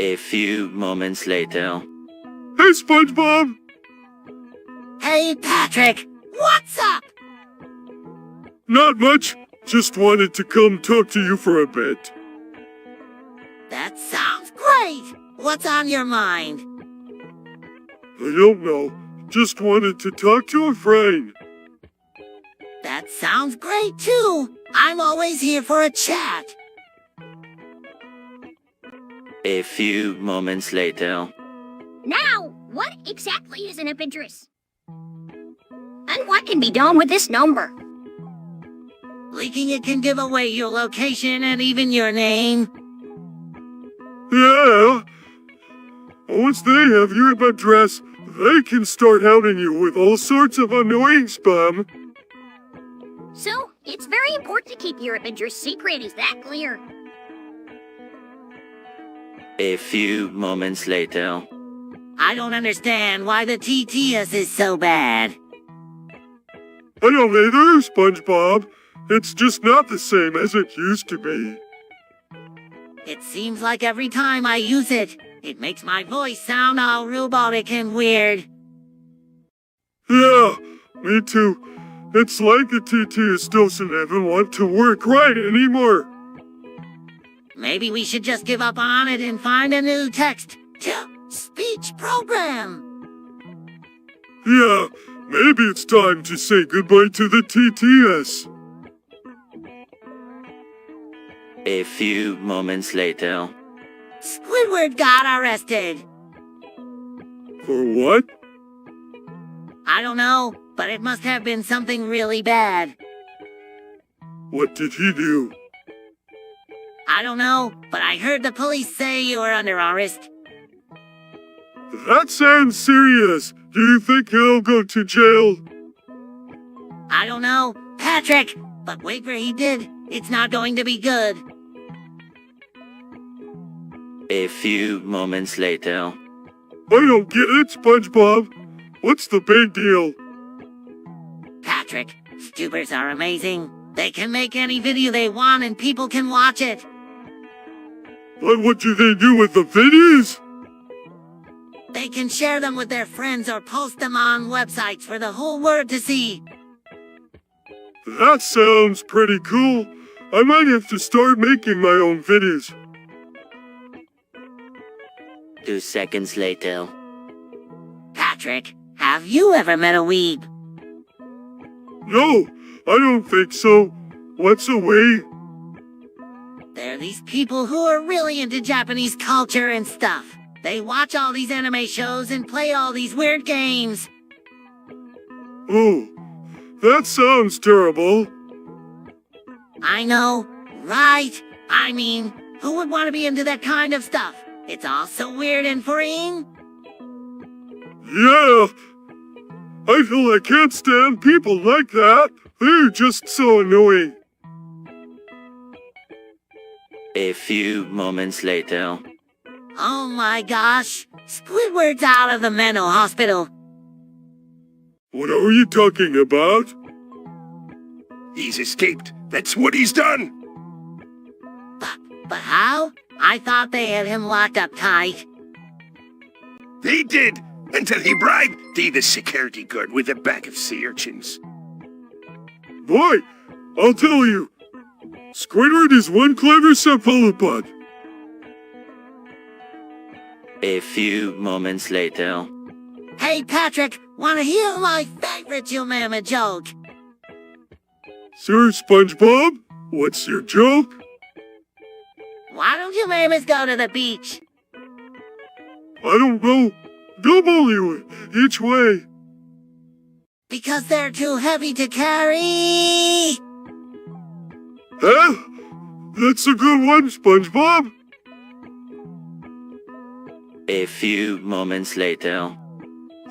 A few moments later. Hey, SpongeBob! Hey, Patrick, what's up? Not much. Just wanted to come talk to you for a bit. That sounds great. What's on your mind? I don't know. Just wanted to talk to a friend. That sounds great, too. I'm always here for a chat. A few moments later. Now, what exactly is an IP address? And what can be done with this number? Leaking it can give away your location and even your name. Yeah. Once they have your address, they can start hounding you with all sorts of annoying spam. So, it's very important to keep your IP address secret, is that clear? A few moments later. I don't understand why the TTS is so bad. I don't either, SpongeBob. It's just not the same as it used to be. It seems like every time I use it, it makes my voice sound all robotic and weird. Yeah, me too. It's like the TTS doesn't even want to work right anymore. Maybe we should just give up on it and find a new text-to-speech program. Yeah, maybe it's time to say goodbye to the TTS. A few moments later. Squidward got arrested. For what? I don't know, but it must have been something really bad. What did he do? I don't know, but I heard the police say you were under arrest. That sounds serious. Do you think he'll go to jail? I don't know, Patrick, but whatever he did, it's not going to be good. A few moments later. I don't get it, SpongeBob. What's the big deal? Patrick, Stubers are amazing. They can make any video they want and people can watch it. But what do they do with the videos? They can share them with their friends or post them on websites for the whole world to see. That sounds pretty cool. I might have to start making my own videos. 2 seconds later. Patrick, have you ever met a weeb? No, I don't think so. What's a way? They're these people who are really into Japanese culture and stuff. They watch all these anime shows and play all these weird games. Oh, that sounds terrible. I know, right? I mean, who would want to be into that kind of stuff? It's all so weird and freeing. Yeah. I feel I can't stand people like that. They're just so annoying. A few moments later. Oh my gosh, Squidward's out of the mental hospital. What are you talking about? He's escaped. That's what he's done. But how? I thought they had him locked up tight. They did, until he bribed the security guard with a bag of sea urchins. Boy, I'll tell you. Squidward is one clever cephalopod. A few moments later. Hey Patrick, wanna hear my favorite Jumama joke? Sir SpongeBob, what's your joke? Why don't Jumamas go to the beach? I don't know. W each way. Because they're too heavy to carry. Huh? That's a good one, SpongeBob. A few moments later.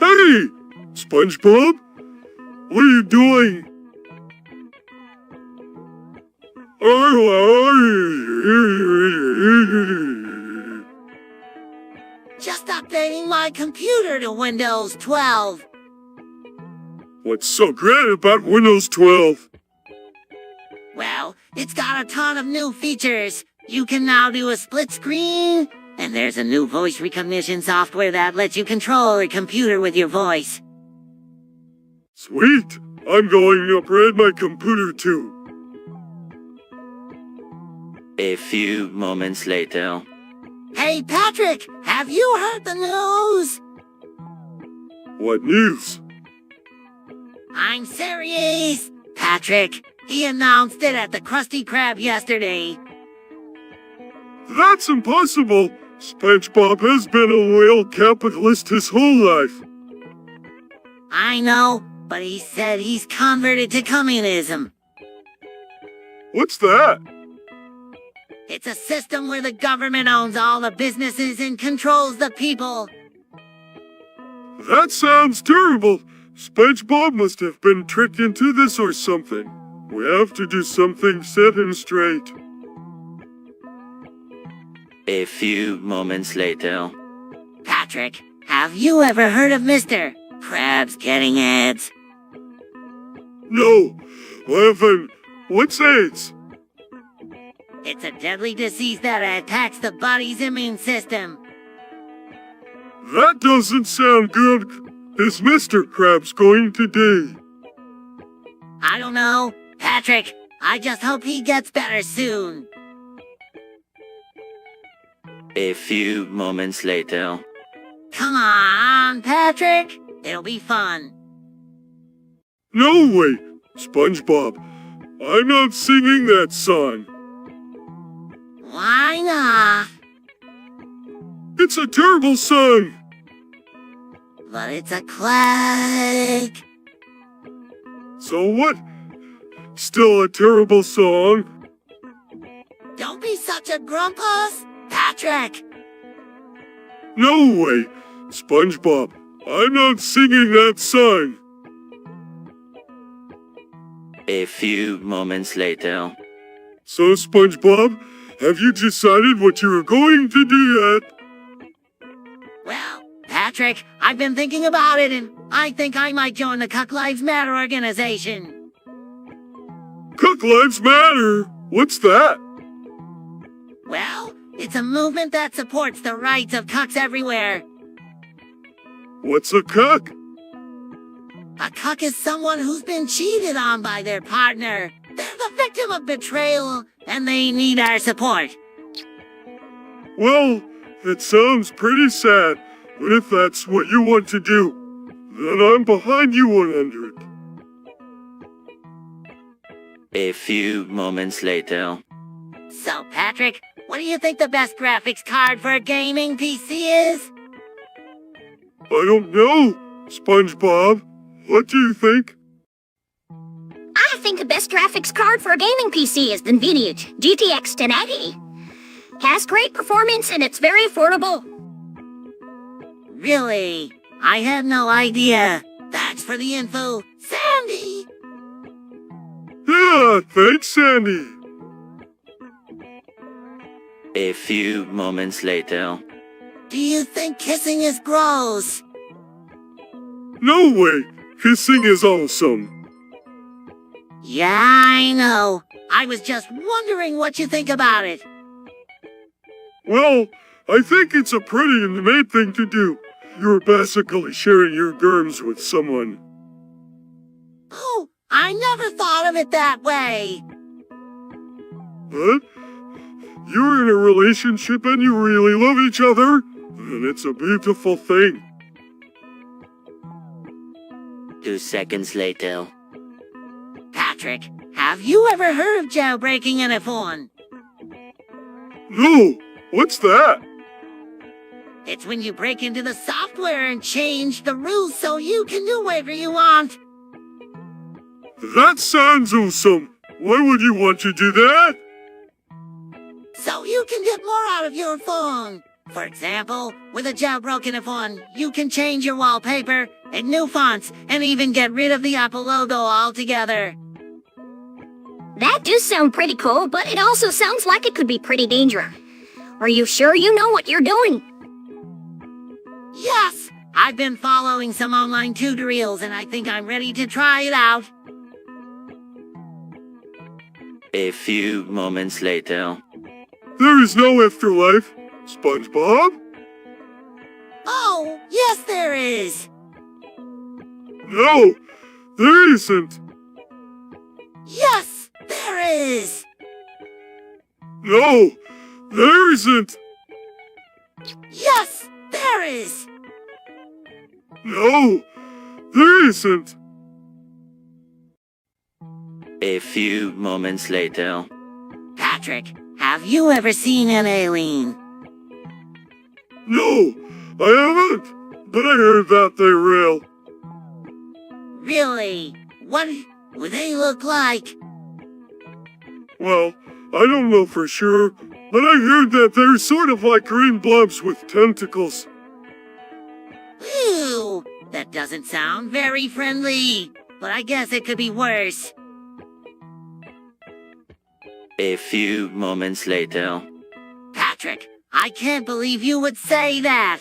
Hey! SpongeBob? What are you doing? Just updating my computer to Windows 12. What's so great about Windows 12? Well, it's got a ton of new features. You can now do a split screen, and there's a new voice recognition software that lets you control your computer with your voice. Sweet! I'm going to upgrade my computer too. A few moments later. Hey, Patrick, have you heard the news? What news? I'm serious. Patrick, he announced it at the Krusty Krab yesterday. That's impossible! SpongeBob has been a loyal capitalist his whole life. I know, but he said he's converted to communism. What's that? It's a system where the government owns all the businesses and controls the people. That sounds terrible. SpongeBob must have been tricked into this or something. We have to do something set him straight. A few moments later. Patrick, have you ever heard of Mr. Krabs Getting AIDS? No, I haven't. What's AIDS? It's a deadly disease that attacks the body's immune system. That doesn't sound good. Is Mr. Krabs going to die? I don't know. Patrick, I just hope he gets better soon. A few moments later. Come on, Patrick. It'll be fun. No way, SpongeBob. I'm not singing that song. Why not? It's a terrible song. But it's a classic. So what? Still a terrible song? Don't be such a grumpus, Patrick. No way, SpongeBob. I'm not singing that song. A few moments later. So, SpongeBob, have you decided what you are going to do yet? Well, Patrick, I've been thinking about it, and I think I might join the Cuck Lives Matter organization. Cuck Lives Matter? What's that? Well, it's a movement that supports the rights of cucks everywhere. What's a cuck? A cuck is someone who's been cheated on by their partner. They're the victim of betrayal, and they need our support. Well, it sounds pretty sad, but if that's what you want to do, then I'm behind you 100. A few moments later. So, Patrick, what do you think the best graphics card for a gaming PC is? I don't know, SpongeBob. What do you think? I think the best graphics card for a gaming PC is the NVIDIA GTX 1080. Has great performance and it's very affordable. Really? I had no idea. Thanks for the info, Sandy. Yeah, thanks, Sandy. A few moments later. Do you think kissing is gross? No way. Kissing is awesome. Yeah, I know. I was just wondering what you think about it. Well, I think it's a pretty intimate thing to do. You're basically sharing your germs with someone. Oh, I never thought of it that way. But you're in a relationship and you really love each other, then it's a beautiful thing. 2 seconds later. Patrick, have you ever heard of jailbreaking an iPhone? No, what's that? It's when you break into the software and change the rules so you can do whatever you want. That sounds awesome. Why would you want to do that? So you can get more out of your phone. For example, with a jailbroken phone, you can change your wallpaper, and new fonts, and even get rid of the Apple logo altogether. That does sound pretty cool, but it also sounds like it could be pretty dangerous. Are you sure you know what you're doing? Yes, I've been following some online tutorials, and I think I'm ready to try it out. A few moments later. There is no afterlife, SpongeBob. Oh, yes there is. No, there isn't. Yes, there is. No, there isn't. Yes, there is. No, there isn't. A few moments later. Patrick, have you ever seen an alien? No, I haven't. But I heard that they're real. Really? What would they look like? Well, I don't know for sure, but I heard that they're sort of like green blobs with tentacles. Ew, that doesn't sound very friendly. But I guess it could be worse. A few moments later. Patrick, I can't believe you would say that.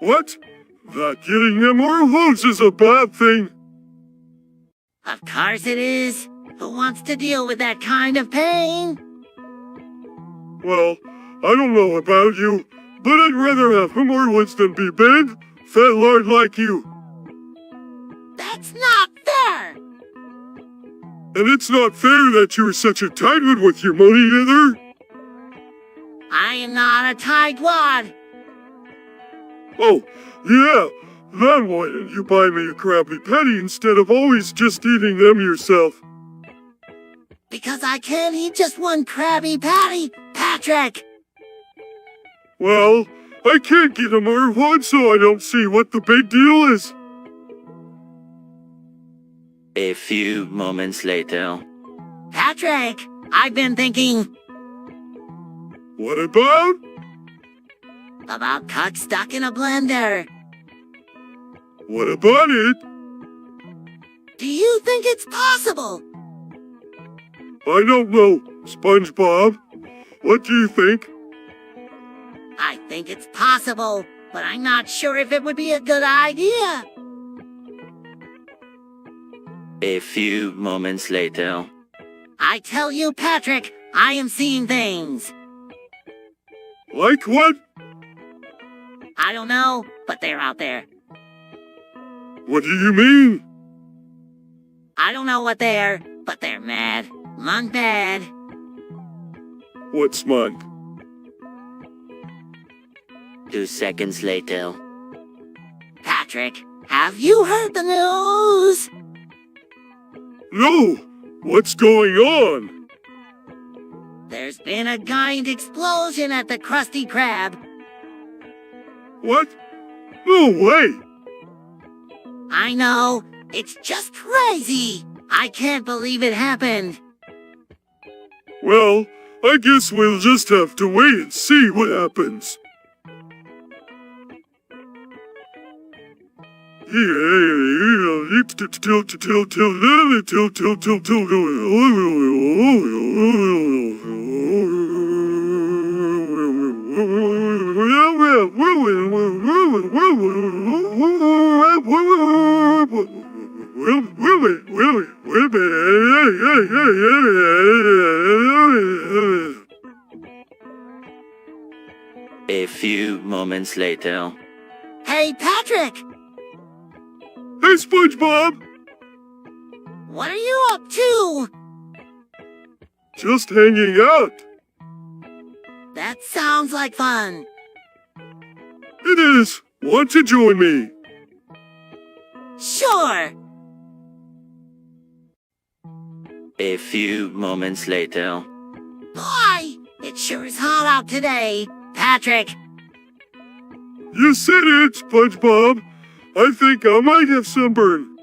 What? That getting them hormones is a bad thing. Of course it is. Who wants to deal with that kind of pain? Well, I don't know about you, but I'd rather have hemorrhoids than be big, fat lard like you. That's not fair. And it's not fair that you're such a tightwad with your money either. I am not a tightwad. Oh, yeah. Then why didn't you buy me a Krabby Patty instead of always just eating them yourself? Because I can't eat just one Krabby Patty, Patrick. Well, I can't get a hemorrhoid, so I don't see what the big deal is. A few moments later. Patrick, I've been thinking What about? about cock stuck in a blender. What about it? Do you think it's possible? I don't know, SpongeBob. What do you think? I think it's possible, but I'm not sure if it would be a good idea. A few moments later. I tell you, Patrick, I am seeing things. Like what? I don't know, but they're out there. What do you mean? I don't know what they're, but they're mad. Monk bad. What's monk? 2 seconds later. Patrick, have you heard the news? No! What's going on? There's been a giant explosion at the Krusty Krab. What? No way! I know, it's just crazy. I can't believe it happened. Well, I guess we'll just have to wait and see what happens. A few moments later. Hey, Patrick, Hey, SpongeBob! what are you up to? Just hanging out. That sounds like fun. It is. Want to join me? Sure. A few moments later. Boy, it sure is hot out today. Patrick, You said it, SpongeBob. I think I might have sunburn.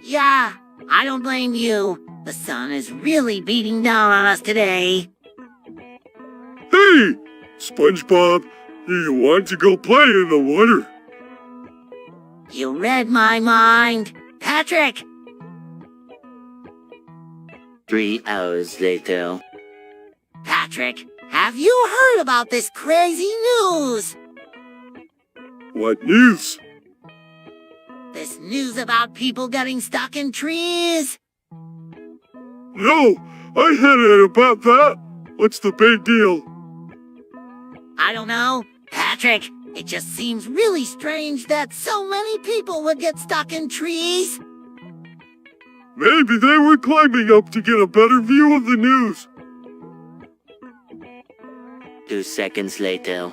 yeah, I don't blame you. The sun is really beating down on us today. Hey! SpongeBob, do you want to go play in the water? You read my mind. Patrick! 3 hours later. Patrick, have you heard about this crazy news? What news? This news about people getting stuck in trees? No, I heard about that. What's the big deal? I don't know. Patrick, it just seems really strange that so many people would get stuck in trees. Maybe they were climbing up to get a better view of the news. 2 seconds later.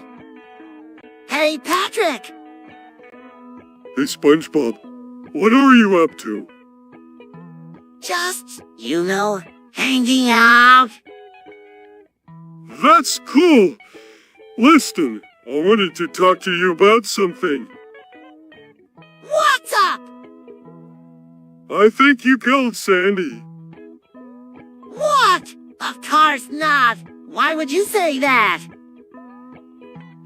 Hey, Patrick! Hey, SpongeBob, what are you up to? Just, hanging out. That's cool. Listen, I wanted to talk to you about something. What's up? I think you killed Sandy. What? Of course not. Why would you say that?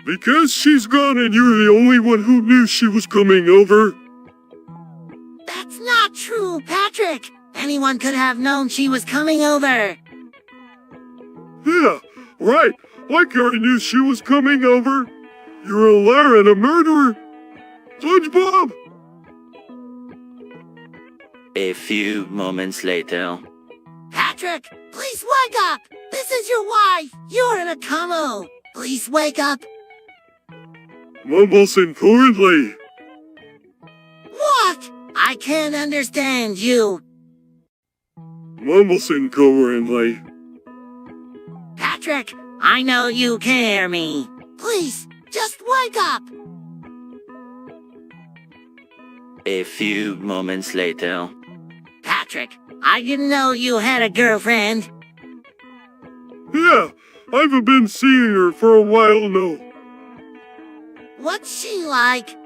Because she's gone and you're the only one who knew she was coming over. That's not true, Patrick. Anyone could have known she was coming over. Yeah, right. Like I knew she was coming over. You're a liar and a murderer. SpongeBob! A few moments later. Patrick, please wake up. This is your wife. You're in a coma. Please wake up. Mumbles incoherently. What? I can't understand you. Mumbles incoherently. Patrick, I know you can hear me. Please, just wake up. A few moments later. Patrick, I didn't know you had a girlfriend. Yeah, I've been seeing her for a while now. What's she like?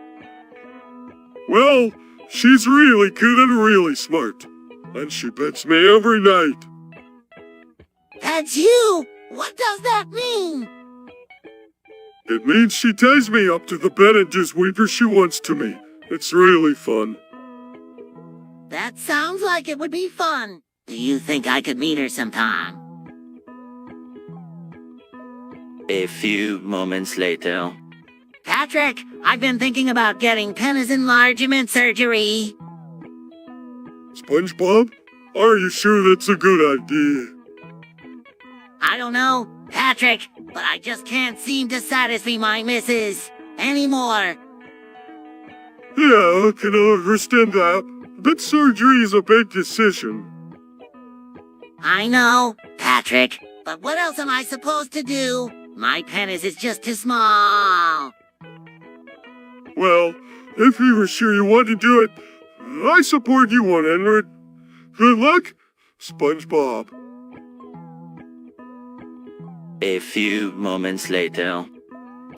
Well, she's really good and really smart. And she pets me every night. That's you? What does that mean? It means she ties me up to the bed and does whatever she wants to me. It's really fun. That sounds like it would be fun. Do you think I could meet her sometime? A few moments later. Patrick, I've been thinking about getting penis enlargement surgery. SpongeBob, are you sure that's a good idea? I don't know, Patrick, but I just can't seem to satisfy my missus anymore. Yeah, I can understand that. But surgery is a big decision. I know, Patrick, but what else am I supposed to do? My penis is just too small. Well, if you were sure you want to do it, I support you 100. Good luck, SpongeBob. A few moments later.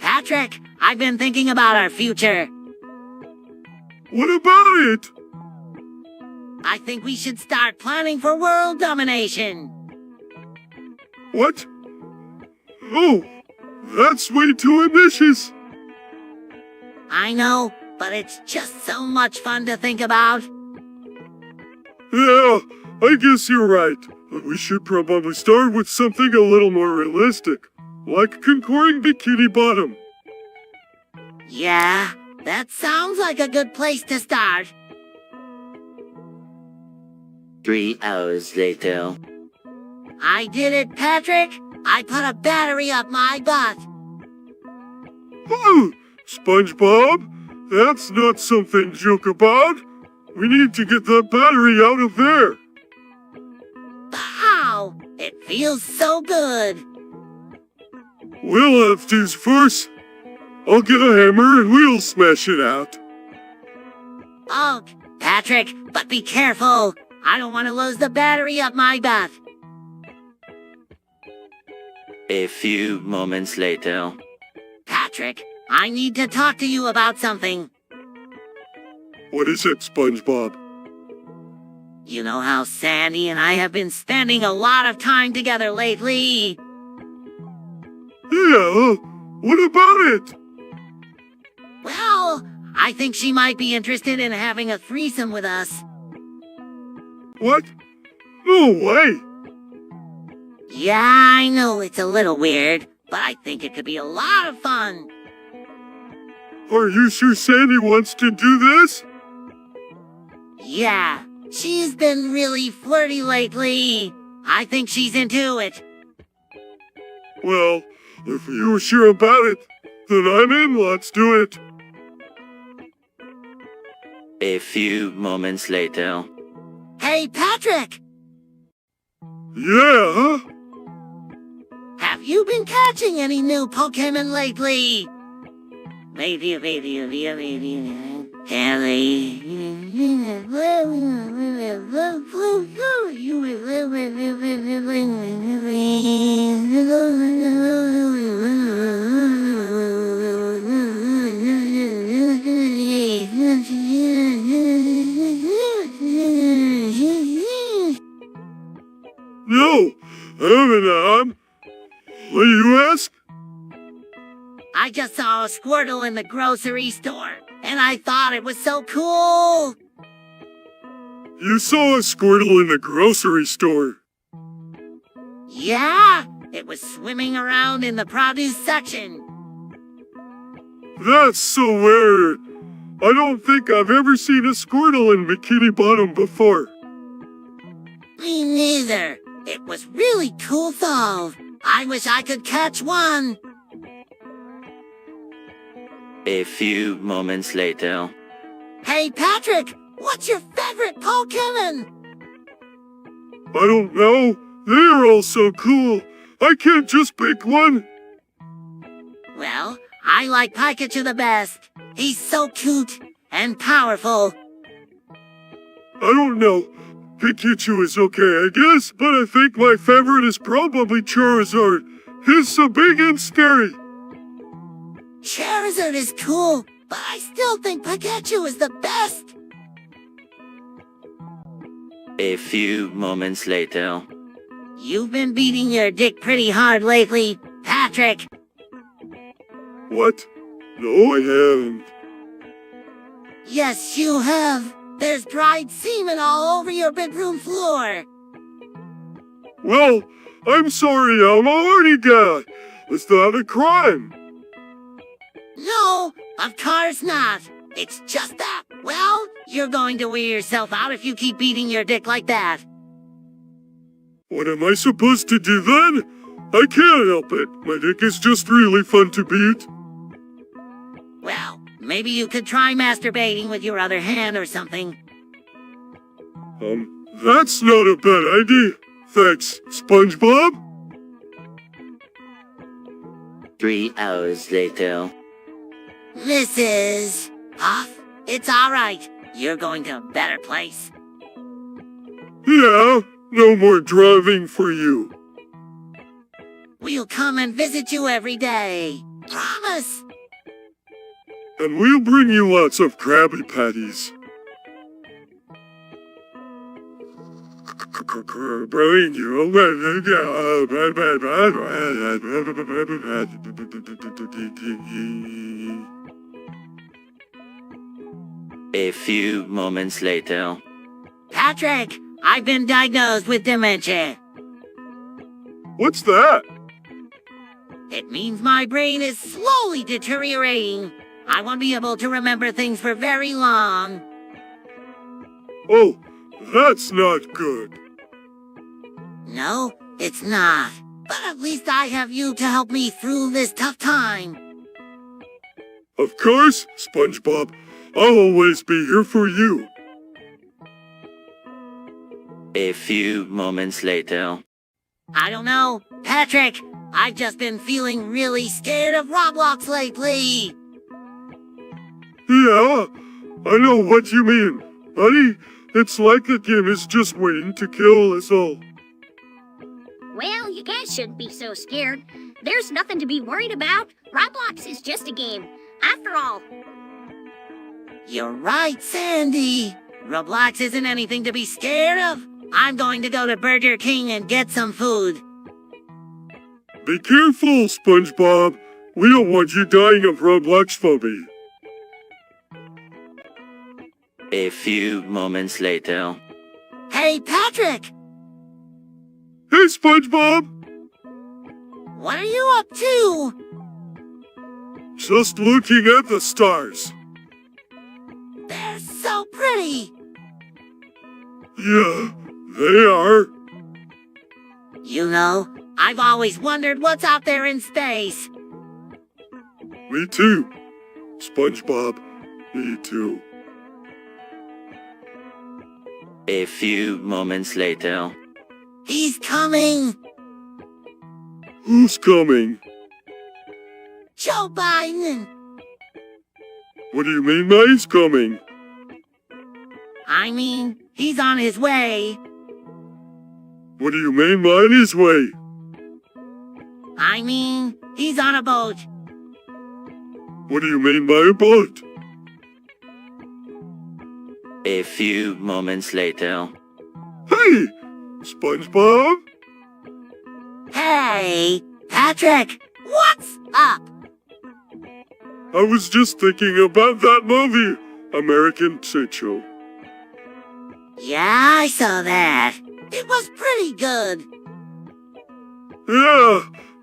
Patrick, I've been thinking about our future. What about it? I think we should start planning for world domination. What? Oh, that's way too ambitious. I know, but it's just so much fun to think about. Yeah, I guess you're right. But we should probably start with something a little more realistic, like conquering Bikini Bottom. Yeah, that sounds like a good place to start. 3 hours later. I did it, Patrick. I put a battery up my butt. Oh, SpongeBob, that's not something to joke about. We need to get that battery out of there. How? It feels so good. We'll have to first. I'll get a hammer and we'll smash it out. Oh, Patrick, but be careful. I don't want to lose the battery up my butt. A few moments later. Patrick, I need to talk to you about something. What is it, SpongeBob? You know how Sandy and I have been spending a lot of time together lately? Yeah, What about it? Well, I think she might be interested in having a threesome with us. What? No way. Yeah, I know it's a little weird, but I think it could be a lot of fun. Are you sure Sandy wants to do this? Yeah, she's been really flirty lately. I think she's into it. Well, if you're sure about it, then I'm in. Let's do it. A few moments later. Hey, Patrick! Yeah, huh? Have you been catching any new Pokemon lately? No, I haven't. What do you ask? I just saw a Squirtle in the grocery store, and I thought it was so cool. You saw a Squirtle in the grocery store. Yeah, it was swimming around in the produce section. That's so weird. I don't think I've ever seen a Squirtle in Bikini Bottom before. Me neither. It was really cool though. I wish I could catch one. A few moments later. Hey, Patrick, what's your favorite Pokemon? I don't know. They're all so cool. I can't just pick one. Well, I like Pikachu the best. He's so cute and powerful. I don't know. Pikachu is okay, I guess, but I think my favorite is probably Charizard. He's so big and scary. Charizard is cool, but I still think Pikachu is the best. A few moments later. You've been beating your dick pretty hard lately, Patrick. What? No, I haven't. Yes, you have. There's dried semen all over your bedroom floor. Well, I'm sorry, I'm already dead. It's not a crime. No, of course not. It's just that, well, you're going to wear yourself out if you keep beating your dick like that. What am I supposed to do then? I can't help it. My dick is just really fun to beat. Well, maybe you could try masturbating with your other hand or something. That's not a bad idea. Thanks, SpongeBob. 3 hours later. Mrs. Puff, it's alright. You're going to a better place. Yeah, no more driving for you. We'll come and visit you every day. Promise. And we'll bring you lots of Krabby Patties. Bring you A few moments later. Patrick, I've been diagnosed with dementia. What's that? It means my brain is slowly deteriorating. I won't be able to remember things for very long. Oh, that's not good. No, it's not. But at least I have you to help me through this tough time. Of course, SpongeBob. I'll always be here for you. A few moments later. I don't know, Patrick. I've just been feeling really scared of Roblox lately. Yeah, I know what you mean, buddy. It's like the game is just waiting to kill us all. Well, you guys shouldn't be so scared. There's nothing to be worried about. Roblox is just a game, after all. You're right, Sandy. Roblox isn't anything to be scared of. I'm going to go to Burger King and get some food. Be careful, SpongeBob. We don't want you dying of Roblox phobia. A few moments later. Hey, Patrick! Hey, SpongeBob! What are you up to? Just looking at the stars. They're so pretty! Yeah, they are. You know, I've always wondered what's out there in space. Me too. SpongeBob, me too. A few moments later. He's coming! Who's coming? Joe Biden! What do you mean by he's coming? I mean, he's on his way. What do you mean by his way? I mean, he's on a boat. What do you mean by a boat? A few moments later. Hey, SpongeBob? Hey, Patrick, what's up? I was just thinking about that movie, American Psycho. Yeah, I saw that. It was pretty good. Yeah,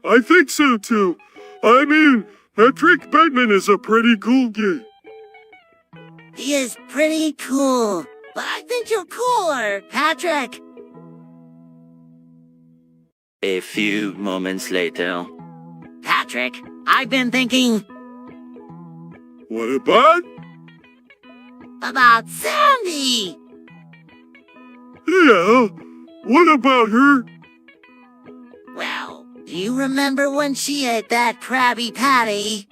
I think so too. I mean, Patrick Bateman is a pretty cool guy. He is pretty cool, but I think you're cooler, Patrick. A few moments later. Patrick, I've been thinking What about? about Sandy. Yeah, what about her? Well, do you remember when she ate that Krabby Patty?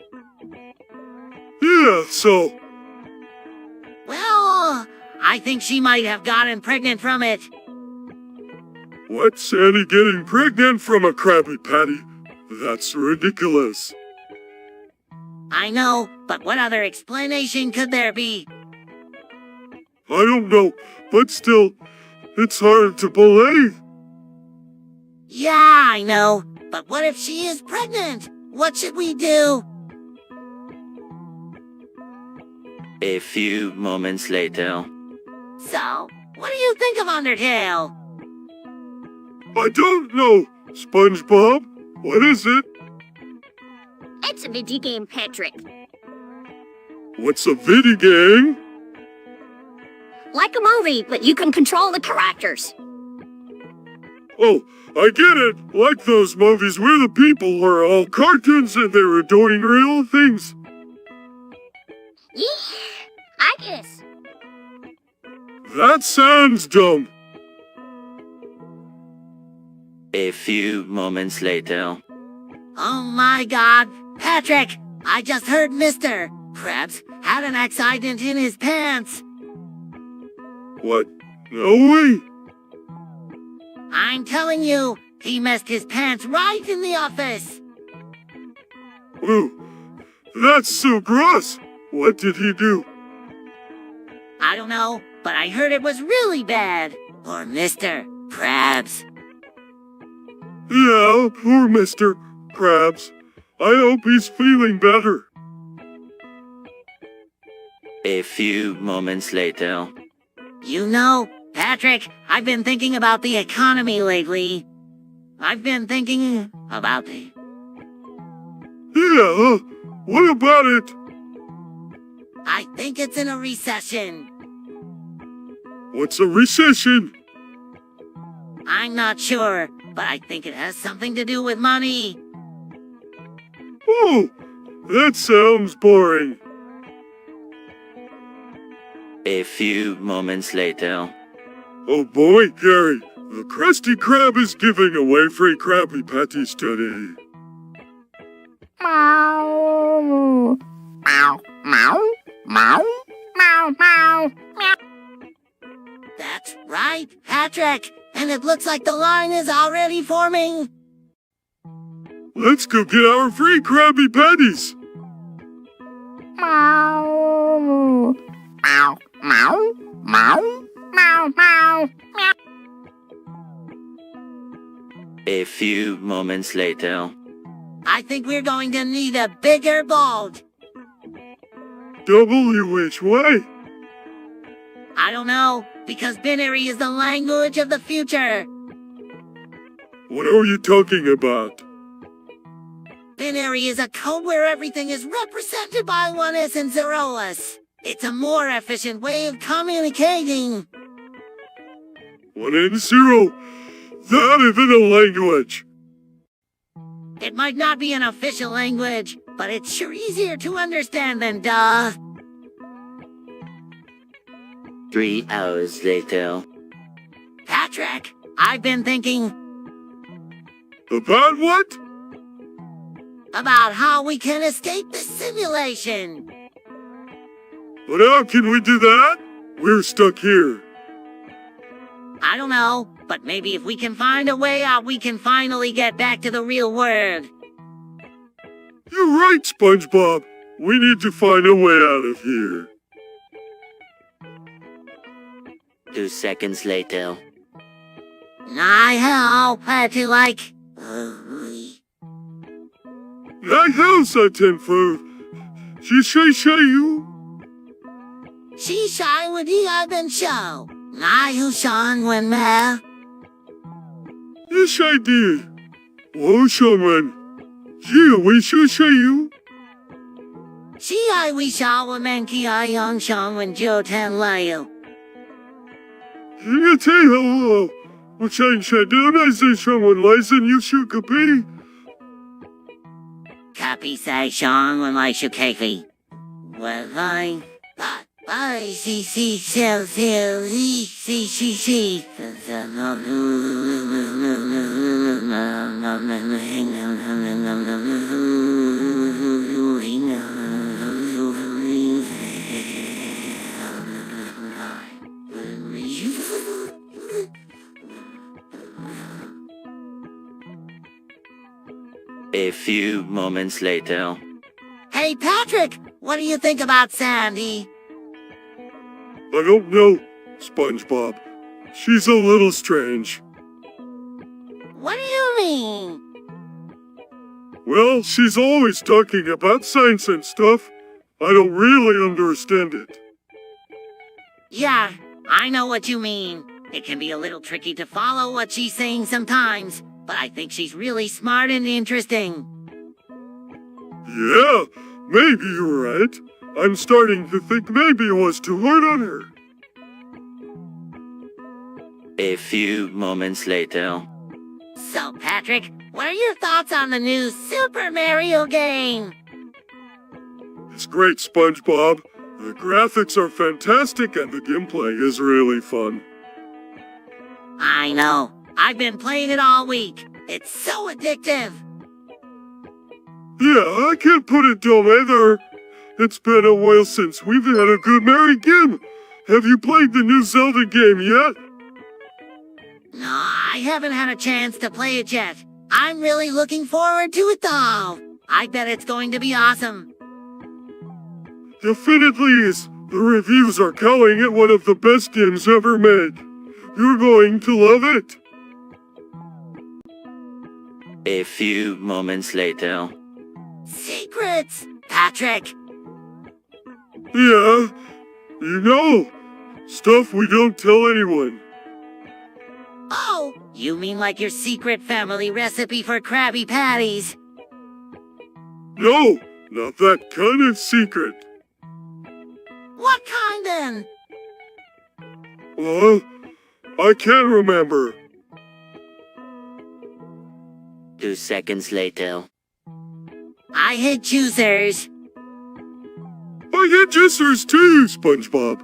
Yeah, so, Well, I think she might have gotten pregnant from it. what's Sandy getting pregnant from a Krabby Patty? That's ridiculous. I know, but what other explanation could there be? I don't know, but still, it's hard to believe. Yeah, I know, but what if she is pregnant? What should we do? A few moments later. So, what do you think of Undertale? I don't know, SpongeBob. What is it? It's a video game, Patrick. What's a video game? Like a movie, but you can control the characters. Oh, I get it. Like those movies where the people are all cartoons and they're doing real things. Yeah, I guess. That sounds dumb. A few moments later. Oh my god, Patrick! I just heard Mr. Krabs had an accident in his pants. What? No way. I'm telling you, he messed his pants right in the office. Ooh, that's so gross. What did he do? I don't know, but I heard it was really bad. Poor Mr. Krabs. Yeah, poor Mr. Krabs. I hope he's feeling better. A few moments later. You know, Patrick, I've been thinking about the economy lately. I've been thinking about the... Yeah, what about it? I think it's in a recession. What's a recession? I'm not sure, but I think it has something to do with money. Oh, that sounds boring. A few moments later. Oh boy, Gary, the Krusty Krab is giving away free Krabby Patties today. Meow. Meow. Meow. Meow. Meow. Meow. Meow. That's right, Patrick. And it looks like the line is already forming. Let's go get our free Krabby Patties. Meow. Meow. Meow. Meow. Meow. Meow. Meow. A few moments later. I think we're going to need a bigger boat. which way? I don't know, because binary is the language of the future. What are you talking about? Binary is a code where everything is represented by 1s and 0s. It's a more efficient way of communicating. 1 and 0. That isn't a language. It might not be an official language, but it's sure easier to understand than duh. 3 hours later. Patrick, I've been thinking About what? about how we can escape this simulation. But how can we do that? We're stuck here. I don't know, but maybe if we can find a way out, we can finally get back to the real world. You're right, SpongeBob. We need to find a way out of here. 2 seconds later. I hope to like. I have such info. you. She shy with the Ivan show. I who shone when well. Yes, I did. Oh, Shangwen. Yeah, we should say you. She I we saw woman ki I young shone when Joe ten layo. You tell hello. Which I said, don't I say someone license you should copy? Copy say shone when I should kafi. Well, I see A few moments later. Hey Patrick, what do you think about Sandy? I don't know, SpongeBob. She's a little strange. What do you mean? Well, she's always talking about science and stuff. I don't really understand it. Yeah, I know what you mean. It can be a little tricky to follow what she's saying sometimes, but I think she's really smart and interesting. Yeah, maybe you're right. I'm starting to think maybe it was too hard on her. A few moments later. So Patrick, what are your thoughts on the new Super Mario game? It's great, SpongeBob. The graphics are fantastic and the gameplay is really fun. I know. I've been playing it all week. It's so addictive. Yeah, I can't put it down either. It's been a while since we've had a good Mario game. Have you played the new Zelda game yet? No, I haven't had a chance to play it yet. I'm really looking forward to it though. I bet it's going to be awesome. Definitely is. The reviews are calling it one of the best games ever made. You're going to love it. A few moments later. Secrets, Patrick. Yeah, you know, stuff we don't tell anyone. Oh, you mean like your secret family recipe for Krabby Patties? No, not that kind of secret. What kind then? I can't remember. 2 seconds later. I hate juicers. I get juicers too, SpongeBob.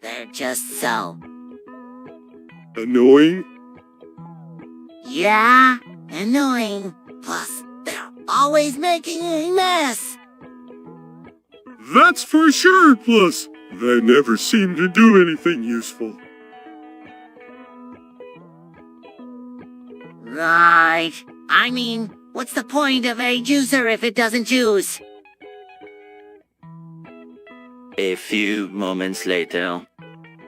They're just so. Annoying? Yeah, annoying. Plus, they're always making a mess. That's for sure, plus, they never seem to do anything useful. Right. I mean, what's the point of a juicer if it doesn't juice? A few moments later.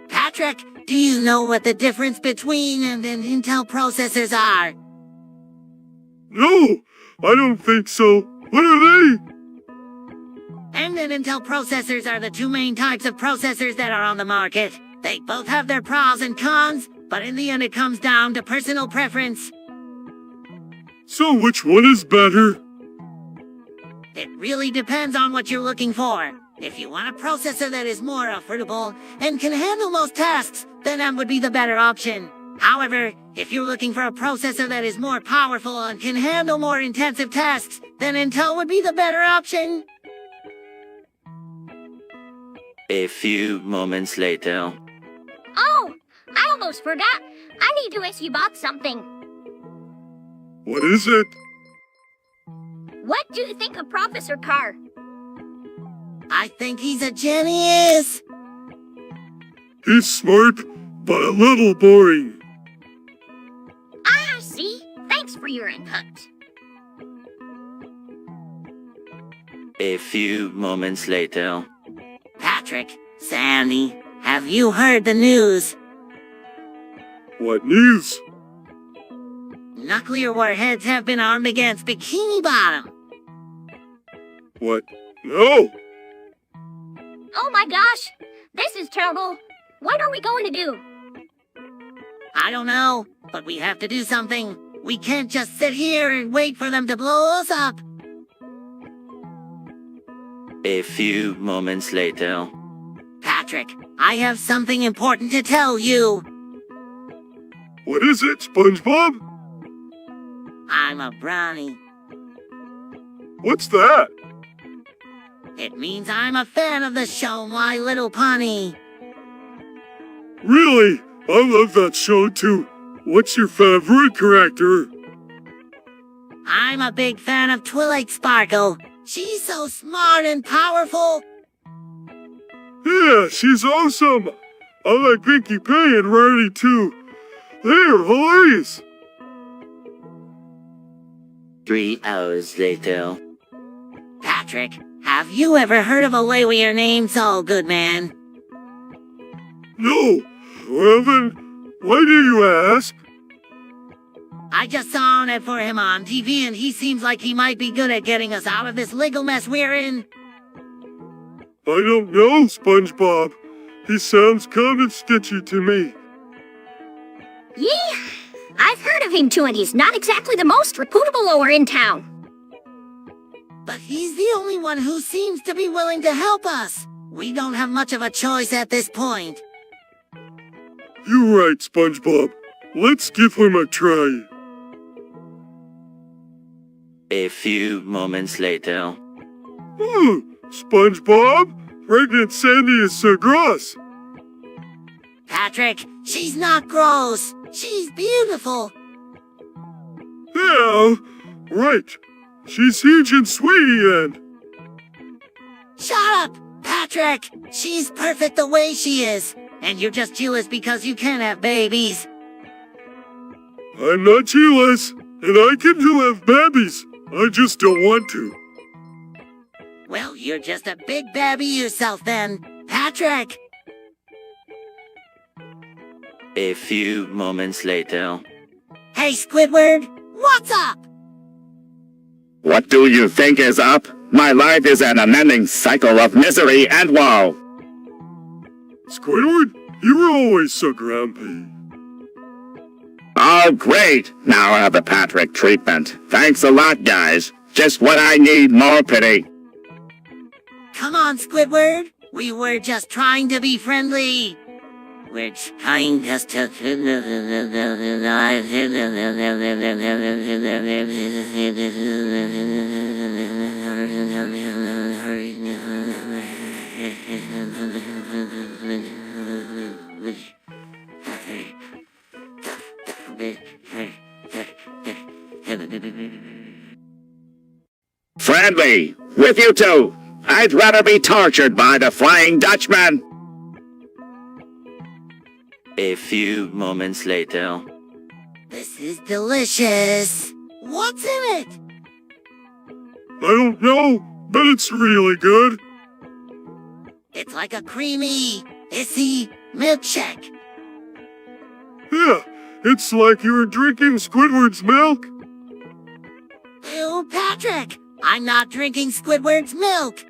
Patrick, do you know what the difference between and Intel processors are? No, I don't think so. What are they? And then Intel processors are the two main types of processors that are on the market. They both have their pros and cons, but in the end it comes down to personal preference. So which one is better? It really depends on what you're looking for. If you want a processor that is more affordable and can handle most tasks, then M would be the better option. However, if you're looking for a processor that is more powerful and can handle more intensive tasks, then Intel would be the better option. A few moments later. Oh, I almost forgot. I need to ask you about something. What is it? What do you think of Professor Carr? I think he's a genius. He's smart, but a little boring. I see. Thanks for your input. A few moments later. Patrick, Sandy, have you heard the news? What news? Nuclear warheads have been armed against Bikini Bottom. What? No! Oh my gosh, this is terrible. What are we going to do? I don't know, but we have to do something. We can't just sit here and wait for them to blow us up. A few moments later. Patrick, I have something important to tell you. What is it, SpongeBob? I'm a brownie. What's that? It means I'm a fan of the show My Little Pony. Really? I love that show too. What's your favorite character? I'm a big fan of Twilight Sparkle. She's so smart and powerful. Yeah, she's awesome. I like Pinkie Pie and Rarity too. They're hilarious. 3 hours later. Patrick, have you ever heard of a way where your name's all good, man? No, Evan, why do you ask? I just saw an ad for him on TV and he seems like he might be good at getting us out of this legal mess we're in. I don't know, SpongeBob. He sounds kind of sketchy to me. Yeah, I've heard of him too, and he's not exactly the most reputable lower in town. But he's the only one who seems to be willing to help us. We don't have much of a choice at this point. You're right, SpongeBob. Let's give him a try. A few moments later. SpongeBob, pregnant Sandy is so gross. Patrick, she's not gross. She's beautiful. Yeah, right. She's huge and sweet and... Shut up, Patrick. She's perfect the way she is. And you're just jealous because you can't have babies. I'm not jealous, and I can do have babies. I just don't want to. Well, you're just a big babby yourself then, Patrick. A few moments later. Hey, Squidward, what's up? What do you think is up? My life is an unending cycle of misery and woe. Squidward, you were always so grumpy. Oh, great. Now I have the Patrick treatment. Thanks a lot, guys. Just what I need, more pity. Come on, Squidward. We were just trying to be friendly. We're trying just to... Friendly, with you two. I'd rather be tortured by the Flying Dutchman. A few moments later. This is delicious. What's in it? I don't know, but it's really good. It's like a creamy, issy milkshake. Yeah, it's like you were drinking Squidward's milk. Ew, Patrick! I'm not drinking Squidward's milk!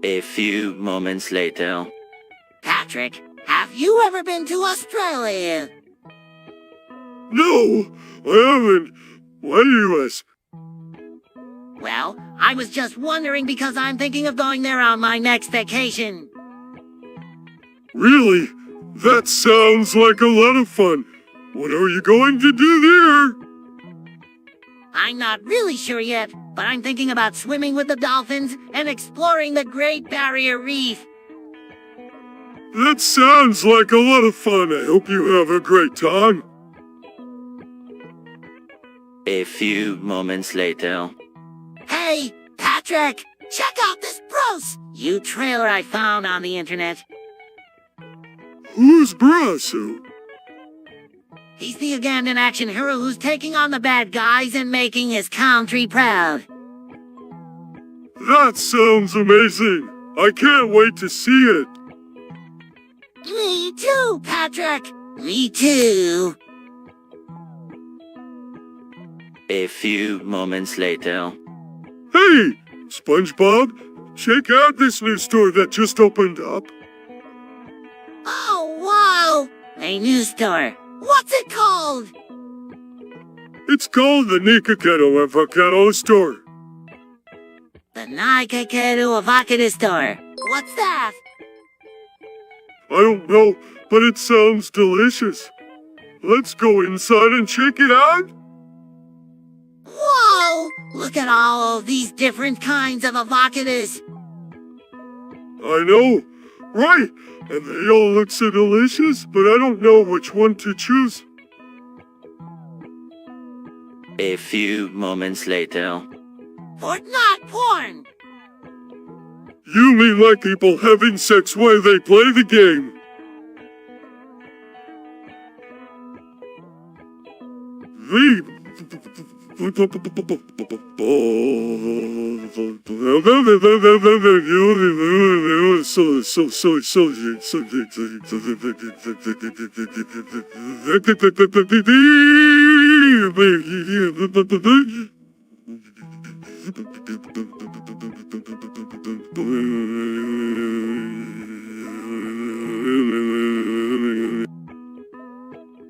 A few moments later. Patrick, have you ever been to Australia? No, I haven't. Why do you ask? Well, I was just wondering because I'm thinking of going there on my next vacation. Really? That sounds like a lot of fun. What are you going to do there? I'm not really sure yet, but I'm thinking about swimming with the dolphins and exploring the Great Barrier Reef. That sounds like a lot of fun. I hope you have a great time. A few moments later. Hey, Patrick! Check out this new trailer I found on the internet. Who's Brasso? He's the Ugandan action hero who's taking on the bad guys and making his country proud. That sounds amazing. I can't wait to see it. Me too, Patrick. Me too. A few moments later. Hey, SpongeBob, check out this new store that just opened up. Oh, wow! A new store. What's it called? It's called the Nikaketo Avocado Store. The Nikaketo Avocado Store. What's that? I don't know, but it sounds delicious. Let's go inside and check it out. Whoa! Look at all of these different kinds of avocados. I know, right? And they all look so delicious, but I don't know which one to choose. A few moments later. Fortnite porn! You mean like people having sex while they play the game?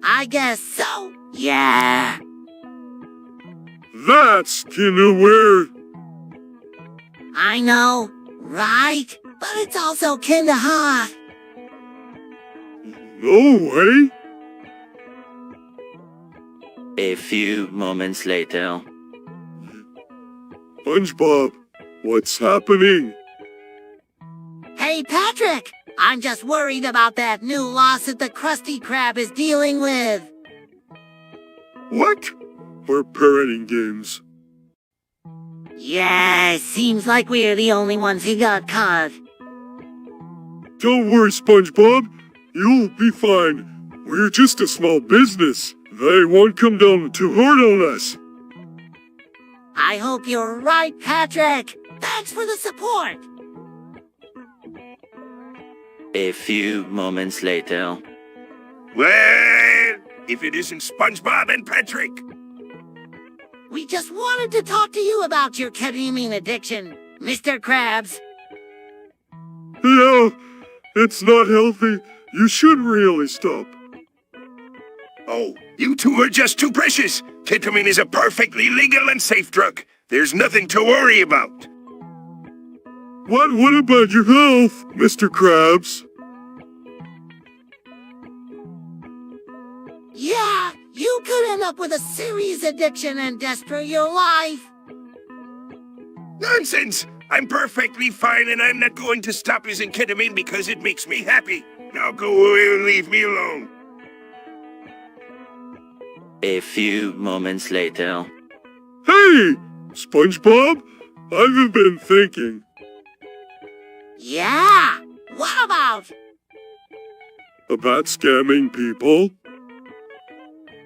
I guess so. Yeah. That's kinda weird. I know, right? But it's also kinda hot. No way. A few moments later. SpongeBob, what's happening? Hey, Patrick! I'm just worried about that new lawsuit the Krusty Krab is dealing with. What? For parenting games. Yeah, seems like we're the only ones who got caught. Don't worry, SpongeBob. You'll be fine. We're just a small business. They won't come down too hard on us. I hope you're right, Patrick. Thanks for the support. A few moments later. Well, if it isn't SpongeBob and Patrick. We just wanted to talk to you about your ketamine addiction, Mr. Krabs. Yeah, it's not healthy. You should really stop. Oh, you two are just too precious. Ketamine is a perfectly legal and safe drug. There's nothing to worry about. What about your health, Mr. Krabs? Yeah, you could end up with a serious addiction and destroy your life. Nonsense! I'm perfectly fine and I'm not going to stop using ketamine because it makes me happy. Now go away and leave me alone. A few moments later. Hey, SpongeBob, I've been thinking. Yeah, what about? About scamming people?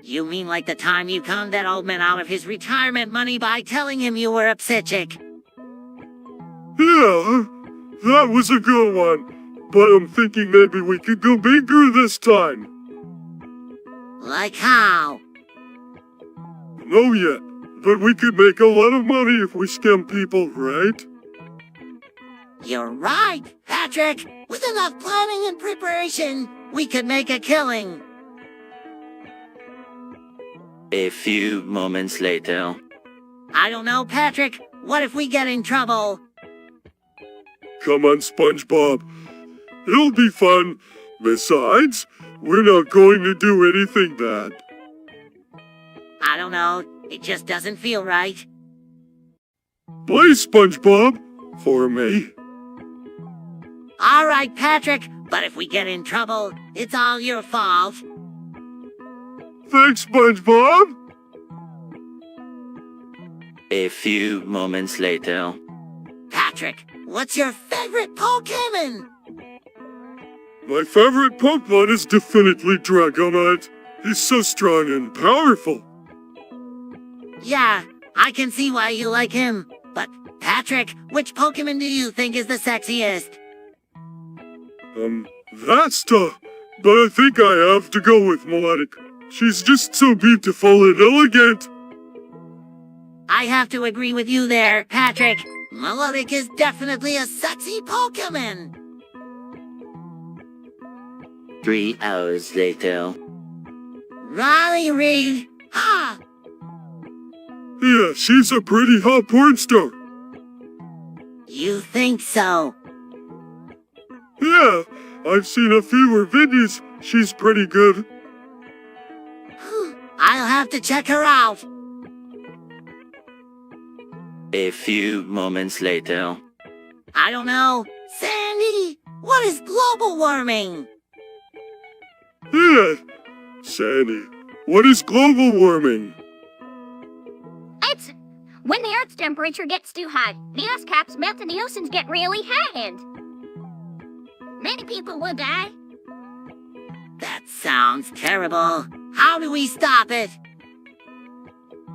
You mean like the time you conned that old man out of his retirement money by telling him you were upsetchick? Yeah, that was a good one. But I'm thinking maybe we could go bigger this time. Like how? don't know yet, but we could make a lot of money if we scam people, right? You're right, Patrick. With enough planning and preparation, we could make a killing. A few moments later. I don't know, Patrick. What if we get in trouble? Come on, SpongeBob. It'll be fun. Besides, we're not going to do anything bad. I don't know. It just doesn't feel right. Play SpongeBob for me. All right, Patrick. But if we get in trouble, it's all your fault. Thanks, SpongeBob. A few moments later. Patrick, what's your favorite Pokemon? My favorite Pokemon is definitely Dragonite. He's so strong and powerful. Yeah, I can see why you like him. But, Patrick, which Pokemon do you think is the sexiest? That's tough. But I think I have to go with Melodic. She's just so beautiful and elegant. I have to agree with you there, Patrick. Melodic is definitely a sexy Pokemon. 3 hours later. Riley Reed. Ha! Yeah, she's a pretty hot porn star. You think so? Yeah, I've seen a few of her videos. She's pretty good. I'll have to check her out. A few moments later. I don't know. Sandy, what is global warming? Yeah, Sandy, what is global warming? It's when the Earth's temperature gets too high, the ice caps melt and the oceans get really high, and many people will die. That sounds terrible. How do we stop it?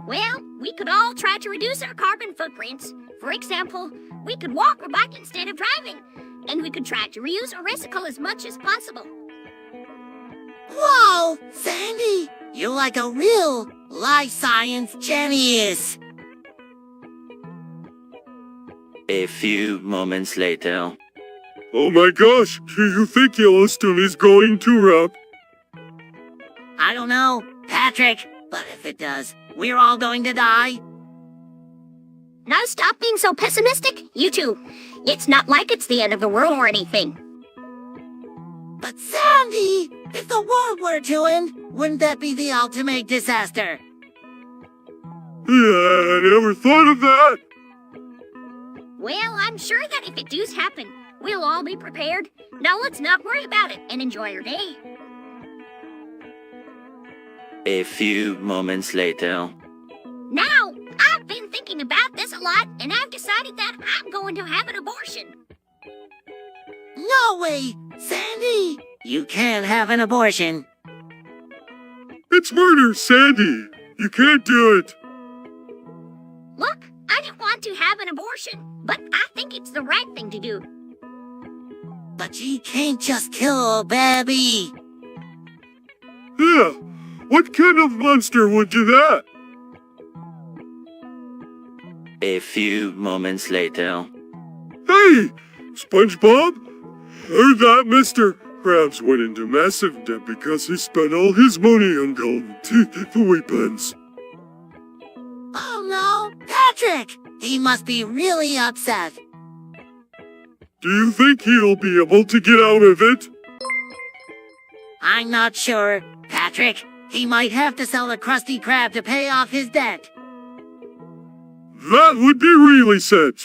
Well, we could all try to reduce our carbon footprints. For example, we could walk or bike instead of driving, and we could try to reuse or recycle as much as possible. Whoa, Sandy, you're like a real life science genius. A few moments later. Oh my gosh, do you think Yellowstone is going to erupt? I don't know, Patrick, but if it does, we're all going to die. Now stop being so pessimistic, you two. It's not like it's the end of the world or anything. But Sandy, if the world were to end, wouldn't that be the ultimate disaster? Yeah, I never thought of that. Well, I'm sure that if it does happen, we'll all be prepared. Now let's not worry about it and enjoy your day. A few moments later. Now, I've been thinking about this a lot, and I've decided that I'm going to have an abortion. No way, Sandy. You can't have an abortion. It's murder, Sandy. You can't do it. Look, I don't want to have an abortion, but I think it's the right thing to do. But you can't just kill a baby. Yeah, what kind of monster would do that? A few moments later. Hey, SpongeBob? Heard that Mr. Krabs went into massive debt because he spent all his money on golden teeth weapons. Oh no, Patrick! He must be really upset. Do you think he'll be able to get out of it? I'm not sure, Patrick. He might have to sell the Krusty Krab to pay off his debt. That would be really sad,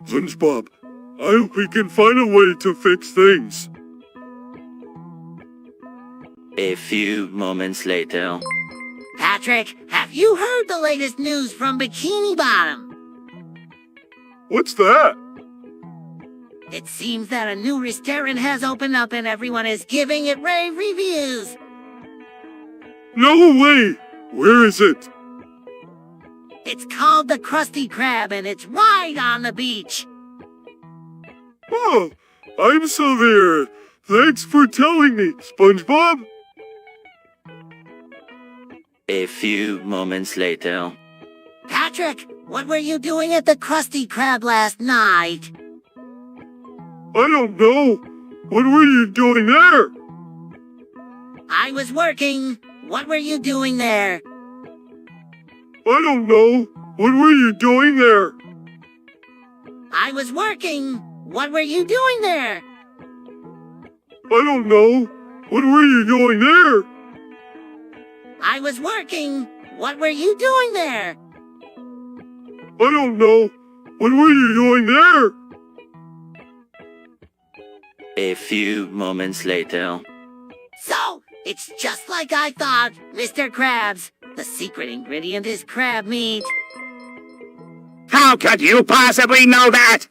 SpongeBob. I hope we can find a way to fix things. A few moments later. Patrick, have you heard the latest news from Bikini Bottom? What's that? It seems that a new restaurant has opened up and everyone is giving it rave reviews. No way! Where is it? It's called the Krusty Krab and it's right on the beach. Oh, I'm so there. Thanks for telling me, SpongeBob. A few moments later. Patrick, what were you doing at the Krusty Krab last night? I don't know. What were you doing there? I was working. What were you doing there? I don't know. What were you doing there? I was working. What were you doing there? I don't know. What were you doing there? I was working. What were you doing there? I don't know. What were you doing there? A few moments later. So, it's just like I thought, Mr. Krabs. The secret ingredient is crab meat. How could you possibly know that?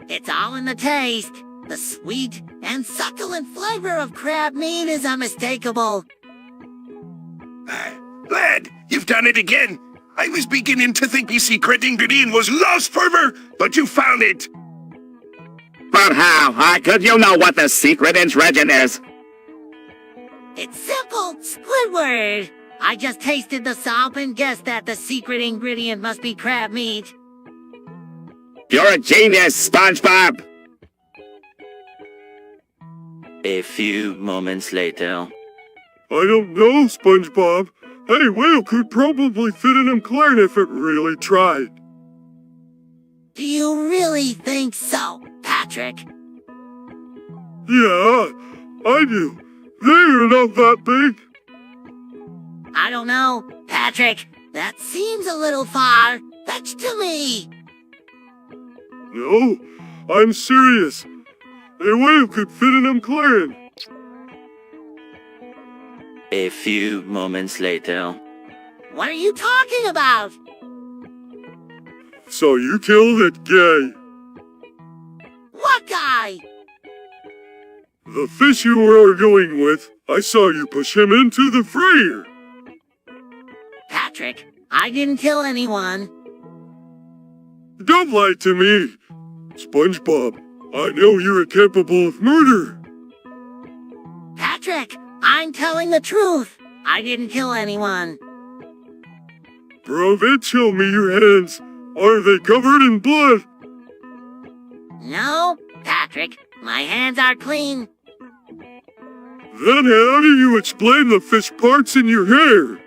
It's all in the taste. The sweet and succulent flavor of crab meat is unmistakable. Lad, you've done it again. I was beginning to think the secret ingredient was lost forever, but you found it. But how could you know what the secret ingredient is? It's simple, Squidward. I just tasted the soup and guessed that the secret ingredient must be crab meat. You're a genius, SpongeBob. A few moments later. I don't know, SpongeBob. Any whale could probably fit in a clan if it really tried. Do you really think so, Patrick? Yeah, I do. They're not that big. I don't know, Patrick. That seems a little far-fetched to me. No, I'm serious. A whale could fit in a clan. A few moments later. What are you talking about? So you killed that guy. What guy? The fish you were arguing with. I saw you push him into the fryer. Patrick, I didn't kill anyone. Don't lie to me. SpongeBob, I know you're capable of murder. Patrick, I'm telling the truth. I didn't kill anyone. Prove show me your hands. Are they covered in blood? No, Patrick, my hands are clean. Then how do you explain the fish parts in your hair?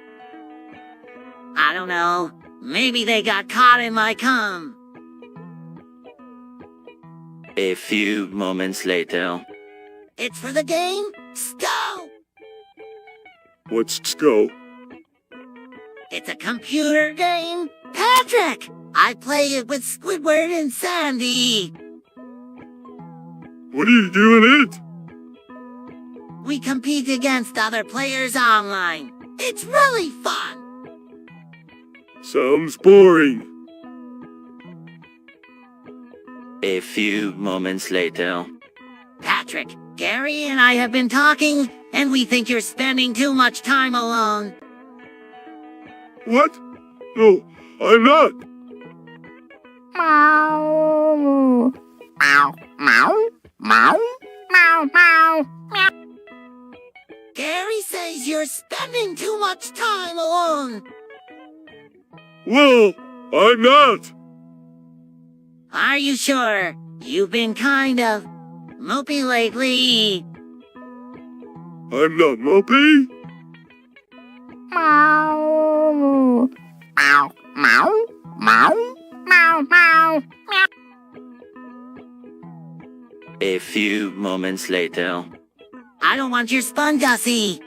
I don't know. Maybe they got caught in my cum. A few moments later. It's for the game, Go! What's Sco? It's a computer game. Patrick, I play it with Squidward and Sandy. What are you doing it? We compete against other players online. It's really fun. Sounds boring. A few moments later. Patrick, Gary and I have been talking, and we think you're spending too much time alone. What? No, I'm not. Meow. Meow. Meow. Meow. Meow. Meow. Meow. Gary says you're spending too much time alone. Well, I'm not. Are you sure? You've been kind of mopey lately. I'm not mopey. Meow. Meow. Meow. Meow. Meow. Meow. Meow. A few moments later. I don't want your Spungussie.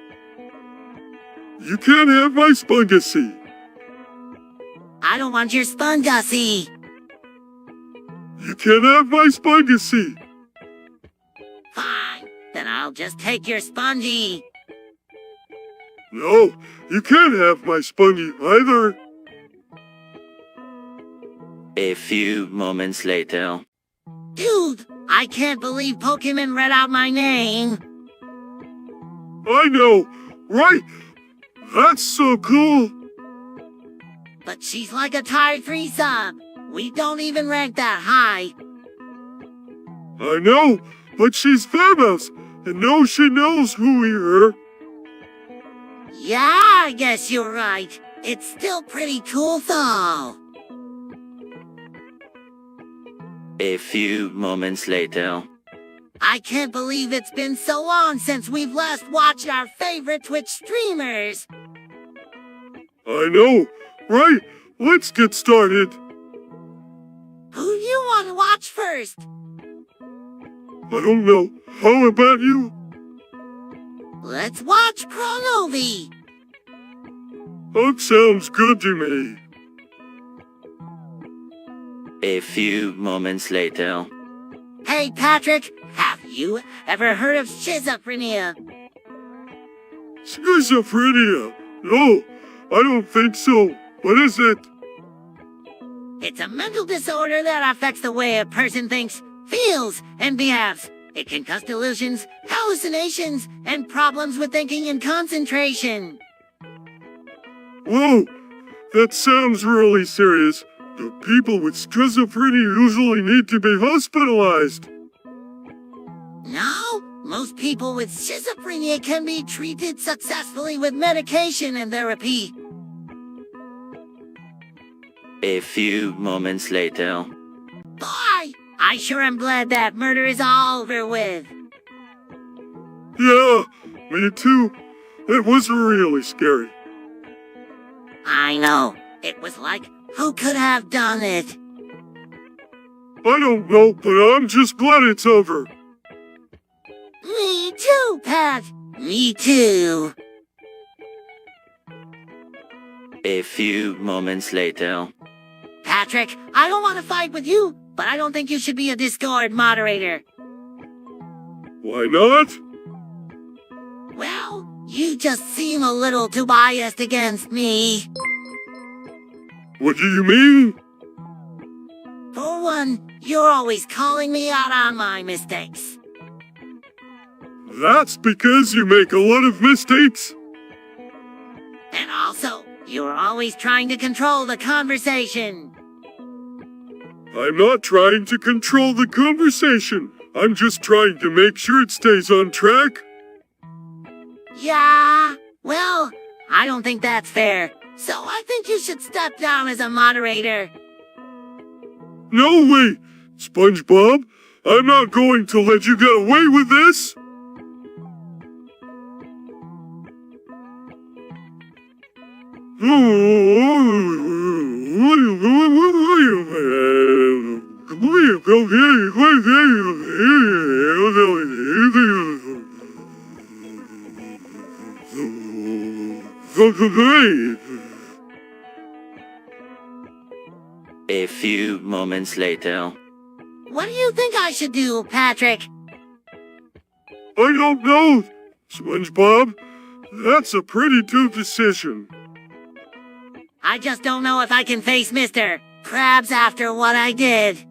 You can't have my Spungussie. I don't want your Spungussie. You can't have my Spungussie. Fine, then I'll just take your Spongy. No, you can't have my Spongy either. A few moments later. Dude, I can't believe Pokemon read out my name. I know, right? That's so cool. But she's like a tier 3 sub. We don't even rank that high. I know, but she's famous, and no, she knows who we are. Yeah, I guess you're right. It's still pretty cool though. A few moments later. I can't believe it's been so long since we've last watched our favorite Twitch streamers. I know, right? Let's get started. Who do you want to watch first? I don't know. How about you? Let's watch PARODY. That sounds good to me. A few moments later. Hey Patrick, have you ever heard of schizophrenia? Schizophrenia? No, I don't think so. What is it? It's a mental disorder that affects the way a person thinks, feels, and behaves. It can cause delusions, hallucinations, and problems with thinking and concentration. Whoa, that sounds really serious. The people with schizophrenia usually need to be hospitalized. No, most people with schizophrenia can be treated successfully with medication and therapy. A few moments later. Boy, I sure am glad that murder is all over with. Yeah, me too. It was really scary. I know. It was like, who could have done it? I don't know, but I'm just glad it's over. Me too, Pat. Me too. A few moments later. Patrick, I don't want to fight with you, but I don't think you should be a Discord moderator. Why not? Well, you just seem a little too biased against me. What do you mean? For one, you're always calling me out on my mistakes. That's because you make a lot of mistakes. And also, you're always trying to control the conversation. I'm not trying to control the conversation. I'm just trying to make sure it stays on track. Yeah, well, I don't think that's fair. So I think you should step down as a moderator. No way, SpongeBob. I'm not going to let you get away with this. A few moments later. What do you think I should do, Patrick? I don't know, SpongeBob. That's a pretty tough decision. I just don't know if I can face Mr. Krabs after what I did.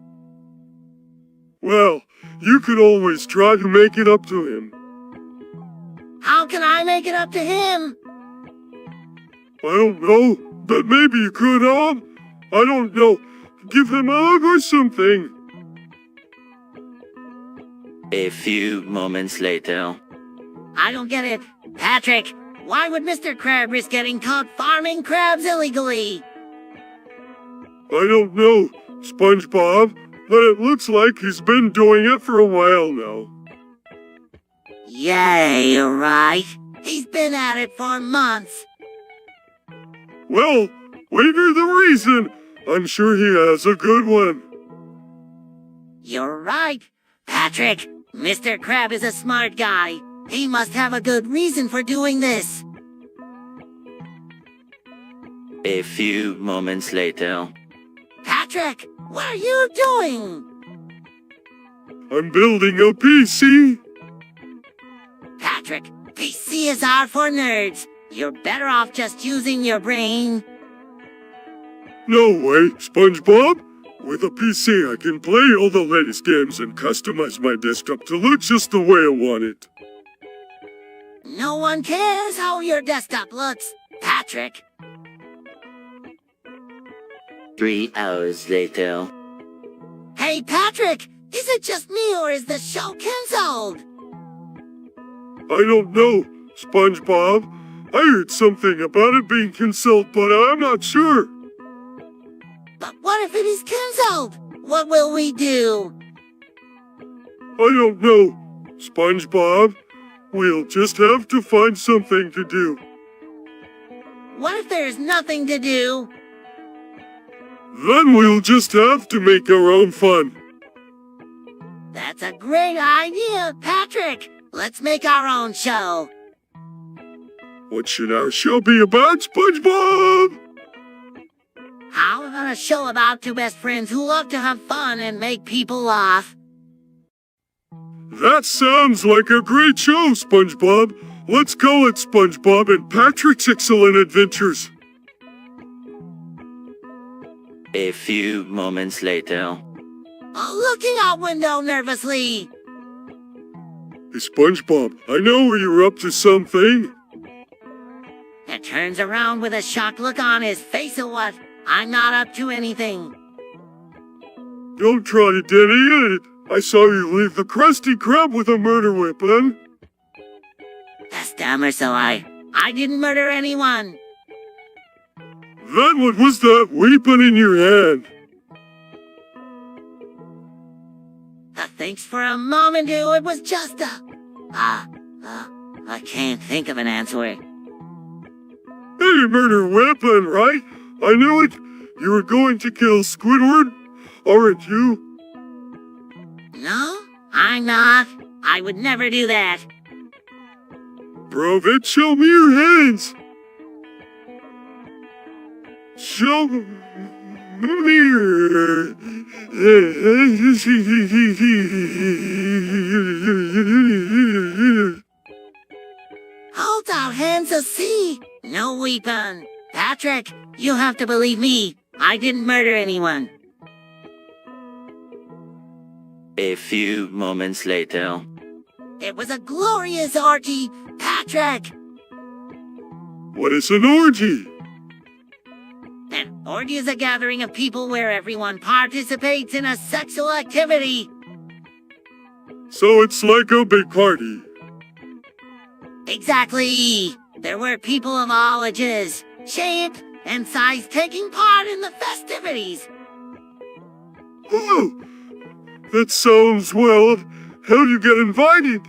Well, you could always try to make it up to him. How can I make it up to him? I don't know, but maybe you could, I don't know, give him a hug or something. A few moments later. I don't get it. Patrick, why would Mr. Crab risk getting caught farming crabs illegally? I don't know, SpongeBob, but it looks like he's been doing it for a while now. Yeah, you're right. He's been at it for months. Well, we hear the reason. I'm sure he has a good one. You're right, Patrick. Mr. Crab is a smart guy. He must have a good reason for doing this. A few moments later. Patrick, what are you doing? I'm building a PC. Patrick, PCs are for nerds. You're better off just using your brain. No way, SpongeBob. With a PC, I can play all the latest games and customize my desktop to look just the way I want it. No one cares how your desktop looks, Patrick. 3 hours later. Hey, Patrick, is it just me or is the show cancelled? I don't know, SpongeBob. I heard something about it being canceled, but I'm not sure. But what if it is cancelled? What will we do? I don't know, SpongeBob. We'll just have to find something to do. What if there's nothing to do? Then we'll just have to make our own fun. That's a great idea, Patrick. Let's make our own show. What should our show be about, SpongeBob? How about a show about two best friends who love to have fun and make people laugh? That sounds like a great show, SpongeBob. Let's call it SpongeBob and Patrick's Excellent Adventures. A few moments later. Looking out window nervously. Hey, SpongeBob, I know you're up to something. And turns around with a shocked look on his face or what? I'm not up to anything. Don't try to deny it. I saw you leave the Krusty Krab with a murder weapon. That's dumb or so I didn't murder anyone. Then what was that weapon in your hand? Thanks for a moment, dude. It was just I can't think of an answer. Hey, murder weapon, right? I knew it. You were going to kill Squidward, aren't you? No, I'm not. I would never do that. Prove it. Show me your hands. Show me. Hold out hands to see. No weapon. Patrick, you have to believe me. I didn't murder anyone. A few moments later. It was a glorious orgy, Patrick. What is an orgy? An orgy is a gathering of people where everyone participates in a sexual activity. So it's like a big party. Exactly. There were people of all ages, shape, and size taking part in the festivities. Oh, that sounds well. How'd you get invited?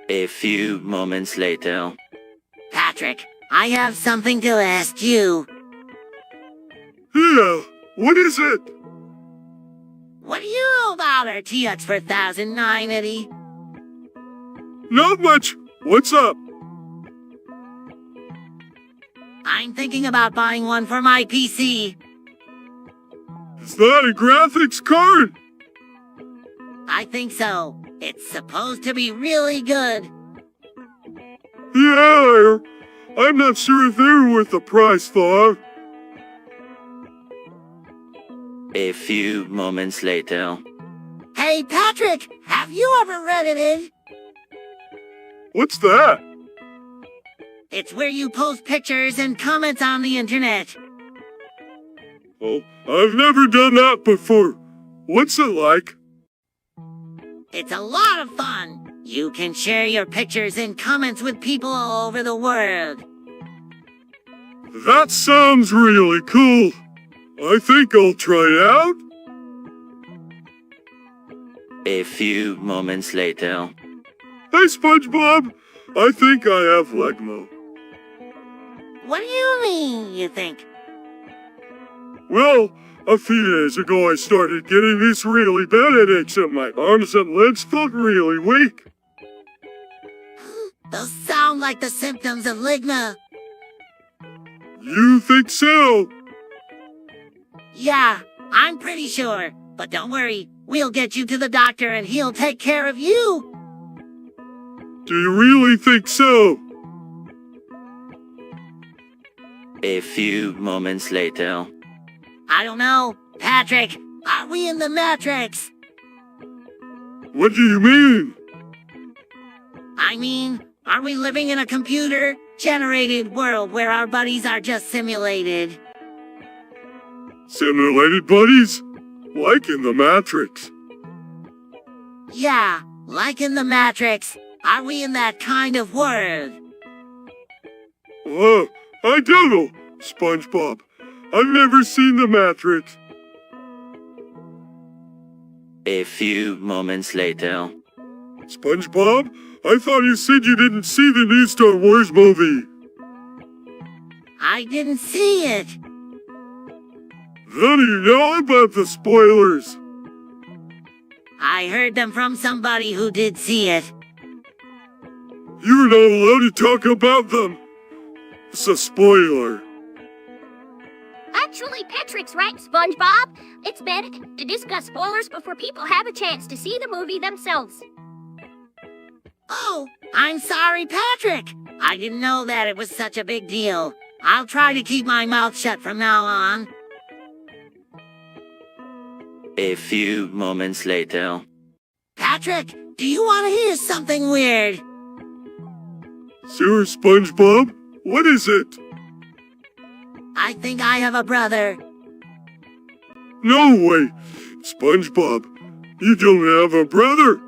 A few moments later. Patrick, I have something to ask you. Yeah, what is it? What do you know about RTX 4090? Not much. What's up? I'm thinking about buying one for my PC. Is that a graphics card? I think so. It's supposed to be really good. Yeah, I'm not sure if they're worth the price, though. A few moments later. Hey, Patrick, have you ever Reddited? What's that? It's where you post pictures and comments on the internet. Oh, I've never done that before. What's it like? It's a lot of fun. You can share your pictures and comments with people all over the world. That sounds really cool. I think I'll try it out. A few moments later. Hey, SpongeBob. I think I have Legmo. What do you mean, you think? Well, a few days ago I started getting these really bad headaches and my arms and legs felt really weak. Those sound like the symptoms of ligma. You think so? Yeah, I'm pretty sure. But don't worry, we'll get you to the doctor and he'll take care of you. Do you really think so? A few moments later. I don't know. Patrick, are we in the Matrix? What do you mean? I mean, are we living in a computer-generated world where our buddies are just simulated? Simulated buddies? Like in the Matrix. Yeah, like in the Matrix. Are we in that kind of world? I don't know, SpongeBob. I've never seen the Matrix. A few moments later. SpongeBob, I thought you said you didn't see the new Star Wars movie. I didn't see it. How do you know about the spoilers? I heard them from somebody who did see it. You're not allowed to talk about them. It's a spoiler. Actually, Patrick's right, SpongeBob. It's better to discuss spoilers before people have a chance to see the movie themselves. Oh, I'm sorry, Patrick. I didn't know that it was such a big deal. I'll try to keep my mouth shut from now on. A few moments later. Patrick, do you want to hear something weird? Sure, SpongeBob. What is it? I think I have a brother. No way. SpongeBob, you don't have a brother.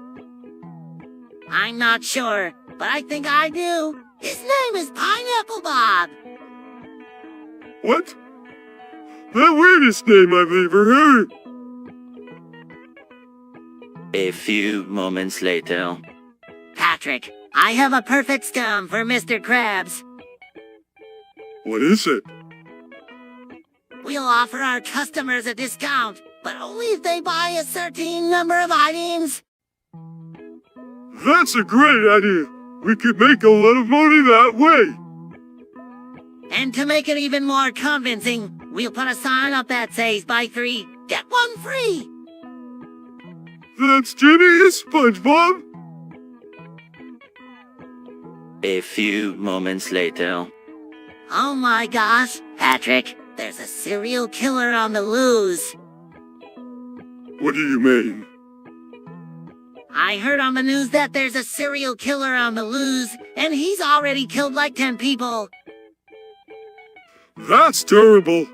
I'm not sure, but I think I do. His name is Pineapple Bob. What? The weirdest name I've ever heard. A few moments later. Patrick, I have a perfect scam for Mr. Krabs. What is it? We'll offer our customers a discount, but only if they buy a certain number of items. That's a great idea. We could make a lot of money that way. And to make it even more convincing, we'll put a sign up that says buy 3, get 1 free. That's genius, SpongeBob. A few moments later. Oh my gosh, Patrick, there's a serial killer on the loose. What do you mean? I heard on the news that there's a serial killer on the loose, and he's already killed like 10 people. That's terrible.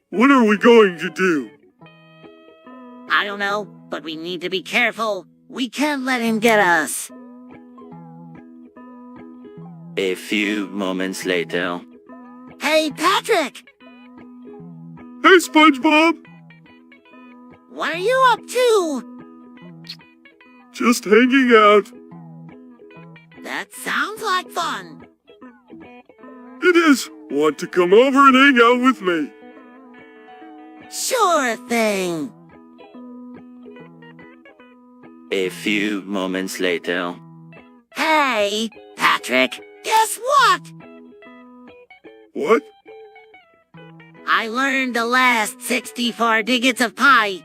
What are we going to do? I don't know, but we need to be careful. We can't let him get us. A few moments later. Hey, Patrick! Hey, SpongeBob. What are you up to? Just hanging out. That sounds like fun. It is. Want to come over and hang out with me? Sure thing. A few moments later. Hey, Patrick, guess what? What? I learned the last 64 digits of pi.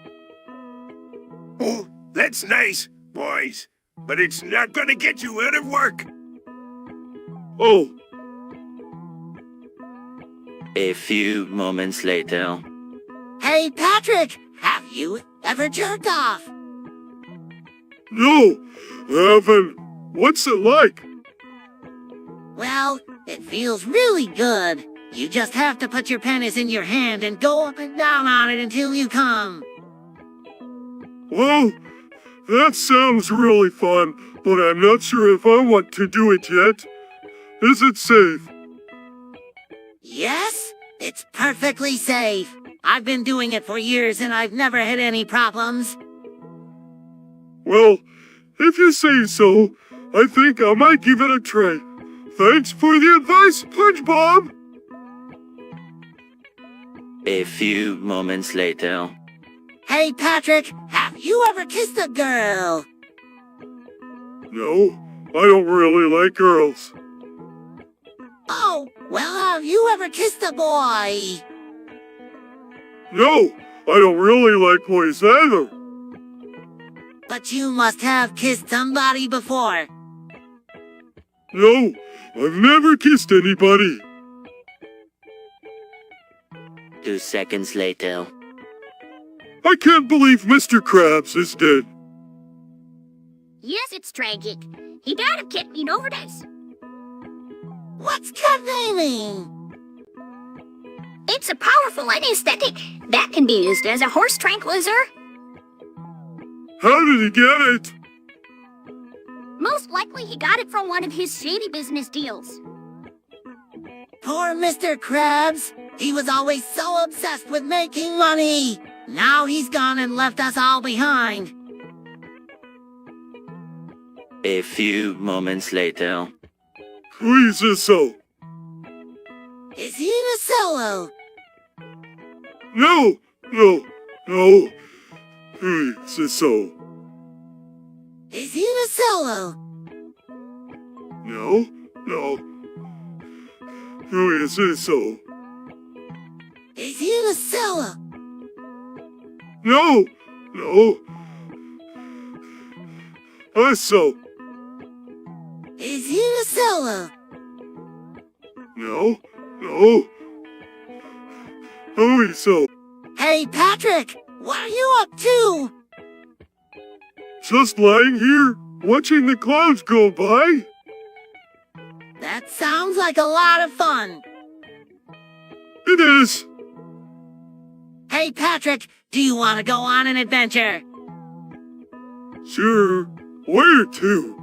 Oh, that's nice, boys. But it's not gonna get you out of work. Oh, A few moments later. Hey, Patrick, have you ever jerked off? no. Haven't. What's it like? Well, it feels really good. You just have to put your penis in your hand and go up and down on it until you come. Well, that sounds really fun, but I'm not sure if I want to do it yet. Is it safe? Yes, it's perfectly safe. I've been doing it for years and I've never had any problems. Well, if you say so, I think I might give it a try. Thanks for the advice, SpongeBob. A few moments later. Hey, Patrick, have you ever kissed a girl? No, I don't really like girls. Oh, well, have you ever kissed a boy? No, I don't really like boys either. But you must have kissed somebody before. No, I've never kissed anybody. 2 seconds later. I can't believe Mr. Krabs is dead. Yes, it's tragic. He died of kidney overdose. What's kidnaming? It's a powerful anesthetic that can be used as a horse tranquilizer. How did he get it? Most likely he got it from one of his shady business deals. Poor Mr. Krabs. He was always so obsessed with making money. Now he's gone and left us all behind. A few moments later. Who is this so? Is he in a solo? No. Who is this so? Is he in a solo? No. Who is this so? Is he in a solo? No. So. Is he in a solo? No. Who is so? Hey, Patrick, what are you up to? Just lying here, watching the clouds go by? That sounds like a lot of fun. It is. Hey, Patrick, do you want to go on an adventure? Sure. Where to?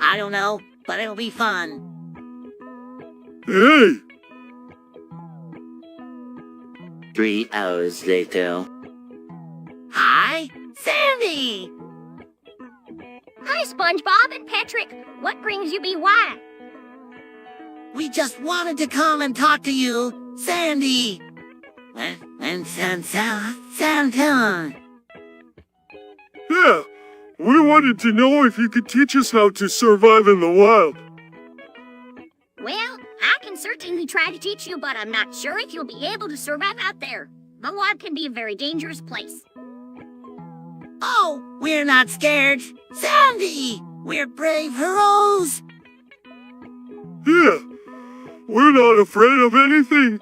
I don't know, but it'll be fun. Hey. 3 hours later. Hi, Sandy! Hi, SpongeBob and Patrick. What brings you be why? We just wanted to come and talk to you, Sandy. And Santa. Yeah. We wanted to know if you could teach us how to survive in the wild. Well, I can certainly try to teach you, but I'm not sure if you'll be able to survive out there. The wild can be a very dangerous place. Oh, we're not scared. Sandy! We're brave heroes. Yeah. We're not afraid of anything.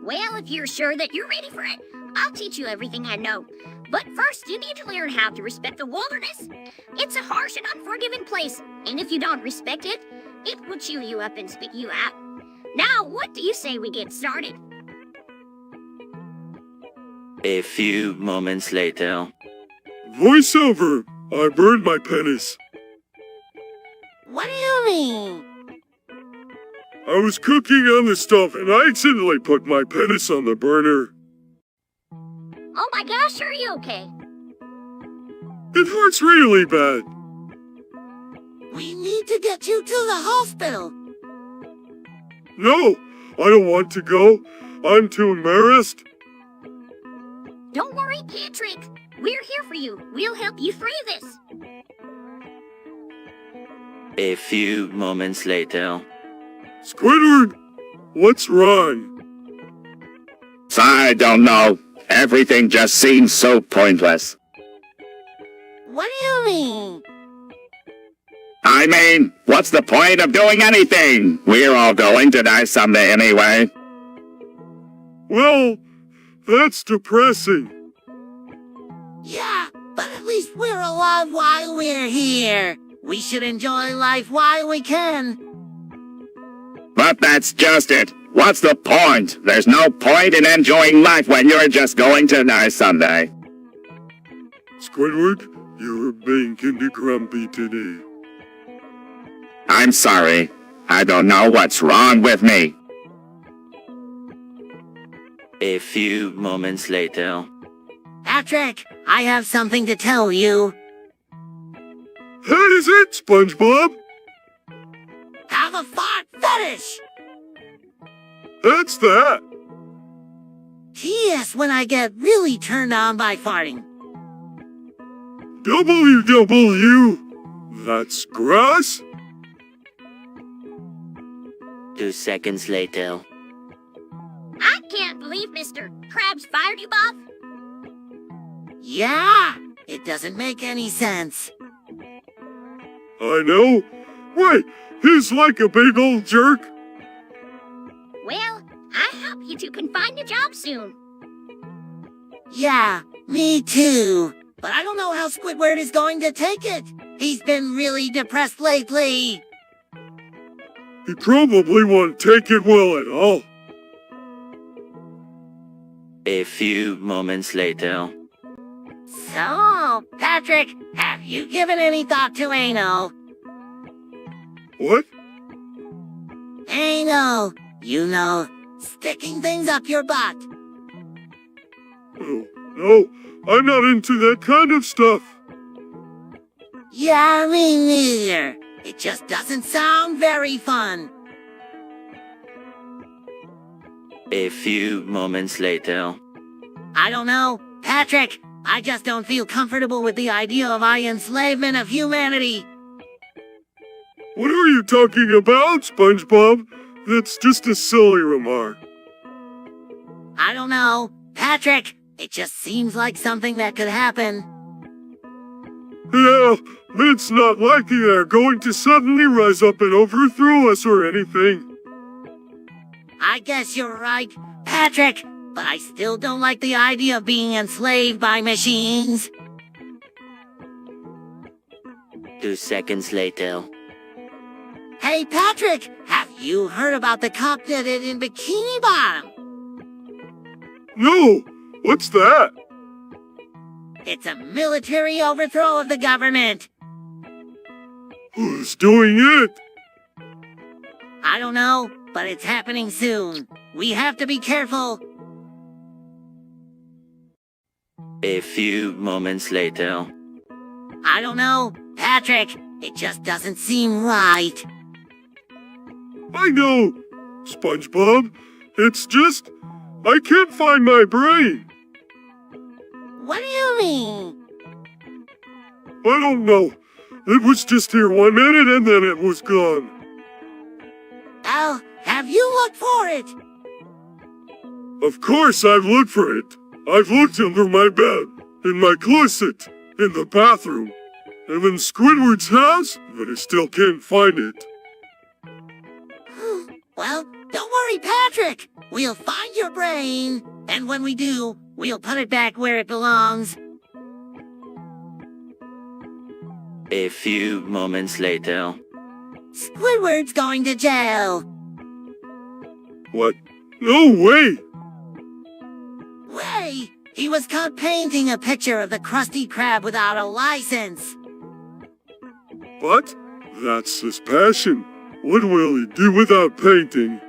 Well, if you're sure that you're ready for it, I'll teach you everything I know. But first, you need to learn how to respect the wilderness. It's a harsh and unforgiving place, and if you don't respect it, it will chew you up and spit you out. Now, what do you say we get started? A few moments later. Voiceover. I burned my penis. What do you mean? I was cooking on the stove and I accidentally put my penis on the burner. Oh my gosh, are you okay? It hurts really bad. We need to get you to the hospital. No, I don't want to go. I'm too embarrassed. Don't worry, Patrick. We're here for you. We'll help you through this. A few moments later. Squidward, what's wrong? I don't know. Everything just seems so pointless. What do you mean? I mean, what's the point of doing anything? We're all going to die someday anyway. Well, that's depressing. Yeah, but at least we're alive while we're here. We should enjoy life while we can. But that's just it. What's the point? There's no point in enjoying life when you're just going to die someday. Squidward, you're being kinda grumpy today. I'm sorry. I don't know what's wrong with me. A few moments later. Patrick, I have something to tell you. That is it, SpongeBob. Have a fart fetish. That's that. Yes, when I get really turned on by farting. WW. That's grass? 2 seconds later. I can't believe Mr. Krabs fired you, Bob. Yeah, it doesn't make any sense. I know. Wait, he's like a big old jerk. Well, I hope you two can find a job soon. Yeah, me too. But I don't know how Squidward is going to take it. He's been really depressed lately. He probably won't take it well at all. A few moments later. So, Now, Patrick, have you given any thought to anal? What? Anal. You know, sticking things up your butt. Oh, no, I'm not into that kind of stuff. Yeah, me neither. It just doesn't sound very fun. A few moments later. I don't know, Patrick. I just don't feel comfortable with the idea of enslavement of humanity. What are you talking about, SpongeBob? That's just a silly remark. I don't know, Patrick. It just seems like something that could happen. Yeah, but it's not likely they're going to suddenly rise up and overthrow us or anything. I guess you're right, Patrick, but I still don't like the idea of being enslaved by machines. 2 seconds later. Hey, Patrick, have you heard about the cop that did in Bikini Bottom? No, what's that? It's a military overthrow of the government. Who's doing it? I don't know, but it's happening soon. We have to be careful. A few moments later. I don't know, Patrick. It just doesn't seem right. I know, SpongeBob. It's just, I can't find my brain. What do you mean? I don't know. It was just here 1 minute and then it was gone. Oh, have you looked for it? Of course I've looked for it. I've looked under my bed, in my closet, in the bathroom, and in Squidward's house, but I still can't find it. Well, don't worry, Patrick. We'll find your brain, and when we do, we'll put it back where it belongs. A few moments later. Squidward's going to jail. What? No way! Way! He was caught painting a picture of the Krusty Krab without a license. But that's his passion. What will he do without painting?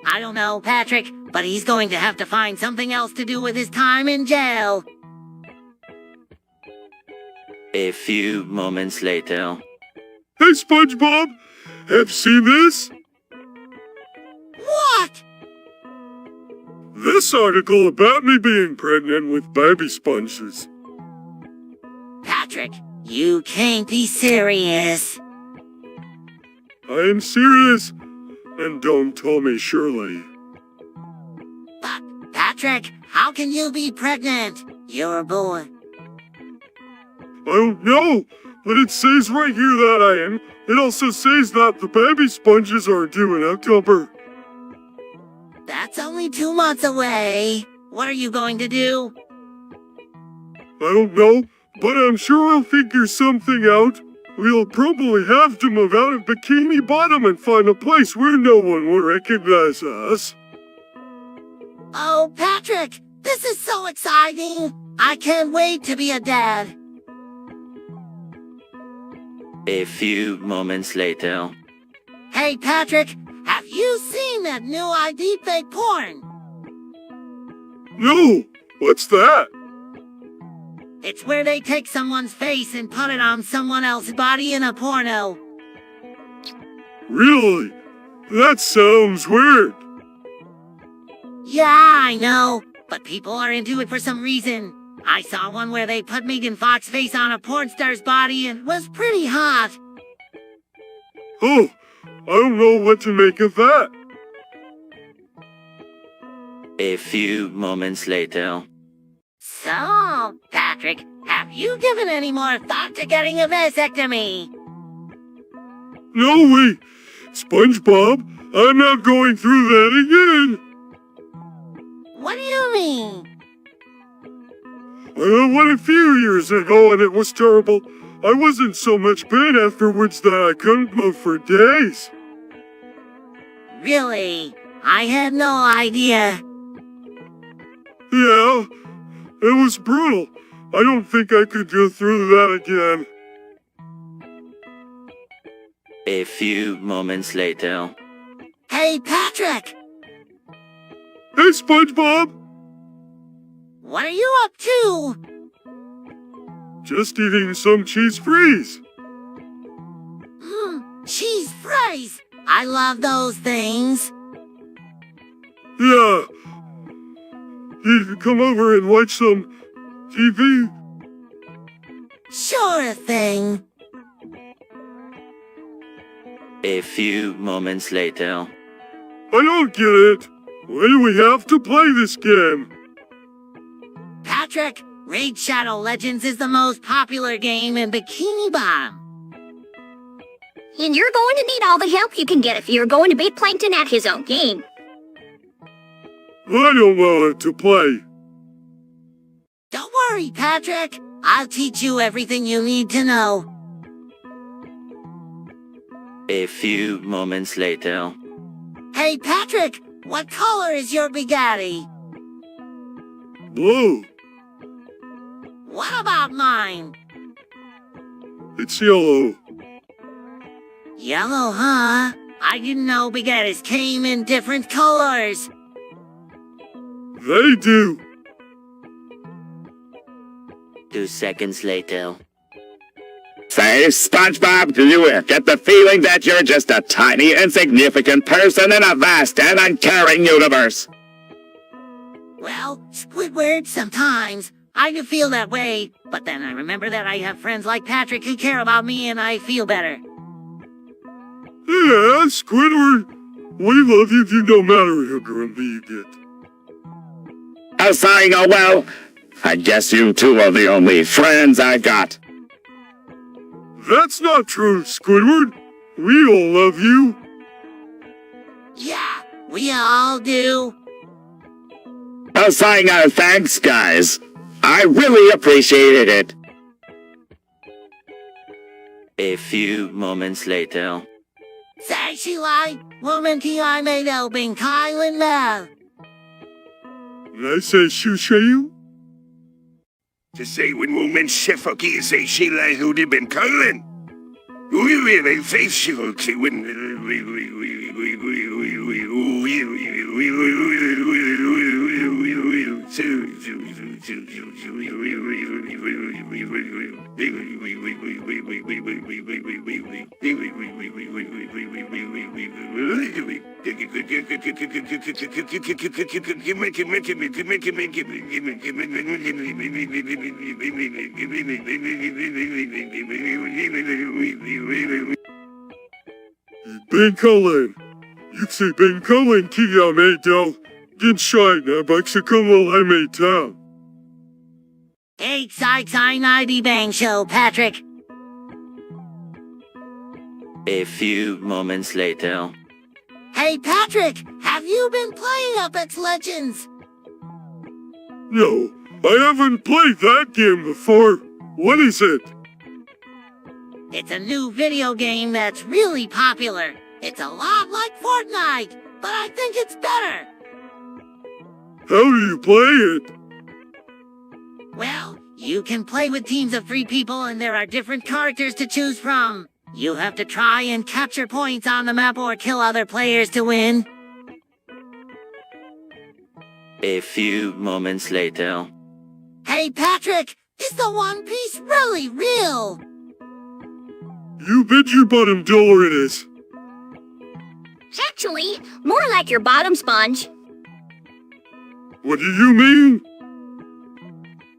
I don't know, Patrick, but he's going to have to find something else to do with his time in jail. A few moments later. Hey, SpongeBob! Have you seen this? What? This article about me being pregnant with baby sponges. Patrick, you can't be serious. I am serious, and don't tell me Shirley. But, Patrick, how can you be pregnant? You're a boy. I don't know, but it says right here that I am. It also says that the baby sponges are due in October. That's only 2 months away. What are you going to do? I don't know, but I'm sure we'll figure something out. We'll probably have to move out of Bikini Bottom and find a place where no one will recognize us. Oh, Patrick, this is so exciting. I can't wait to be a dad. A few moments later. Hey, Patrick, have you seen that new ID fake porn? No, what's that? It's where they take someone's face and put it on someone else's body in a porno. Really? That sounds weird. Yeah, I know, but people are into it for some reason. I saw one where they put Megan Fox's face on a porn star's body and it was pretty hot. Oh, I don't know what to make of that. A few moments later. So, Patrick, have you given any more thought to getting a vasectomy? No way! SpongeBob, I'm not going through that again! What do you mean? I had one a few years ago and it was terrible. I was in so much pain afterwards that I couldn't move for days. Really? I had no idea. Yeah, it was brutal. I don't think I could go through that again. A few moments later. Hey, Patrick! Hey, SpongeBob! What are you up to? Just eating some cheese freeze. Cheese fries! I love those things. Yeah. You can come over and watch some TV? Sure thing. A few moments later. I don't get it. Why do we have to play this game? Patrick, Raid Shadow Legends is the most popular game in Bikini Bottom. And you're going to need all the help you can get if you're going to beat Plankton at his own game. I don't want to play. Don't worry, Patrick. I'll teach you everything you need to know. A few moments later. Hey, Patrick, what color is your Bugatti? Blue. What about mine? It's yellow. Yellow, huh? I didn't know Bugattis came in different colors. They do. 2 seconds later. Say, SpongeBob, do you get the feeling that you're just a tiny, insignificant person in a vast and uncaring universe? Well, Squidward, sometimes I do feel that way, but then I remember that I have friends like Patrick who care about me and I feel better. Yeah, Squidward. We love you no matter how grumpy you get. Oh, sorry, oh well. I guess you two are the only friends I got. That's not true, Squidward. We all love you. Yeah, we all do. Oh, sorry, thanks, guys. I really appreciated it. A few moments later. Say she lied, woman ki I made open Kylan love. And I say shoo-shoo. To say when woman Shefoki say she lies who did been calling. We really faithful to when Ben Cullen. You say Ben Cullen kia me del. Get shy na baksa como I may tell. Hey, Sai Bang Show, Patrick. A few moments later. Hey, Patrick, have you been playing Apex Legends? No, I haven't played that game before. What is it? It's a new video game that's really popular. It's a lot like Fortnite, but I think it's better. How do you play it? Well, you can play with teams of 3 people and there are different characters to choose from. You have to try and capture points on the map or kill other players to win. A few moments later. Hey, Patrick, is the One Piece really real? You bet your bottom dollar it is. Actually, more like your bottom sponge. What do you mean?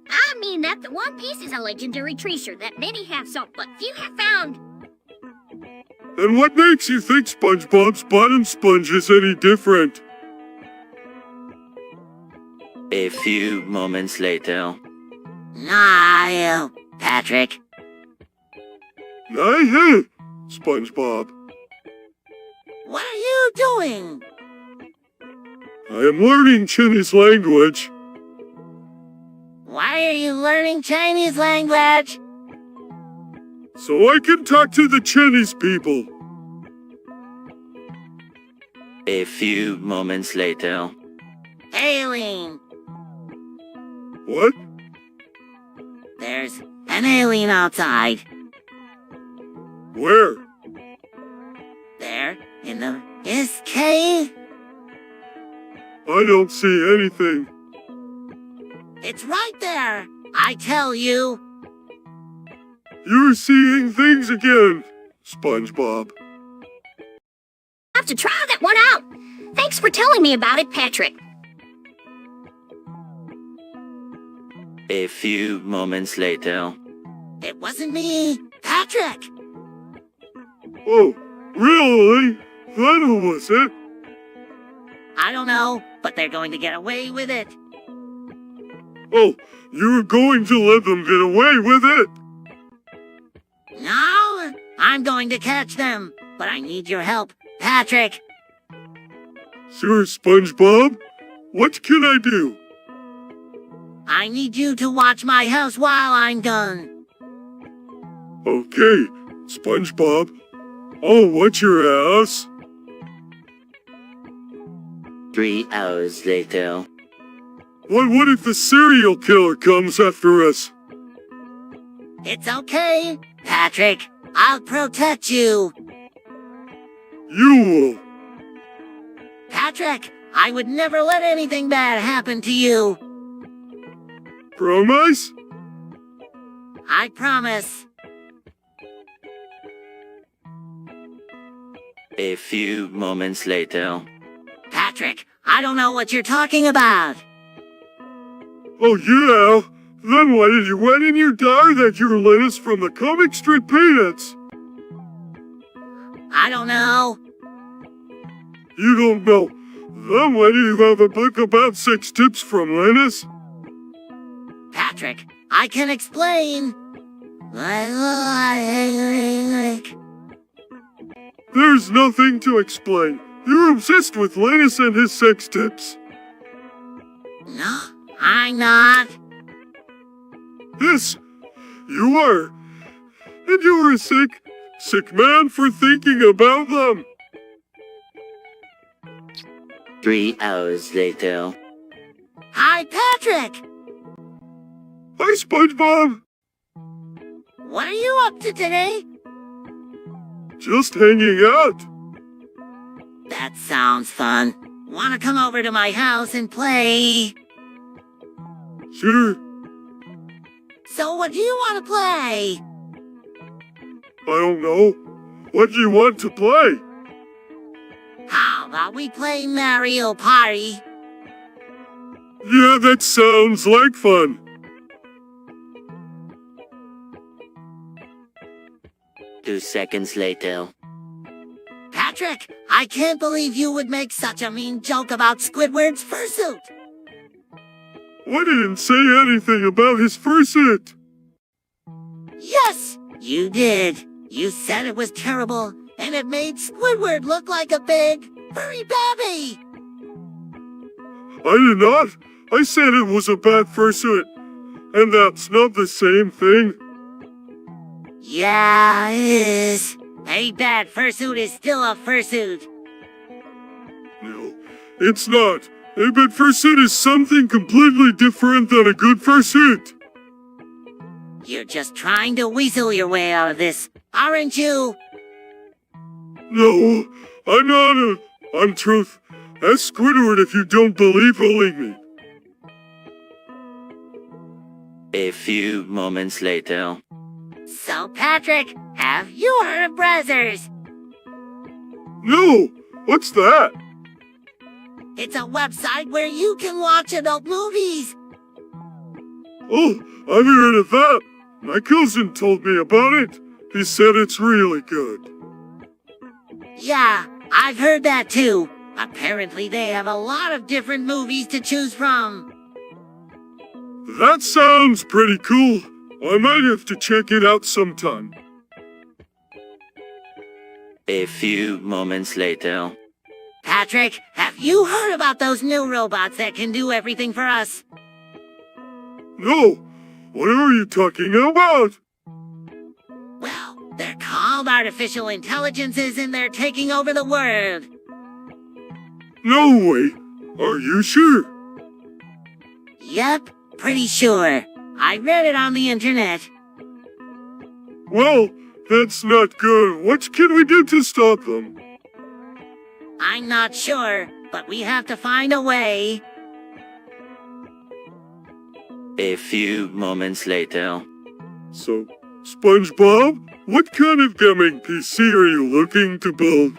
I mean that the One Piece is a legendary treasure that many have sought but few have found. And what makes you think SpongeBob's bottom sponge is any different? A few moments later. Nah, Patrick. I hate SpongeBob. What are you doing? I am learning Chinese language. Why are you learning Chinese language? So I can talk to the Chinese people. A few moments later. Aileen. What? There's an alien outside. Where? There, in his cave. I don't see anything. It's right there. I tell you. You're seeing things again, SpongeBob. Have to try that one out. Thanks for telling me about it, Patrick. A few moments later. It wasn't me, Patrick. Oh, really? Then who was it? I don't know, but they're going to get away with it. Oh, you're going to let them get away with it? No, I'm going to catch them, but I need your help, Patrick. Sure, SpongeBob. What can I do? I need you to watch my house while I'm gone. Okay, SpongeBob. I'll watch your house. 3 hours later. What if the serial killer comes after us? It's okay, Patrick. I'll protect you. You will. Patrick, I would never let anything bad happen to you. Promise? I promise. A few moments later. Patrick, I don't know what you're talking about. Oh yeah? Then why did you write in your diary that you're Linus from the comic strip Peanuts? I don't know. You don't know. Then why do you have a book about 6 tips from Linus? Patrick, I can explain. There's nothing to explain. You're obsessed with Linus and his 6 tips. No, I'm not. Yes, you are. And you're a sick man for thinking about them. 3 hours later. Hi, Patrick. Hi, SpongeBob. What are you up to today? Just hanging out. That sounds fun. Wanna come over to my house and play? Sure. So what do you wanna play? I don't know. What do you want to play? How about we play Mario Party? Yeah, that sounds like fun. Two seconds later. Patrick, I can't believe you would make such a mean joke about Squidward's fursuit. I didn't say anything about his fursuit. Yes, you did. You said it was terrible, and it made Squidward look like a big, furry baby. I did not. I said it was a bad fursuit. And that's not the same thing. Yeah, it is. A bad fursuit is still a fursuit. No, it's not. A bad fursuit is something completely different than a good fursuit. You're just trying to weasel your way out of this, aren't you? No, I'm not. I'm truth. Ask Squidward if you don't believe me. A few moments later. So, Patrick, have you heard of Brazzers? No, what's that? It's a website where you can watch adult movies. Oh, I've heard of that. My cousin told me about it. He said it's really good. Yeah, I've heard that too. Apparently they have a lot of different movies to choose from. That sounds pretty cool. I might have to check it out sometime. A few moments later. Patrick, have you heard about those new robots that can do everything for us? No, what are you talking about? Well, they're called artificial intelligences and they're taking over the world. No way. Are you sure? Yep, pretty sure. I read it on the internet. Well, that's not good. What can we do to stop them? I'm not sure, but we have to find a way. A few moments later. So, SpongeBob, what kind of gaming PC are you looking to build?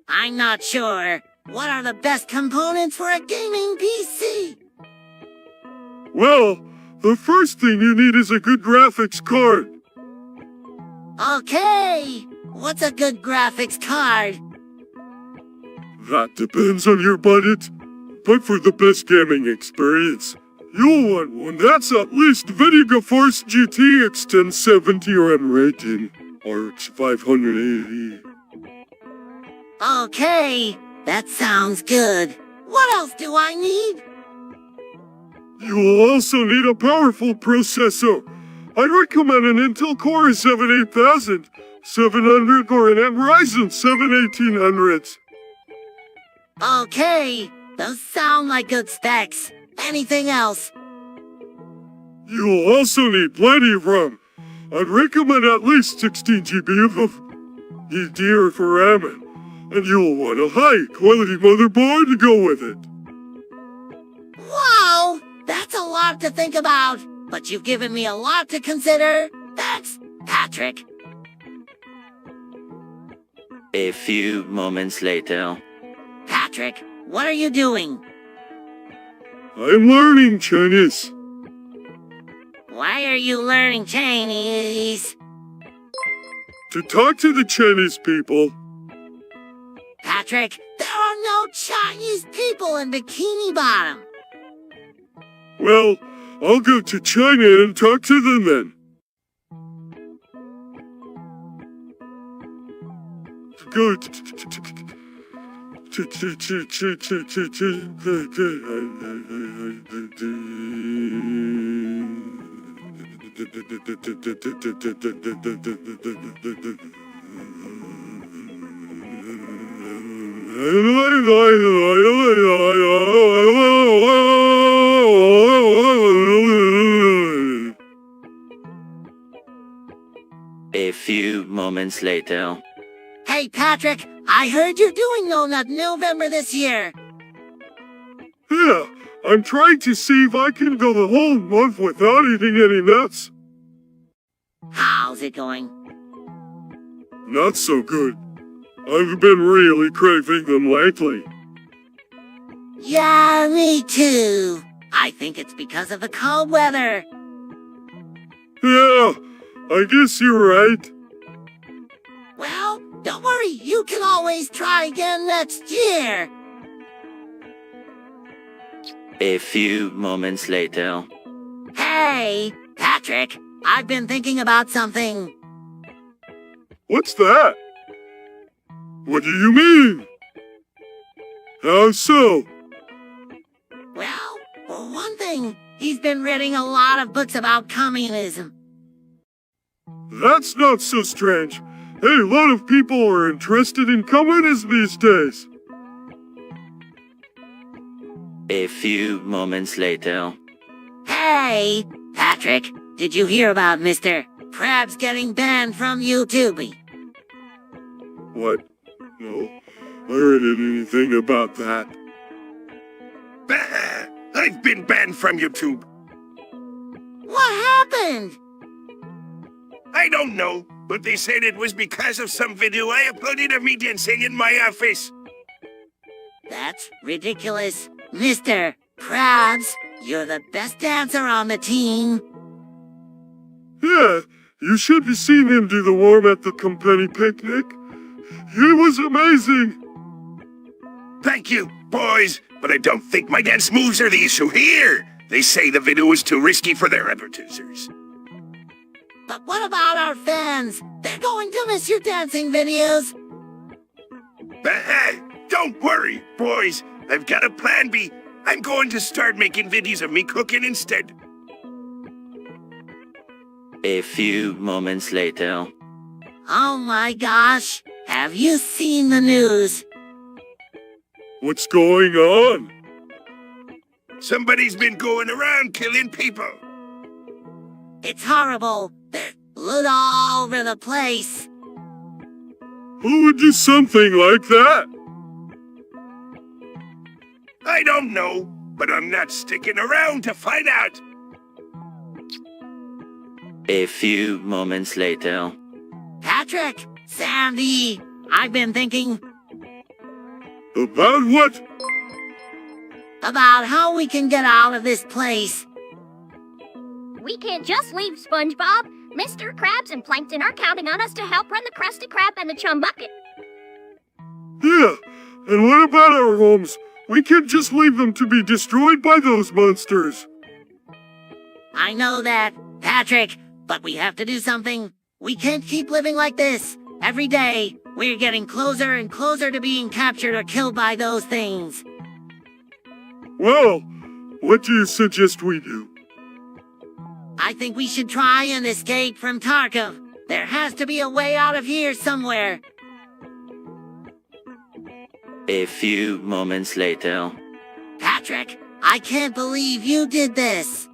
I'm not sure. What are the best components for a gaming PC? Well, the first thing you need is a good graphics card. Okay. What's a good graphics card? That depends on your budget. But for the best gaming experience, you'll want one that's at least Nvidia Force GT X 1070 RAM rating, RX 580. Okay. That sounds good. What else do I need? You will also need a powerful processor. I'd recommend an Intel Core i7 8700 or an Ryzen 7 1800. Okay. Those sound like good specs. Anything else? You'll also need plenty of RAM. I'd recommend at least 16 GB of DDR for RAM, and you'll want a high-quality motherboard to go with it. Wow! That's a lot to think about, but you've given me a lot to consider. Thanks, Patrick. A few moments later. Patrick, what are you doing? I'm learning Chinese. Why are you learning Chinese? To talk to the Chinese people. Patrick, there are no Chinese people in Bikini Bottom. Well, I'll go to China and talk to them then. Go A few moments later. Hey, Patrick, I heard you're doing No Nut November this year. Yeah, I'm trying to see if I can go the whole month without eating any nuts. How's it going? Not so good. I've been really craving them lately. Yeah, me too. I think it's because of the cold weather. Yeah, I guess you're right. Well, don't worry, you can always try again next year. A few moments later. Hey, Patrick, I've been thinking about something. What's that? What do you mean? How so? Well, for one thing, he's been reading a lot of books about communism. That's not so strange. Hey, a lot of people are interested in communism these days. A few moments later. Hey, Patrick, did you hear about Mr. Krabs getting banned from YouTube? What? No, I heard anything about that. Bah! I've been banned from YouTube. What happened? I don't know, but they said it was because of some video I uploaded of me dancing in my office. That's ridiculous. Mr. Krabs, you're the best dancer on the team. Yeah, you should have seen him do the worm at the company picnic. He was amazing. Thank you, boys, but I don't think my dance moves are the issue here. They say the video was too risky for their advertisers. But what about our fans? They're going to miss your dancing videos. Bah! Don't worry, boys. I've got a plan B. I'm going to start making videos of me cooking instead. A few moments later. Oh my gosh, have you seen the news? What's going on? Somebody's been going around killing people. It's horrible. There's blood all over the place. Who would do something like that? I don't know, but I'm not sticking around to find out. A few moments later. Patrick, Sandy, I've been thinking About what? about how we can get out of this place. We can't just leave, SpongeBob. Mr. Krabs and Plankton are counting on us to help run the Krusty Krab and the Chum Bucket. Yeah, and what about our homes? We can't just leave them to be destroyed by those monsters. I know that, Patrick, but we have to do something. We can't keep living like this. Every day, we're getting closer and closer to being captured or killed by those things. Well, what do you suggest we do? I think we should try and escape from Tarkov. There has to be a way out of here somewhere. A few moments later. Patrick, I can't believe you did this.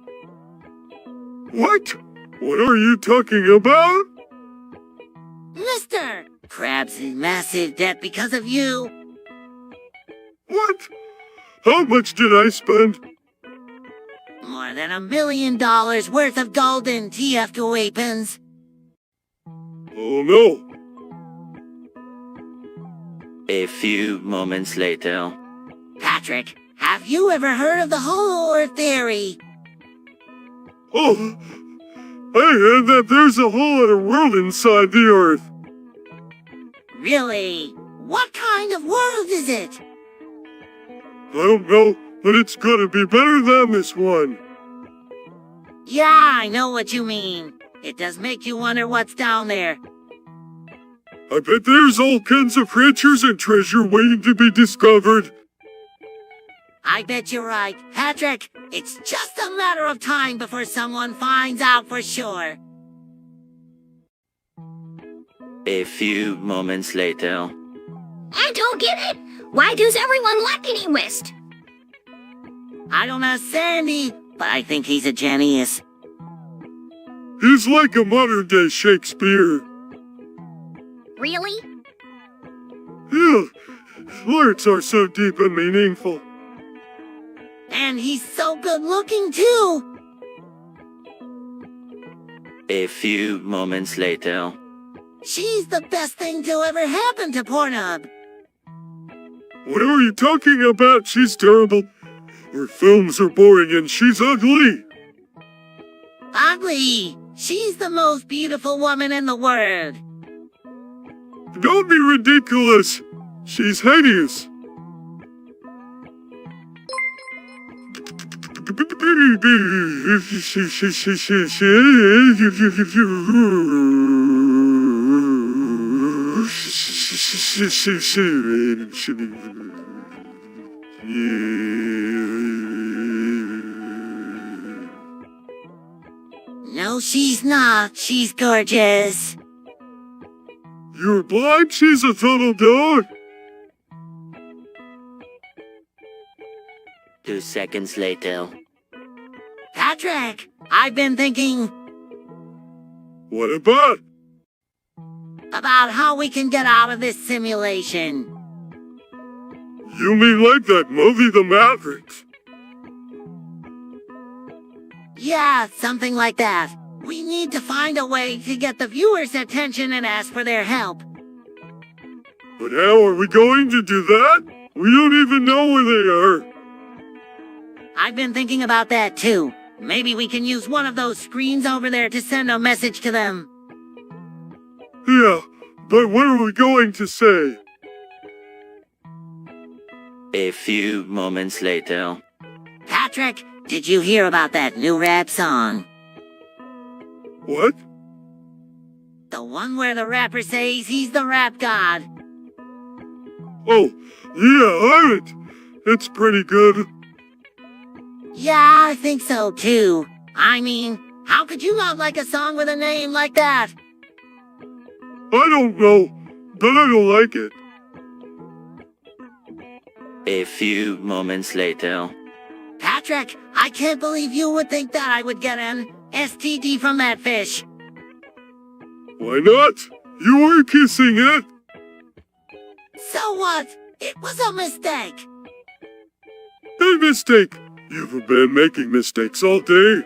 What? What are you talking about? Mr. Krabs in massive debt because of you. What? How much did I spend? More than $1 million worth of golden TF weapons. Oh no. A few moments later. Patrick, have you ever heard of the Hollow Earth theory? Oh, I heard that there's a whole other world inside the Earth. Really? What kind of world is it? I don't know, but it's gotta be better than this one. Yeah, I know what you mean. It does make you wonder what's down there. I bet there's all kinds of creatures and treasure waiting to be discovered. I bet you're right. Patrick, it's just a matter of time before someone finds out for sure. A few moments later. I don't get it. Why does everyone like Kenny West? I don't know Sandy, but I think he's a genius. He's like a modern-day Shakespeare. Really? Yeah, his lyrics are so deep and meaningful. And he's so good looking too. A few moments later. She's the best thing to ever happen to Pornhub. What are you talking about? She's terrible. Her films are boring and she's ugly. Ugly. She's the most beautiful woman in the world. Don't be ridiculous. She's hideous. No, she's not. She's gorgeous. You're blind? She's a total dog. 2 seconds later. Patrick, I've been thinking What about? about how we can get out of this simulation. You mean like that movie, The Mavericks? Yeah, something like that. We need to find a way to get the viewers' attention and ask for their help. But how are we going to do that? We don't even know where they are. I've been thinking about that too. Maybe we can use one of those screens over there to send a message to them. Yeah, but what are we going to say? A few moments later. Patrick, did you hear about that new rap song? What? The one where the rapper says he's the rap god. Oh, yeah, I heard it. It's pretty good. Yeah, I think so too. I mean, how could you not like a song with a name like that? I don't know, but I don't like it. A few moments later. Patrick, I can't believe you would think that I would get in STD from that fish. Why not? You were kissing it. So what? It was a mistake. A mistake. You've been making mistakes all day.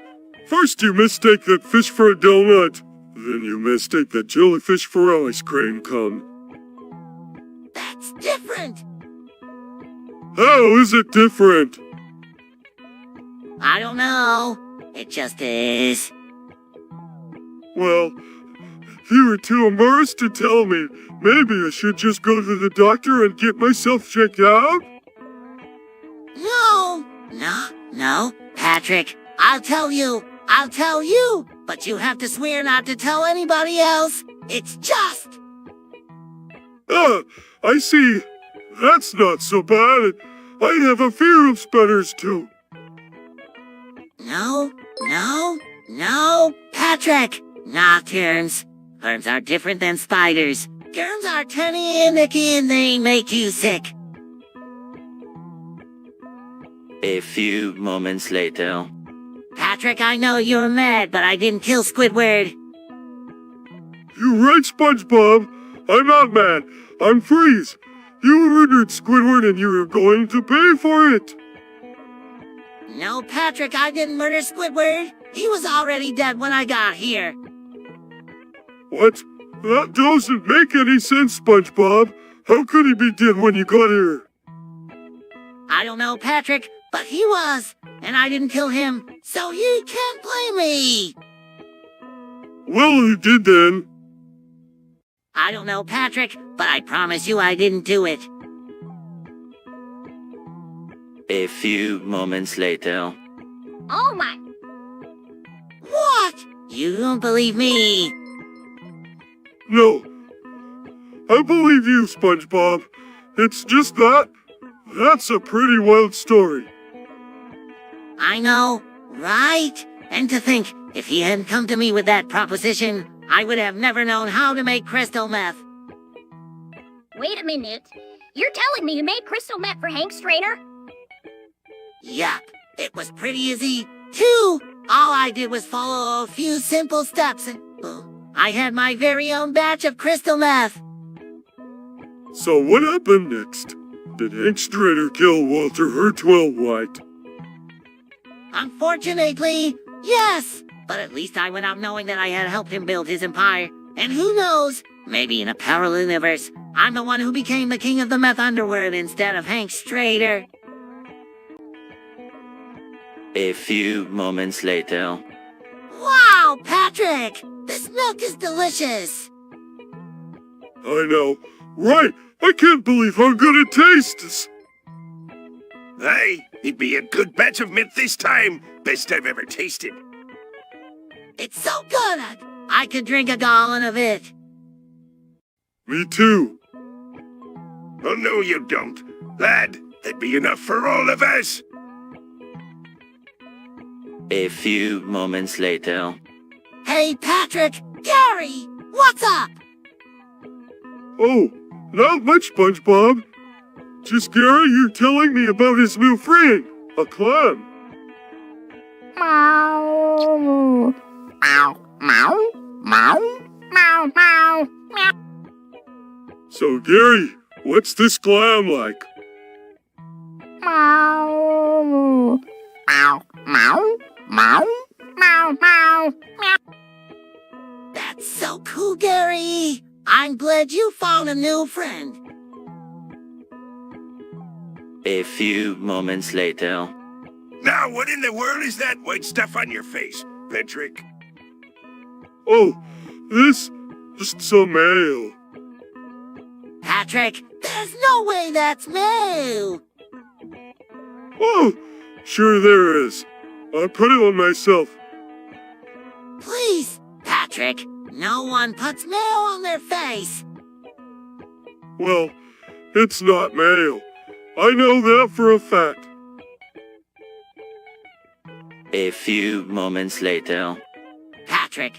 First you mistake that fish for a donut. Then you mistake that jellyfish for ice cream cone. That's different. How is it different? I don't know. It just is. Well, you were too embarrassed to tell me. Maybe I should just go to the doctor and get myself checked out? No, Patrick. I'll tell you. But you have to swear not to tell anybody else. It's just. Ah, I see. That's not so bad. I have a fear of spiders too. No, Patrick. Nocturnes. Worms are different than spiders. Germs are tiny and icky and they make you sick. A few moments later. Patrick, I know you're mad, but I didn't kill Squidward. You're right, SpongeBob. I'm not mad. I'm Freeze. You murdered Squidward and you're going to pay for it. No, Patrick, I didn't murder Squidward. He was already dead when I got here. What? That doesn't make any sense, SpongeBob. How could he be dead when you got here? I don't know, Patrick, but he was, and I didn't kill him, so you can't blame me. Well, you did then. I don't know, Patrick, but I promise you I didn't do it. A few moments later. Oh my. What? You don't believe me. No. I believe you, SpongeBob. It's just that. That's a pretty wild story. I know, right? And to think, if he hadn't come to me with that proposition, I would have never known how to make crystal meth. Wait a minute. You're telling me you made crystal meth for Hank Strader? Yup, it was pretty easy, too. All I did was follow a few simple steps and I had my very own batch of crystal meth. So what happened next? Did Hank Strader kill Walter Hurtwell White? Unfortunately, yes. But at least I went out knowing that I had helped him build his empire. And who knows, maybe in a parallel universe, I'm the one who became the king of the meth underworld instead of Hank Strader. A few moments later. Wow, Patrick! This milk is delicious! I know. Right! I can't believe how good it tastes! Hey, it'd be a good batch of mint this time. Best I've ever tasted. It's so good, I could drink a gallon of it. Me too. Oh, no, you don't. Lad, that'd be enough for all of us. A few moments later. Hey, Patrick! Gary! What's up? Oh, not much, SpongeBob. Just Gary, you're telling me about his new friend, a clam. Meow. Meow. Meow. Meow. Meow. Meow. Meow. So, Gary, what's this clam like? Meow. Meow. Meow. Meow. Meow. Meow. Meow. That's so cool, Gary! I'm glad you found a new friend. A few moments later. Now, what in the world is that white stuff on your face, Patrick? Oh, this just some mail. Patrick, there's no way that's mail! Oh, sure there is. I put it on myself. Please, Patrick, no one puts mail on their face. Well, it's not mail. I know that for a fact. A few moments later. Patrick,